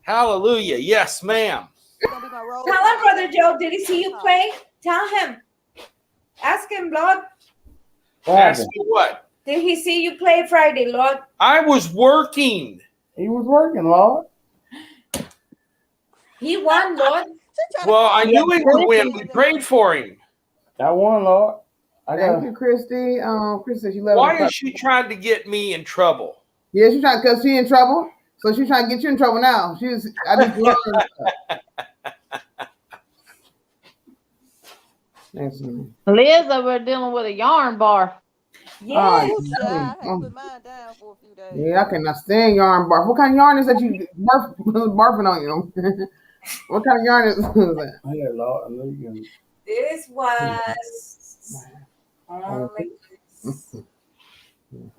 Hallelujah. Yes, ma'am. It's gonna be my role. tell him, Brother Joe. Did he see you play? Tell him. Ask him, Lord. What Ask happened? me what? Did he see you play Friday, Lord? I was working. He was working, Lord. He won, Lord. Well, I knew he would win. We prayed for him. I won, Lord. I Thank got you, Christy. Christy said she let Why her. is she trying to get me in trouble? Yeah, she's trying because she in trouble. So she's trying to get you in trouble now. I need to learn. Thanks, man. Liz over there dealing with a yarn bar. Yes. Ooh, child, I had to put mine down for a few days. Yeah, I cannot stand yarn barf. What kind of yarn is that you barfing on you? What kind of yarn is that? Yeah, Lord. I know you can. This was. Oh my goodness.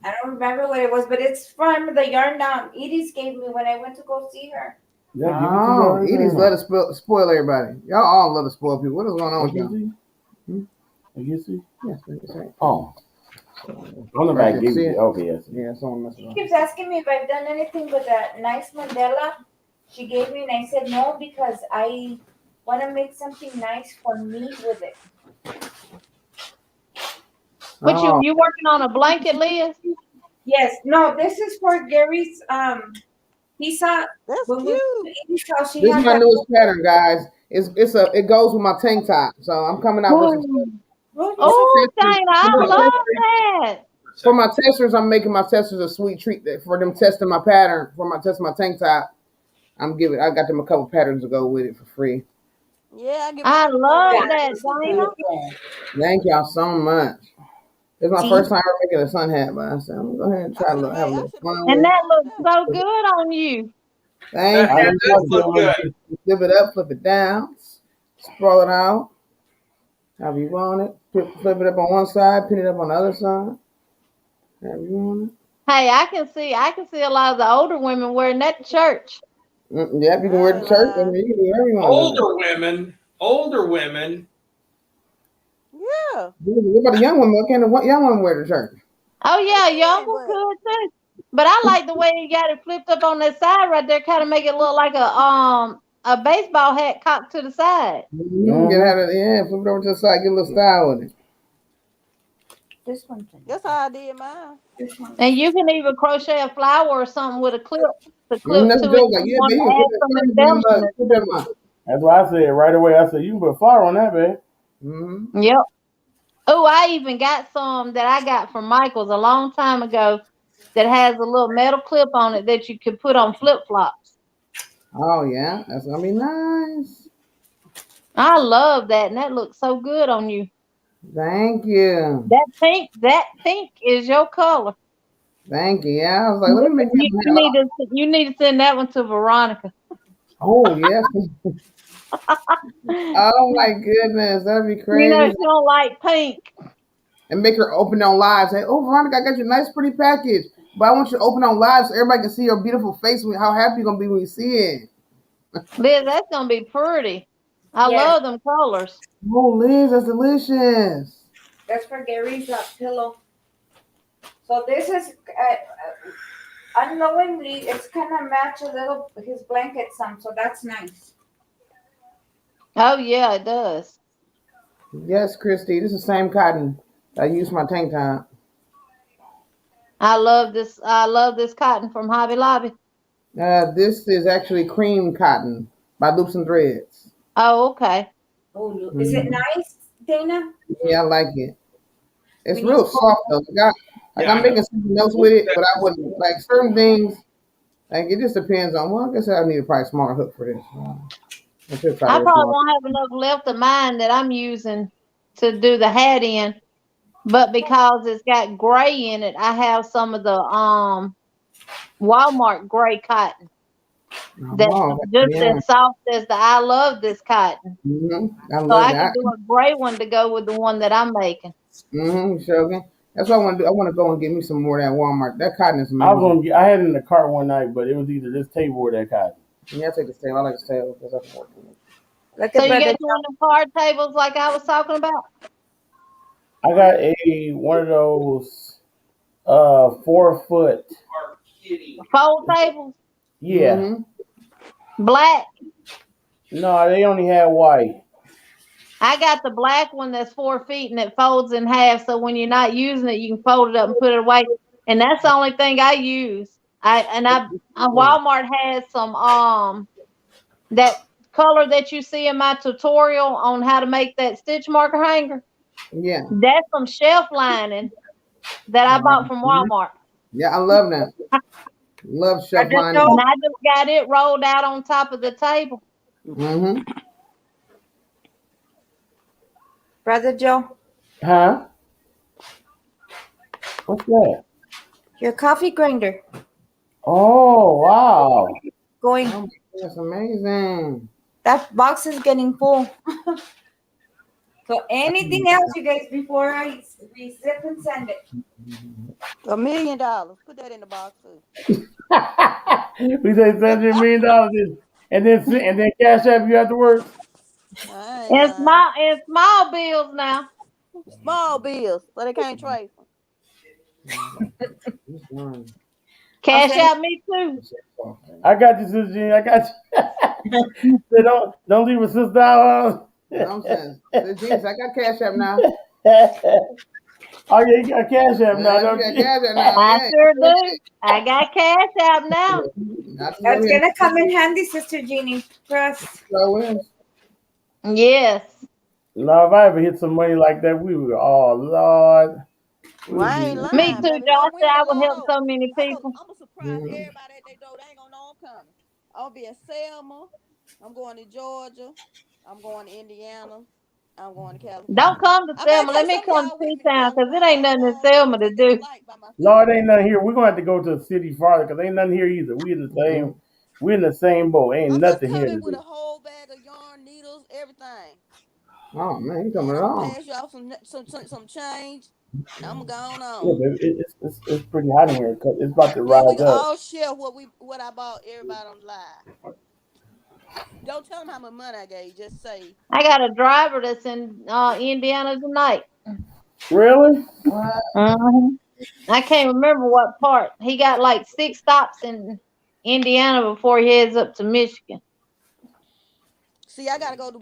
I don't remember what it was, but it's from the yarn down Edie's gave me when I went to go see her. Yeah, give it to Oh, her. Edie's love to spoil everybody. Y'all all love to spoil people. What is going on with y'all? You see? Yes, that's right. Oh. I'm the Right, back. Give see you. it? Okay, yes. Yeah, someone messed She up. keeps asking me if I've done anything with that nice Mandela she gave me, and I said no because I want to make something nice for me with it. What Oh, you working on a blanket, Liz? Yes, no, this is for Gary's. He saw That's when we cute. went to Edie's house. She this is had my that. newest pattern, guys. It goes with my tank top. So I'm coming out with some. Oh, dang, I love that. For my testers, I'm making my testers a sweet treat for them testing my pattern. For my testing my tank top, I got them a couple patterns to go with it for free. Yeah, I give. I love Yeah. that, Dana. Thank y'all so much. It's my See? first time ever making a sun hat, but I said I'm gonna go ahead and try to have a little fun with And it. that looks so good on you. Thank That you. does look good. Flip it up, flip it down, sprawl it out. However you want it. Flip it up on one side, pin it up on the other side. However you want it. Hey, I can see a lot of the older women wearing that to church. Yep, you can wear it to church. I mean, you can do whatever you want. Older women. Yeah. What about the young women? What can the young women wear to church? Oh yeah, Yeah, young one could too. But I like the way you got it flipped up on that side right there, kind of make it look like a baseball hat cocked to the side. You can have it, yeah, flip it over to the side, get a little style with it. This one. That's how I did mine. This one. And you can even crochet a flower or something with a clip to clip That's to what it. Joe's like, yeah, baby, Put them embellishments. That's why I said right away. I said you can put flour on that, babe. Mm-hmm. Yep. Oh, I even got some that I got from Michael's a long time ago that has a little metal clip on it that you could put on flip flops. Oh yeah, that's gonna be nice. I love that, and that looks so good on you. Thank you. That pink is your color. Thank you. Yeah, I was like, let me make You need to send that one to Veronica. Oh yes. Oh my goodness, that'd be crazy. You know she don't like pink. And make her open on live. Say, oh Veronica, I got you a nice pretty package. But I want you to open on live so everybody can see your beautiful face with how happy you're gonna be when you see it. Liz, that's gonna be pretty. I love them colors. Oh Liz, that's delicious. That's for Gary's pillow. So this is unknowingly, it's kind of match a little his blanket some, so that's nice. Oh yeah, it does. Yes, Christy, this is the same cotton I use for my tank top. I love this cotton from Hobby Lobby. This is actually cream cotton by Loops and Threads. Oh, okay. Oh, is it nice, Dana? Yeah, I like it. It's We real need to- soft though. I'm making something else with it, but I wouldn't like certain things. Like it just depends on. Well, I guess I need a probably smaller hook for this. I should try I this probably more. won't have enough left of mine that I'm using to do the hat in. but because it's got gray in it, I have some of the Walmart gray cotton that's Oh, just yeah. as soft as the I love this cotton. I So love I can that. do a gray one to go with the one that I'm making. Sure can. That's what I want to do. I want to go and get me some more of that Walmart. That cotton is I was amazing. gonna get, I had it in the cart one night, but it was either this table or that cotton. Yeah, I take the tail. I like the tail because that's more. Look So at you Brother get one of the card tables like I was talking about? I got a one of those 4 foot. Fold tables, Yeah. black. No, they only had white. I got the black one that's 4 feet and it folds in half. So when you're not using it, you can fold it up and put it away. And that's the only thing I use. Walmart has some that color that you see in my tutorial on how to make that stitch marker hanger. Yeah. That's some shelf lining that I bought from Walmart. Yeah, I love that. Love shelf Brother lining. And Joe. I just got it rolled out on top of the table. Brother Joe, Huh? What's that? your coffee grinder Oh wow. going. Oh, that's amazing. That box is getting full. So anything else, you guys, before I zip and send it? $1 million. Put that in the box too. We say $7 million and then cash app you afterwards. I ain't And lying. small bills now. Small bills, so they can't trace them. Cash Okay. out me too. I got you, Sister Jean. I got you. Say, don't leave a sister out. Nonsense. Jesus, I got Cash App now. Oh yeah, you got cash app now, I don't got you? Cash App now. I Yeah. sure do. I got cash out now. That's gonna come in handy, Sister Jeannie, for us. Yes. No, if I ever hit some money like that, we would. Oh Lord. Well, I ain't lying. Me too, Baby. Joe. I Don't said win I the would help lotto. so many people. I'm gonna surprise everybody at their door. They ain't gonna know I'm coming. I'll be in Selma. I'm going to Georgia. I'm going to Indiana. I'm going to California. Don't come to I better Selma. Let take me some of come y'all with to me to town because it California. ain't nothing in Selma to do. No, it ain't nothing here. We're gonna have to go to a city farther because ain't nothing here either. We in the same boat. Ain't I'm just nothing here to coming with do. a whole bag of yarn, needles, everything. Oh man, you coming And at I'm gonna all? pass y'all some change. I'm going Yeah, on. baby, it's pretty hot in here. 'Cause it's about to Then we rise can up. all share what I bought everybody on live. Don't tell them how much money I gave. Just say I got a driver that's in Indiana tonight. Really? I can't remember what part. He got like 6 stops in Indiana before he heads up to Michigan. see, I gotta go to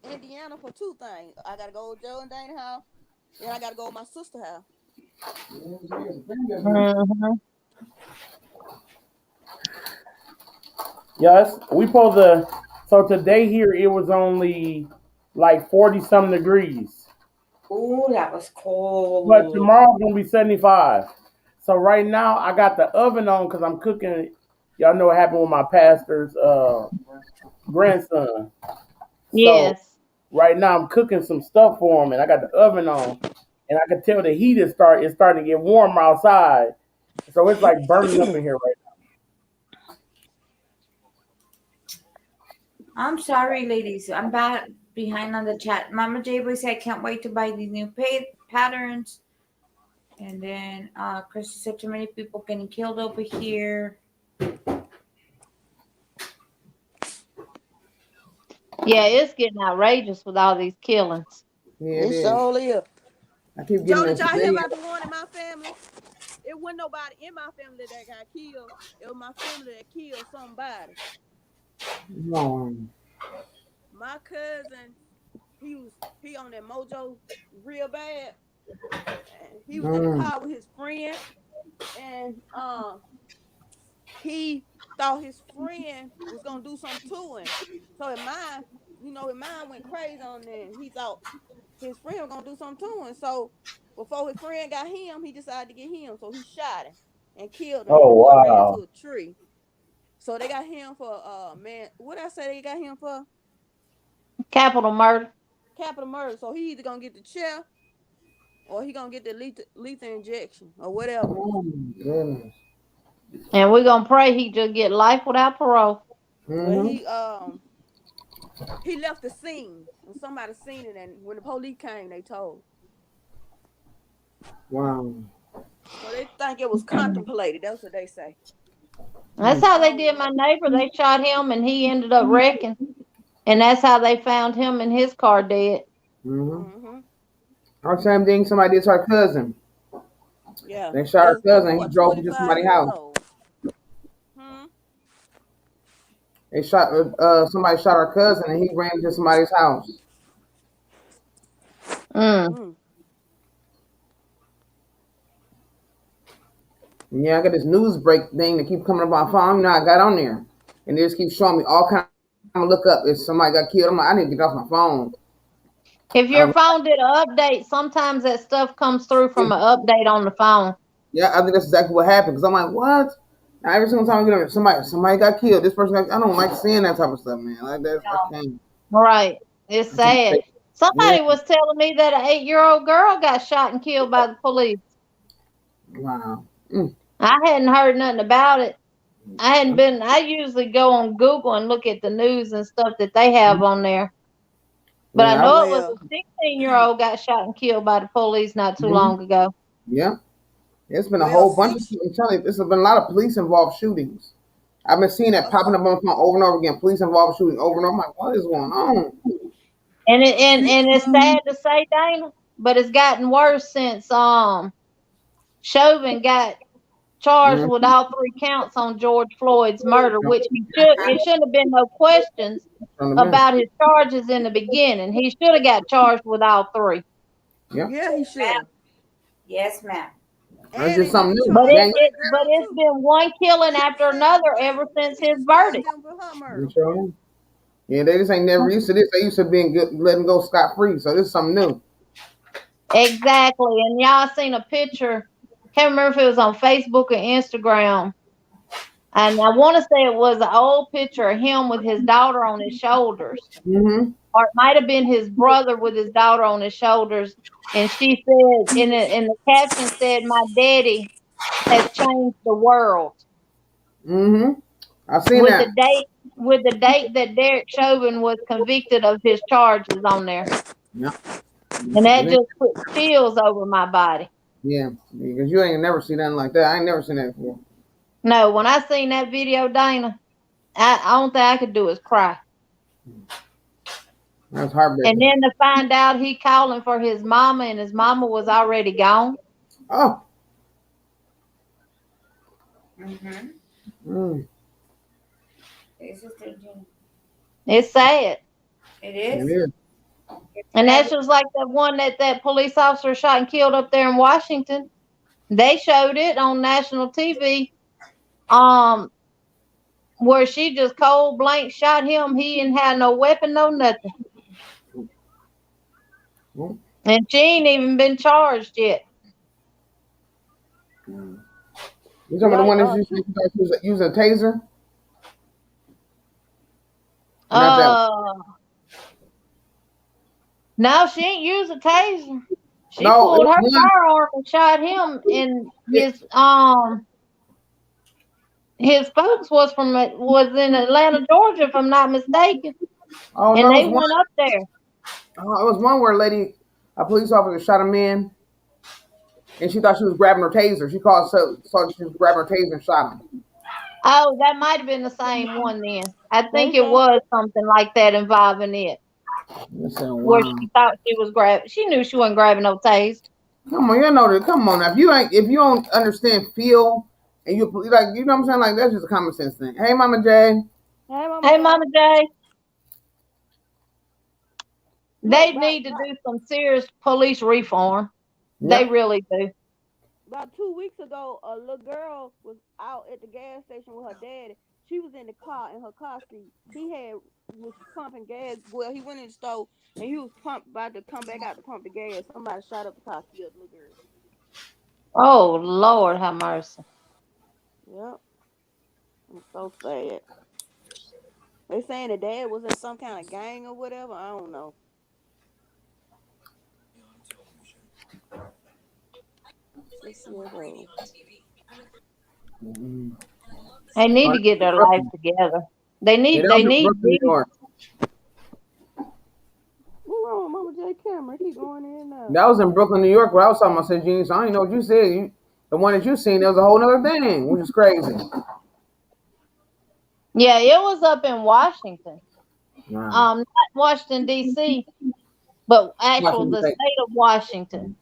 Indiana for 2 things. I gotta go to Joe and Dana house, then I gotta go to my sister house. Yes, we supposed to. So today here it was only like 40-some degrees, Ooh, that was cold. but tomorrow's gonna be 75. So right now I got the oven on because I'm cooking. Y'all know what happened with my pastor's grandson. So Yes. right now I'm cooking some stuff for him, and I got the oven on, and I can tell the heat is starting to get warmer outside. So it's like burning up in here right now. I'm sorry, ladies. I'm bad behind on the chat. Mama J Boy said, I can't wait to buy these new patterns. And then Christy said, too many people getting killed over here. Yeah, it's getting outrageous with all these killings. Yeah, It sure is. I keep Joe, getting did y'all hear this. about the one in my family? It wasn't nobody in my family that got killed. It was my family that killed somebody. My cousin, he on that mojo real bad. And he was in the car with his friend, and he thought his friend was gonna do something to him. So his mind went crazy on there. He thought his friend was gonna do something to him. So before his friend got him, he decided to get him. So he shot him and killed him. And Oh the boy ran wow. into a tree. So they got him for man. What I say they got him for? Capital murder. Capital murder. So he either gonna get the chair or he gonna get the lethal injection or whatever. Oh my goodness. And we're gonna pray he just get life without parole. Well, Mm-hmm. he left the scene and somebody seen it, and when the police came, they told. Wow. So they think it was contemplated. That's what they say. That's how they did my neighbor. They shot him and he ended up wrecking. And that's how they found him in his car dead. Mm-hmm. Mm-hmm. Our same thing somebody did to our cousin. Yeah. They shot our They was, cousin. He what, drove into 25 somebody's years house. old. Hmm. They shot somebody shot our cousin and he ran into somebody's house. Mm. And yeah, I got this news break thing that keep coming up on my phone. You know, I got on there, and they just keep showing me all kind. I'm gonna look up if somebody got killed. I'm like, I need to get off my phone. If your phone did an update, sometimes that stuff comes through from an update on the phone. Yeah, I think that's exactly what happened. Because I'm like, what? Now, every single time I get on there, somebody got killed. This person got, I don't like seeing that type of stuff, man. Like that, I can't. Right. It's sad. Somebody Yeah. was telling me that an 8-year-old girl got shot and killed by the police. Wow. I hadn't heard nothing about it. I usually go on Google and look at the news and stuff that they have on there. But Yeah, I know it was Well, a 16-year-old got shot and killed by the police not too long ago. Yeah. It's been a Well, whole bunch of people. I'm telling you, there's been a lot of police involved shootings. I've been seeing that popping up on my phone over and over again. Police involved shooting over and over. I'm like, what is going on? And it's sad to say, Dana, but it's gotten worse since Chauvin got charged with all 3 counts on George Floyd's murder, which it shouldn't have been no questions about his charges in the beginning. He should have got charged with all 3. yeah, he should. Yes, ma'am. That's just something new. But it's been one killing after another ever since his verdict. Yeah, they just ain't never used to this. They used to being good, letting go scot free. So this is something new. Exactly. And y'all seen a picture. Can't remember if it was on Facebook or Instagram. And I want to say it was an old picture of him with his daughter on his shoulders. Mm-hmm. Or it might have been his brother with his daughter on his shoulders. And she said, in the caption said, "My daddy has changed the world." Mm-hmm. I've seen that. With the date that Derek Chauvin was convicted of his charges on there. Yeah. And that just put chills over my body. Yeah, because you ain't never seen nothing like that. I ain't never seen that before. No, when I seen that video, Dana, I don't think I could do is cry. That's heartbreaking. And then to find out he calling for his mama and his mama was already gone. Oh. Mm-hmm. Mm. It's sad. It It is. is. And that's just like that one that police officer shot and killed up there in Washington. They showed it on national TV. Where she just cold blank shot him. He didn't have no weapon, no nothing. And she ain't even been charged yet. You talking about the one that using a taser? No, she ain't used a taser. She No, pulled her one. firearm and shot him. And his folks was in Atlanta, Georgia, if I'm not mistaken. Oh, and no, they went up there. Oh, it was one where a police officer shot a man, and she thought she was grabbing her taser. She thought she was grabbing her taser and shot him. Oh, that might have been the same one then. I think it was something like that involving it. Where she thought she was grabbing. She knew she wasn't grabbing no taser. Come on, you know that. Come on now. If you don't understand feel, and you like, you know what I'm saying? Like, that's just a common sense thing. Hey, Mama J. Hey, Mama J. They need to do some serious police reform. Yep. They really do. About 2 weeks ago, a little girl was out at the gas station with her daddy. She was in the car, in her car seat. He was pumping gas. Well, he went in the store, and he was about to come back out to pump the gas. Somebody shot up the car, killed the little girl. Oh, Lord have mercy. Yep. I'm so sad. They saying the dad was in some kind of gang or whatever. I don't know. Let's see what goes. Mm-hmm. They need to get their life together. They Yeah, need. that They was in need. Brooklyn, New York. What's wrong with Mama J camera? Keep going in and out. That was in Brooklyn, New York, where I was talking about St. Jean's. So I didn't know what you said. The one that you seen, there was a whole nother thing, which is crazy. Yeah, it was up in Washington. Wow. Not Washington D.C., but actual the Washington state of Washington.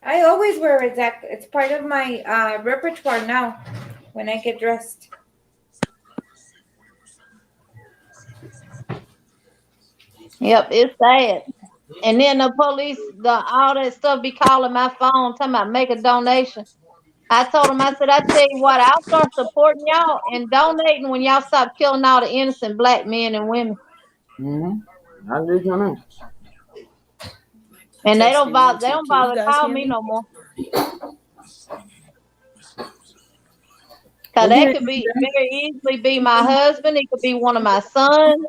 I always wear it, Zach. It's part of my repertoire now when I get dressed. Yep, it's sad. And then the police, all that stuff be calling my phone, talking about make a donation. I told them, I said, I tell you what, I'll start supporting y'all and donating when y'all stop killing all the innocent black men and women. Mm-hmm. I agree on that. And they don't bother. They Can don't you bother guys call hear me me? no more. Cause Well, that yeah, could be very easily be my husband. It could be one of my sons.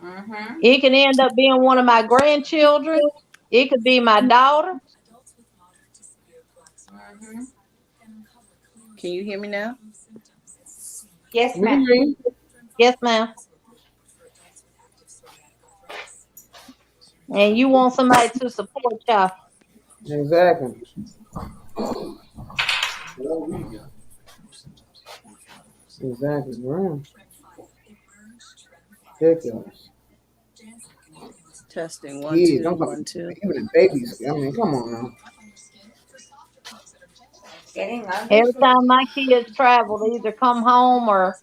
Mm-hmm. It can end up being one of my grandchildren. It could be my daughter. Mm-hmm. Can you hear me now? Yes, we can ma'am. hear you. Yes, ma'am. And you want somebody to support y'all. Exactly. Exactly. Wow. Ridiculous. Testing one, Kids, two, I'm one, talking, two. even the babies. I mean, come on now. Getting ugly. Every time my kids travel, they either come home or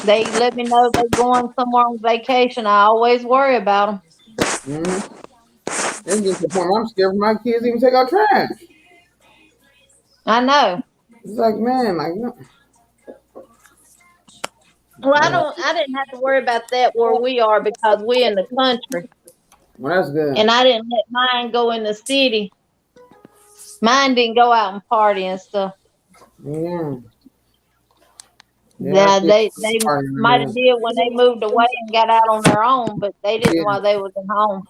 they let me know they're going somewhere on vacation. I always worry about them. Mm-hmm. It's getting to the point where I'm scared for my kids to even take out trash. I know. It's like, man, like, no. Well, I didn't have to worry about that where we are because we're in the country. Well, that's good. And I didn't let mine go in the city. Mine didn't go out and party and stuff. Yeah. Now they Party, might man. have did when they moved away and got out on their own, but they didn't Yeah. while they was at home.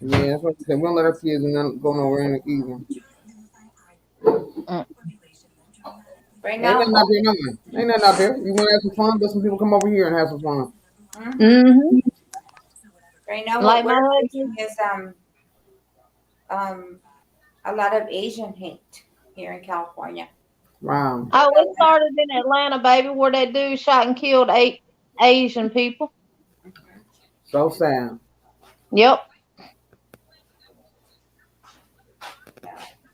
Yeah, that's what I said. We don't let our kids go nowhere in the evening. Right Ain't now. nothing out there, nothing. Ain't nothing out there. You want to have some fun? Let some people come over here and have some fun. Mhm. Mm-hmm. Right now, Like what my we're husband. facing is a lot of Asian hate here in California. Wow. Oh, it started in Atlanta, baby, where that dude shot and killed 8 Asian people. So sad. Yep.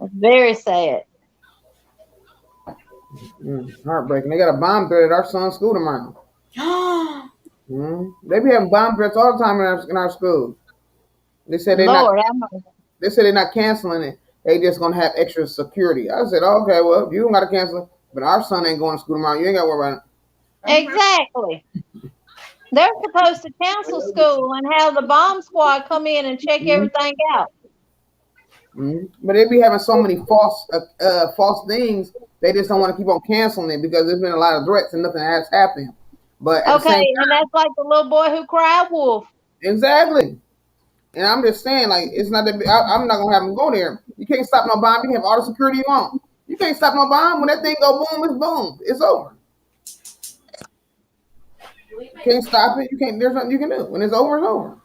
It's very sad. Heartbreaking. They got a bomb threat at our son's school tomorrow. They be having bomb threats all the time in our schools. They said Lord, they said they're not canceling it. They just gonna have extra security. I said, okay, well, you don't gotta cancel it, but our son ain't going to school tomorrow. You ain't gotta worry about it. exactly. They're supposed to cancel school and have the bomb squad come in and check everything out. But they be having so many false things. They just don't want to keep on canceling it because there's been a lot of threats and nothing has happened. But at the Okay, same time, and that's like the little boy who cried wolf. exactly. And I'm just saying, like, it's not that I'm not gonna have them go there. You can't stop no bomb. You can have all the security you want. You can't stop no bomb. When that thing go boom, it's boom. It's over. You can't stop it. You can't. There's nothing you can do. When it's over, it's over.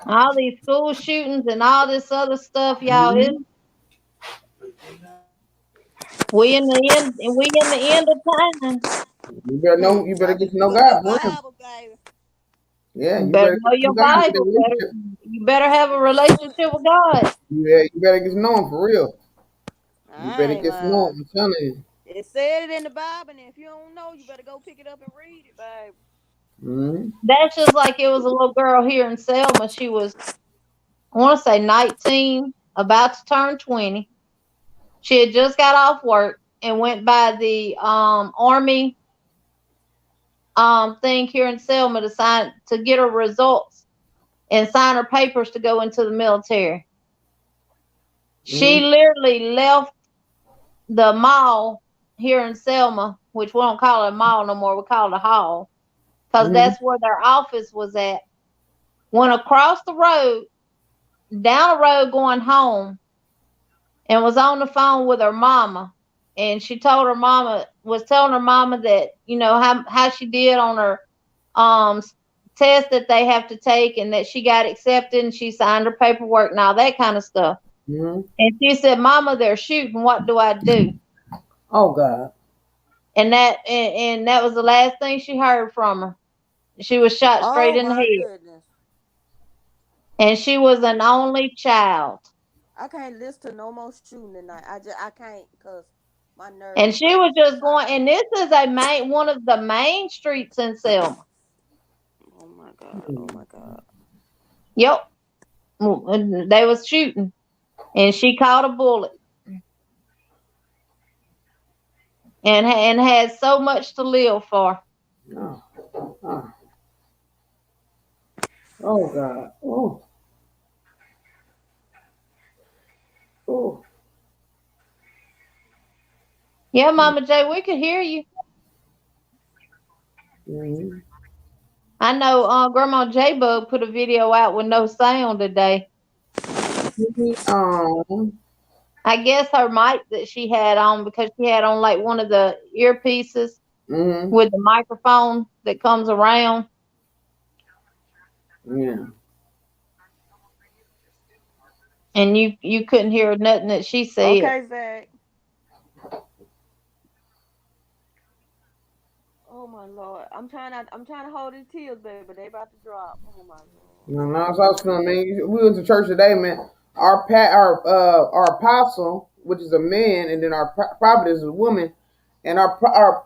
All these school shootings and all this other stuff, y'all. We in the end, and we in the end of time. You better know. You better get to know God for real. Bible, baby. Yeah, You you better better know get to your know God. Get that Bible. relationship. You better have a relationship with God. Yeah, you better get to know Him for real. You I better ain't get to know lying. Him. I'm telling you. It said it in the Bible, and if you don't know, you better go pick it up and read it, baby. That's just like it was a little girl here in Selma. She was, I want to say 19, about to turn 20. She had just got off work and went by the Army thing here in Selma to get her results and sign her papers to go into the military. She literally left the mall here in Selma, which we don't call it a mall no more, we call it a hall, because that's where their office was at. Went across the road, down the road going home, and was on the phone with her mama. And she told her mama, was telling her mama that, you know, how she did on her test that they have to take, and that she got accepted and she signed her paperwork and all that kind of stuff. Mm-hmm. And she said, Mama, they're shooting. What do I do? Oh God. And that was the last thing she heard from her. She was shot straight Oh in the my head. goodness. And she was an only child. I can't listen to no more shooting tonight. I can't because my nerves. And she was just going, and this is one of the main streets in Selma. Oh my God. Oh my God. Yep. They was shooting. And she caught a bullet. And had so much to live for. Oh. Oh. Oh God. Oh. Oh. Yeah, Mama J, we could hear you. Mm-hmm. I know Grandma J Bug put a video out with no sound today. I guess her mic that she had on, because she had on like one of the earpieces with the microphone that comes around. Yeah. And you couldn't hear nothing that she said. Okay, Zach. Oh my Lord. I'm trying to hold these tears, baby, but they about to drop. Oh my Lord. No, that's what I was feeling, man. We went to church today, man. Our apostle, which is a man, and then our prophet is a woman, and our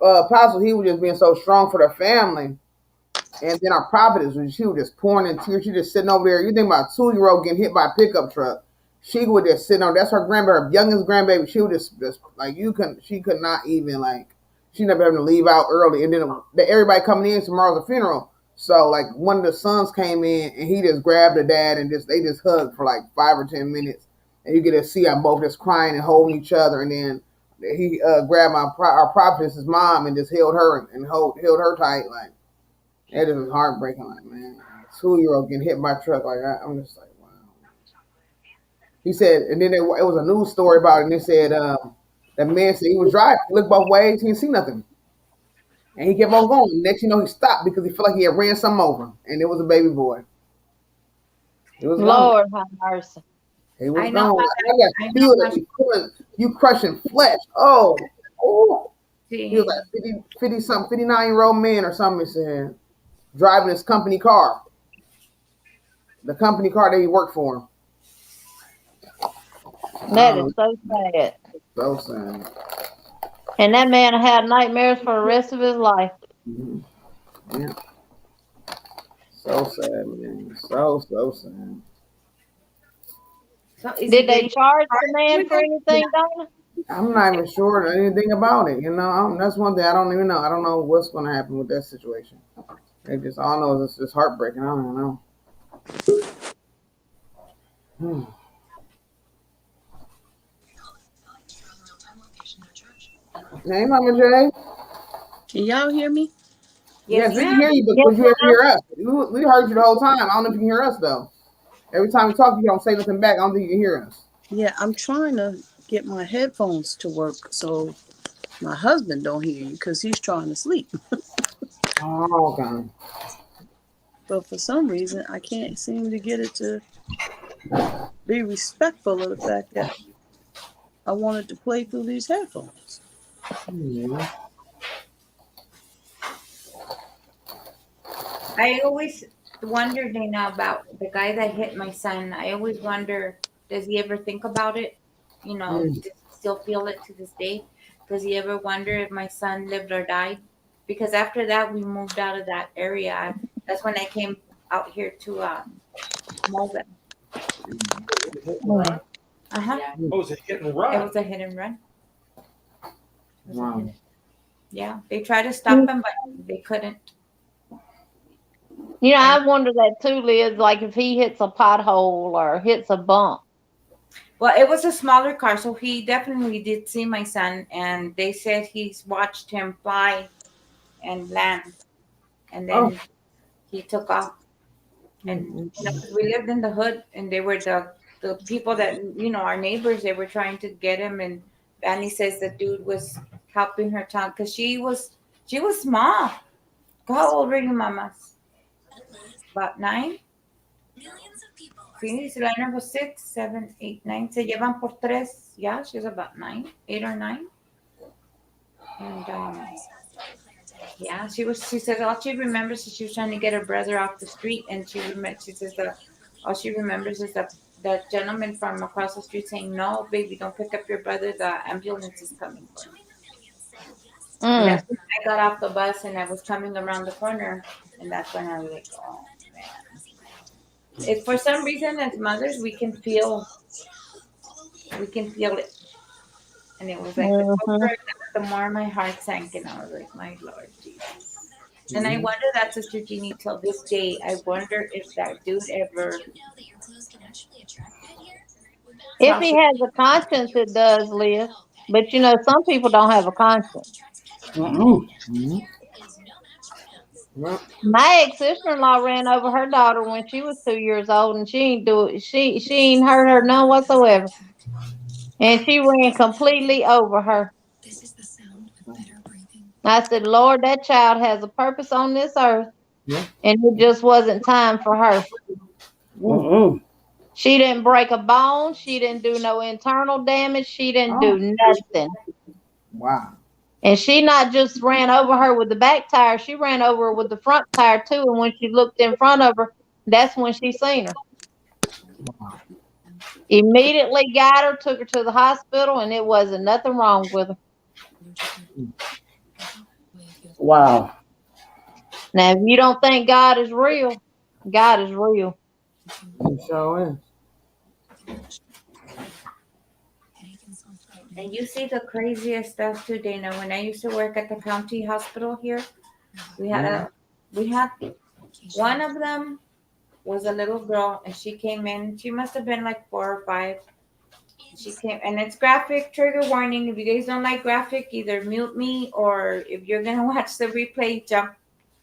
apostle, he was just being so strong for the family, and then our prophetess, she was just pouring in tears. She just sitting over there. You think about a 2-year-old getting hit by a pickup truck? She would just sit on. That's her grandbaby, her youngest grandbaby. She would just like she could not even like. She never having to leave out early, and then everybody coming in tomorrow's a funeral. So like one of the sons came in and he just grabbed the dad and they just hugged for like 5 or 10 minutes, and you get to see them both just crying and holding each other, and then he grabbed our prophetess's mom and just held her and held her tight. Like it is heartbreaking. Like, man, a 2-year-old getting hit by a truck like that. I'm just like, wow. He said, and then it was a news story about it, and they said that man said he was driving, he looked both ways, he didn't see nothing. And he kept on going. Next you know, he stopped because he felt like he had ran something over. And it was a baby boy. It was Lord have mercy. He was I know gone. how I got feel that you crushing flesh. Oh. He was like 50-something, 59-year-old man or something, he said, driving his company car. The company car that he worked for. That is so sad. So sad. And that man had nightmares for the rest of his life. Mm-hmm. Yeah. So sad, man. So sad. So Did they charge the man for anything, Donna? I'm not even sure anything about it. You know, that's one thing I don't even know. I don't know what's going to happen with that situation. They just all know it's just heartbreaking. I don't know. Hey, Mama J. Can y'all hear me? Yes, we can hear you, but could you ever hear us? We heard you the whole time. I don't know if you can hear us, though. Every time we talk, you don't say nothing back. I don't think you can hear us. Yeah, I'm trying to get my headphones to work so my husband don't hear you because he's trying to sleep. Oh, okay. But for some reason, I can't seem to get it to be respectful of the fact that I wanted to play through these headphones. Yeah. I always wonder, Dana, about the guy that hit my son. I always wonder, does he ever think about it? You know, does he still feel it to this day? Does he ever wonder if my son lived or died? Because after that, we moved out of that area. That's when I came out here to Mobile. Right. Uh-huh. Oh, was it hit and It run? was a hit and run. Wow. Yeah, they tried to stop him, but they couldn't. You know, I wonder that too, Liz, like if he hits a pothole or hits a bump. Well, it was a smaller car, so he definitely did see my son, and they said he's watched him fly and land, and then he took off. And you know, 'cause we lived in the hood, and they were the the people that our neighbors, they were trying to get him, and Fanny says the dude was helping her talk because she was small. How old were you, mamas? About 9. Sí, Selena was 6, 7, 8, 9. Se llevan por 3. Yeah, she's about 9, 8 or 9. And yeah, she says all she remembers is she was trying to get her brother off the street, and she says that all she remembers is that gentleman from across the street saying, "No, baby, don't pick up your brother. The ambulance is coming for him." And that's when I got off the bus and I was coming around the corner, and that's when I was like, "Oh man!" If for some reason as mothers we can feel it, and it was like the closer, the more my heart sank, and I was like, "My Lord Jesus." And I wonder that, Sister Jeannie, till this day, I wonder if that dude ever. If he has a conscience, it does, Liz. But some people don't have a conscience. My ex-sister-in-law ran over her daughter when she was 2 years old, and she ain't do it. She ain't hurt her none whatsoever, and she ran completely over her. I said, Lord, that child has a purpose on this earth, and it just wasn't time for her. She didn't break a bone. She didn't do no internal damage. She didn't do nothing. Wow. And she not just ran over her with the back tire. She ran over her with the front tire, too. And when she looked in front of her, that's when she seen her. Immediately got her, took her to the hospital, and it wasn't nothing wrong with her. Wow. Now, if you don't think God is real, God is real. It sure is. And you see the craziest stuff too, Dana. When I used to work at the county hospital here, we had one of them was a little girl, and she came in. She must have been like 4 or 5. She came, and it's graphic, trigger warning. If you guys don't like graphic, either mute me, or if you're gonna watch the replay, jump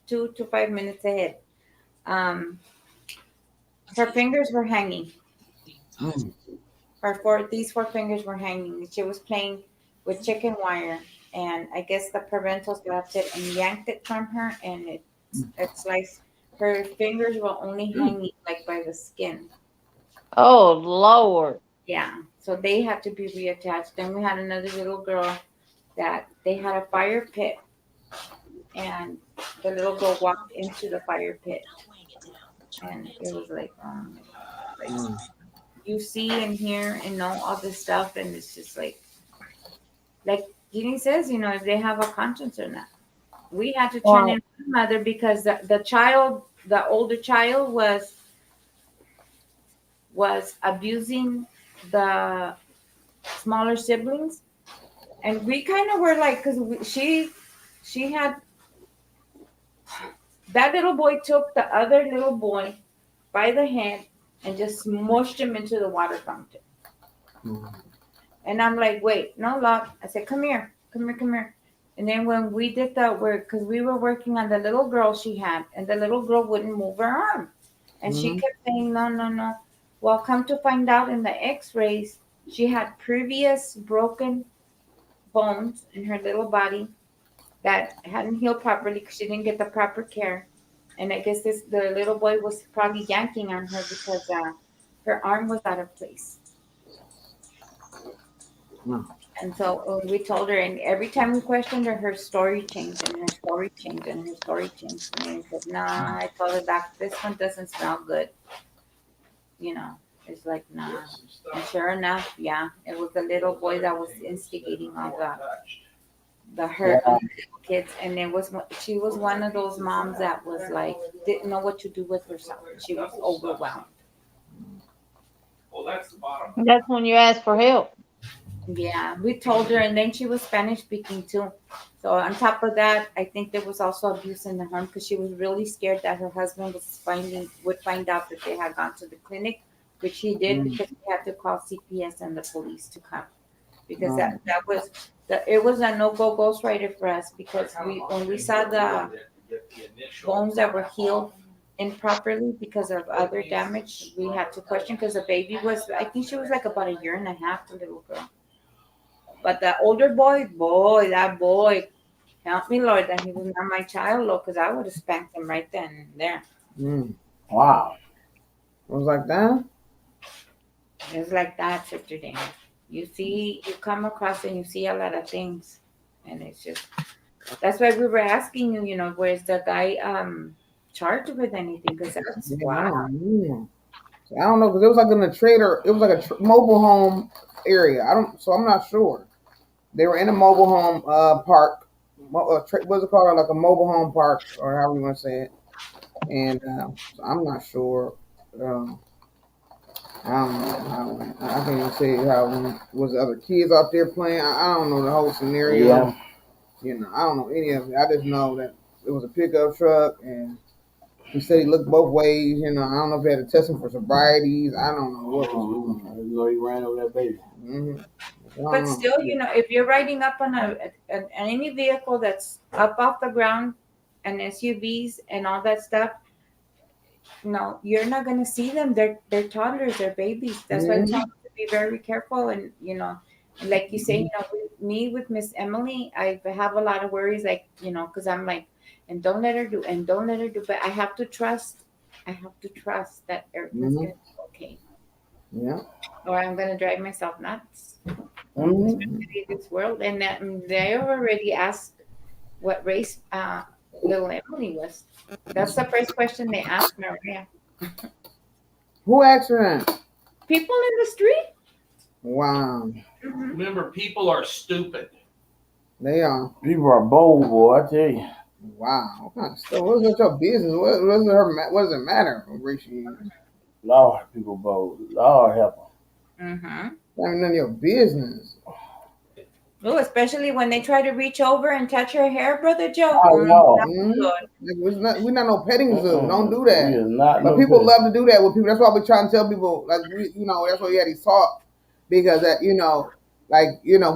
2 to 5 minutes ahead. Her fingers were hanging. These 4 fingers were hanging. She was playing with chicken wire, and I guess the parentals grabbed it and yanked it from her, and it's like her fingers were only hanging like by the skin. Oh, Lord. Yeah, so they had to be reattached. Then we had another little girl that they had a fire pit, and the little girl walked into the fire pit, and it was like, you see and hear and know all this stuff, and it's just like Jeannie says, if they have a conscience or not. We had to turn in my mother because the older child was abusing the smaller siblings, and we kind of were like, because she had that little boy took the other little boy by the hand and just smushed him into the water fountain. And I'm like, wait, no, Locke. I said, come here. And then when we did that work, because we were working on the little girl she had, and the little girl wouldn't move her arm. And she kept saying, no. Well, come to find out in the x-rays, she had previous broken bones in her little body that hadn't healed properly because she didn't get the proper care. And I guess the little boy was probably yanking on her because her arm was out of place. And so we told her, and every time we questioned her, her story changed, and her story changed, and her story changed. And I said, nah, I told her that this one doesn't smell good. It's like, nah. And sure enough, yeah, it was the little boy that was instigating all the hurt on the little kids. And she was one of those moms that was like, didn't know what to do with herself. She was overwhelmed. Well, that's the bottom. That's when you ask for help. Yeah, we told her, and then she was Spanish speaking too. So on top of that, I think there was also abuse in the home because she was really scared that her husband would find out that they had gone to the clinic, which he did because we had to call CPS and the police to come because it was a no-go ghostwriter for us because when we saw the bones that were healed improperly because of other damage. We had to question because the baby was, I think she was like about a year and a half, the little girl. But the older boy, that boy, help me, Lord, that he was not my child, Lord, because I would have spanked him right then and there. Wow. It was like that. It's like that, Sister Dana. You come across and you see a lot of things, and it's just, that's why we were asking you, where's the guy charged with anything? Because that's, Yeah, wow. I don't know, because it was like in a trader. It was like a mobile home area. So I'm not sure. They were in a mobile home park. What's it called? Like a mobile home park, or however you want to say it. And so I'm not sure. I don't know. I can't even say how was the other kids out there playing. I don't know the whole scenario. Yeah. I don't know any of it. I just know that it was a pickup truck, and he said he looked both ways. I don't know if they had to test him for sobrieties. I don't know what was going on. I know he ran over that baby. But still, if you're riding up on any vehicle that's up off the ground, and SUVs and all that stuff, no, you're not gonna see them. They're toddlers, they're babies. That's why we have to be very careful. And like you say, with Miss Emily, I have a lot of worries, like because I'm like, and don't let her do, but I have to trust. That everything's gonna be okay. Yeah. Or I'm gonna drive myself nuts. Especially this world, and that they already asked what race little Emily was. That's the first question they asked Maria. Who asked her that? People in the street. Wow. Remember, people are stupid. They are. People are bold, boy. I tell you. Wow. What kind of stuff? What's that your business? What does it matter? What race she is? Lord, people bold. Lord help them. That ain't none of your business. Oh, especially when they try to reach over and touch her hair, Brother Joe. Oh, no. We're not no petting zoo. Don't do that. We is not But no people petting. love to do that with people. That's why we try and tell people, like, that's why we had these talks. Because that, we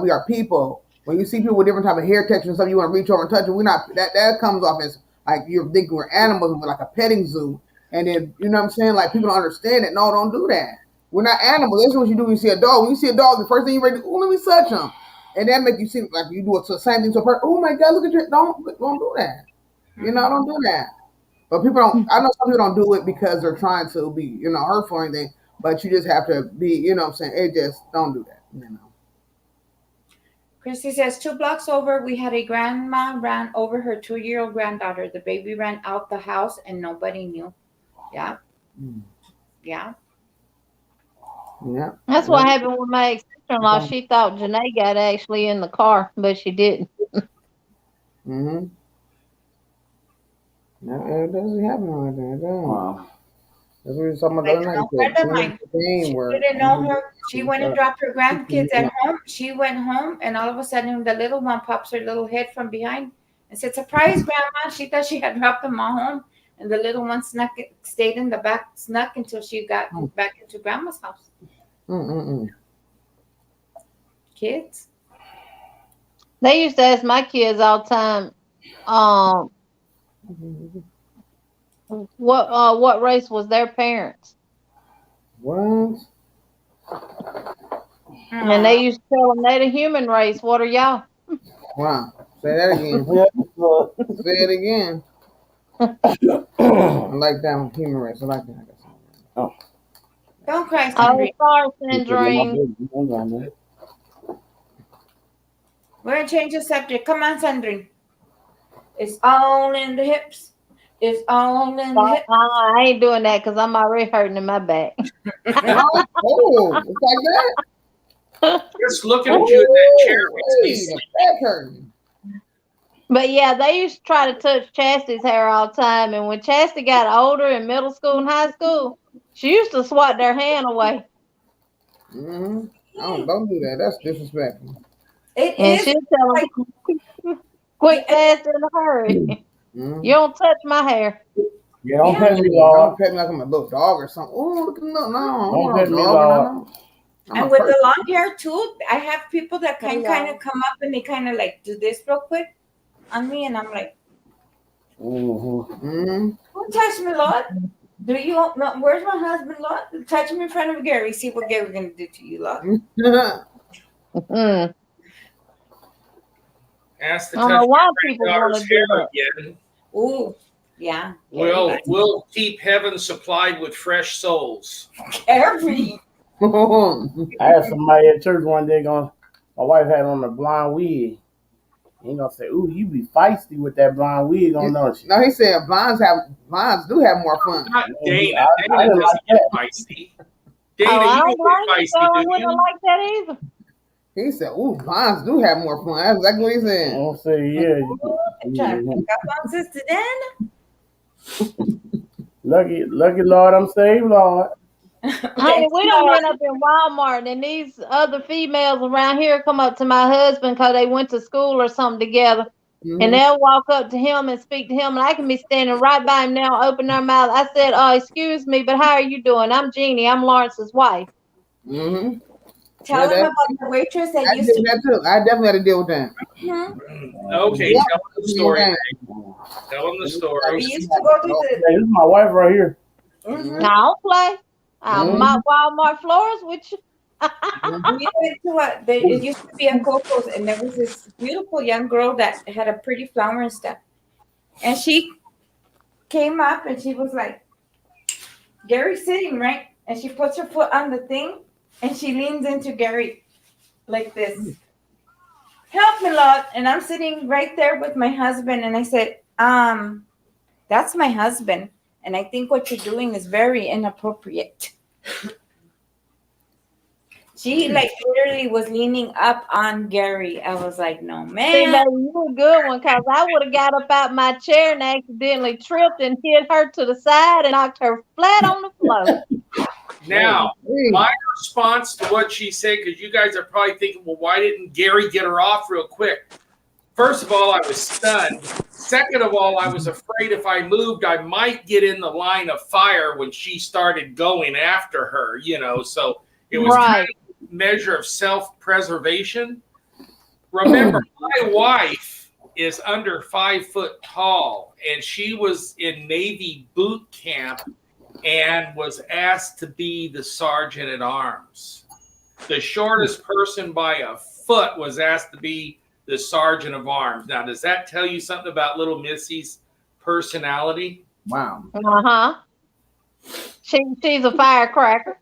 are people. When you see people with different type of hair texture and stuff, you want to reach over and touch it. We're not, that comes off as like you're thinking we're animals, we're like a petting zoo. And then, you know what I'm saying? Like, people don't understand it. No, don't do that. We're not animals. That's what you do when you see a dog. When you see a dog, the first thing you're ready to do, let me touch him. And that make you seem like you do it to the same thing to a person. Oh my God, look at you. Don't do that. Don't do that. But people don't, I know some people don't do it because they're trying to be, hurtful or anything. But you just have to be, what I'm saying? It just, don't do that. Christy says 2 blocks over, we had a grandma ran over her 2-year-old granddaughter. The baby ran out the house and nobody knew. Yeah. Yeah. Yeah. That's what happened with my ex-sister-in-law. She thought Janae got actually in the car, but she didn't. No, it doesn't happen like that. It doesn't. Wow. That's what we were talking about the other night. She didn't know her. She went and dropped her grandkids at home. She went home, and all of a sudden, the little one pops her little head from behind and said, "Surprise, Grandma!" She thought she had dropped them all home, and the little one stayed in the back, snuck until she got back into Grandma's house. Kids. They used to ask my kids all the time, what race was their parents? What? And they used to tell them they're the human race. What are y'all? Wow. Say that again. Say it again. I like that one. Human race. I like that. Oh. Don't cry, Oh, Sandrine. sorry, We're going to change the subject. Come on, Sandrine. It's all in the hips. It's all in the hips. I ain't doing that because I'm already hurting in my back. Oh, it's like that? Just looking at you in that chair makes me Hey, sleepy. that's hurting. But yeah, they used to try to touch Chastity's hair all the time. And when Chastity got older in middle school and high school, she used to swat their hand away. Don't do that. That's disrespectful. And she'd tell them, quick, fast, in a hurry. You don't touch my hair. Yeah, don't pet me, Don't Lord. pet me like I'm a little dog or something. Oh, look at me. No, Don't I'm pet a me, dog. Lord. And with the long hair too, I have people that kind Hey, of come up and they kind of like do this real quick on me, and I'm like, Mm-hmm. Who touched me, Lord? Do you? No, where's my husband, Lord? Touch me in front of Gary. See what Gary's gonna do to you, Lord. Mm. Ask the I don't know touch why my people want granddaughter's to do hair that. again. Ooh, yeah. We'll keep heaven supplied with fresh souls. Gary. I had somebody at church one day my wife had on a blonde wig. He gonna say, "Ooh, you be feisty with that blonde wig on, don't you?" No, he said blondes do have more fun. Not Dana. I Dana didn't doesn't like get that. feisty. Dana, Oh, I you don't don't like get it, so feisty, I do wouldn't you? like that either. He said, "Ooh, blondes do have more fun." That's exactly what he said. I'll say, yeah. I'm trying to pick up on Sister Dan. Lucky Lord, I'm saved, Lord. Honey, we done went up in Walmart and these other females around here come up to my husband because they went to school or something together. Mhm. And they'll walk up to him and speak to him, and I can be standing right by him now, open their mouth. I said, excuse me, but how are you doing? I'm Jeannie. I'm Lawrence's wife. Mm-hmm. Tell Yeah, him that- about the waitress that I used did to. that too. I definitely had to deal with that. Okay, Yeah. tell them the story. Yeah. Tell them the We story. used to go to Hey, this is my wife right here. the. Now, I don't play. Mhm. My Walmart floors with you. We went to it used to be a Coco's, and there was this beautiful young girl that had a pretty flower and stuff. And she came up and she was like, Gary's sitting, right? And she puts her foot on the thing and she leans into Gary like this. Help me, Lord. And I'm sitting right there with my husband. And I said, that's my husband. And I think what you're doing is very inappropriate. She like literally was leaning up on Gary. I was like, no, See, man. baby, you a good one, because I would have got up out my chair and accidentally tripped and hit her to the side and knocked her flat on the floor. Now, Hey. my response to what she said, because you guys are probably thinking, well, why didn't Gary get her off real quick? First of all, I was stunned. Second of all, I was afraid if I moved, I might get in the line of fire when she started going after her, so it was kind of a measure of self-preservation. Remember, my wife is under 5 foot tall, and she was in Navy boot camp and was asked to be the sergeant at arms. The shortest person by a foot was asked to be the sergeant of arms. Now, does that tell you something about little Missy's personality? Wow. She's a firecracker.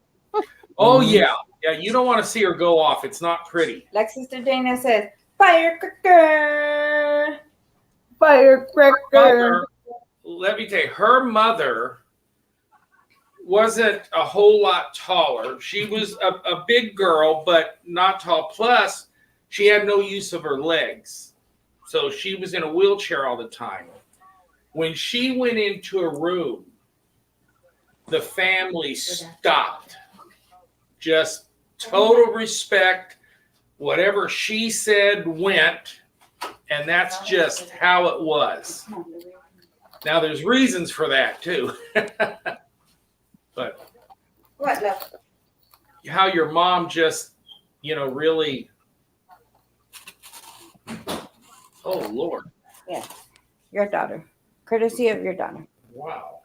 Oh, yeah. Yeah, you don't want to see her go off. It's not pretty. Like Sister Dana says, firecracker. Firecracker. Let me tell you, her mother wasn't a whole lot taller. She was a big girl, but not tall. Plus, she had no use of her legs. So she was in a wheelchair all the time. When she went into a room, the family stopped. Just total respect. Whatever she said went, and that's just how it was. Now, there's reasons for that, too. But What, love? how your mom just, really. Oh, Lord. Your daughter. Courtesy of your daughter. Wow.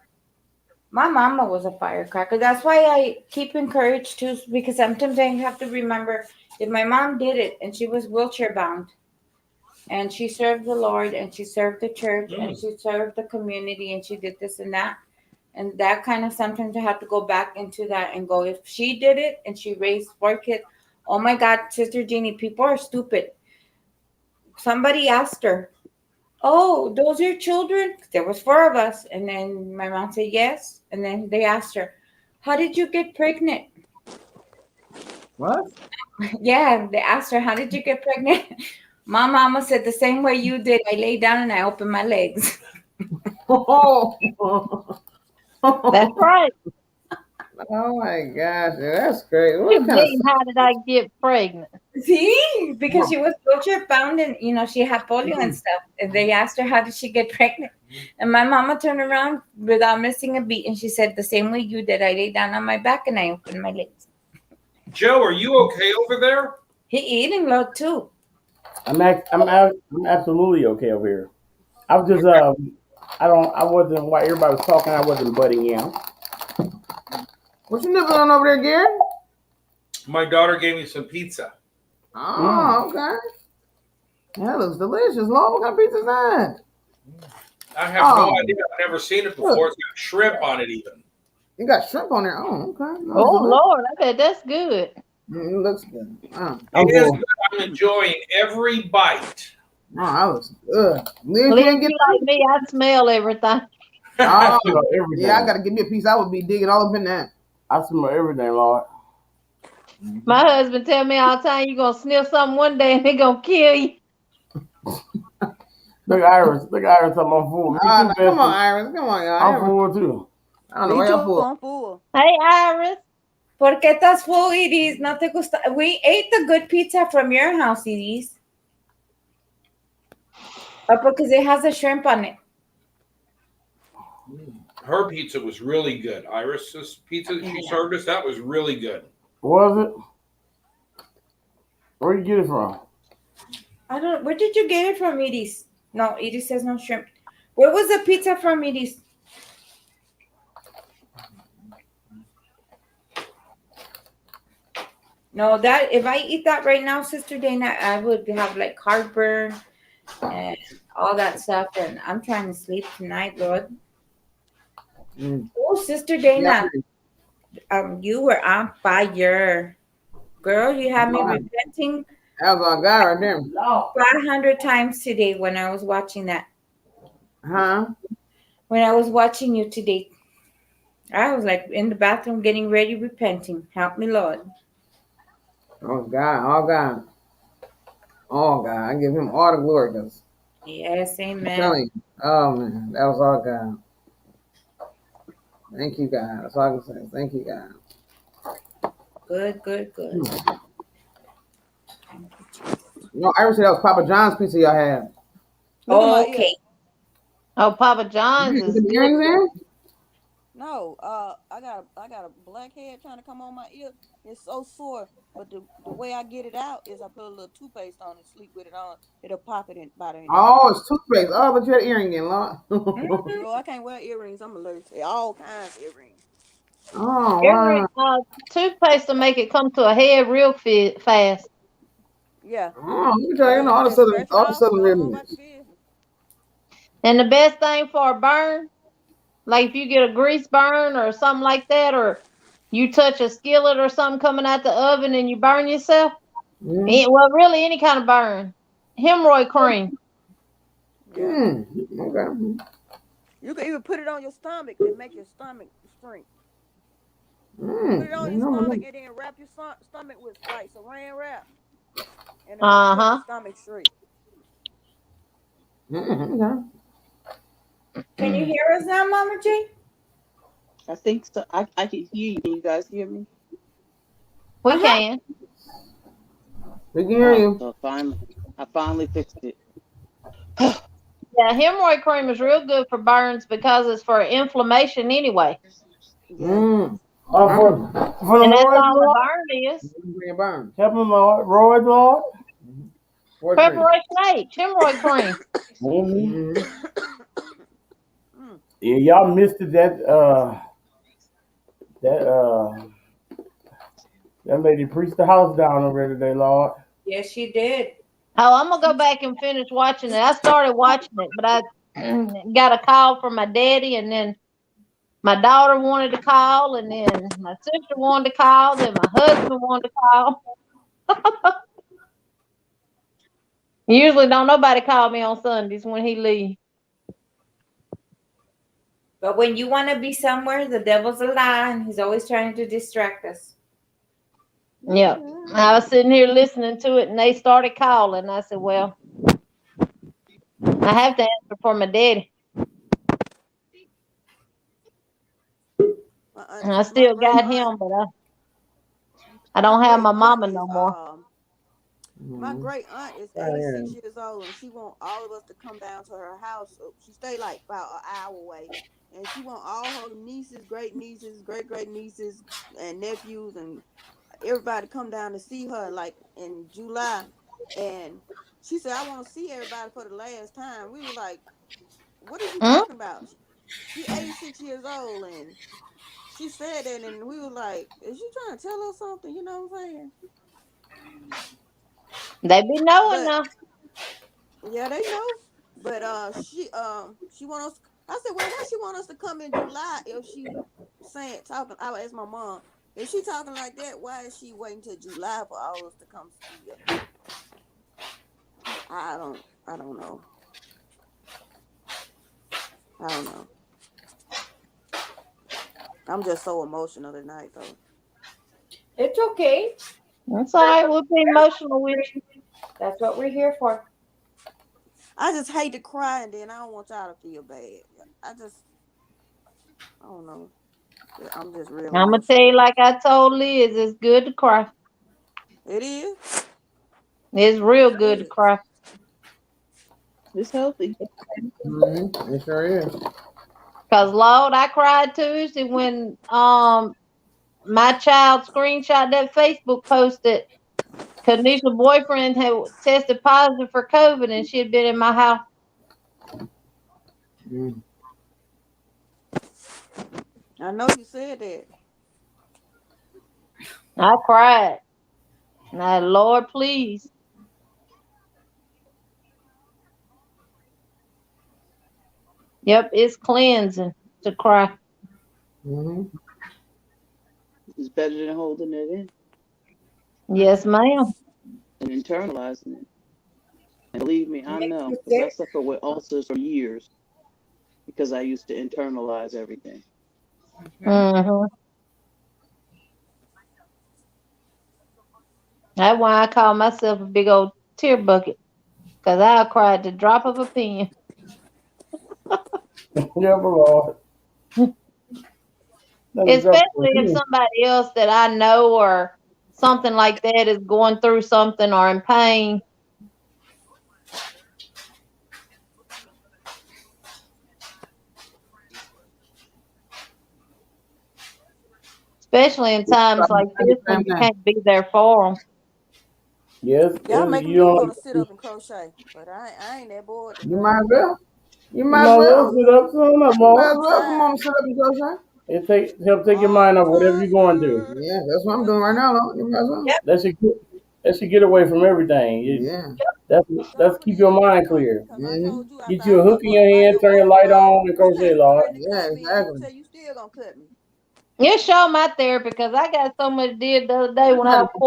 My mama was a firecracker. That's why I keep encouraged too, because sometimes I have to remember if my mom did it and she was wheelchair bound and she served the Lord and she served the church and she served the community and she did this and that. And that kind of sometimes I have to go back into that and go, if she did it and she raised 4 kids, oh my God, Sister Jeannie, people are stupid. Somebody asked her, oh, those are your children? There was 4 of us. And then my mom said yes. And then they asked her, how did you get pregnant? What? Yeah, they asked her, how did you get pregnant? My mama said the same way you did. I lay down and I opened my legs. That's right. Oh my gosh, that's great. You What kind mean, how did I get pregnant? See, because she was wheelchair bound and she had polio and stuff. And they asked her how did she get pregnant, and my mama turned around without missing a beat and she said the same way you did. I lay down on my back and I opened my legs. Joe, are you okay over there? He eating low too. I'm absolutely okay over here. I was just I wasn't while everybody was talking. I wasn't butting in. What you nibbling on over there, Gary? My daughter gave me some pizza. Oh, okay. That looks delicious. Lord, what kind of pizza is that? I have no idea. I've never seen it before. It's got shrimp on it even. You got shrimp on there. Oh, okay. No, Oh Lord, I bet that's good. it looks good. Oh, It is good. I'm enjoying every bite. that looks good. Well, if you like me, I smell everything. Oh, smell everything. yeah, I gotta give me a piece. I would be digging all up in that. I smell everything, Lord. My husband tell me all the time, you gonna sniff something one day and they gonna kill you. Look, Iris. Look, Iris. I'm on full. Now, come on, Iris. Come on, y'all. I'm full too. I don't know Me why too, y'all full. I'm full. Hey, Iris. ¿Por qué estás full, Iris? No te gusta. We ate the good pizza from your house, Iris. Because it has a shrimp on it. Her pizza was really good. Iris's pizza that she served us, that was really good. Was it? Where you get it from? I don't. Where did you get it from, Iris? No, Iris says no shrimp. Where was the pizza from, Iris? No, that if I eat that right now, Sister Dana, I would have like heartburn and all that stuff. And I'm trying to sleep tonight, Lord. Oh, Sister Dana, you were on fire, girl. You had me repenting. That was our guy right there. 500 times today when I was watching that. Huh? When I was watching you today, I was like in the bathroom getting ready, repenting. Help me, Lord. Oh God, all God. Oh God. I give him all the glory, because Yes, I'm amen. telling you. Oh man, that was all God. Thank you, God. That's all I can say. Thank you, God. Good, good, good. No, Iris said that was Papa John's pizza y'all had. Look at my ear. Okay. Oh, Papa John's You is get the earrings good. in? No, I got a blackhead trying to come on my ear. It's so sore, but the way I get it out is I put a little toothpaste on and sleep with it on. It'll pop it in about it. Oh, it's toothpaste. Oh, but you had an earring in, Lord. No, I can't wear earrings. I'm allergic to all kinds of earrings. Oh, Every wow. toothpaste will make it come to a head real fast. Yeah. Oh, let me tell you, You all the just southern, scratch it all the off, southern go on about remedies. your business. And the best thing for a burn, like if you get a grease burn or something like that, or you touch a skillet or something coming out the oven and you burn yourself, well, really any kind of burn, hemorrhoid cream. Yeah. Okay. You can even put it on your stomach and make your stomach shrink. Put it on your stomach and then wrap your stomach with like saran wrap, and it'll make your stomach shrink. Okay. Can you hear us now, Mama G? I think so. I can hear you. Can you guys hear me? We can. We can hear you. So I finally fixed it. Yeah, hemorrhoid cream is real good for burns because it's for inflammation anyway. Mm. For the And that's Lord, all Lord. a burn is. Bring it burn. Help him, Lord. Lord, Lord. Preparation H, hemorrhoid cream. Yeah, y'all missed it. That lady preached the house down over there today, Lord. Yes, she did. Oh, I'm gonna go back and finish watching it. I started watching it, but I got a call from my daddy, and then my daughter wanted to call, and then my sister wanted to call, then my husband wanted to call. Usually don't nobody call me on Sundays when he leaves. But when you want to be somewhere, the devil's a lie, and he's always trying to distract us. Yeah. I was sitting here listening to it, and they started calling. I said, well, I have to answer for my daddy. And I still got him, but I don't have my mama no more. My great aunt is 86 years old, and she want all of us to come down to her house. So she stay like about an hour away, and she want all her nieces, great nieces, great nieces, and nephews, and everybody to come down to see her like in July. And she said, I want to see everybody for the last time. We were like, what is you Hmm? talking about? She 86 years old, and she said that, and we were like, is she trying to tell us something? You know what I'm saying? They be knowing But now. yeah, they know. But she want us. I said, well, why she want us to come in July if she saying talking? I asked my mom, if she talking like that, why is she waiting till July for all us to come see her? I don't know. I don't know. I'm just so emotional tonight, though. It's okay. That's all right. We'll be emotional with you. That's what we're here for. I just hate to cry, and then I don't want y'all to feel bad. I don't know. I'm just real I'm gonna tell emotional. you like I told Liz, it's good to cry. It is. It's real It good to is. cry. It's healthy. Mm-hmm. It sure is. Cause Lord, I cried Tuesday when my child screenshot that Facebook post that Kanisha's boyfriend had tested positive for COVID and she had been in my house. Mm. I know you said that. I cried. Now, Lord, please. Yep, it's cleansing to cry. Mm-hmm. It's better than holding it in Yes, ma'am. and internalizing it. And believe me, I Makes know you because I sick. suffered with ulcers for years because I used to internalize everything. Mm-hmm. That's why I call myself a big old tear bucket. Because I cried the drop of a pen. Yeah, Lord. That's Especially if exactly. somebody else that I know or something like that is going through something or in pain. Especially in times like The this when same you thing. can't be there for them. Yes, Y'all yes, making you me don't. want to sit up and crochet, but I ain't that bored You tonight. might as well. You You might as might as well well. sit up, son. Up, You might as Lord. I'm well come tired. on, sit up and go, son. Help take your mind I'm off whatever you're going through. tired. Yeah, that's what I'm Wake doing right up. now, though. You might as well. Yep. That should get away from everything. Yeah. That's Sure keep your did. mind clear. Cause I Mm-hmm. told you after Get you a hook in your I hand, done turn your woke light up. on, and You crochet, say you was Lord. ready to Yeah, cut me, and you exactly. say you still gonna cut me. You show my therapy because I got so much did the other day You when I better was put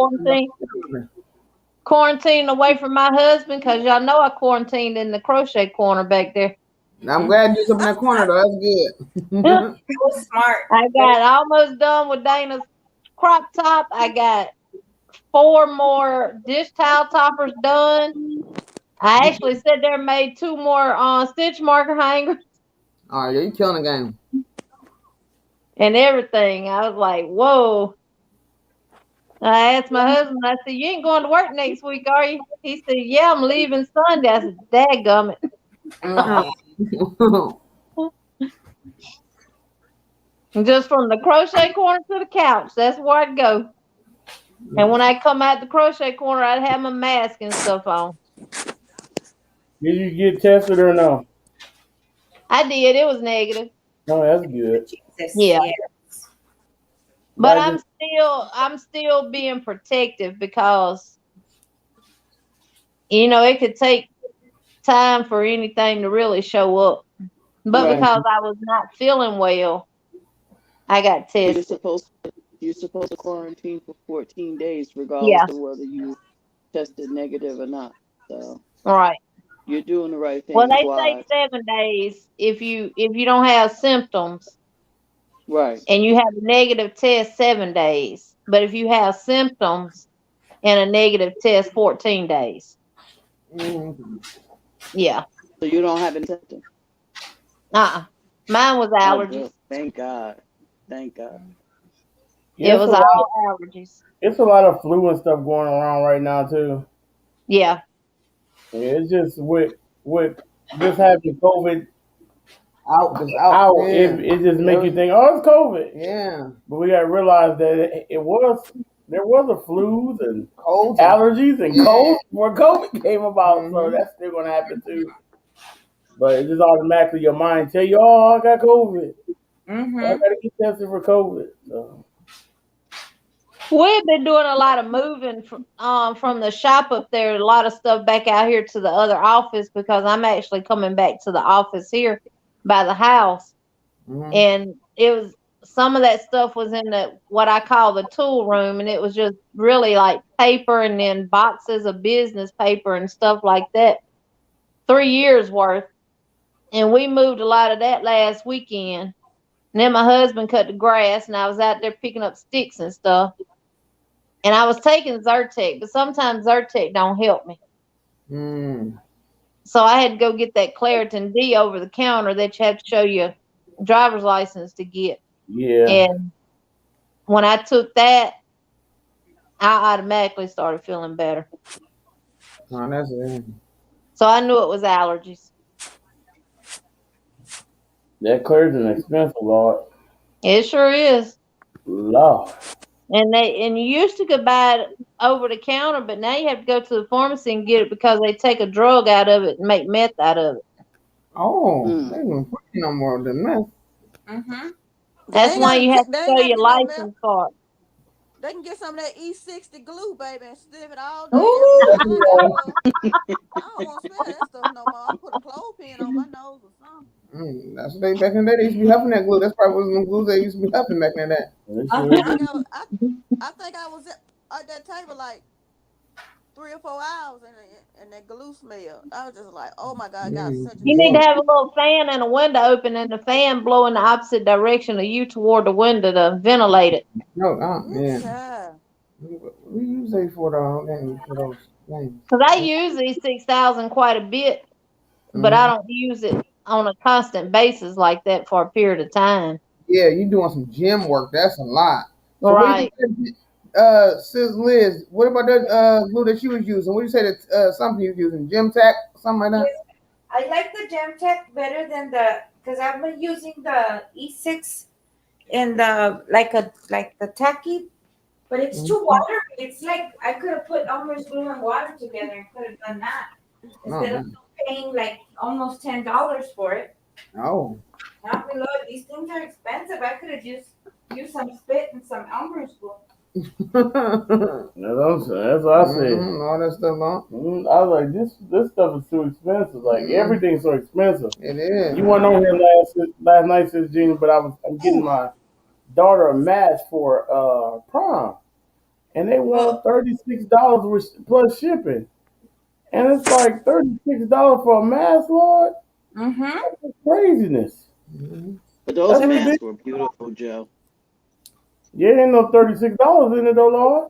quarantined away from my husband because y'all know I quarantined in the crochet corner back there. I'm glad you was up in that corner, though. That's I good. That was smart. got almost done with Dana's crop top. I got 4 more dish towel toppers done. I actually sat there and made 2 more stitch marker hangers All right, yeah, you killing the game. and everything. I was like, whoa. I asked my husband, I said, you ain't going to work next week, are you? He said, yeah, I'm leaving Sunday. I said, dadgummit. Oh. Just from the crochet corner to the couch. That's where I'd go. And when I come out the crochet corner, I'd have my mask and stuff on. Did you get tested or no? I did. It was negative. No, that's good. Jesus. Yeah. Yeah. But But just I'm still being protective because it could take time for anything to really show up. But Right. because I was not feeling well, I got You're tested. supposed you're supposed to quarantine for 14 days, regardless Yeah, of whether you tested negative or not. So right. you're doing the right Well, thing. It's they say wise. 7 days if you don't have symptoms Right. and you have a negative test 7 days. But if you have symptoms and a negative test 14 days. Mhm. Yeah. So you don't have any symptoms. Mine was Oh, allergies. good. Thank God. Thank God. It yeah, was all allergies. it's a lot of flu and stuff going around right now too. Yeah. Yeah, it's just with just having COVID Out, just out. out, Yeah. it just There make you was, think, oh, it's COVID. yeah. But we gotta realize that there was a flus and Colds. allergies and Yeah. colds before COVID came about, so Mhm. that's still gonna happen too. but it just automatically your mind tell you, oh, I got COVID. I Mm-hmm. gotta get tested for COVID. So, We've been doing a lot of moving from the shop up there, a lot of stuff back out here to the other office because I'm actually coming back to the office here by the house. Mhm. And it was some of that stuff was in the what I call the tool room, and it was just really like paper and then boxes of business paper and stuff like that. 3 years worth. And we moved a lot of that last weekend. And then my husband cut the grass, and I was out there picking up sticks and stuff. And I was taking Zyrtec, but sometimes Zyrtec don't help me. Mm. So I had to go get that Claritin D over the counter that you have to show your driver's license to get. yeah. And when I took that, I automatically started feeling better. Oh, that's it. So I knew it was allergies. That Claritin expensive, Lord. It sure is. Lord. And you used to could buy it over the counter, but now you have to go to the pharmacy and get it because they take a drug out of it and make meth out of it. Oh, Mm. they don't put no more than that. Mm-hmm. That's why you have to they show ain't your gotta get no license card. They can get some of that E60 glue, baby, and stick it all Ooh. day. Every day. I don't want to smell that stuff no more. I put a clothespin on my nose or something. That's what they back in the day. They used to be huffing that glue. That's probably what them glues they used to be huffing back in the day. That Uh-huh. sure I think I was at that table like 3 or 4 hours, and that glue smell. I was just like, oh my God, I got such a You need to smell. have a little fan and a window open and the fan blow in the opposite direction of you toward the window to ventilate it. No, yeah. Yeah. We use they for those things. Because I use these 6,000 quite a bit, but I don't use it on a constant basis like that for a period of time. Yeah, you doing some gym work. That's a lot. So Right. Sis Liz, what about that glue that she was using? What do you say that something you was using? Gym Tack, something like that? I like the Gemtech better than because I've been using the E6 and like the tacky, but it's too watery. It's like I could have put Elmer's glue and water together and could have done that instead of paying like almost $10 for it. Oh. Now, below, these things are expensive. I could have just used some spit and some Elmer's glue. That's what I said. All that stuff on. I was like, this stuff is too expensive. Like everything's so expensive. It is. You weren't on here last night, Sis Gina, but I'm getting my daughter a mask for prom, and they want $36 plus shipping, and it's like $36 for a mask, Lord. Mm-hmm. That's craziness. But those That's masks ridiculous. were beautiful, Joe. Yeah, ain't no $36 in it though, Lord.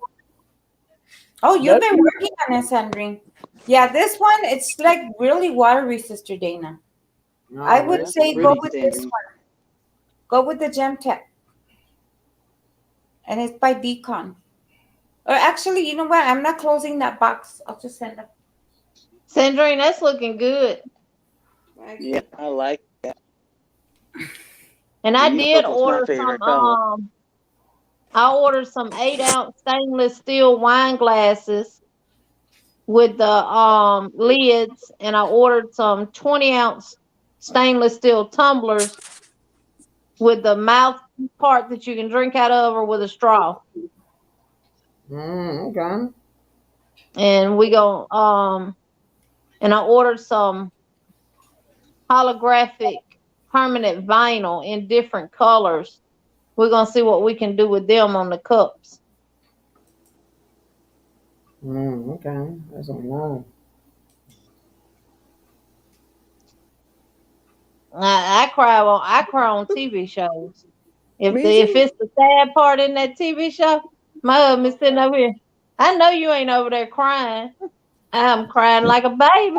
Oh, you've been working on this, Henry. Yeah, this one, it's like really watery, Sister Dana. I would that's say pretty go with this standard. one. Go with the Gemtech. And it's by Decon. Or actually, you know what? I'm not closing that box. I'll just send it. Sandrine, that's looking good. Yeah, I like that. And I The did purple's my order favorite some color. I ordered some 8-ounce stainless steel wine glasses with the lids, and I ordered some 20-ounce stainless steel tumblers with the mouth part that you can drink out of or with a straw. Okay. And we go and I ordered some holographic permanent vinyl in different colors. We're gonna see what we can do with them on the cups. Okay. That's nice. I cry on TV shows. If Me too. it's the sad part in that TV show, my husband's sitting over here. I know you ain't over there crying. I'm crying like a baby.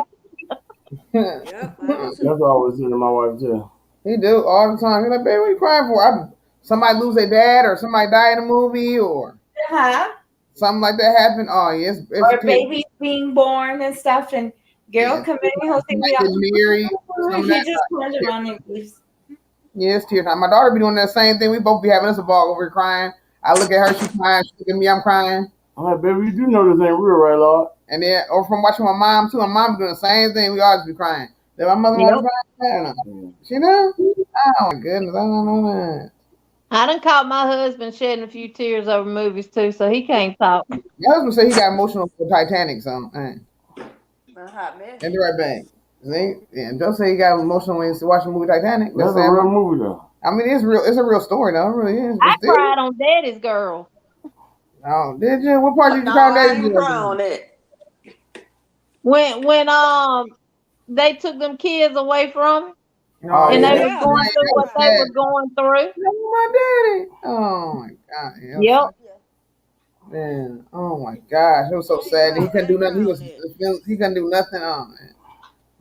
Yep. I do That's too. what I always say to my wife too. He do all the time. He's like, baby, what you crying for? Somebody lose their dad or somebody die in a movie or Huh? something like that happen. Oh, yes. Or babies being born and stuff. And girl come in and he'll say, married. he just turns around and leaves. Yeah, it's tear time. My daughter be doing that same thing. We both be having us a ball over here crying. I look at her, she crying. She look at me, I'm crying. I'm like, baby, you do know this ain't real, right, Lord? And then, or from watching my mom too. My mom doing the same thing. We always be crying. Did my mother Yep. want to find that or not? She does? Oh my goodness, I don't know that. I done caught my husband shedding a few tears over movies too, so he can't talk. My husband said he got emotional for Titanic, so A hot mess. and be right back. See? Yeah, Joe say he got emotional when he watched the movie Titanic. That's a real movie though. I mean, it's real. It's a real story, though. It really is. But I still. cried on Daddy's Girl. Oh, did you? What part did you No, call I that? ain't cry on that. When they took them kids away from him Oh, and yeah. they Yeah. was going through what they sad. was going through. Oh, my daddy. Oh my God. Yeah, Yep. man. Oh my gosh. It was so I ain't sad. cry- He couldn't I do ain't nothing. cry on He couldn't do nothing. Oh man.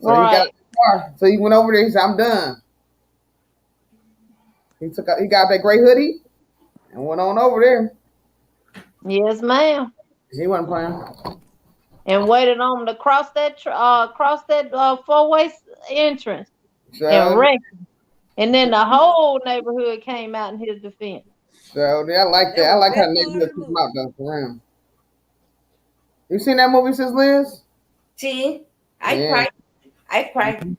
So he got Right. the car. So he went over there. He said, "I'm done." He got that gray hoodie and went on over there. Yes, ma'am. He wasn't playing. And waited on him to cross that four-way entrance So, and wrecked him. And then the whole neighborhood came out in his defense. yeah, I like that. I like how neighborhood took him out though. For real. You seen that movie, Sis Liz? See, I Yeah. cried. I cried.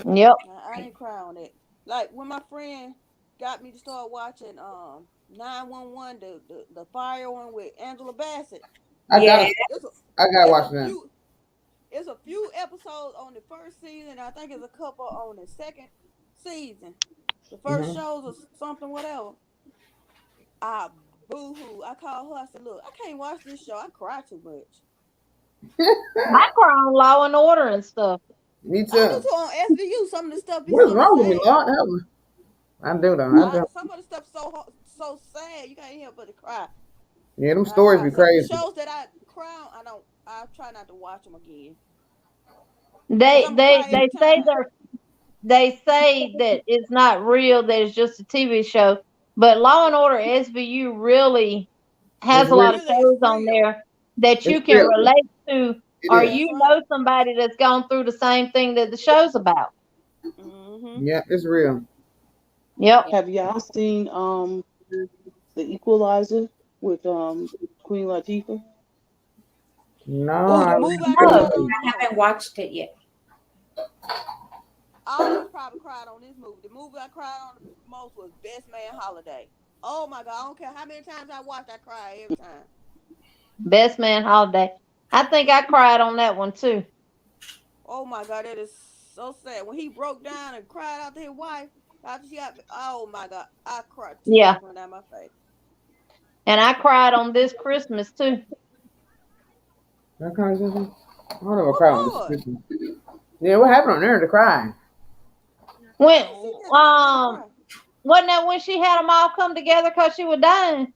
Yep. I ain't cry on that. Like when my friend got me to start watching 911, the fire one with Angela Bassett. I gotta It's a, watch that. it's a few episodes on the first season. I think it's a couple on the second season. The 1st shows or something, whatever. I boo-hoo. I called her. I said, "Look, I can't watch this show. I cry too much." I cry on Law and Order and stuff. Me I do too. too on SVU. Some of the stuff be What is so wrong with me, sad. Lord? Help me. I do though. I do. Some of the stuff so sad. You can't help but to cry. Yeah, them stories be Some crazy. shows that I cry on, I try not to watch them again. They I'm crying every say time. they say that it's not real, that it's just a TV show. But Law and Order SVU really has It's a lot real. of shows on there that you It's can real. relate to, It or is. you know somebody that's gone through the same thing that the show's about. Yeah, it's real. Yep. Have y'all seen The Equalizer with Queen Latifah? No, Oh, the I movie I really cried don't. on the I haven't watched it yet. all of us probably cried on this movie. The movie I cried on the most was Best Man Holiday. Oh my God, I don't care how many times I watched, I cry every time. Best Man Holiday. I think I cried on that one too. Oh my God, that is so sad. When he broke down and cried out to his wife after she got, oh my God, I cried. Yeah. Tears down my face. And I cried on This Christmas too. That conversation? I don't know what Oh, cried on Lord. this Christmas. Yeah, what happened on there to cry? When She just cried. wasn't that when she had them all come together because she was dying?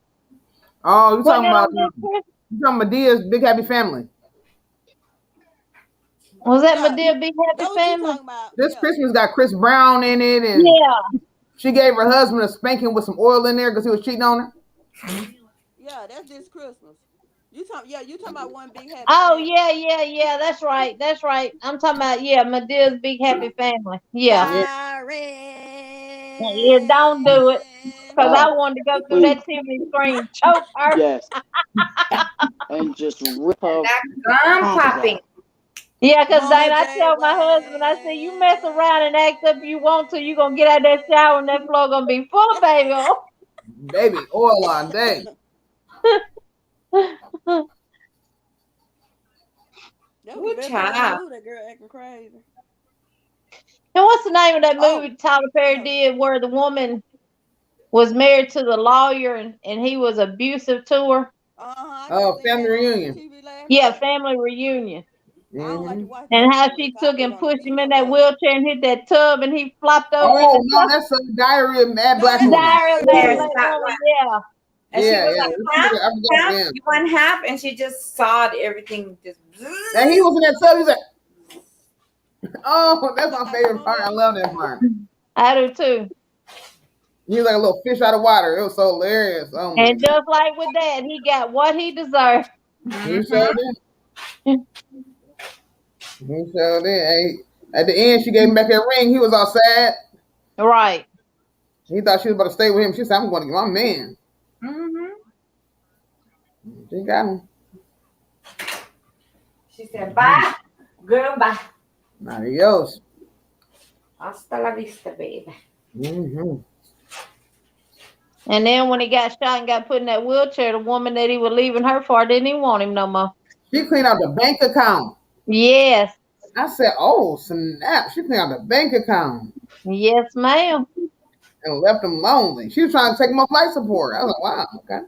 Oh, you Wasn't talking that about on This Christmas? Medea's Big Happy Family? Was that Yeah, Madea Big Happy That's what you Family? talking about. This Yeah. Christmas got Chris Brown in it, and Yeah. she gave her husband a spanking with some oil in there because he was cheating on her. Yeah, that's this Christmas. You talking about One Big Happy Oh Family. yeah. That's right. I'm talking about Medea's Big Happy Family. Yeah. Yeah, don't do it. Because I wanted to go through that TV screen, choke her. Yes. And just rip her Gum tonsils popping. out. Yeah, because Mama Dana, I J. tell my husband, I said, you mess around and act up you want to, you going to get out that shower and that floor going to be full of baby oil. Baby, oil on day. That was Good the best part of job. the movie, that girl acting crazy. And what's the name of that Oh. movie Tyler Perry did where the woman was married to the lawyer and he was abusive to her? Oh, Family Reunion. Yeah, Family Reunion. I don't like to watch And that how too she much. I took put it and on pushed the him in video that though. wheelchair and hit that tub and he flopped over in Oh the no, tub. that's a Diary of Mad No, Black that's Woman. Diary of Yes, Black that Woman, one. yeah. And she was Yeah. like I forgot the end. one half, and she just sawed everything. Just. And he was in that tub. He's like, oh, that's my favorite part. I love that part. I do too. He was like a little fish out of water. It was so hilarious. Oh my And just like with that, he got what he deserved. He showed it. He showed it. Hey, at the end, she gave him back that ring. He was all sad. Right. He thought she was about to stay with him. She said, I'm going to get my man. Mm-hmm. She got him. She said, bye. Girl, bye. Adios. Hasta la vista, baby. Mm-hmm. And then when he got shot and got put in that wheelchair, the woman that he was leaving her for didn't even want him no more. She cleaned out the bank account. Yes. I said, oh, snap. She cleaned out the bank account Yes, ma'am. and left him lonely. She was trying to take him off life support. I was like, wow, okay.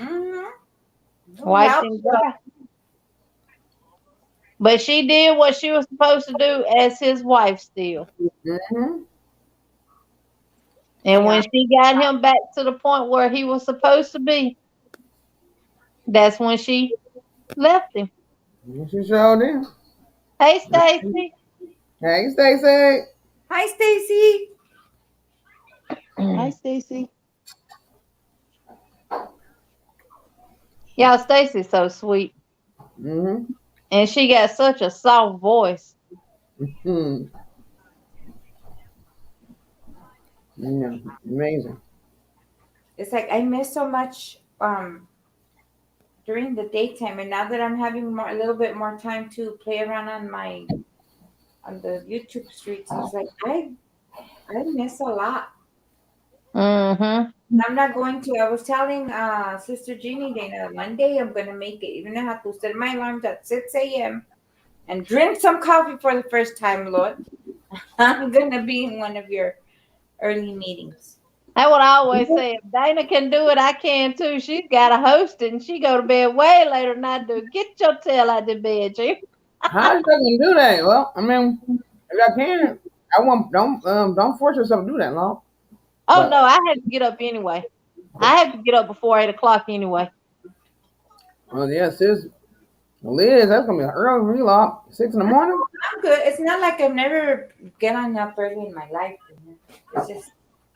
Mm-hmm. Wiped him dry. But she did what she was supposed to do as his wife still. Mm-hmm. And when she got him back to the point where he was supposed to be, that's when she left him. She showed him. Hey, Stacy. Hey, Stacy. Hi, Stacy. Hi, Stacy. Y'all, Stacy's so sweet. Mm-hmm. And she got such a soft voice. Mm-hmm. Yeah, amazing. It's like I miss so much during the daytime, and now that I'm having a little bit more time to play around on the YouTube streets, it's like I miss a lot. Mm-hmm. I'm not going to. I was telling Sister Jeannie that one day I'm gonna make it, even if I have to set my alarms at 6 a.m. and drink some coffee for the first time, Lord. I'm gonna be in one of your early meetings. That's what I always say. If Dana can do it, I can too. She's got to host it, and she go to bed way later than I do. Get your tail out the bed, Jim. How is that gonna do that? Well, I mean, if I can, I won't. Don't force yourself to do that, long. Oh no, I had to get up anyway. I had to get up before 8 o'clock anyway. Well, yeah, sis, Liz, that's gonna be early for you, lot. 6 in the morning. I'm good. It's not like I've never gotten up early in my life. It's just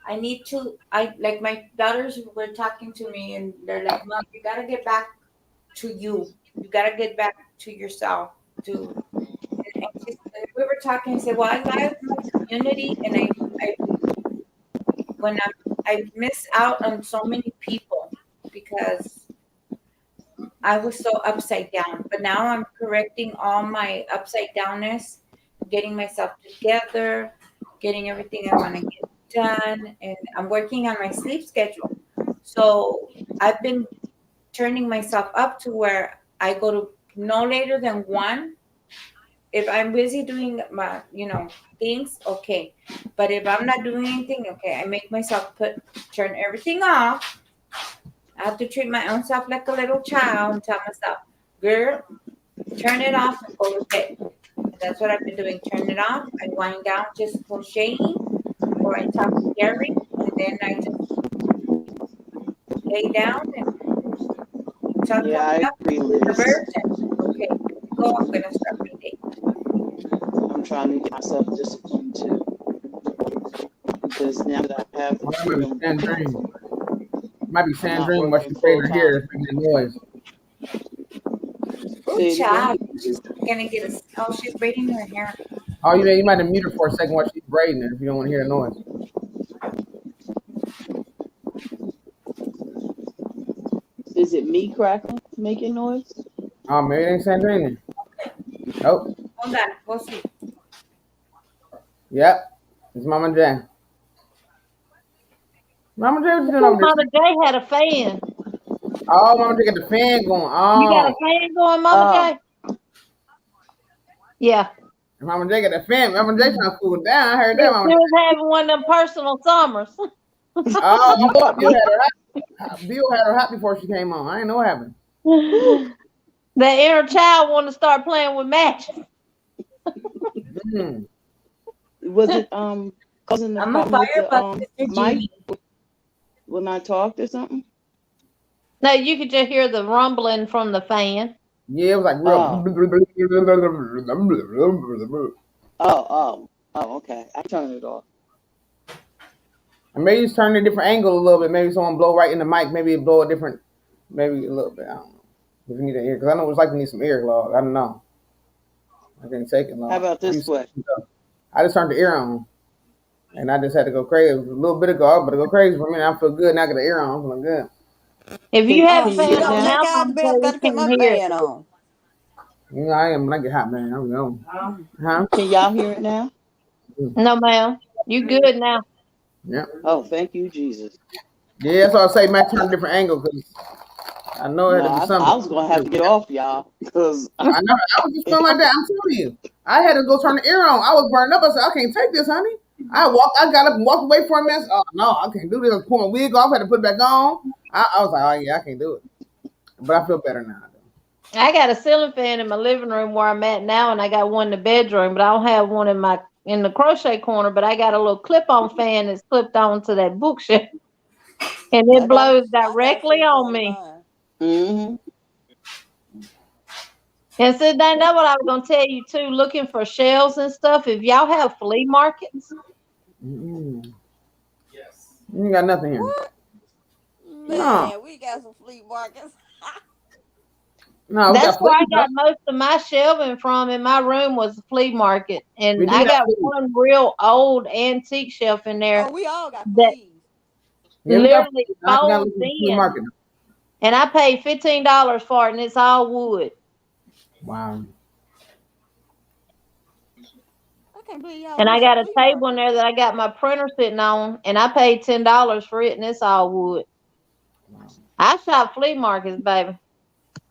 I need to. I like my daughters were talking to me, and they're like, "Mom, you gotta get back to you. You gotta get back to yourself." And we were talking. I said, "Well, I like my community, and I miss out on so many people because I was so upside down. But now I'm correcting all my upside downness, getting myself together, getting everything I want to get done, and I'm working on my sleep schedule. So I've been turning myself up to where I go to no later than 1. If I'm busy doing my, things, okay. But if I'm not doing anything, okay, I make myself turn everything off. I have to treat my own self like a little child and tell myself, girl, turn it off and go to bed. And that's what I've been doing. Turn it off. I wind down just crocheting, or I talk to Gary, and then I just lay down and talk Yeah, I agree, Liz. Okay, go. I'm gonna start my day. I'm trying to get myself disciplined too. Because now that I have the freedom, Might be Sandrine, but she's afraid to hear it's making noise. Good job. She's gonna get us. Oh, she's braiding her hair. Oh, you might have muted for a second while she's braiding it if you don't want to hear the noise. is it me crackling, making noise? Oh, maybe it ain't Sandrine. Oh, Hold on. We'll see. yep. It's Mama J. Mama J, what you doing over there? Mama J had a fan. Oh, Mama J got the fan going. You got a Oh, fan going, Mama J? Yeah. Mama J got the fan. Mama J trying to cool down. I heard She that, Mama J. was having one of them personal summers. Oh, Bill had her hot. Bill had her hot before she came on. I didn't know what happened. The inner child want to start playing with matches. Mm. Was it causing the I'm a problem with fire the bucket, Sister mic? Jeannie. When I talked or something? No, you could just hear the rumbling from the fan. Yeah, it was like real. Oh, okay. I turned it off. And maybe it's turning a different angle a little bit. Maybe someone blow right in the mic. Maybe it blow a different, maybe a little bit. I don't know. If you need an ear, because I know it's like you need some ear, Lord. I don't know. I can't take it, Lord. How about this way? I just turned the ear on, and I just had to go crazy. A little bit ago, I was about to go crazy for a minute. I feel good now. I got the ear on. I'm feeling good. If you have a Can you fan hear in it the now? house, Got Mama J, to you put can my hear fan it. on. You know, I am when I get hot, man. I'm going. Huh? Can y'all hear it now? No, ma'am. You good now? Yeah. Oh, thank you, Jesus. Yeah, that's why I say might turn a different angle because I know it No, had to be I something. was gonna have to get off y'all because I know. I was just feeling like that. I'm telling you. I had to go turn the air on. I was burning up. I said, I can't take this, honey. I got up and walked away for a minute. Oh no, I can't do this. I pulled my wig off, had to put it back on. I was like, oh yeah, I can't do it. But I feel better now. I got a ceiling fan in my living room where I'm at now, and I got one in the bedroom, but I don't have one in the crochet corner. But I got a little clip-on fan that's clipped onto that bookshelf, and it blows directly on me. mm-hmm. And so that's what I was gonna tell you too. Looking for shelves and stuff. If y'all have flea markets, Mm-mm. Yes. You ain't got nothing here. What? Man, No. we got some flea markets. No, we that's got where I flea got most of my shelving from. In my room was the flea market, We and do I have got flea. one real old antique shelf in there Oh, we all got that fleas. Yeah, we got literally flea. I forgot to folds look at the flea in. market. And I paid $15 for it, and it's all wood. Wow. I can't believe y'all And I went to got a flea table in market. there that I got my printer sitting on, and I paid $10 for it, and it's all wood. Wow. I shop flea markets, baby.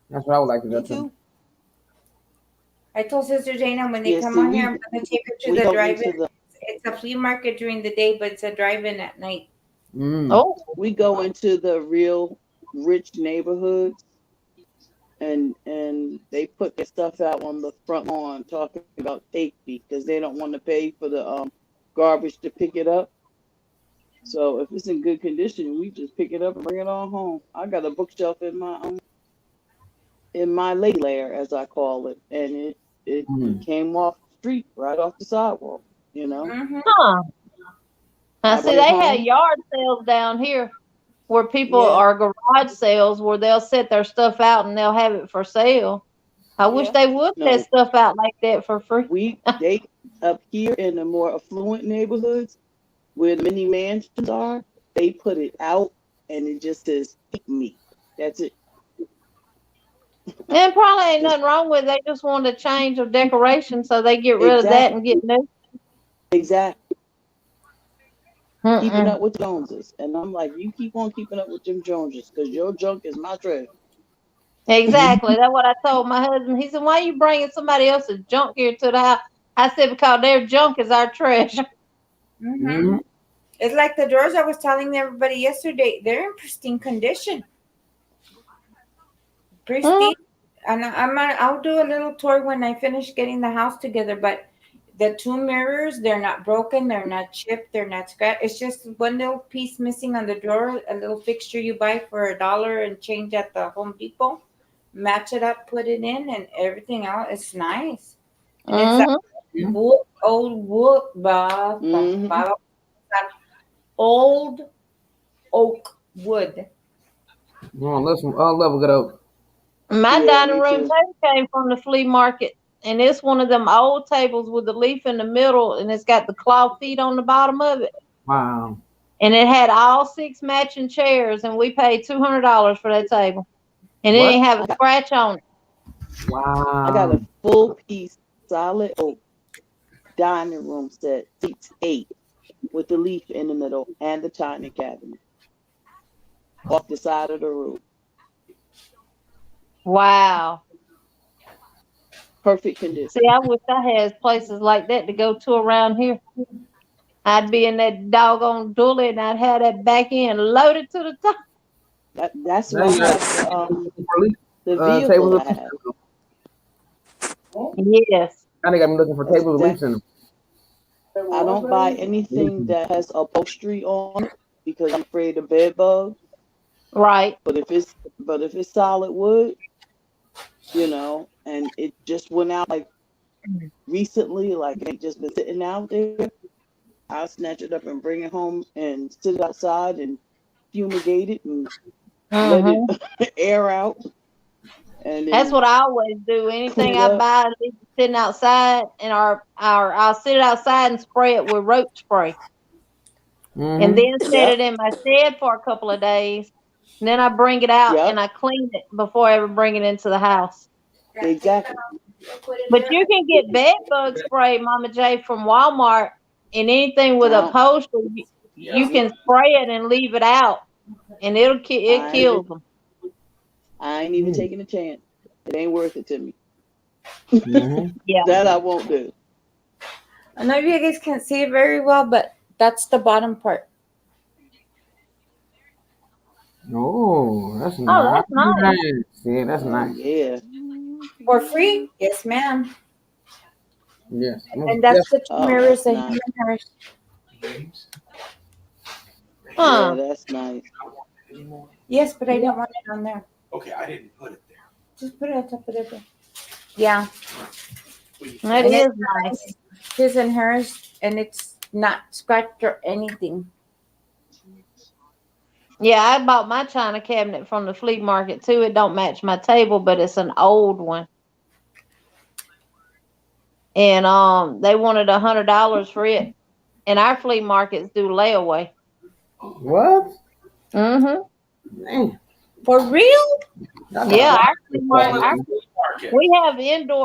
That's what I would like to go Me to. too. I told Sister Dana when they Yeah, come see, on here, I'm gonna take her to we the go drive-in. into the It's a flea market during the day, but it's a drive-in at night. Mm. Oh, we go into the real rich neighborhoods, and they put their stuff out on the front lawn talking about safety because they don't want to pay for the garbage to pick it up. So if it's in good condition, we just pick it up and bring it on home. I got a bookshelf in my lady lair, as I call it, and it Mm. came off the street, right off the sidewalk. You know, Mm-hmm. huh. Now, I see, bring it they have home. yard sales down here where people Yeah. are garage sales where they'll set their stuff out and they'll have it for sale. I wish Yeah. they would No, set stuff out like that for free. they up here in the more affluent neighborhoods where the mini mansions are, they put it out and it just says "pick me." That's it. And probably ain't nothing wrong with it. They just want a change of decoration, so they get rid of that and get new. Exactly. Keeping Mm-mm. up with the Joneses, and I'm like, you keep on keeping up with them Joneses because your junk is my treasure. Exactly. That's what I told my husband. He said, "Why are you bringing somebody else's junk here to the house?" I said, "Because their junk is our treasure." Mm-hmm. Mm. It's like the drawers I was telling everybody yesterday. They're in pristine condition. Pristine. And I'll do a little tour when I finish getting the house together. But the two mirrors, they're not broken, they're not chipped, they're not scratched. It's just one little piece missing on the drawer, a little fixture you buy for $1 and change at the Home Depot. Match it up, put it in, and everything else. It's nice. And it's that Mm-hmm. wood, old wood, Mm-hmm. old oak wood. Oh, listen, I love a good oak. My Yeah, dining me room too. table came from the flea market, and it's one of them old tables with the leaf in the middle, and it's got the claw feet on the bottom of it. Wow. And it had all 6 matching chairs, and we paid $200 for that table, and it What? didn't have a scratch on it. I got Wow. a full piece solid oak dining room set, seats 8, with the leaf in the middle and the china cabinet off the side of the room. Wow. Perfect condition. See, I wish I had places like that to go to around here. I'd be in that doggone dually, and I'd have that back end loaded to the top. That's Now why I you got have the tables vehicle with I leaves have. in them. Yes. Now they got me looking for That's tables with leaves in them. I don't buy anything that has upholstery on it because I'm afraid of bed bugs. Right. But if it's solid wood, and it just went out like recently, like it ain't just been sitting out there, I'll snatch it up and bring it home and sit it outside and fumigate it and let Mm-hmm. it air out. And That's then what I always do. clean Anything it I up. buy, leave it sitting outside, and I'll sit it outside and spray it with roach spray, and Mm-hmm. then set it Yep. in my shed for a couple of days. And then I bring it out and Yep. I clean it before I ever bring it into the house. Exactly. But you can get bed bug spray, Mama J, from Walmart, and anything with No. upholstery, you can spray it and leave it out, and it kills them. I ain't even taking a chance. It ain't worth it to me. Mm-hmm. Yeah. That I won't do. I know you guys can't see it very well, but that's the bottom part. Oh, that's Oh, nice. that's nice. Yeah, that's nice. Yeah. For free? Yes, ma'am. Yes. And that's the two Oh, mirrors that's that nice. you and hers. Huh. Yeah, that's nice. Yes, but I didn't want it on there. Okay, I didn't put it there. Just put it on top of it. Yeah, That And is it's nice. his and hers, and it's not scratched or anything. Yeah, I bought my china cabinet from the flea market too. It don't match my table, but it's an old one. And they wanted $100 for it. And our flea markets do layaway. What? Mm-hmm. Man. For real? Yeah, our flea market. Market.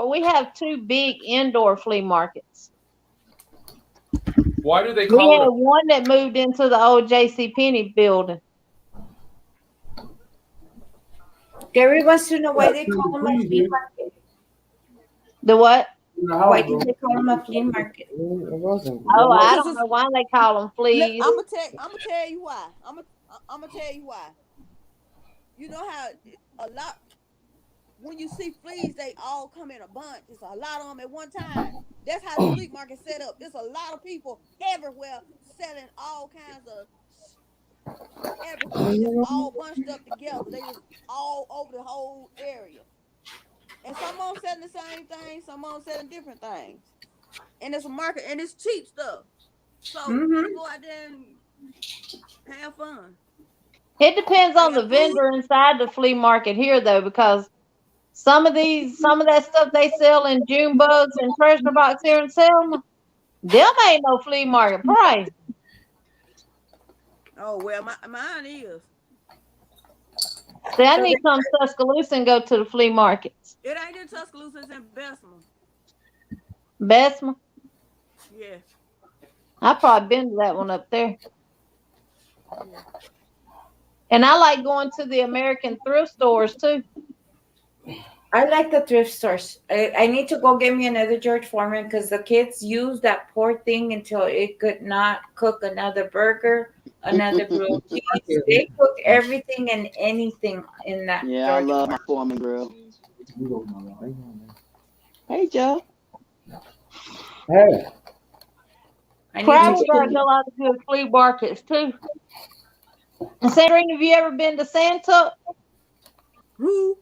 We have two big indoor flea markets. Why do they We call had it one that moved into the old J.C. Penney building. Gary wants to know why they call him a flea market. The what? Why did they call him a flea market? It wasn't. Oh, I don't know why they call them fleas. I'm gonna tell you why. I'm gonna tell you why. You know how a lot when you see fleas, they all come in a bunch. It's a lot of them at one time. That's how the flea market set up. There's a lot of people everywhere selling all kinds of everything. Just all bunched up together. They was all over the whole area. And some of them selling the same thing, some of them selling different things. And it's a market, and it's cheap stuff. So you go out there and have fun. It depends on the food. vendor inside the flea market here, though, because some of that stuff they sell in June Bugs and Treasure Box here in Selma, them ain't no flea market price. Oh well, mine is. See, I need to come to Tuscaloosa and go to the flea markets. It ain't in Tuscaloosa, it's in Bessemer. Bessemer? Yeah. I've probably been to that one up there. And I like going to the American thrift stores too. I like the thrift stores. I need to go get me another George Foreman because the kids used that poor thing until it could not cook another burger, another grilled cheese. They cook everything and anything in that. Yeah, I George love my Foreman. Foreman grill. Hey, Joe. Hey. I Probably need got to a lot of good flea markets too. And Sandrine, have you ever been to Santuc? Who?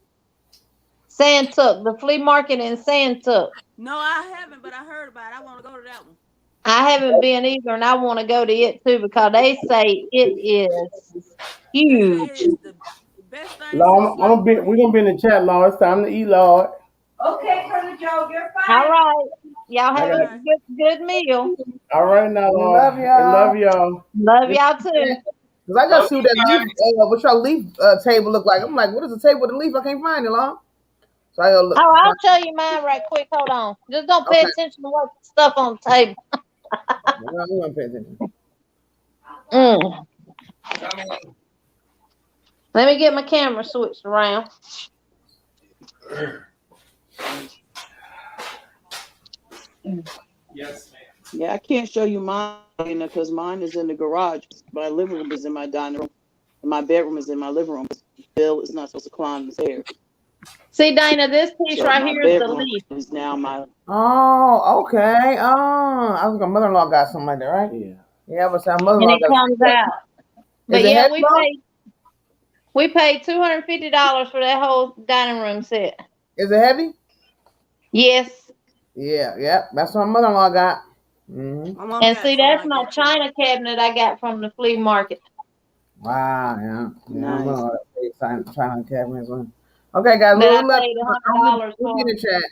Santuc, the flea market in Santuc. No, I haven't, but I heard about it. I want to go to that one. I haven't been either, and I want to go to it too because they say it is huge. They say it's the best thing Lord, since we're gonna be in the chat, Lord. It's time to eat, Lord. Okay, Brother Joe, you're fine. All right. Y'all have Okay. a good meal. All right now, Lord. Love y'all. I love y'all. Love y'all too. Cause I gotta see what that leaf, what your leaf table look like. I'm like, what is the table with the leaf? I can't find it, Lord. So I gotta look. Oh, I'll show you mine right quick. Hold on. Just don't pay Okay. attention to what stuff on the table. I'm gonna pay attention. Mm. Let me get my camera switched around. Yes, ma'am. Yeah, I can't show you mine because mine is in the garage. My living room is in my dining room. And my bedroom is in my living room. Bill is not supposed to climb the stairs. See, Dana, this piece So right my here is the bedroom leaf. is now my. Oh, okay. Oh, I was my mother-in-law got something like that, right? Yeah. Yeah, but my And mother-in-law it got. comes out. But Is it yeah, heavy, Lord? we paid $250 for that whole dining room set. Is it heavy? Yes. Yeah. That's what my mother-in-law got. Mm-hmm. My mom And got see, something that's like my that, too. china cabinet I got from the flea market. Wow, yeah. Nice. My mother-in-law got trying to cabinets one. Okay, guys, But we I love paid $100 we'll be in for the chat.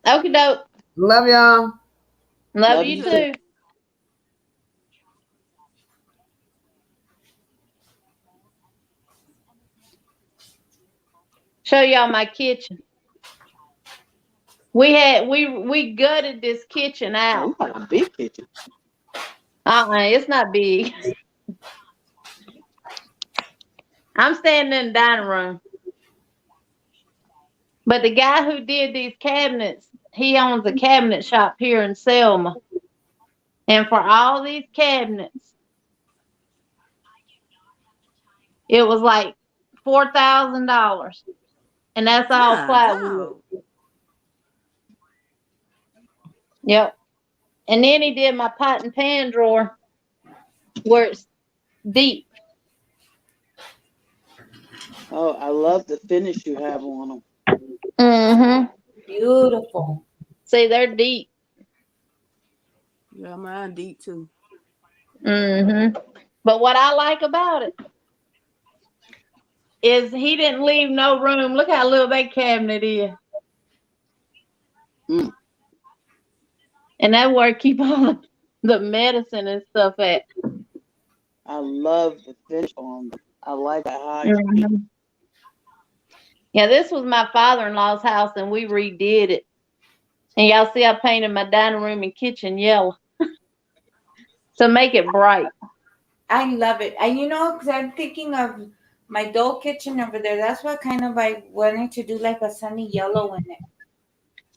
it. Okie doke. Love y'all. Love Love you you too. Show y'all my kitchen. We gutted this kitchen Oh, out. you got a big kitchen. It's not big. I'm standing in the dining room. But the guy who did these cabinets, he owns a cabinet shop here in Selma. And for all these cabinets, it was like $4,000. And that's all God, plywood. dog. Yep. And then he did my pot and pan drawer where it's deep. Oh, I love the finish you have on them. Mm-hmm. Beautiful. See, they're deep. Yeah, mine deep too. Mm-hmm. But what I like about it is he didn't leave no room. Look how little that cabinet is. Mm. And that's where I keep all the medicine and stuff at. I love the finish on them. I like the high. Mhm. Yeah, this was my father-in-law's house, and we redid it. And y'all see I painted my dining room and kitchen yellow to make it bright. I love it. And you know, because I'm thinking of my doll kitchen over there. That's what kind of I wanted to do, like a sunny yellow in it.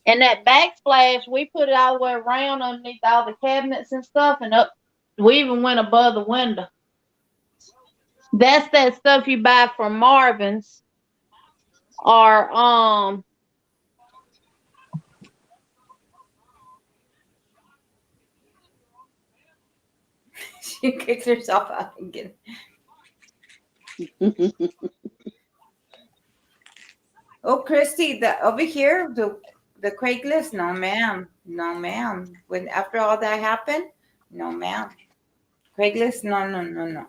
And that backsplash, we put it all the way around underneath all the cabinets and stuff, and up. We even went above the window. That's that stuff you buy from Marvin's, or She kicks herself out again. Oh, Christy, over here, the Craigslist, no ma'am, no ma'am. When after all that happened, no ma'am. Craigslist, no.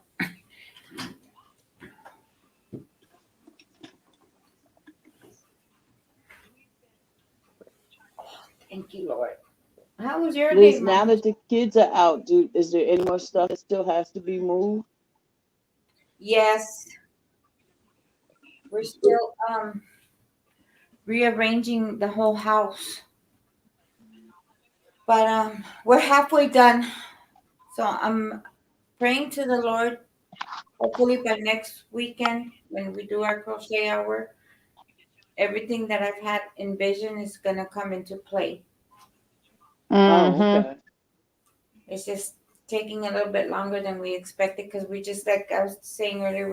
Thank you, Lord. How was your day, Liz, now Mom? that the kids are out, is there any more stuff that still has to be moved? Yes, we're still rearranging the whole house, but we're halfway done. So I'm praying to the Lord. Hopefully by next weekend, when we do our crochet hour, everything that I've had envisioned is gonna come into play. Oh, mm-hmm. okay. It's just taking a little bit longer than we expected because we just, like I was saying earlier,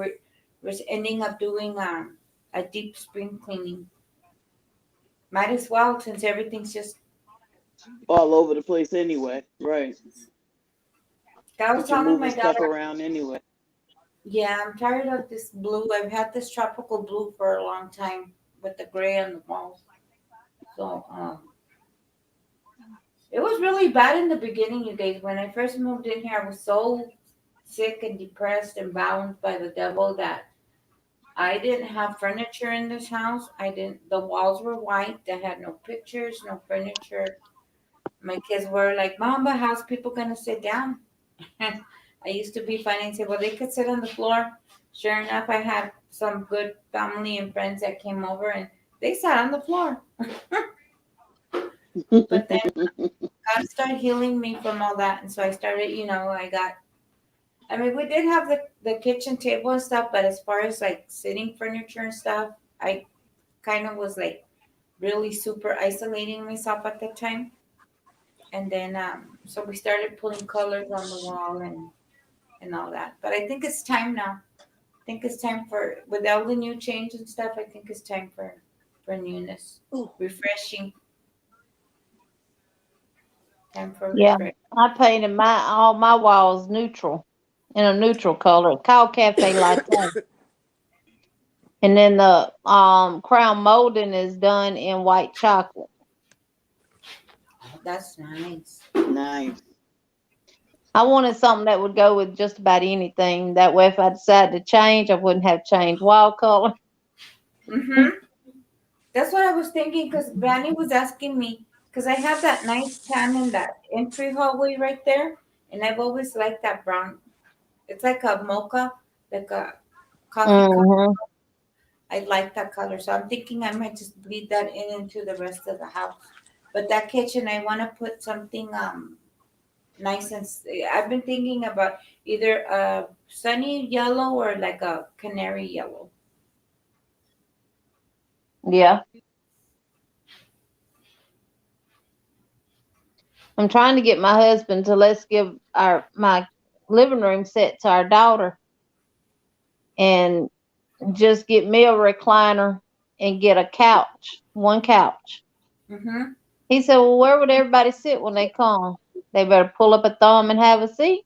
we're ending up doing a deep spring cleaning. Might as well, since everything's just. All over the place anyway. Right. I was But you're telling my moving stuff daughter, around anyway. yeah, I'm tired of this blue. I've had this tropical blue for a long time with the gray on the walls. So it was really bad in the beginning, you guys. When I first moved in here, I was so sick and depressed and bound by the devil that I didn't have furniture in this house. The walls were white. I had no pictures, no furniture. My kids were like, Mom, but how's people going to sit down? I used to be funny and say, well, they could sit on the floor. Sure enough, I had some good family and friends that came over and they sat on the floor. But then God started healing me from all that. And so I started, we did have the kitchen table and stuff, but as far as like sitting furniture and stuff, I kind of was like really super isolating myself at that time. And then, so we started putting colors on the wall and all that. But I think it's time now. I think it's time with all the new change and stuff, I think it's time for newness. Refreshing. Time for Yeah, refresh. I painted all my walls neutral, in a neutral color. It's called Cafe Latte. And then the crown molding is done in white chocolate. That's nice. Nice. I wanted something that would go with just about anything. That way, if I decided to change, I wouldn't have changed wall color. Mm-hmm. That's what I was thinking because Brandy was asking me because I have that nice tan in that entry hallway right there, and I've always liked that brown. It's like a mocha, like a coffee color. Mm-hmm. I like that color, so I'm thinking I might just bleed that into the rest of the house. But that kitchen, I want to put something nice and. I've been thinking about either a sunny yellow or like a canary yellow. Yeah. I'm trying to get my husband to let's give my living room set to our daughter and just get me a recliner and get a couch, one couch. Mm-hmm. He said, well, where would everybody sit when they come? They better pull up a thumb and have a seat.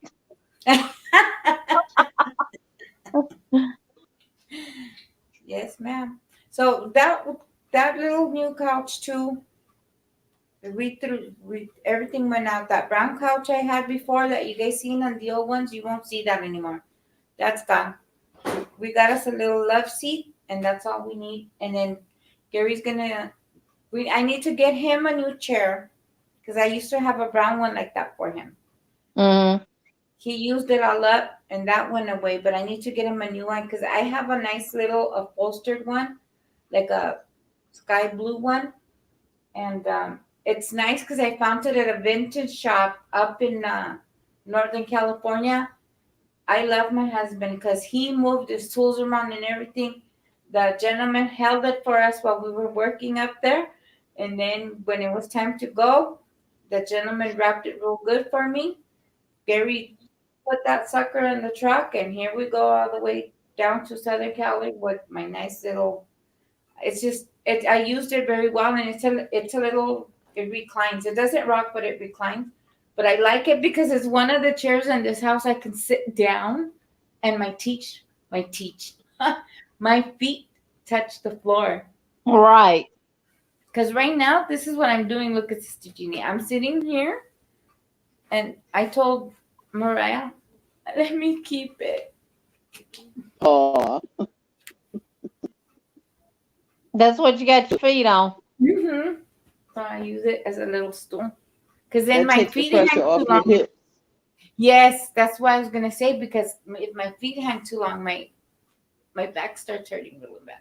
Yes, ma'am. So that little new couch too. Everything went out. That brown couch I had before that you guys seen on the old ones, you won't see that anymore. That's gone. We got us a little love seat, and that's all we need. And then Gary's gonna. I need to get him a new chair because I used to have a brown one like that for him. Mm-hmm. He used it all up, and that went away. But I need to get him a new one because I have a nice little upholstered one, like a sky blue one, and it's nice because I found it at a vintage shop up in Northern California. I love my husband because he moved his tools around and everything. The gentleman held it for us while we were working up there. And then when it was time to go, the gentleman wrapped it real good for me. Gary put that sucker in the truck, and here we go all the way down to Southern Cali with my nice little. It's just it. I used it very well, and it's a little. It reclines. It doesn't rock, but it reclines. But I like it because it's one of the chairs in this house I can sit down, and my feet touch the floor. Right. Because right now, this is what I'm doing. Look at Sister Jeannie. I'm sitting here, and I told Mariah, let me keep it. Aw. That's what you got your feet on. Mm-hmm. So I use it as a little stool. Because then That my takes the feet hang pressure too off your long. hips. Yes, that's what I was gonna say. Because if my feet hang too long, my back starts hurting really bad.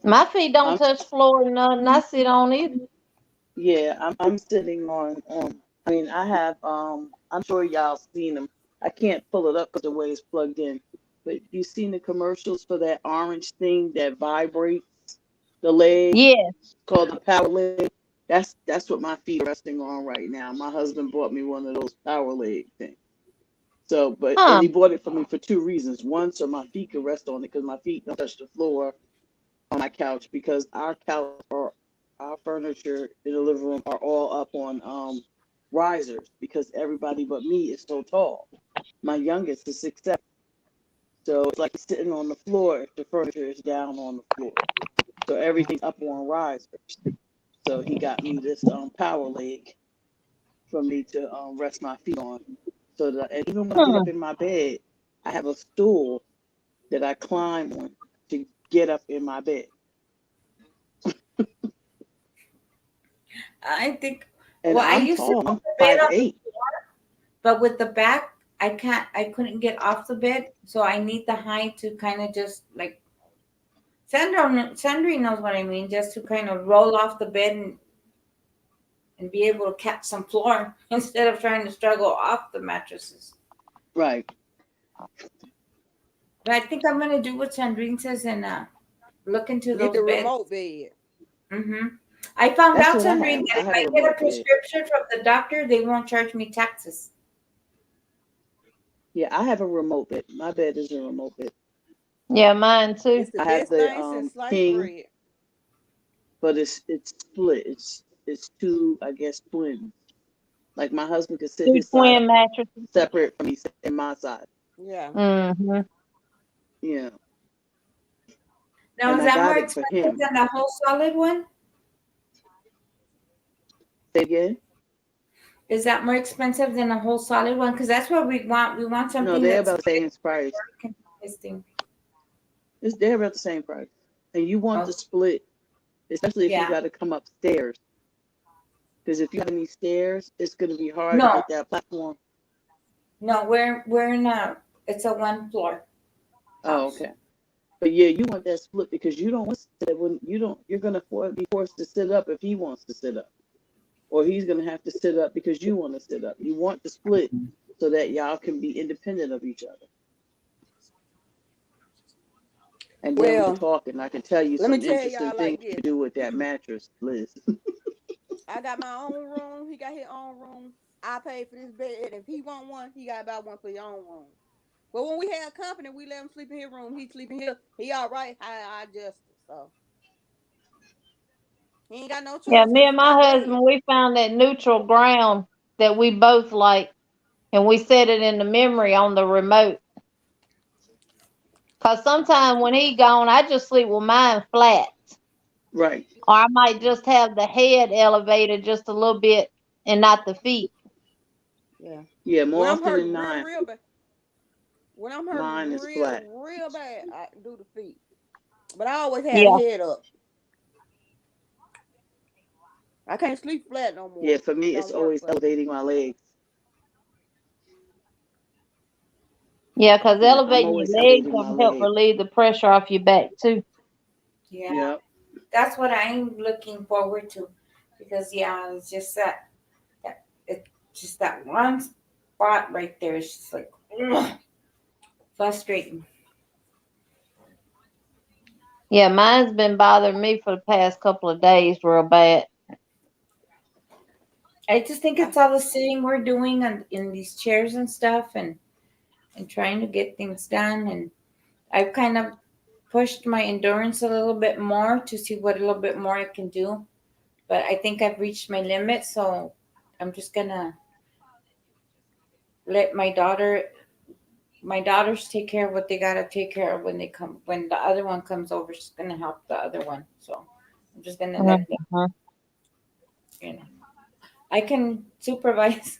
My feet don't I'm- touch floor or nothing. I sit on it. Yeah, I'm sitting on. I mean, I have. I'm sure y'all seen them. I can't pull it up because the way it's plugged in. But you seen the commercials for that orange thing that vibrates the leg? Yes. Called the power leg. That's what my feet are resting on right now. My husband bought me one of those power leg things. So, and he bought it for me for two reasons. One, so my feet could rest on it because my feet don't touch the floor on my couch, because our couch or our furniture in the living room are all up on risers because everybody but me is so tall. My youngest is 6'7". So it's like sitting on the floor if the furniture is down on the floor. So everything's up on risers. So he got me this power leg for me to rest my feet on. So that, and even when I get up in my bed, I have a stool that I climb on to get up in my bed. I think. And Well, I I'm used to tall. put I'm the bed on the 5'8". floor, but with the back, I couldn't get off the bed, so I need the height to kind of just like. Sandra knows what I mean, just to kind of roll off the bed and be able to catch some floor instead of trying to struggle off the mattresses. Right. But I think I'm gonna do what Sandrine says and look into Get those the beds. remote bed. Mm-hmm. I found That's out, what I Sandrine, have. that I if have I a get a remote bed. prescription from the doctor, they won't charge me taxes. Yeah, I have a remote bed. My bed is a remote bed. Yeah, mine too. It's the I have best the thing since sliced king, bread. but it's split. It's two, I guess, twins. Like my husband could sit Two his side twin mattresses. separate from me and my side. Yeah. Mm-hmm. Yeah. Now, And is I that got more it for expensive him. than the whole solid one? Say again? Is that more expensive than a whole solid one? Because that's what we want. We want No, something they're that's about the same price. consistent. They're about the same price. And you want to split, especially if you Yeah. got to come upstairs. Because if you have any stairs, it's going to be hard No. to get that platform. No, we're in it's a one floor. Oh, okay. But yeah, you want that split because you don't want to sit when you're going to be forced to sit up if he wants to sit up. or he's gonna have to sit up because you want to sit up. You want to split so that y'all can be independent of each other. And then Well, we're talking. I can tell you let some me tell interesting y'all things like this. to do with that mattress, Liz. I got my own room. He got his own room. I pay for this bed. If he want one, he got to buy one for his own room. But when we had company, we let him sleep in his room. He sleeping here. He all right. I adjusted. So he ain't got no Yeah, choice me because and it's my my bed. husband, we found that neutral ground that we both like, and we set it in the memory on the remote. Cause sometimes when he gone, I just sleep with mine flat, Right. or I might just have the head elevated just a little bit and not the feet. Yeah. Yeah, more When I'm often than hurting not, real bad. When I'm hurting mine is flat. real bad, I do the feet. But I always had a Yeah, head up. I can't sleep flat no more. Yeah, for It me, it's don't work always for me. elevating my legs. yeah, cause Yeah, I'm elevating always your legs elevating my help legs. relieve the pressure off your back too. Yeah, Yeah. that's what I'm looking forward to, because yeah, it's just that it's just that one spot right there. It's just like ugh, frustrating. Yeah, mine's been bothering me for the past couple of days real bad. I just think it's all the sitting we're doing in these chairs and stuff, and trying to get things done. And I've kind of pushed my endurance a little bit more to see what a little bit more I can do. But I think I've reached my limit, so I'm just gonna let my daughters take care of what they gotta take care of when they come. When the other one comes over, she's gonna help the other one. So I'm just gonna let them, Mhm. you know. I can supervise.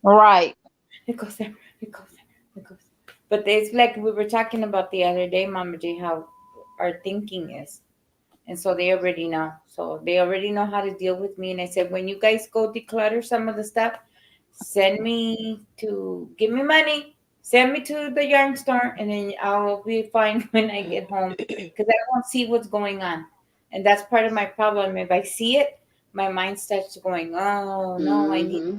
Right. It goes there. It goes there. It goes. But it's like we were talking about the other day, Mama J, how our thinking is. And so they already know. So they already know how to deal with me. And I said, when you guys go declutter some of the stuff, give me money, send me to the yarn store, and then I'll be fine when I get home, because I won't see what's going on. And that's part of my problem. If I see it, my mind starts going, oh, no, I need Mm-hmm.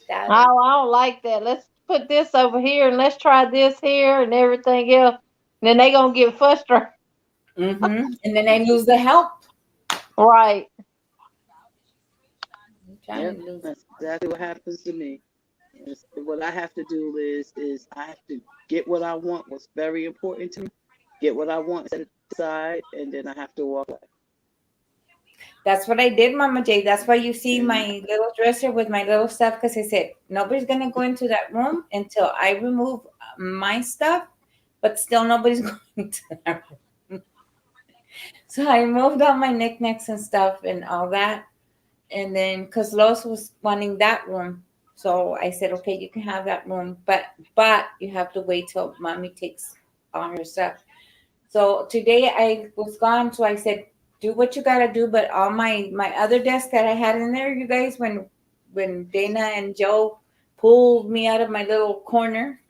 that. I don't like that. Let's put this over here and let's try this here and everything else. Then they gonna get frustrated. And then I lose the help. Right. I'm trying Yep, to lose. that's exactly what happens to me. What I have to do is I have to get what I want, what's very important to me, get what I want, set it aside, and then I have to walk away. That's what I did, Mama J. That's why you see And my little dresser with my little stuff, because I said nobody's gonna go into that room until I remove my stuff, but still nobody's going to that room. So I moved all my knickknacks and stuff and all that, and then because Los was wanting that room, so I said, okay, you can have that room, but you have to wait till Mommy takes all her stuff. So today I was gone, so I said, do what you gotta do. But all my other desk that I had in there, you guys, when Dana and Joe pulled me out of my little corner,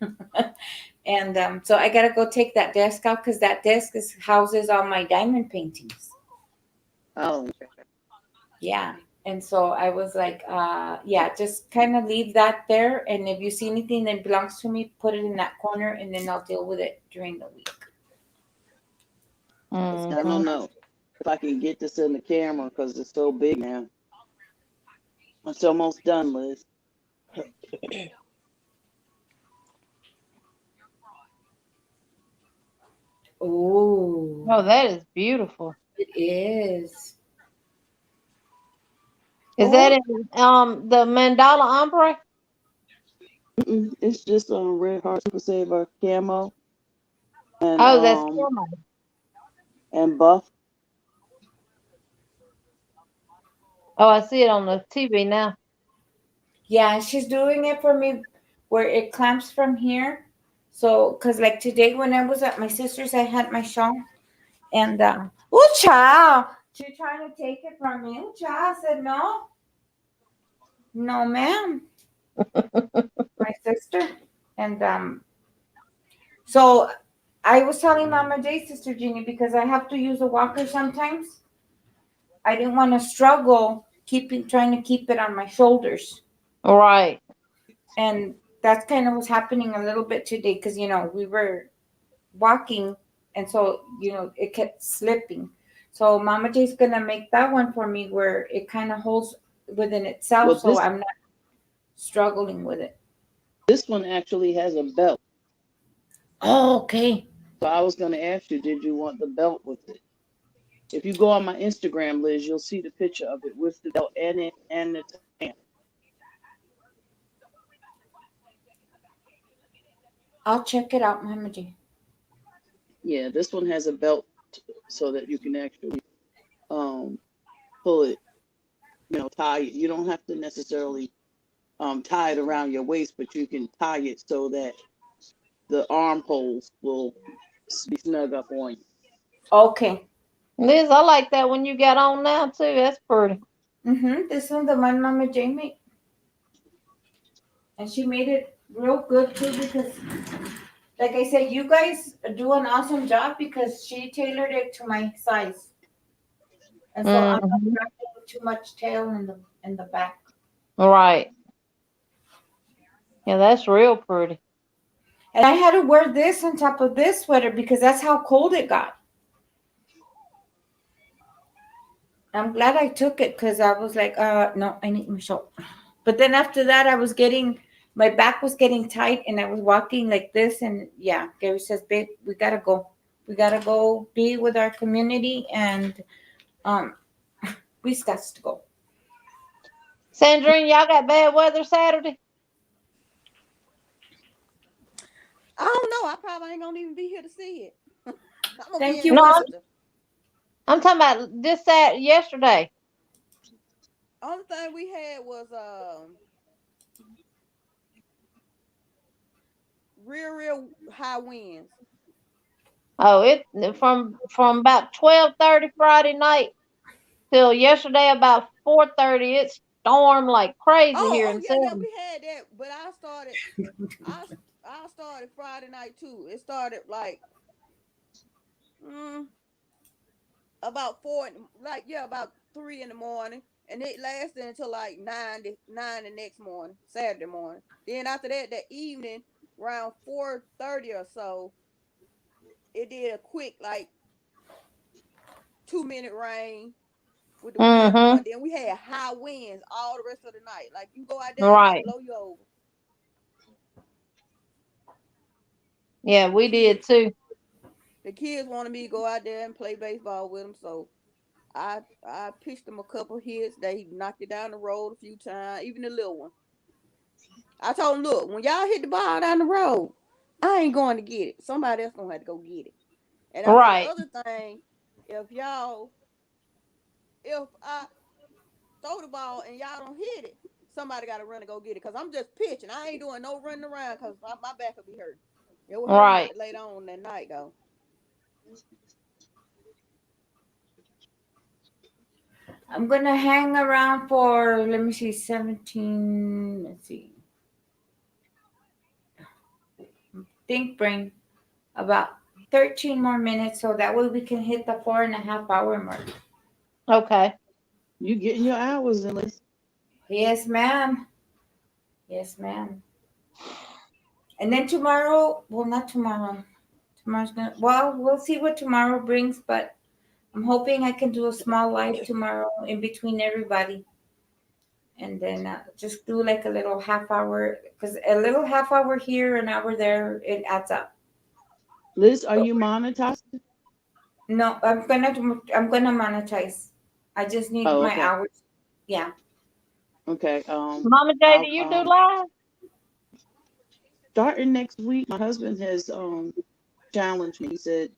and so I gotta go take that desk out, because that desk houses all my diamond paintings. oh, Yeah. And so I was like, yeah, just kind of leave that there. And if you see anything that belongs to me, put it in that corner, and then I'll deal with it during the week. I don't know if I can get this in the camera because it's so big now. It's almost done, Liz. Oh, Oh, that is beautiful. it is. Is that in the mandala ombre? It's just Red Heart Super Saver camo and Oh, that's camo. and buff. Oh, I see it on the TV now. Yeah, she's doing it for me where it clamps from here. So, because like today when I was at my sister's, I had my shawl, and oh, child, she trying to take it from me. Oh, child, I said no, no, ma'am, my sister. And so I was telling Mama J, Sister Jeannie, because I have to use a walker sometimes. I didn't want to struggle trying to keep it on my shoulders. Right. And that's kind of what's happening a little bit today because, we were walking and so, it kept slipping. So Mama J's going to make that one for me where it kind of holds within itself. Well, So I'm not struggling with it. This one actually has a belt. Oh, okay. So I was going to ask you, did you want the belt with it? If you go on my Instagram, Liz, you'll see the picture of it with the belt and the tan. I'll check it out, Mama J. Yeah, this one has a belt so that you can actually pull it, tie it. You don't have to necessarily tie it around your waist, but you can tie it so that the armholes will be snug up on you. Okay. Liz, I like that one you got on now too. That's pretty. This one's the one Mama J made. And she made it real good too because, like I said, you guys do an awesome job because she tailored it to my size. And so I'm not wrapping too much tail in the back. Right. Yeah, that's real pretty. And I had to wear this on top of this sweater because that's how cold it got. I'm glad I took it because I was like, no, I need my shoulder. But then after that, my back was getting tight and I was walking like this. And yeah, Gary says, babe, we got to go. We got to go be with our community and we got to go. Sandrine, y'all got bad weather Saturday? I don't know. I probably ain't gonna even be here to see it. Thank you. No, I'm talking about this yesterday. Only thing we had was real high winds. Oh, it from about 12:30 Friday night till yesterday about 4:30. It stormed like crazy here in yeah, Selma. we had that, but I started Friday night too. It started like about 4, about 3 in the morning, and it lasted until like 9 the next morning, Saturday morning. Then after that evening, around 4:30 or so, it did a quick like 2-minute rain with the wind blowing. Then we had high winds all the rest of the night. Like you go out there, and blow you over. Yeah, we did too. The kids wanted me to go out there and play baseball with them, so I pitched them a couple hits. They knocked it down the road a few times, even the little one. I told them, look, when y'all hit the ball down the road, I ain't going to get it. Somebody else gonna have to go get it. And the other thing, if I throw the ball and y'all don't hit it, somebody got to run and go get it. Because I'm just pitching. I ain't doing no running around because my back will be hurt. It will hurt later on that night, though. I'm going to hang around for, let me see, 17, let's see. Think brain, about 13 more minutes so that way we can hit the 4.5 hour mark. Okay. You getting your hours in, Liz? Yes, ma'am. Yes, ma'am. And then tomorrow, well, not tomorrow. We'll see what tomorrow brings, but I'm hoping I can do a small live tomorrow in between everybody. And then just do like a little half hour, because a little half hour here, an hour there, it adds up. Liz, are you monetized? No, I'm gonna monetize. I just need my hours. Yeah. Okay. Mama J, do you do live? Starting next week, my husband has challenged me. He said,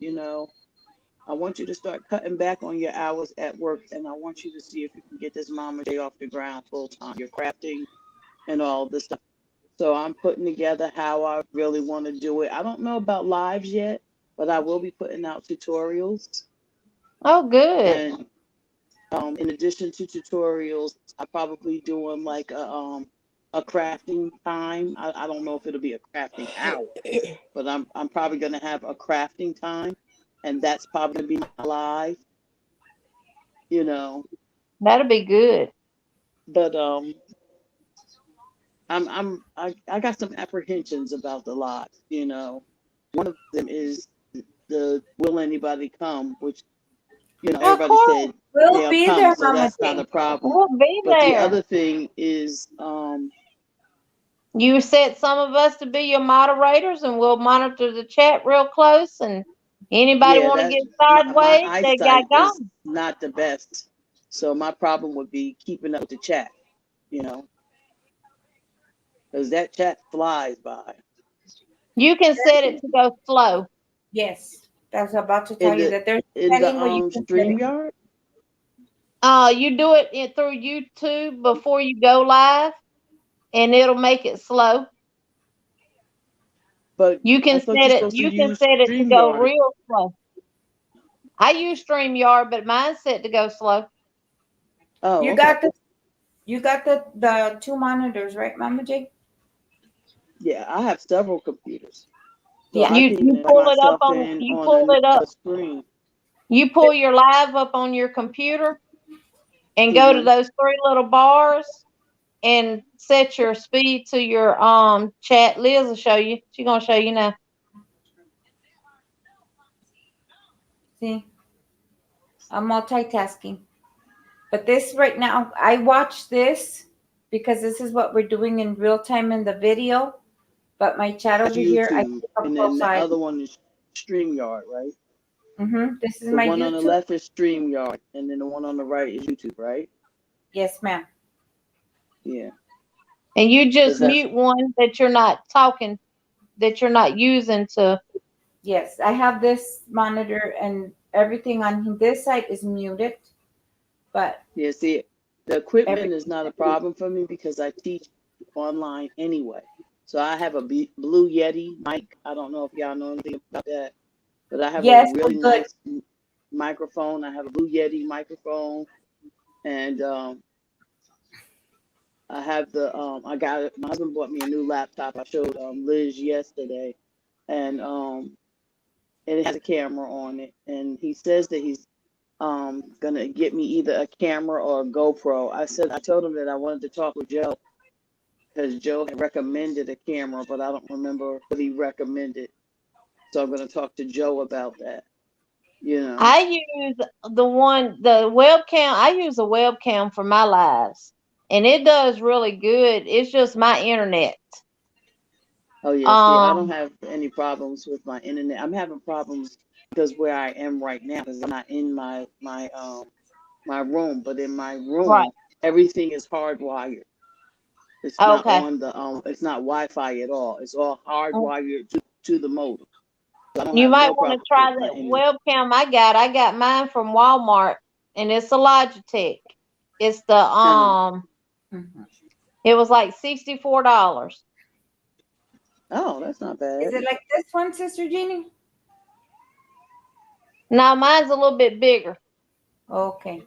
I want you to start cutting back on your hours at work, and I want you to see if you can get this Mama J off the ground full time. You're crafting and all this stuff. So I'm putting together how I really want to do it. I don't know about lives yet, but I will be putting out tutorials. Oh, good. And in addition to tutorials, I'm probably doing like a crafting time. I don't know if it'll be a crafting hour, but I'm probably going to have a crafting time, and that's probably going to be my live. you know. That'll be good. But I got some apprehensions about the lot, you know. One of them is the will anybody come, which, you know, Of everybody course. said We'll they'll be come, there, so Mama that's not J. a problem. We'll be But the there. other thing is, You set some of us to be your moderators, and we'll monitor the chat real close. And anybody yeah, want to that get my sideways, they got eyesight is gone. not the best. So my problem would be keeping up with the chat, you know, because that chat flies by. You can set it to go slow. Yes, I was about to In tell you the that there's a in the setting where you can set it. StreamYard, You do it through YouTube before you go live, and it'll make it slow. but You I can thought set you're it. supposed to You can use set it to go StreamYard. real slow. I use StreamYard, but mine's set to go slow. Oh, You okay. got the two monitors, right, Mama J? Yeah, I have several computers, so Yeah. I You can even pull it up myself on. in You on pull it up. another screen. You pull your live up on your computer, and go to Mm-hmm. those three little bars, and set your speed to your chat. Liz will show you. She's gonna show you now. See, I'm multitasking. But this right now, I watch this because this is what we're doing in real time in the video. But my chat That's over here, I YouTube, keep up and then close the eye. other one is StreamYard, right? This is The my one on the YouTube. left is StreamYard, and then the one on the right is YouTube, right? Yes, ma'am. Yeah. And you just 'Cause that's mute one that you're not talking, that you're not using to. Yes, I have this monitor and everything on this side is muted. But yeah. See, the equipment every is not a problem for me because I teach online anyway. So I have a Blue Yeti mic. I don't know if y'all know anything about that, but I have yes, a we're really good. nice microphone. I have a Blue Yeti microphone, and I have the I got it. My husband bought me a new laptop. I showed Liz yesterday, and it has a camera on it. And he says that he's gonna get me either a camera or a GoPro. I told him that I wanted to talk with Joe because Joe had recommended a camera, but I don't remember what he recommended. So I'm gonna talk to Joe about that. You know. I use the webcam. I use a webcam for my lives, and it does really good. It's just my internet. Oh yeah, see, I don't have any problems with my internet. I'm having problems because where I am right now, because I'm not in my room, but in my room, Right. everything is hardwired. It's not Okay. on the it's not Wi-Fi at all. It's all hardwired to the modem. So I don't You have might no want to problem try with my that internet. webcam I got. I got mine from Walmart, and it's a Logitech. It's the It was like $64. Oh, that's not bad. Is it like this one, Sister Jeannie? Now mine's a little bit bigger. Okay.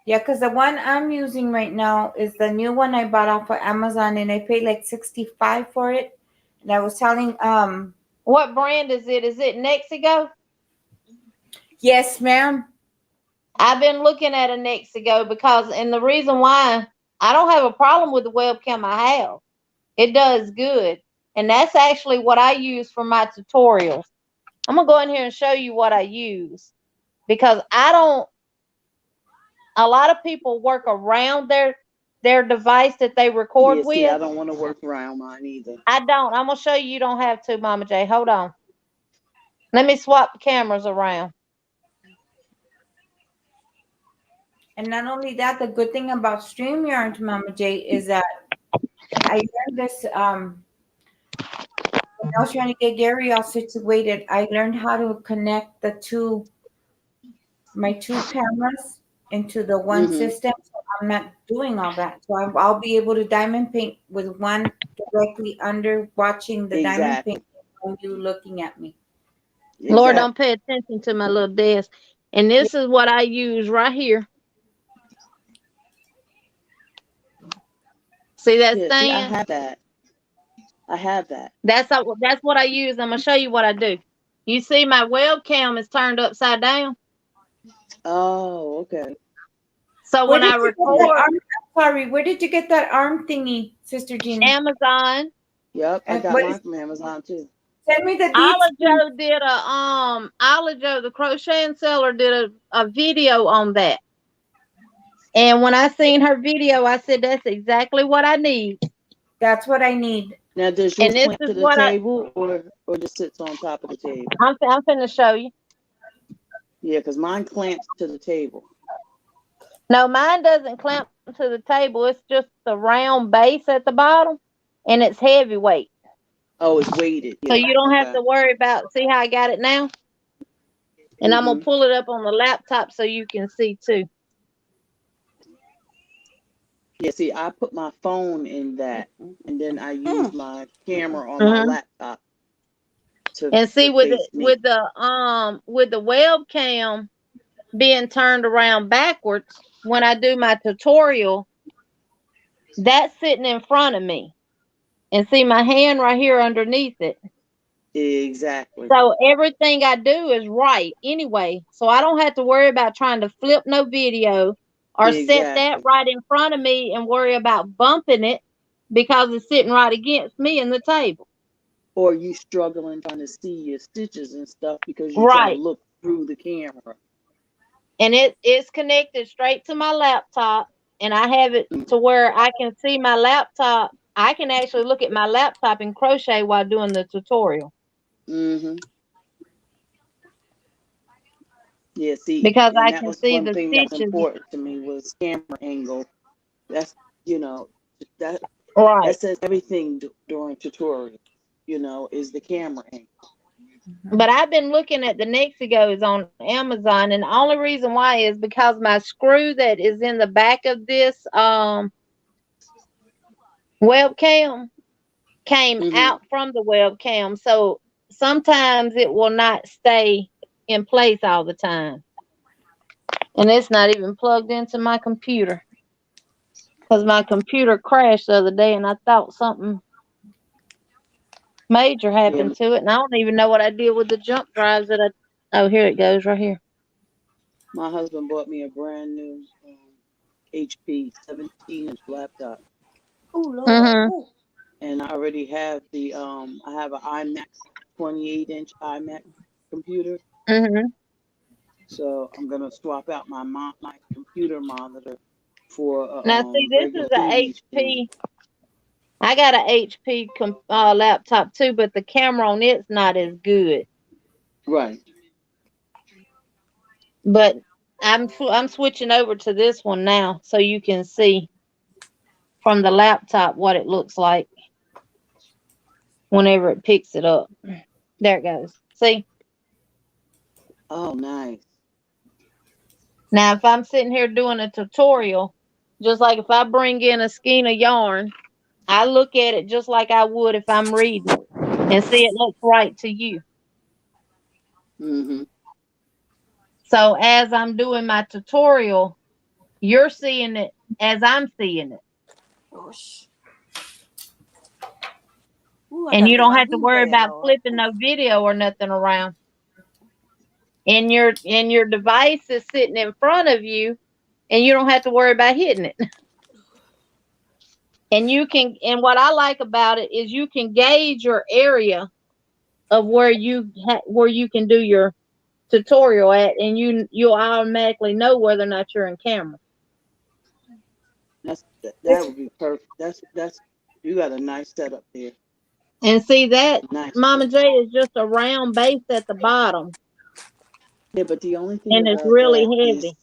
Yeah, because the one I'm using right now is the new one I bought off of Amazon, and I paid like $65 for it. And I was telling What brand is it? Is it Nexigo? yes, ma'am. I've been looking at a Nexigo and the reason why, I don't have a problem with the webcam I have. It does good. And that's actually what I use for my tutorials. I'm going to go in here and show you what I use, because a lot of people work around their device that they record Yeah, see, with. I don't want to work around mine either. I don't. I'm going to show you. You don't have to, Mama J. Hold on. Let me swap the cameras around. And not only that, the good thing about StreamYard, Mama J, is that I learned this when I was trying to get Gary all situated. I learned how to connect my two cameras into the one system. So I'm not doing all that. So I'll be able to diamond paint with one directly under watching the diamond paint when you looking at me. Exactly. Lord, don't pay attention to my little desk. And this is what I use right here. See that stand? See, I have that. That's what I use. I'm gonna show you what I do. You see, my webcam is turned upside down. Oh, okay. So Where when I did you get that record arm? I'm sorry, where did you get that arm thingy, Sister Jeannie? Amazon, Yep, I And got what mine is, from Amazon too. send me the Isla deets. Joe did Isla Joe, the crocheting seller, did a video on that. And when I seen her video, I said, that's exactly what I need. That's what I need. Now, does And yours this clamp is to the what table or just sits on top of the table? I'm finna show you. Yeah, because mine clamps to the table. No, mine doesn't clamp to the table. It's just the round base at the bottom, and it's heavyweight. Oh, it's weighted. So Yeah. you don't have Okay. to worry about, see how I got it now? And I'm going to pull it up on the laptop so you can see too. Yeah, see, I put my phone in that, and then I use my camera on my laptop to And see, with face me. with the webcam being turned around backwards, when I do my tutorial, that's sitting in front of me. And see my hand right here underneath it. Exactly. So everything I do is right anyway. So I don't have to worry about trying to flip no video or set that right in front of me and worry about bumping it because it's sitting right against me in the table. Or you struggling trying to see your stitches and stuff because you're trying to look through the camera. And it's connected straight to my laptop, and I have it to where I can see my laptop. I can actually look at my laptop and crochet while doing the tutorial. Yeah, see, because and I that can was see one the thing that's stitches. important to me was camera angle. That's, you know, that says everything during tutorial, you know, is the camera angle. But I've been looking at the Nexigos on Amazon, and the only reason why is because my screw that is in the back of this webcam came out from the webcam. So sometimes it will not stay in place all the time. And it's not even plugged into my computer. Because my computer crashed the other day and I thought something major happened to it. And I don't even know what I did with the jump drives that oh, here it goes right here. My husband bought me a brand new HP 17-inch laptop. Oh, Lord. And I already have the I have an iMac 28-inch iMac computer. So I'm gonna swap out my computer monitor for now see, this is an HP. I got an HP laptop too, but the camera on it's not as good. Right. But I'm switching over to this one now, so you can see from the laptop what it looks like whenever it picks it up. There it goes. See? Oh, nice. Now, if I'm sitting here doing a tutorial, just like if I bring in a skein of yarn, I look at it just like I would if I'm reading it and see it looks right to you. So as I'm doing my tutorial, you're seeing it as I'm seeing it. Ooh, And you don't have to worry about flipping no video or nothing around. And your device is sitting in front of you, and you don't have to worry about hitting it. And and what I like about it is you can gauge your area of where you can do your tutorial at, and you'll automatically know whether or not you're in camera. That would be perfect. That's you got a nice setup there. And see that, nice. Mama J, is just a round base at the bottom. Yeah, but the only thing and it's really heavy.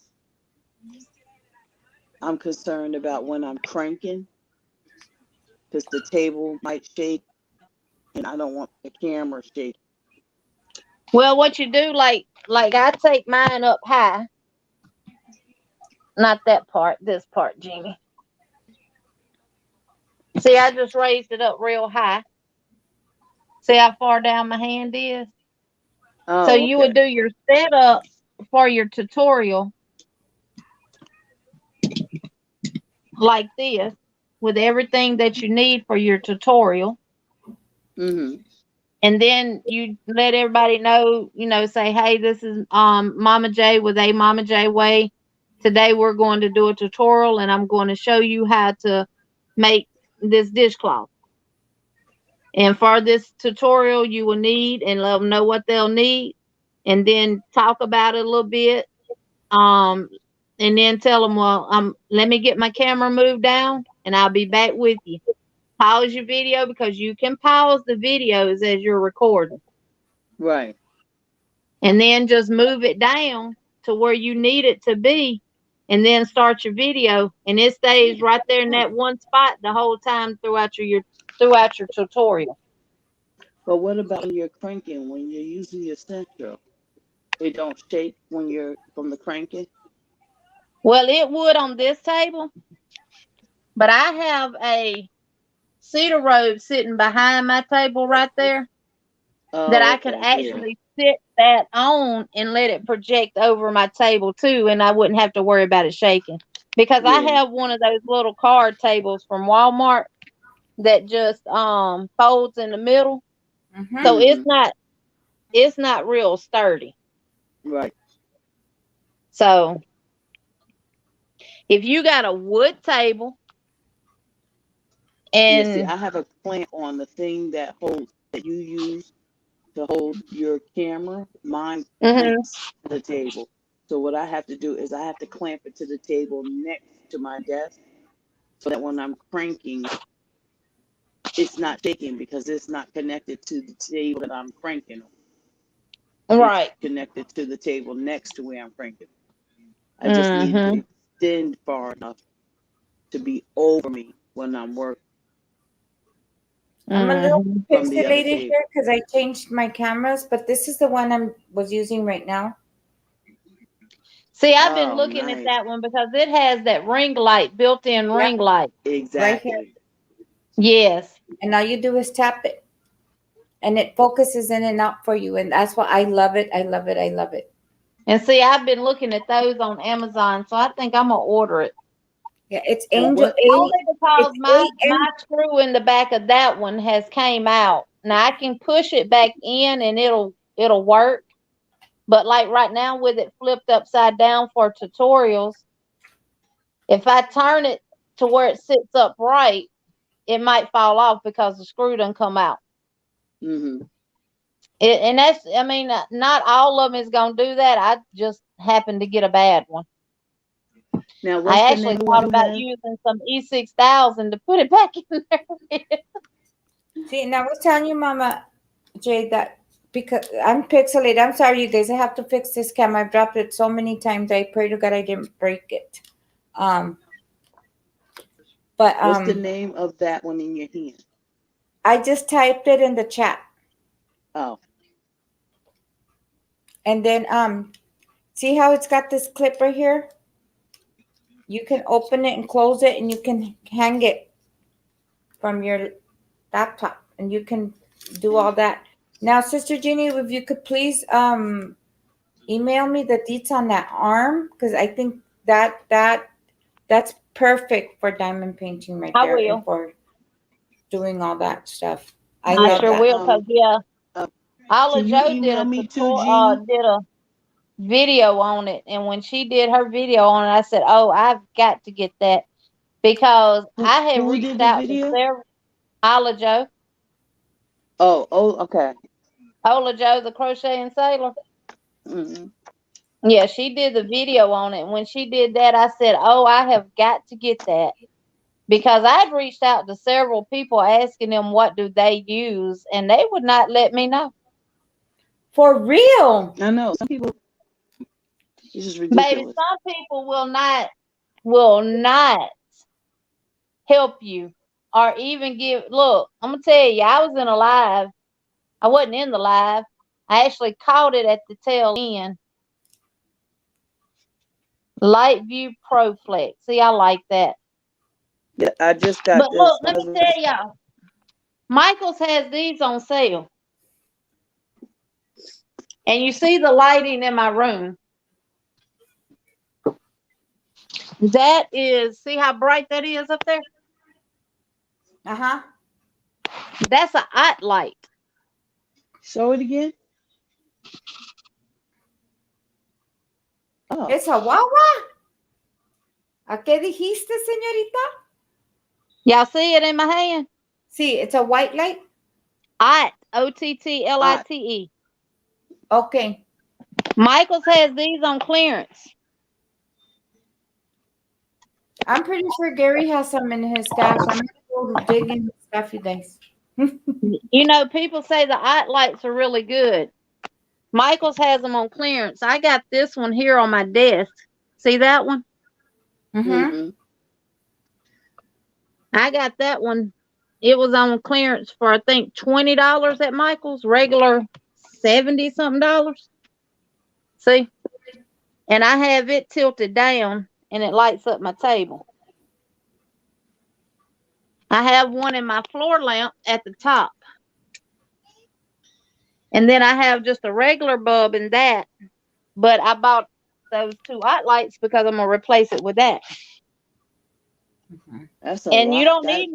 I'm concerned about when I'm cranking, because the table might shake, and I don't want the camera shaking. Well, what you do, like I take mine up high. Not that part, this part, Jeannie. See, I just raised it up real high. See how far down my hand is? Oh, so you would do your setup for your tutorial like this, with everything that you need for your tutorial. And then you let everybody know, say, hey, this is Mama J with a Mama J Way Today we're going to do a tutorial and I'm going to show you how to make this dishcloth. And for this tutorial, you will need, and let them know what they'll need, and then talk about it a little bit. And then tell them, well, let me get my camera moved down and I'll be back with you. Pause your video because you can pause the videos as you're recording. Right. And then just move it down to where you need it to be and then start your video. And it stays right there in that one spot the whole time throughout your tutorial. But what about when you're cranking, when you're using your central? It don't shake when you're from the cranking? Well, it would on this table, but I have a cedar rope sitting behind my table right there that I could actually sit that on and let it project over my table too, and I wouldn't have to worry about it shaking. Because I have one of those little card tables from Walmart that just folds in the middle. So it's not real sturdy. Right. So if you got a wood table and see, I have a clamp on the thing that you use to hold your camera. Mine clamps to the table. So what I have to do is I have to clamp it to the table next to my desk so that when I'm cranking, it's not shaking because it's not connected to the table that I'm cranking on. Right. It's connected to the table next to where I'm cranking. I just need to extend far enough to be over me when I'm working. I'm a little From the other pixelated table. here because I changed my cameras, but this is the one I was using right now. See, I've been looking at that one because it has that ring light, built-in ring light. Exactly. Right here. Yes. And all you do is tap it. And it focuses in and out for you. And that's why I love it. I love it. I love it. And see, I've been looking at those on Amazon, so I think I'm going to order it. Yeah, it's Angel 8. Only because my screw in the back of that one has came out. Now I can push it back in and it'll work. But like right now with it flipped upside down for tutorials, if I turn it to where it sits upright, it might fall off because the screw done come out. And that's, I mean, not all of them is going to do that. I just happened to get a bad one. Now, I actually thought about using some E6000 to put it back in there. See, and I was telling you, Mama Jade, that because I'm pixelated. I'm sorry, you guys. I have to fix this camera. I've dropped it so many times. I pray to God I didn't break it. But what's the name of that one in your hand? I just typed it in the chat. Oh. And then see how it's got this clip right here? You can open it and close it, and you can hang it from your laptop, and you can do all that. Now, Sister Jeannie, if you could please email me the deets on that arm, because I think that's perfect for diamond painting right there. I will. And for doing all that stuff. I love sure that. will, because Ala Joe did a video on it, and when she did her video on it, I said, "Oh, I've got to get that," because I had reached out to several. Ala Joe. Oh, okay. Ola Joe, the crocheting sailor. Yeah, she did the video on it. And when she did that, I said, "Oh, I have got to get that," because I'd reached out to several people asking them what do they use, and they would not let me know. For real? I know some people. This is ridiculous. Baby, some people will not help you or even give. Look, I'm gonna tell you, I was in a live. I wasn't in the live. I actually caught it at the tail end. Lightview ProFlex. See, I like that. Yeah, I just got But this. look, let me tell y'all. Michaels has these on sale. And you see the lighting in my room. That is, see how bright that is up there? Uh-huh. That's a hot light. Show it again. Oh. It's a Wawa? ¿A qué dijiste, señorita? Y'all see it in my hand? Sí, it's a white light. OTT, OTTLITE. Okay. Michael's has these on clearance. I'm pretty sure Gary has some in his stash. I'm gonna go dig in his stuff, you guys. You know, people say the OT lights are really good. Michael's has them on clearance. I got this one here on my desk. See that one? Mm-hmm. Mm-hmm. I got that one. It was on clearance for I think $20 at Michael's, regular $70 something. See? And I have it tilted down and it lights up my table. I have one in my floor lamp at the top. And then I have just a regular bulb in that. But I bought those two hot lights because I'm gonna replace it with that. That's a And lot. you don't need,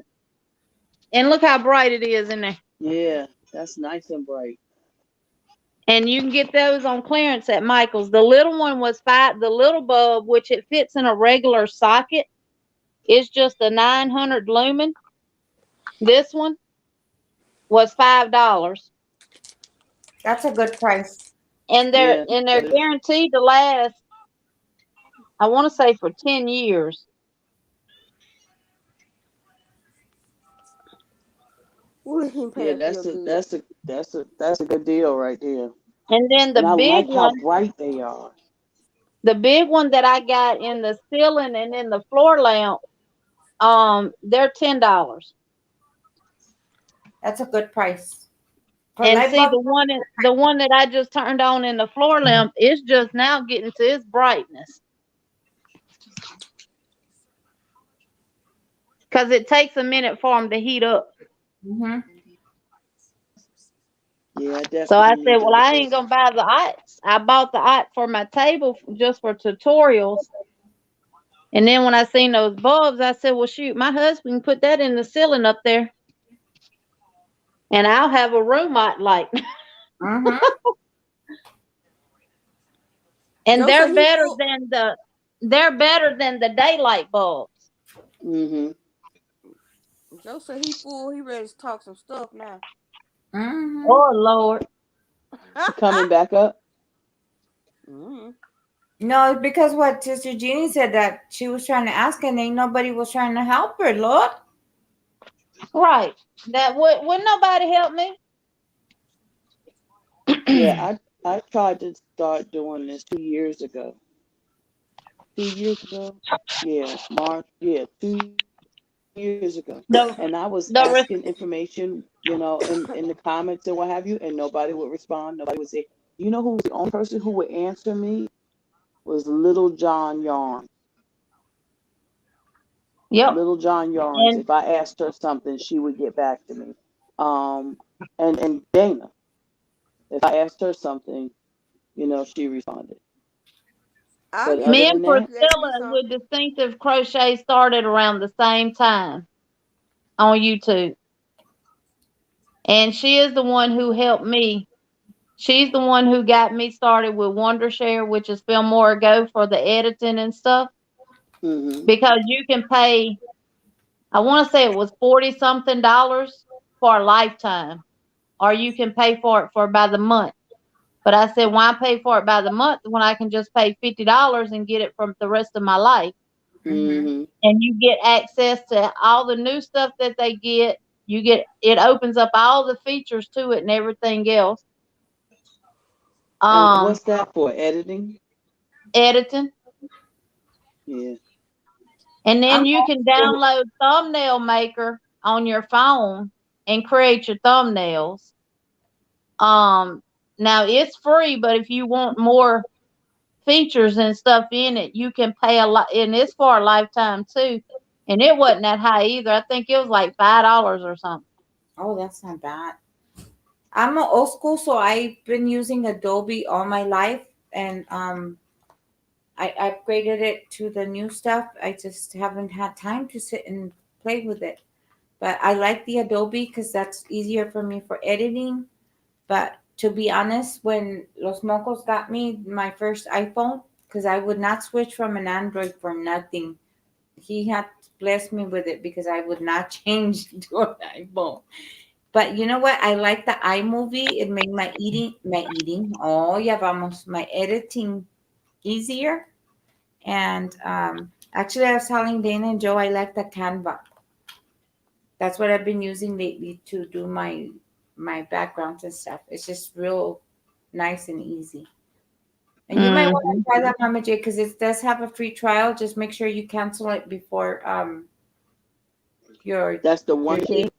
and look how bright it is in there. Yeah, that's nice and bright. And you can get those on clearance at Michael's. The little one was $5. The little bulb, which it fits in a regular socket, is just a 900 lumen. This one was $5, That's a good price. and they're Yeah. guaranteed to last. I want to say for 10 years. What he Yeah, paying for that's your a good? that's a good deal right there. And then And I the big like how one, bright they are. the big one that I got in the ceiling and in the floor lamp, they're $10. That's a good price. For And light see, bulb, the one that I just turned on in the floor lamp is just now getting to its brightness. Because it takes a minute for them to heat up. mm-hmm. Yeah, I definitely. So I need said, to well, I replace ain't gonna buy the OTs. I bought the OT for my table just for tutorials. And then when I seen those bulbs, I said, well, shoot, my husband can put that in the ceiling up there, and I'll have a room light. Mm-hmm. And Joe they're said he better full. than the daylight bulbs. Mm-hmm. Joe said he full. He ready to talk some stuff now. Mm-hmm. Oh Lord. Coming back up. Mhm. No, because what Sister Jeannie said that she was trying to ask and ain't nobody was trying to help her, Lord. Right. That would nobody help me. Yeah, I tried to start doing this 2 years ago. 2 years ago? Yeah, March. Yeah, 2 years ago. The And I was the re- asking information, in the comments and what have you, and nobody would respond. Nobody would say, you know who was the only person who would answer me? Was Little John Yarn. Yep. Little John Yarns. And If I asked her something, she would get back to me. And Dana. If I asked her something, she responded. I'll But get other me back and than to you that, if you ask me Priscilla with something. Distinctive Crochet started around the same time on YouTube. And she is the one who helped me. She's the one who got me started with Wondershare, which is Filmora Go for the editing and stuff. mm-hmm. Because you can pay, I want to say it was $40 something for a lifetime, or you can pay for it by the month. But I said, why pay for it by the month when I can just pay $50 and get it for the rest of my life? Mm-hmm. And you get access to all the new stuff that they get. It opens up all the features to it and everything else. And what's that for? Editing? Editing. Yeah. And then I'm you can download Thumbnail Maker on your phone and create your thumbnails. Now it's free, but if you want more features and stuff in it, you can pay a lot, and it's for a lifetime too. And it wasn't that high either. I think it was like $5 or something. Oh, that's not bad. I'm an old school, so I've been using Adobe all my life, and I upgraded it to the new stuff. I just haven't had time to sit and play with it. But I like the Adobe because that's easier for me for editing. But to be honest, when Los Mocos got me my first iPhone, because I would not switch from an Android for nothing. he had blessed me with it because I would not change to an iPhone. But you know what? I like the iMovie. It made my eating. Oh, yeah, vamos, my editing easier. And actually, I was telling Dana and Joe I like the Canva. That's what I've been using lately to do my backgrounds and stuff. It's just real nice and easy. And you might want to try that, Mama J, because it does have a free trial. Just make sure you cancel it before your. That's the one key.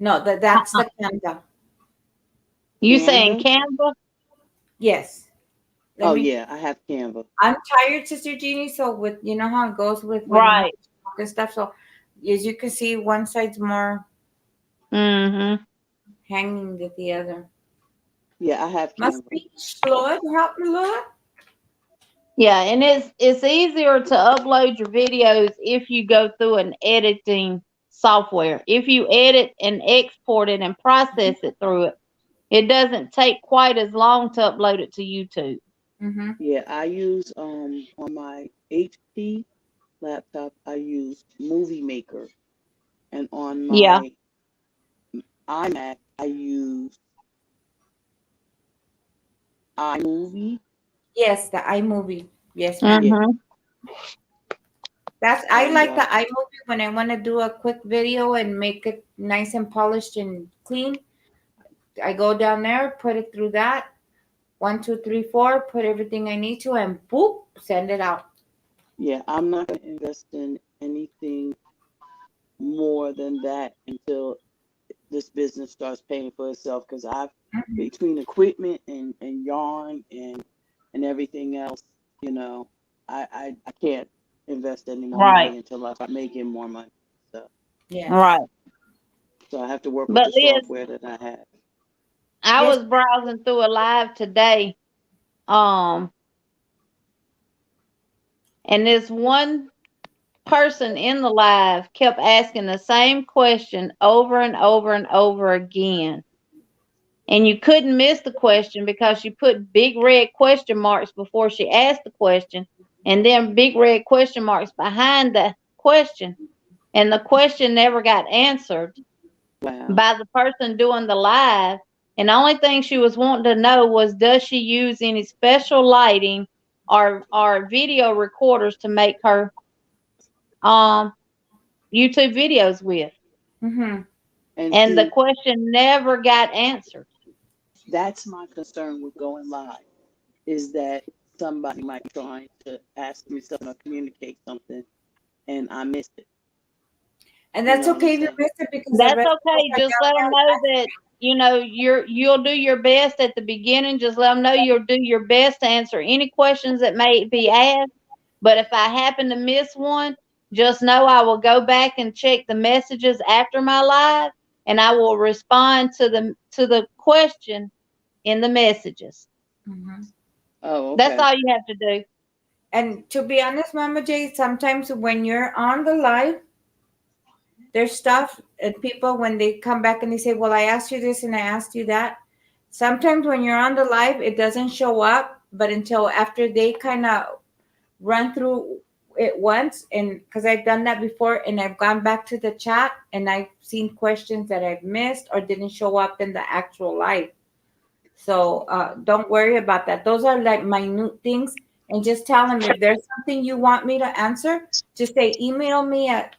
No, that's the Canva. You saying Canva? Yes. Oh yeah, I have Canva. I'm tired, Sister Jeannie. So with you know how it goes with Right. and stuff. So as you can see, one side's more Mm-hmm. hanging than the other. Yeah, I have My Canva. speech, Lord, help me, Lord. Yeah, and it's easier to upload your videos if you go through an editing software. If you edit and export it and process it through it, it doesn't take quite as long to upload it to YouTube. Mm-hmm. Yeah, I use on my HP laptop I use Movie Maker, and on my iMac I use iMovie. Yes, the iMovie. Yes, ma'am. Yeah. Mm-hmm. I And, like the iMovie when I want to do a quick video and make it nice and polished and clean. I go down there, put it through that. 1, 2, 3, 4, put everything I need to, and boop, send it out. Yeah, I'm not going to invest in anything more than that until this business starts paying for itself, because I've between equipment and yarn and everything else, you know, I can't invest any more money until I start making more money. So Yeah. Right. so I have to work But with the Liz, software that I have. I Yes. was browsing through a live today, and this one person in the live kept asking the same question over and over and over again. And you couldn't miss the question because she put big red question marks before she asked the question, and then big red question marks behind the question. And the question never got answered by the person doing the live. And the only thing she was wanting to know was, does she use any special lighting or video recorders to make her YouTube videos with? Mm-hmm. And the question never got answered. That's my concern with going live, is that somebody might be trying to ask me something or communicate something and I missed it. And that's You know okay if what you I'm miss it because That's okay. Just let them know that, you know, you'll do your best at the beginning. Just let them know you'll do your best to answer any questions that may be asked. But if I happen to miss one, just know I will go back and check the messages after my live, and I will respond to the question in the messages. Mm-hmm. Oh, okay. That's all you have to do. And to be honest, Mama J, sometimes when you're on the live, there's stuff and people when they come back and they say, well, I asked you this and I asked you that. Sometimes when you're on the live, it doesn't show up, but until after they kind of run through it once, and because I've done that before and I've gone back to the chat and I've seen questions that I've missed or didn't show up in the actual live. So don't worry about that. Those are like minute things. And just tell them if there's something you want me to answer, just say email me at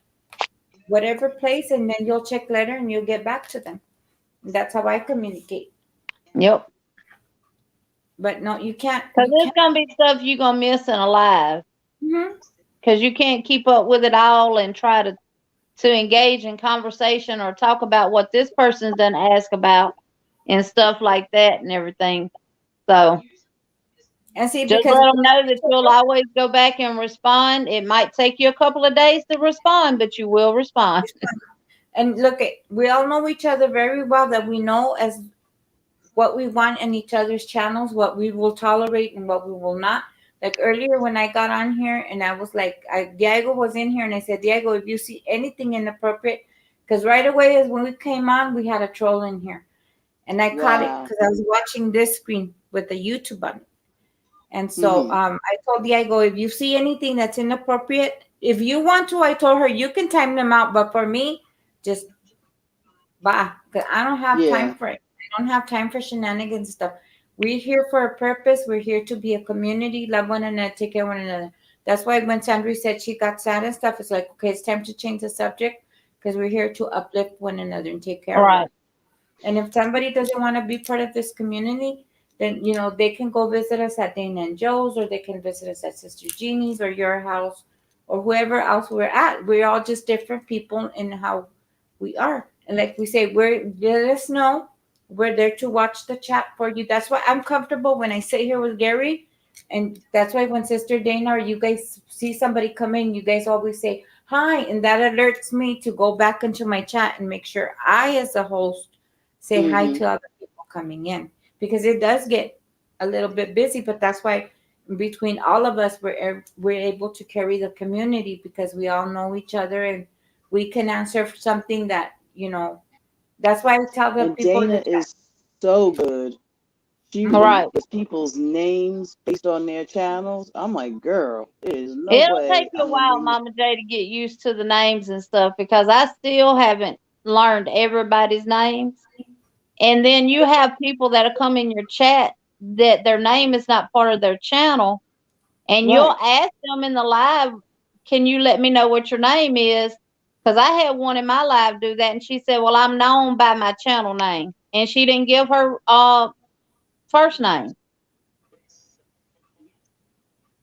whatever place, and then you'll check later and you'll get back to them. And that's how I communicate. Yep. But no, you can't. Because there's going to be stuff you're going to miss in a live. Mm-hmm. Because you can't keep up with it all and try to engage in conversation or talk about what this person's done ask about and stuff like that and everything. So and see, just let them know that you'll always go back and respond. It might take you a couple of days to respond, but you will respond. And look, we all know each other very well, that we know as what we want in each other's channels, what we will tolerate and what we will not. Like earlier when I got on here and I was like, Diego was in here and I said, Diego, if you see anything inappropriate, because right away as when we came on, we had a troll in here. And I caught it because I was watching this screen with the YouTube button. And so I told Diego, if you see anything that's inappropriate, if you want to, I told her, you can time them out. But for me, just bye. Because I don't have time for it. I don't have time for shenanigans and stuff. We're here for a purpose. We're here to be a community, love one another, take care of one another. That's why when Sandra said she got sad and stuff, it's like, okay, it's time to change the subject because we're here to uplift one another and take care of it. And if somebody doesn't want to be part of this community, then, you know, they can go visit us at Dana and Joe's, or they can visit us at Sister Jeannie's or your house or whoever else we're at. We're all just different people in how we are. And like we say, let us know. We're there to watch the chat for you. That's why I'm comfortable when I sit here with Gary. And that's why when Sister Dana or you guys see somebody come in, you guys always say hi. And that alerts me to go back into my chat and make sure I, as a host, say hi to other people coming in. Because it does get a little bit busy, but that's why between all of us, we're able to carry the community because we all know each other and we can answer for something that, you know, that's why I tell the And people. Dana is so good. She remembers people's names based on their channels. I'm like, girl, there's no way. It'll take you a while, Mama J, to get used to the names and stuff because I still haven't learned everybody's names. And then you have people that come in your chat that their name is not part of their channel. And you'll ask them in the live, can you let me know what your name is? Because I had one in my live do that. And she said, well, I'm known by my channel name. And she didn't give her first name.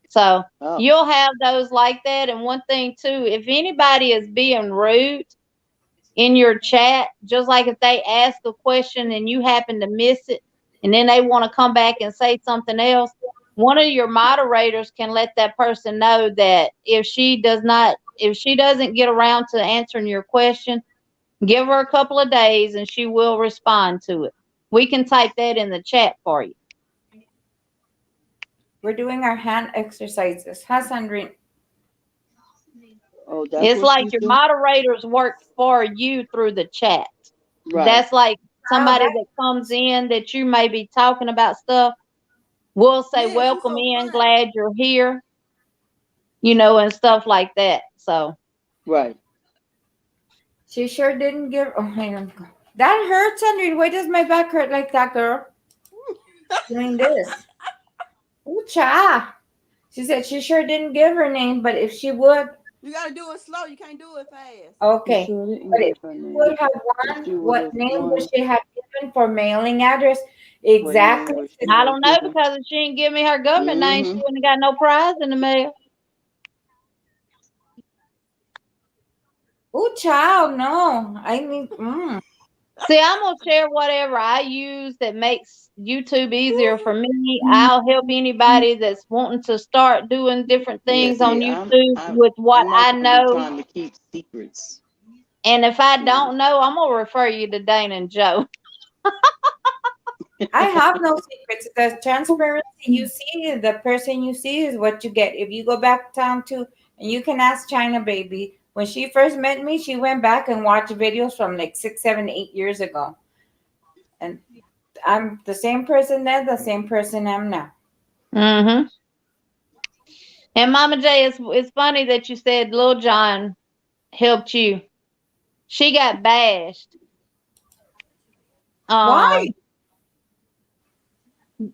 So you'll have those like that. And one thing, too, if anybody is being rude in your chat, just like if they ask a question and you happen to miss it, and then they want to come back and say something else, one of your moderators can let that person know that if she doesn't get around to answering your question, give her a couple of days and she will respond to it. We can type that in the chat for you. We're doing our hand exercises. Huh, Sandrine? Oh, it's like your moderators work for you through the chat. Right. That's like somebody that comes in that you may be talking about stuff. We'll say, welcome in, glad you're here, you know, and stuff like that. So, right. She sure didn't give. Oh, hang on. That hurts, Sandrine. Why does my back hurt like that, girl? Doing this. Ooh, cha. She said she sure didn't give her name, but if she would. You gotta do it slow. You can't do it fast. Okay. But if she would have won, what name would she have given for mailing address? Exactly. I don't know, because if she didn't give me her government name, she wouldn't have got no prize in the mail. Oh, child, no. I mean, See, I'm going to share whatever I use that makes YouTube easier for me. I'll help anybody that's wanting to start doing different things on YouTube with what I know. Trying to keep secrets. And if I don't know, I'm going to refer you to Dana and Joe. I have no secrets. The transparency you see, the person you see is what you get. If you go back down to, and you can ask China Baby, when she first met me, she went back and watched videos from like 6, 7, 8 years ago. And I'm the same person then, the same person I'm now. Mm-hmm. And Mama J, it's funny that you said Lil Jon helped you. She got bashed. Why?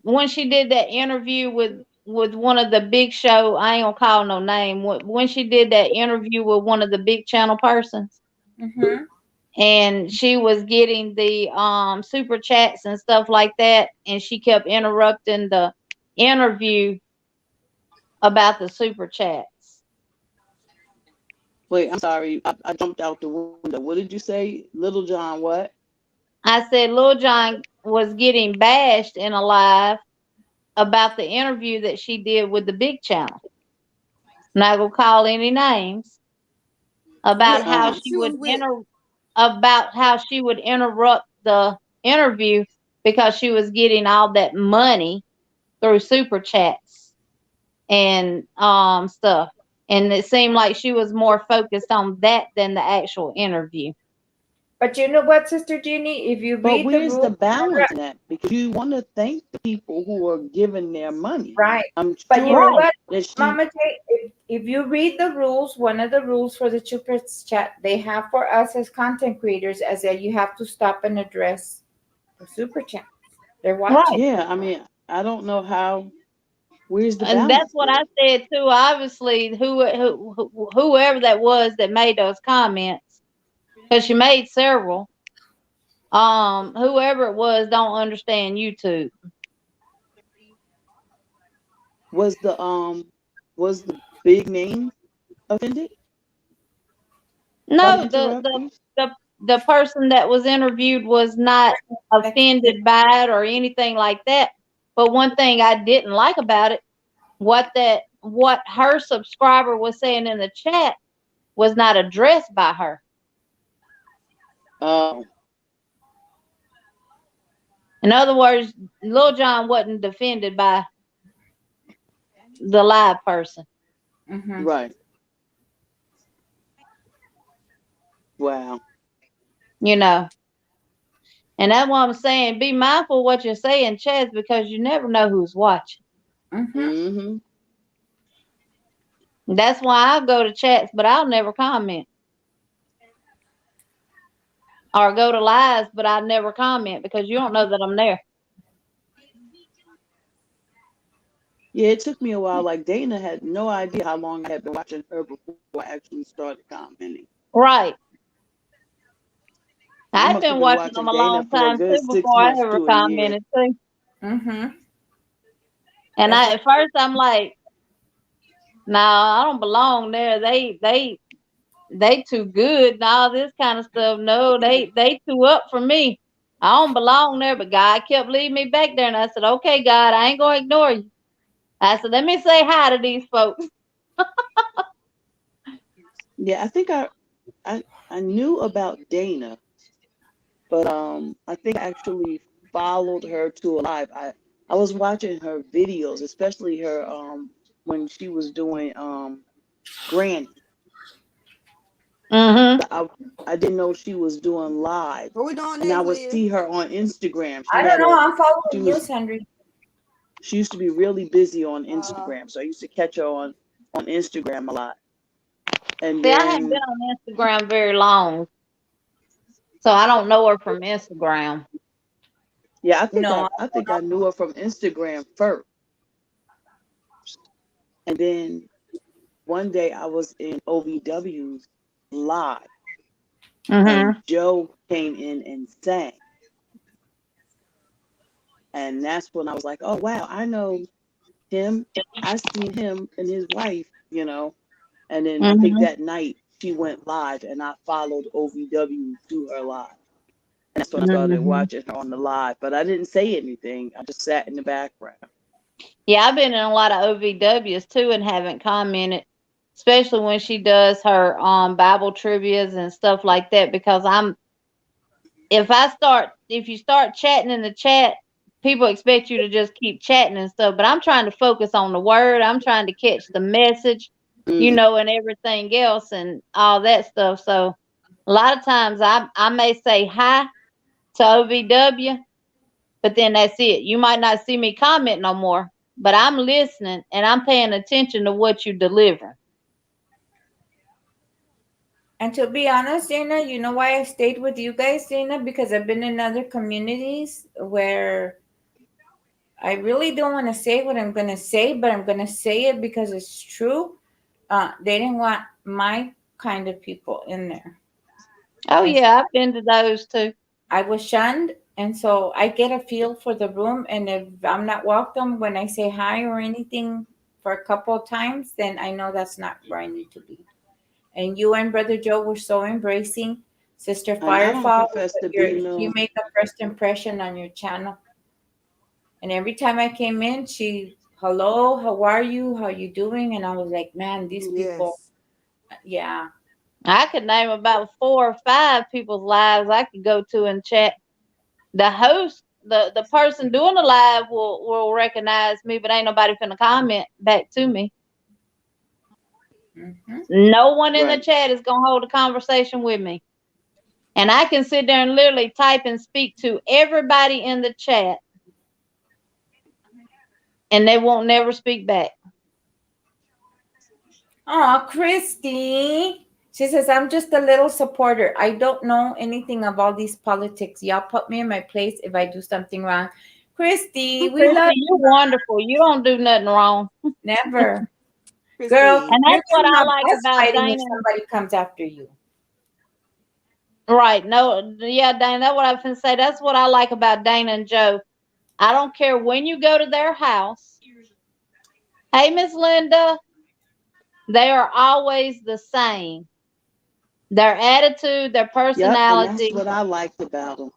When she did that interview with one of the big show, I ain't gonna call no name. When she did that interview with one of the big channel persons, and she was getting the super chats and stuff like that, and she kept interrupting the interview about the super chats. Wait, I'm sorry, I jumped out the window. What did you say, Little John? What? I said Lil Jon was getting bashed in a live about the interview that she did with the big channel. Not gonna call any names. About how she would interrupt the interview because she was getting all that money through super chats and stuff. And it seemed like she was more focused on that than the actual interview. But you know what, Sister Jeannie? If you But read the where's the rules, balance in that? Because you want to thank the people who are giving their money. right? I'm But you know sure what, that she. Mama J, if you read the rules, one of the rules for the Super Chat they have for us as content creators is that you have to stop and address the Super Chat. They're Right. watching. Yeah, I mean, I don't know how. Where's the And that's balance what there? I said too. Obviously, whoever that was that made those comments, because she made several. Whoever it was don't understand YouTube. Was the big name offended? No, Sorry to interrupt you. the person that was interviewed was not offended by it or anything like that. But one thing I didn't like about it, what her subscriber was saying in the chat was not addressed by her. Oh, In other words, Lil Jon wasn't defended by the live person. Mm-hmm. right. Wow. You know. And that's what I'm saying. Be mindful what you say in chats because you never know who's watching. Mm-hmm. Mm-hmm. That's why I go to chats, but I'll never comment. Or go to lives, but I never comment because you don't know that I'm there. Yeah, it took me a while. Like Dana had no idea how long I had been watching her before I actually started commenting. Right. I I've must have been been watching them watching a Dana long for a time good too 6 before I months ever to a year. commented too. Mm-hmm. And That's at first I'm like, no, I don't belong there. They too good and all this kind of stuff. No, they too up for me. I don't belong there, but God kept leading me back there, and I said, okay, God, I ain't gonna ignore you. I said, let me say hi to these folks. Yeah, I think I knew about Dana, but I think I actually followed her to a live. I was watching her videos, especially her when she was doing Granny. Mm-hmm. I didn't know she was doing live, What we doing and I next, would Liz? see her on Instagram. I don't know. I'm She following you, was Sandra. she used to be really busy on Uh-huh. Instagram, so I used to catch her on Instagram a lot. And See, I haven't been then on Instagram very long, so I don't know her from Instagram. yeah, No. I think I knew her from Instagram first, and then one day I was in OVW's live, Mm-hmm. and Joe came in and sang. And that's when I was like, oh, wow, I know him. I seen him and his wife, you know. And then I think Mm-hmm. that night she went live and I followed OVW to her live. And that's when I started Mm-hmm. watching her on the live. But I didn't say anything. I just sat in the background. Yeah, I've been in a lot of OVWs too and haven't commented, especially when she does her Bible trivias and stuff like that, because if you start chatting in the chat, people expect you to just keep chatting and stuff, but I'm trying to focus on the word. I'm trying to catch the message, Mm. and everything else and all that stuff. So a lot of times I may say hi to OVW, but then that's it. You might not see me comment no more, but I'm listening and I'm paying attention to what you deliver. And to be honest, Dana, you know why I stayed with you guys, Dana? Because I've been in other communities where I really don't want to say what I'm going to say, but I'm going to say it because it's true. They didn't want my kind of people in there. Oh yeah, I've been to those too. I was shunned, and so I get a feel for the room. And if I'm not welcome when I say hi or anything for a couple of times, then I know that's not where I need to be. And you and Brother Joe were so embracing. Sister And I don't Firefall, profess to be you no. make a first impression on your channel. And every time I came in, hello, how are you? How you doing? And I was like, man, these people, Yes. yeah. I could name about 4 or 5 people's lives I could go to and chat. The host, the person doing the live will recognize me, but ain't nobody finna comment back to me. Mm-hmm. No one in the Right. chat is gonna hold a conversation with me. And I can sit there and literally type and speak to everybody in the chat, and they won't never speak back. Oh, Christy. She says, I'm just a little supporter. I don't know anything of all these politics. Y'all put me in my place if I do something wrong. Christy, we love Christy, you're wonderful. You don't do nothing wrong. never. Christy, Girl, And that's what I like us about fighting if Dana. somebody comes after you. Right. No, yeah, Dana, that's what I was going to say. That's what I like about Dana and Joe. I don't care when you go to their house. Hey, Miss Linda, they are always the same. Their attitude, their Yep, and personality, that's what I liked about them.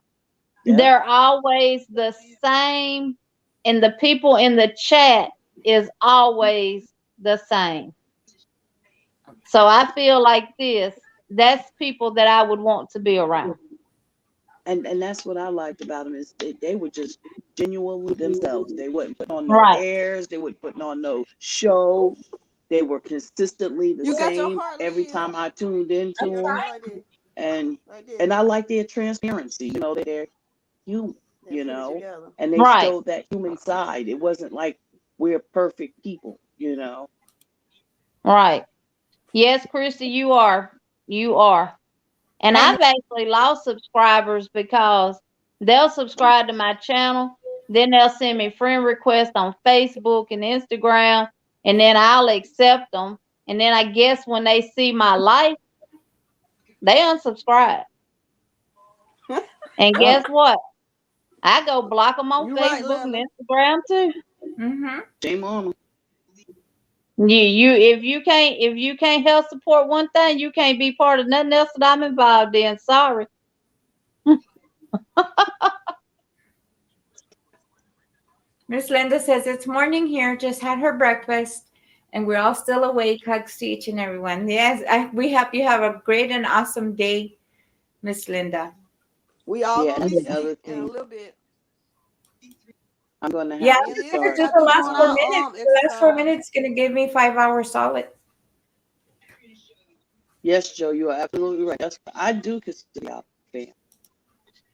Yep. they're always the same. And the people in the chat is always the same. So I feel like that's people that I would want to be around. And that's what I liked about them is they were just genuinely themselves. They wouldn't put on no Right. airs. They wouldn't put on no show. They were consistently the you got your same heart, every Liz. time I tuned into That's them. right. Right there. And Right there. and I like their transparency. You know, they're human. They You put it know, together. and they Right. showed that human side. It wasn't like we're perfect people. You know. Right. Yes, Christy, you are. You are. And And- I've actually lost subscribers because they'll subscribe to my channel. Then they'll send me friend requests on Facebook and Instagram. And then I'll accept them. And then I guess when they see my life, they unsubscribe. And guess what? I go block them on You right, Facebook and Linda. Instagram too. Mm-hmm. Shame on them. If you can't help support one thing, you can't be part of nothing else that I'm involved in. Sorry. Miss Linda says, it's morning here. Just had her breakfast. And we're all still awake. Hugs to each and everyone. Yes, we hope you have a great and awesome day, Miss Linda. We all Yeah, gonna be and the other asleep in a thing- little bit. I'm gonna have Yeah, to I'm just It gonna is do start. the last doing 4 our minutes. The last 4 exercise. minutes is gonna give me 5 hours solid. Yes, Joe, you are absolutely right. That's I do consider y'all fan.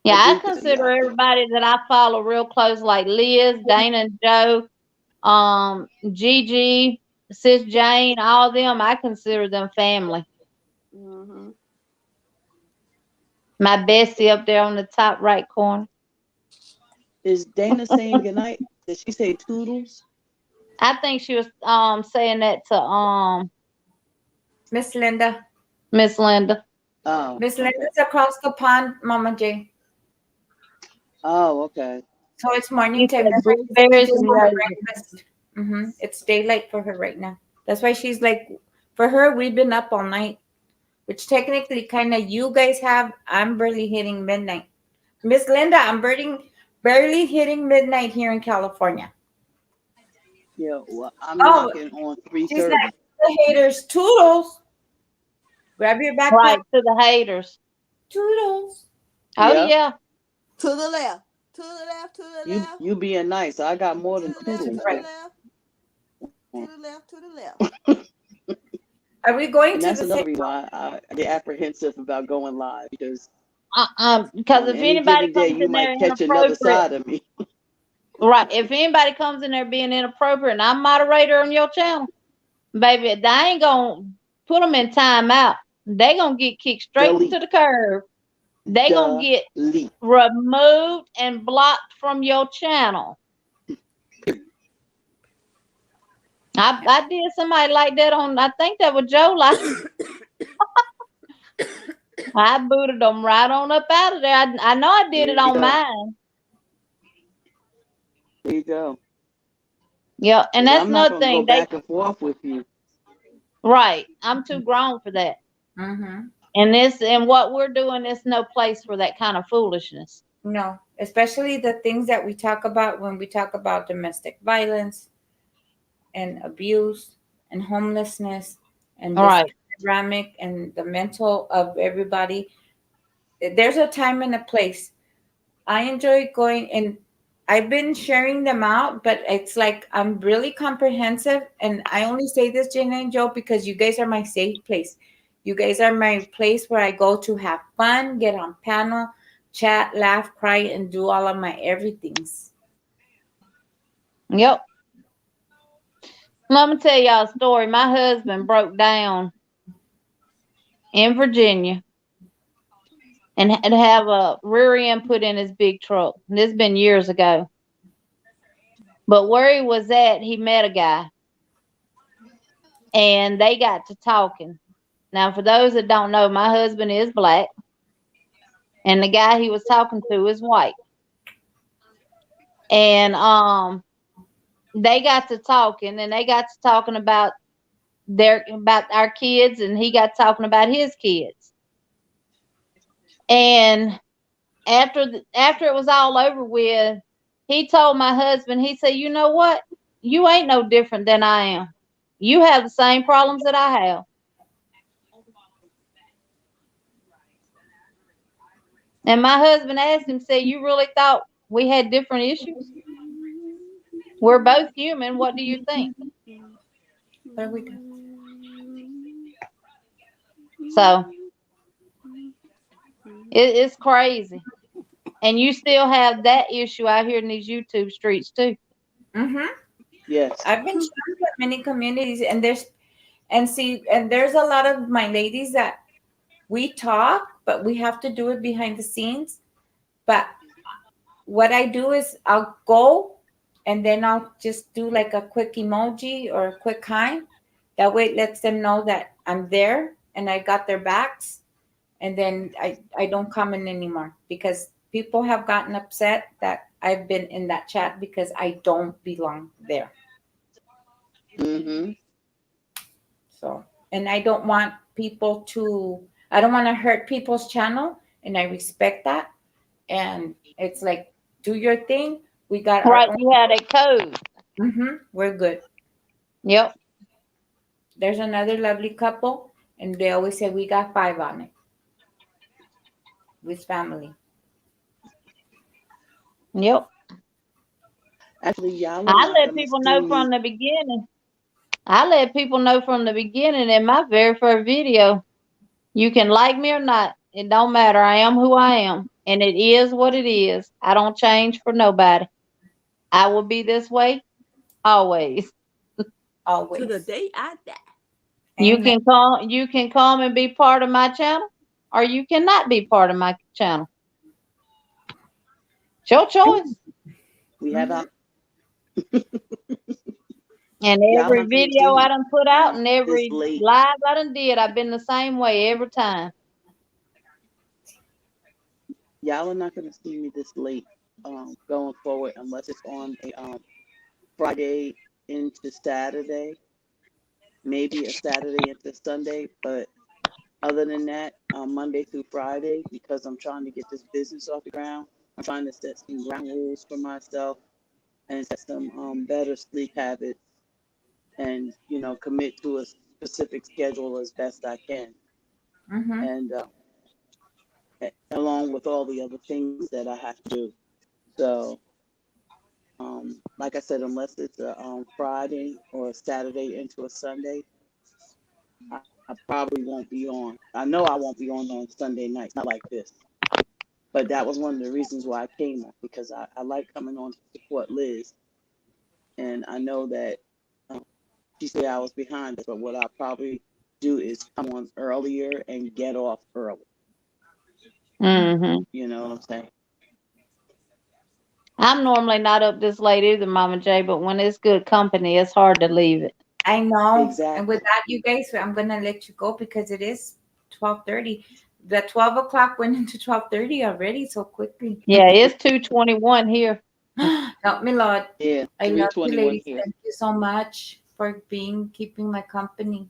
Yeah, I I do consider consider y'all fan. everybody that I follow real close, like Liz, Dana, and Joe, Gigi, Sis Jane, all them. I consider them family. Mm-hmm. My bestie up there on the top right corner. Is Dana saying goodnight? Did she say toodles? I think she was saying that to Miss Linda. Miss Linda. Oh, Miss okay. Linda's across the pond, Mama J. Oh, okay. So it's morning She time. said That's why she blueberries just and had raisins. breakfast. It's daylight for her right now. That's why she's like, for her, we've been up all night, which technically kind of you guys have. I'm barely hitting midnight. Miss Linda, I'm barely hitting midnight here in California. Yeah, well, I'm Oh, knocking on she's 3:30. like, the haters, toodles. Grab your backpack. Right, to the haters. Toodles. Oh, Yeah. yeah. To the left. To the left. To the You left. you being nice. I got more To than the left. To toodles. the Right. left. To the left. To the left. Are we going And to that's the another same? reason why I get apprehensive about going live because Because on if any anybody given day comes you in there might catch another inappropriate, side of me. right? If anybody comes in there being inappropriate, and I'm moderator on your channel, baby, they ain't gonna put them in timeout. They gonna get kicked straight Delete. to the curb. They gonna get Delete. removed and blocked from your channel. I did somebody like that on. I think that was Joe. Like, I booted them right on up out of there. I know I did There it you on go. mine. There you go. Yeah, and 'Cause that's I'm not another gonna go thing. They back and forth with you. right. I'm too grown for that. Mm-hmm. And what we're doing is no place for that kind of foolishness. No, especially the things that we talk about when we talk about domestic violence and abuse and homelessness and All this right. pandemic and the mental of everybody. There's a time and a place. I enjoy going and I've been sharing them out, but it's like I'm really comprehensive. And I only say this, Jenna and Joe, because you guys are my safe place. You guys are my place where I go to have fun, get on panel, chat, laugh, cry, and do all of my everythings. Yep. Let me tell y'all a story. My husband broke down in Virginia and had to have a rear end put in his big truck. And this has been years ago. But where he was at, he met a guy. And they got to talking. Now, for those that don't know, my husband is black. And the guy he was talking to is white. And they got to talking, and they got to talking about our kids, and he got talking about his kids. And after it was all over with, he told my husband, he said, "You know what? You ain't no different than I am. You have the same problems that I have." And my husband asked him, said, "You really thought we had different issues? We're both human. What do you think?" What are we doing? So it's crazy. And you still have that issue out here in these YouTube streets too. Mm-hmm. Yes. I've been shown that many communities, and there's a lot of my ladies that we talk, but we have to do it behind the scenes. But what I do is I'll go and then I'll just do like a quick emoji or a quick hi. That way it lets them know that I'm there and I got their backs. And then I don't comment anymore because people have gotten upset that I've been in that chat because I don't belong there. Mm-hmm. So, and I don't want I don't want to hurt people's channel, and I respect that. And it's like, do your thing. We got Right, our own. you had a code. We're good. Yep. There's another lovely couple, and they always say we got 5 on it with family. Yep. Actually, y'all are I not let gonna people see know me. from the beginning. I let people know from the beginning in my very first video. You can like me or not. It don't matter. I am who I am. And it is what it is. I don't change for nobody. I will be this way always. Always. To the day I die. You Amen. can come and be part of my channel, or you cannot be part of my channel. It's your choice. We have our And y'all every not gonna see video me I done put out and this every late. live I done did, I've been the same way every time. Y'all are not gonna see me this late going forward unless it's on a Friday into Saturday, maybe a Saturday into Sunday, but other than that, Monday through Friday, because I'm trying to get this business off the ground. I'm trying to set some ground rules for myself and set some better sleep habits and, commit to a specific schedule as best I can. And along with all the other things that I have to do. So, like I said, unless it's a Friday or a Saturday into a Sunday, I probably won't be on. I know I won't be on Sunday nights, not like this. But that was one of the reasons why I came on, because I like coming on to support Liz. And I know that she's 3 hours behind us, but what I'll probably do is come on earlier and get off early. Mm-hmm. You know what I'm saying? I'm normally not up this late either, Mama J, but when it's good company, it's hard to leave it. I know. Exactly. And with that, you guys, I'm gonna let you go because it is 12:30. The 12 o'clock went into 12:30 already so quickly. Yeah, it's 2:21 here. Help me, Lord. Yeah, I love you, 3:21 ladies. here. Thank you so much for keeping my company.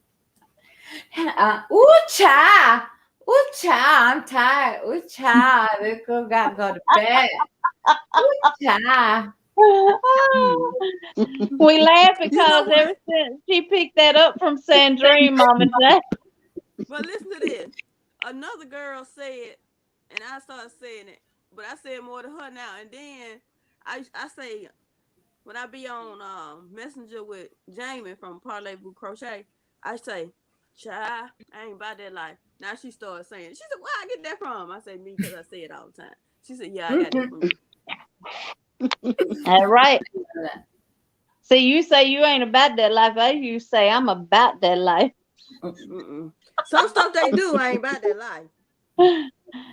Ooh, cha. Ooh, cha. I'm tired. Ooh, cha. This girl got to go to bed. Ooh, cha. We laugh You know because what? ever since she picked that up from Sandrine, Mama J. But listen to this. Another girl said, and I started saying it, but I said more to her now. And then I say, when I be on Messenger with Jamie from Parlez-Vous Crochet, I say, Child, I ain't about that life. Now she started saying, she said, where I get that from? I said, me, because I say it all the time. She said, yeah, I got that from you. All right. See, you say you ain't about that life. You say I'm about that life. Mm-mm. Some stuff they do, I ain't about that life.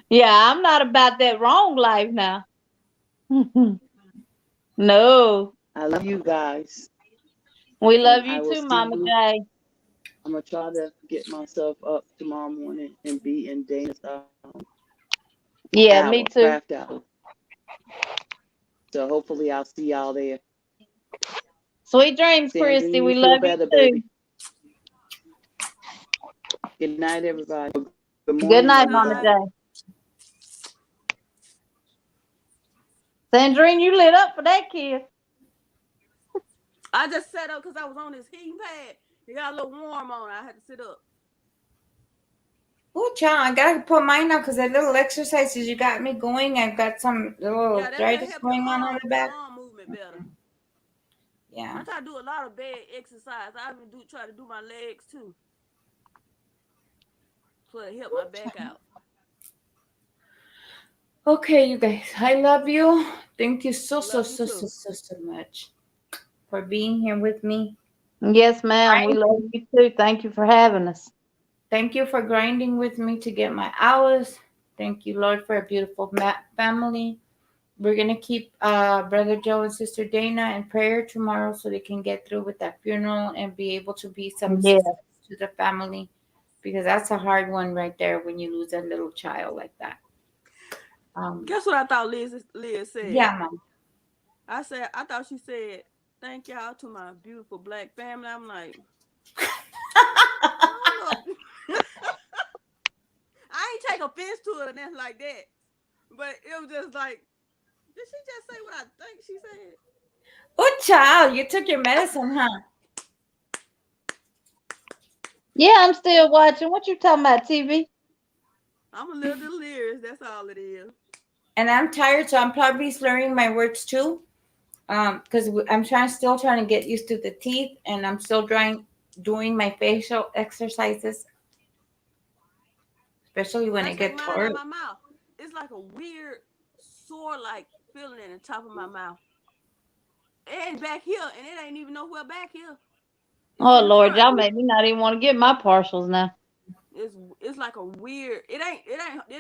Yeah, I'm not about that wrong life now. No. I love you guys. We love And I you will too, see Mama you. J. I'm gonna try to get myself up tomorrow morning and be in Dana's Yeah, hour, me too. craft hour. So hopefully I'll see y'all there. Sweet dreams, Sandrine, Christy. you We feel love better, you too. baby. Good night, everybody. Good morning. Good night, Good Mama night. J. Sandrine, you lit up for that kid. I just sat up because I was on this heating pad. It got a little warm on. I had to sit up. Oh, child, I gotta put mine up because that little exercises you got me going. I've got some little Yeah, that arthritis help going on the back. your arm movement better. Yeah. I try to do a lot of bed exercise. I even try to do my legs too. So it help my back out. Okay, you guys, I love you. Thank you so Love you too. much for being here with me. Yes, ma'am. We love you too. Thank you for having us. Thank you for grinding with me to get my hours. Thank you, Lord, for a beautiful family. We're going to keep Brother Joe and Sister Dana in prayer tomorrow so they can get through with that funeral and be able to be some Yeah. assistance to the family, because that's a hard one right there when you lose a little child like that. Guess what I thought Liz said? Yeah, Mom. I thought she said, thank y'all to my beautiful black family. I'm like, I don't know. I ain't take offense to it or nothing like that. But it was just like, did she just say what I think she said? Oh, child, you took your medicine, huh? Yeah, I'm still watching. What you talking about, TV? I'm a little delirious. That's all it is. And I'm tired, so I'm probably slurring my words too. Because I'm still trying to get used to the teeth, and I'm still doing my facial exercises, especially when I get tired. My mouth. It's like a weird sore like feeling in the top of my mouth. And back here, and it ain't even nowhere back here. Oh Lord, y'all made me not even want to get my partials now. It's like a weird. It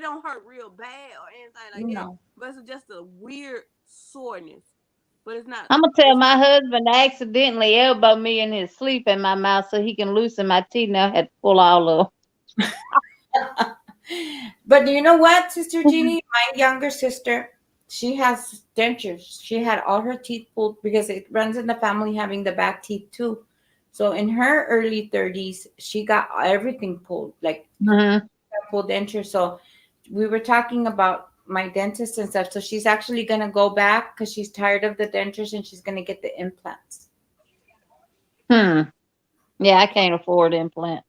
don't hurt real bad or anything like that. But it's just a weird soreness. But it's not. I'm gonna tell my husband to accidentally elbow me in his sleep in my mouth so he can loosen my teeth. Now I had to pull all of them. But you know what, Sister Jeannie, my younger sister, she has dentures. She had all her teeth pulled because it runs in the family having the back teeth too. So in her early 30s, she got everything pulled, like pulled dentures. So we were talking about my dentist and stuff. So she's actually gonna go back because she's tired of the dentures and she's gonna get the implants. Yeah, I can't afford implants.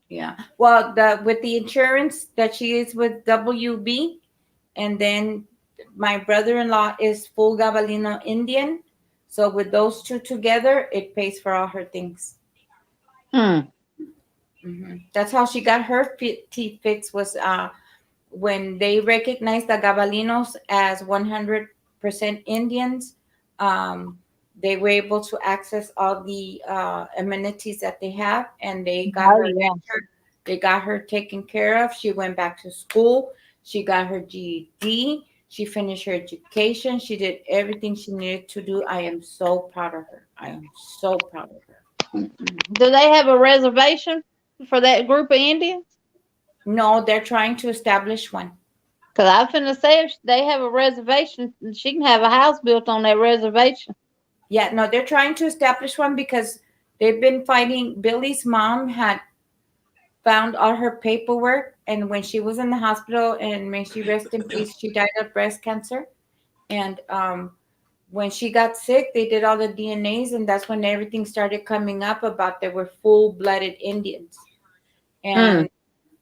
Yeah. Well, with the insurance that she is with WB, and then my brother-in-law is full Gabalino Indian. So with those two together, it pays for all her things. That's how she got her teeth fixed, was when they recognized the Gabalinos as 100% Indians. They were able to access all the amenities that they have, and they got they got her taken care of. She went back to school. She got her GED. She finished her education. She did everything she needed to do. I am so proud of her. I am so proud of her. Do they have a reservation for that group of Indians? No, they're trying to establish one. Because I was finna say, if they have a reservation, she can have a house built on that reservation. Yeah, no, they're trying to establish one because they've been fighting. Billy's mom had found all her paperwork, and when she was in the hospital, and may she rest in peace, she died of breast cancer. And when she got sick, they did all the DNAs, and that's when everything started coming up about they were full-blooded Indians. And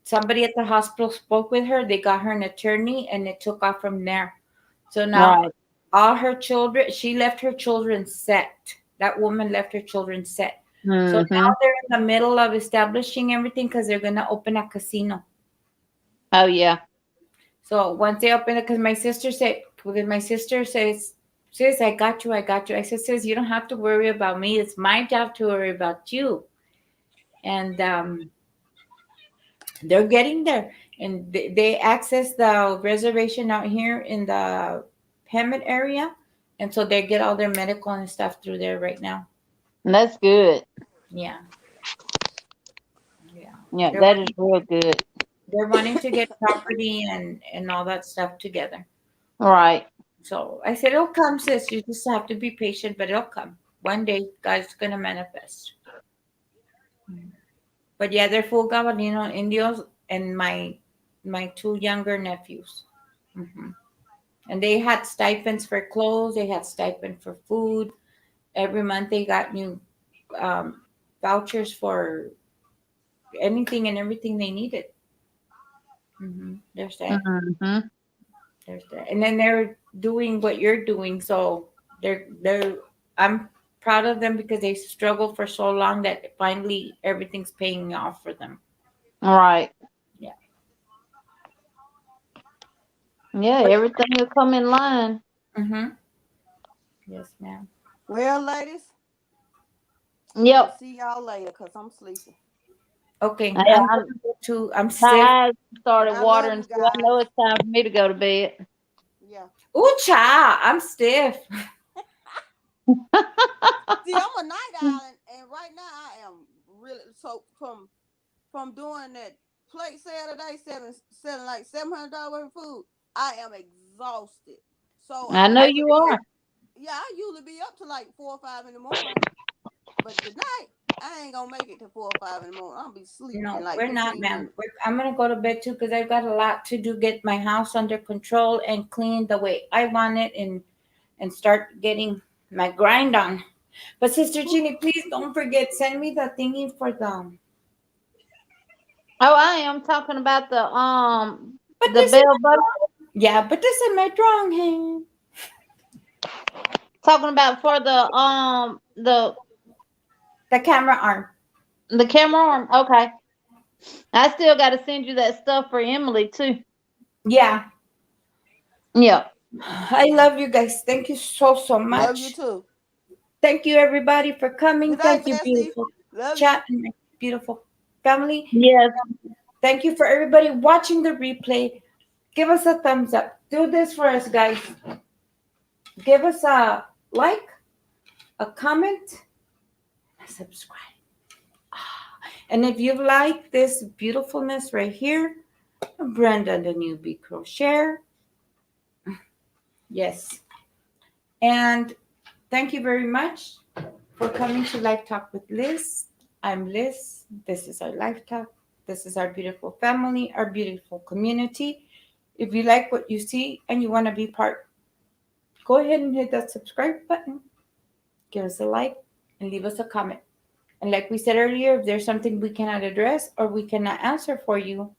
somebody at the hospital spoke with her. They got her an attorney, and it took off from there. So now all her children, she left her children set. That woman left her children set. So Mhm. now they're in the middle of establishing everything because they're gonna open a casino. Oh yeah. So once they open it, because my sister says, sis, I got you, I got you. I said, sis, you don't have to worry about me. It's my job to worry about you. And they're getting there. And they access the reservation out here in the Hemet area. And so they get all their medical and stuff through there right now. That's good. Yeah. Yeah. Yeah, They're that is real good. they're wanting to get property and all that stuff together. Right. So I said, it'll come, sis. You just have to be patient, but it'll come. One day, God's going to manifest. But yeah, they're full Gabalino Indios and my two younger nephews. Hmm. And they had stipends for clothes. They had stipend for food. Every month they got new um, vouchers for anything and everything they needed. There's that. Mhm. There's that. And then they're doing what you're doing. So they're I'm proud of them because they struggled for so long that finally everything's paying off for them. Right. Yeah. Yeah, everything will come in line. Mm-hmm. Yes, ma'am. Well, ladies, Yep. see y'all later because I'm sleepy. Okay. Yeah, I'm gonna go to I'm my sick. eyes started But I love watering, you so I know guys. it's time for me to go to bed. Yeah. Ooh, child, I'm stiff. See, I'm a night owl, and right now I am really so from doing that plate sale today, selling like $700 worth of food. I am exhausted. So I I know usually you are. I usually be up to like 4 or 5 in the morning, but tonight I ain't gonna make it to 4 or 5 in the morning. I'll be sleeping in No, like we're not, 15 ma'am. minutes. I'm gonna go to bed too because I've got a lot to do. Get my house under control and clean the way I want it, and start getting my grind on. But Sister Jeannie, please don't forget, send me the thingy for the. Oh, I am talking about But the this is bell butter. yeah, but this is my drawing hand. Talking about for The camera arm. the camera arm. Okay. I still got to send you that stuff for Emily too. Yeah, Yeah. I love you guys. Thank you so Love you much. too. Thank you everybody for coming. Good night, Thank you, Bestie. beautiful Love you. chat and my beautiful family. Yes. Thank you for everybody watching the replay. Give us a thumbs up. Do this for us, guys. Give us a like, a comment, a subscribe. And if you like this beautifulness right here, Brenda the Newbie Crochet. Yes. And thank you very much for coming to Life Talk with Liz. I'm Liz. This is our Life Talk. This is our beautiful family, our beautiful community. If you like what you see and you want to be part, go ahead and hit that subscribe button. Give us a like and leave us a comment. And like we said earlier, if there's something we cannot address or we cannot answer for you,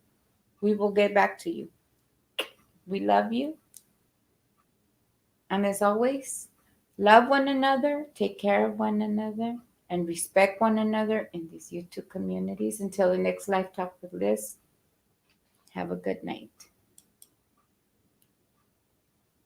we will get back to you. We love you. And as always, love one another, take care of one another, and respect one another in these YouTube communities. Until the next Life Talk with Liz, have a good night.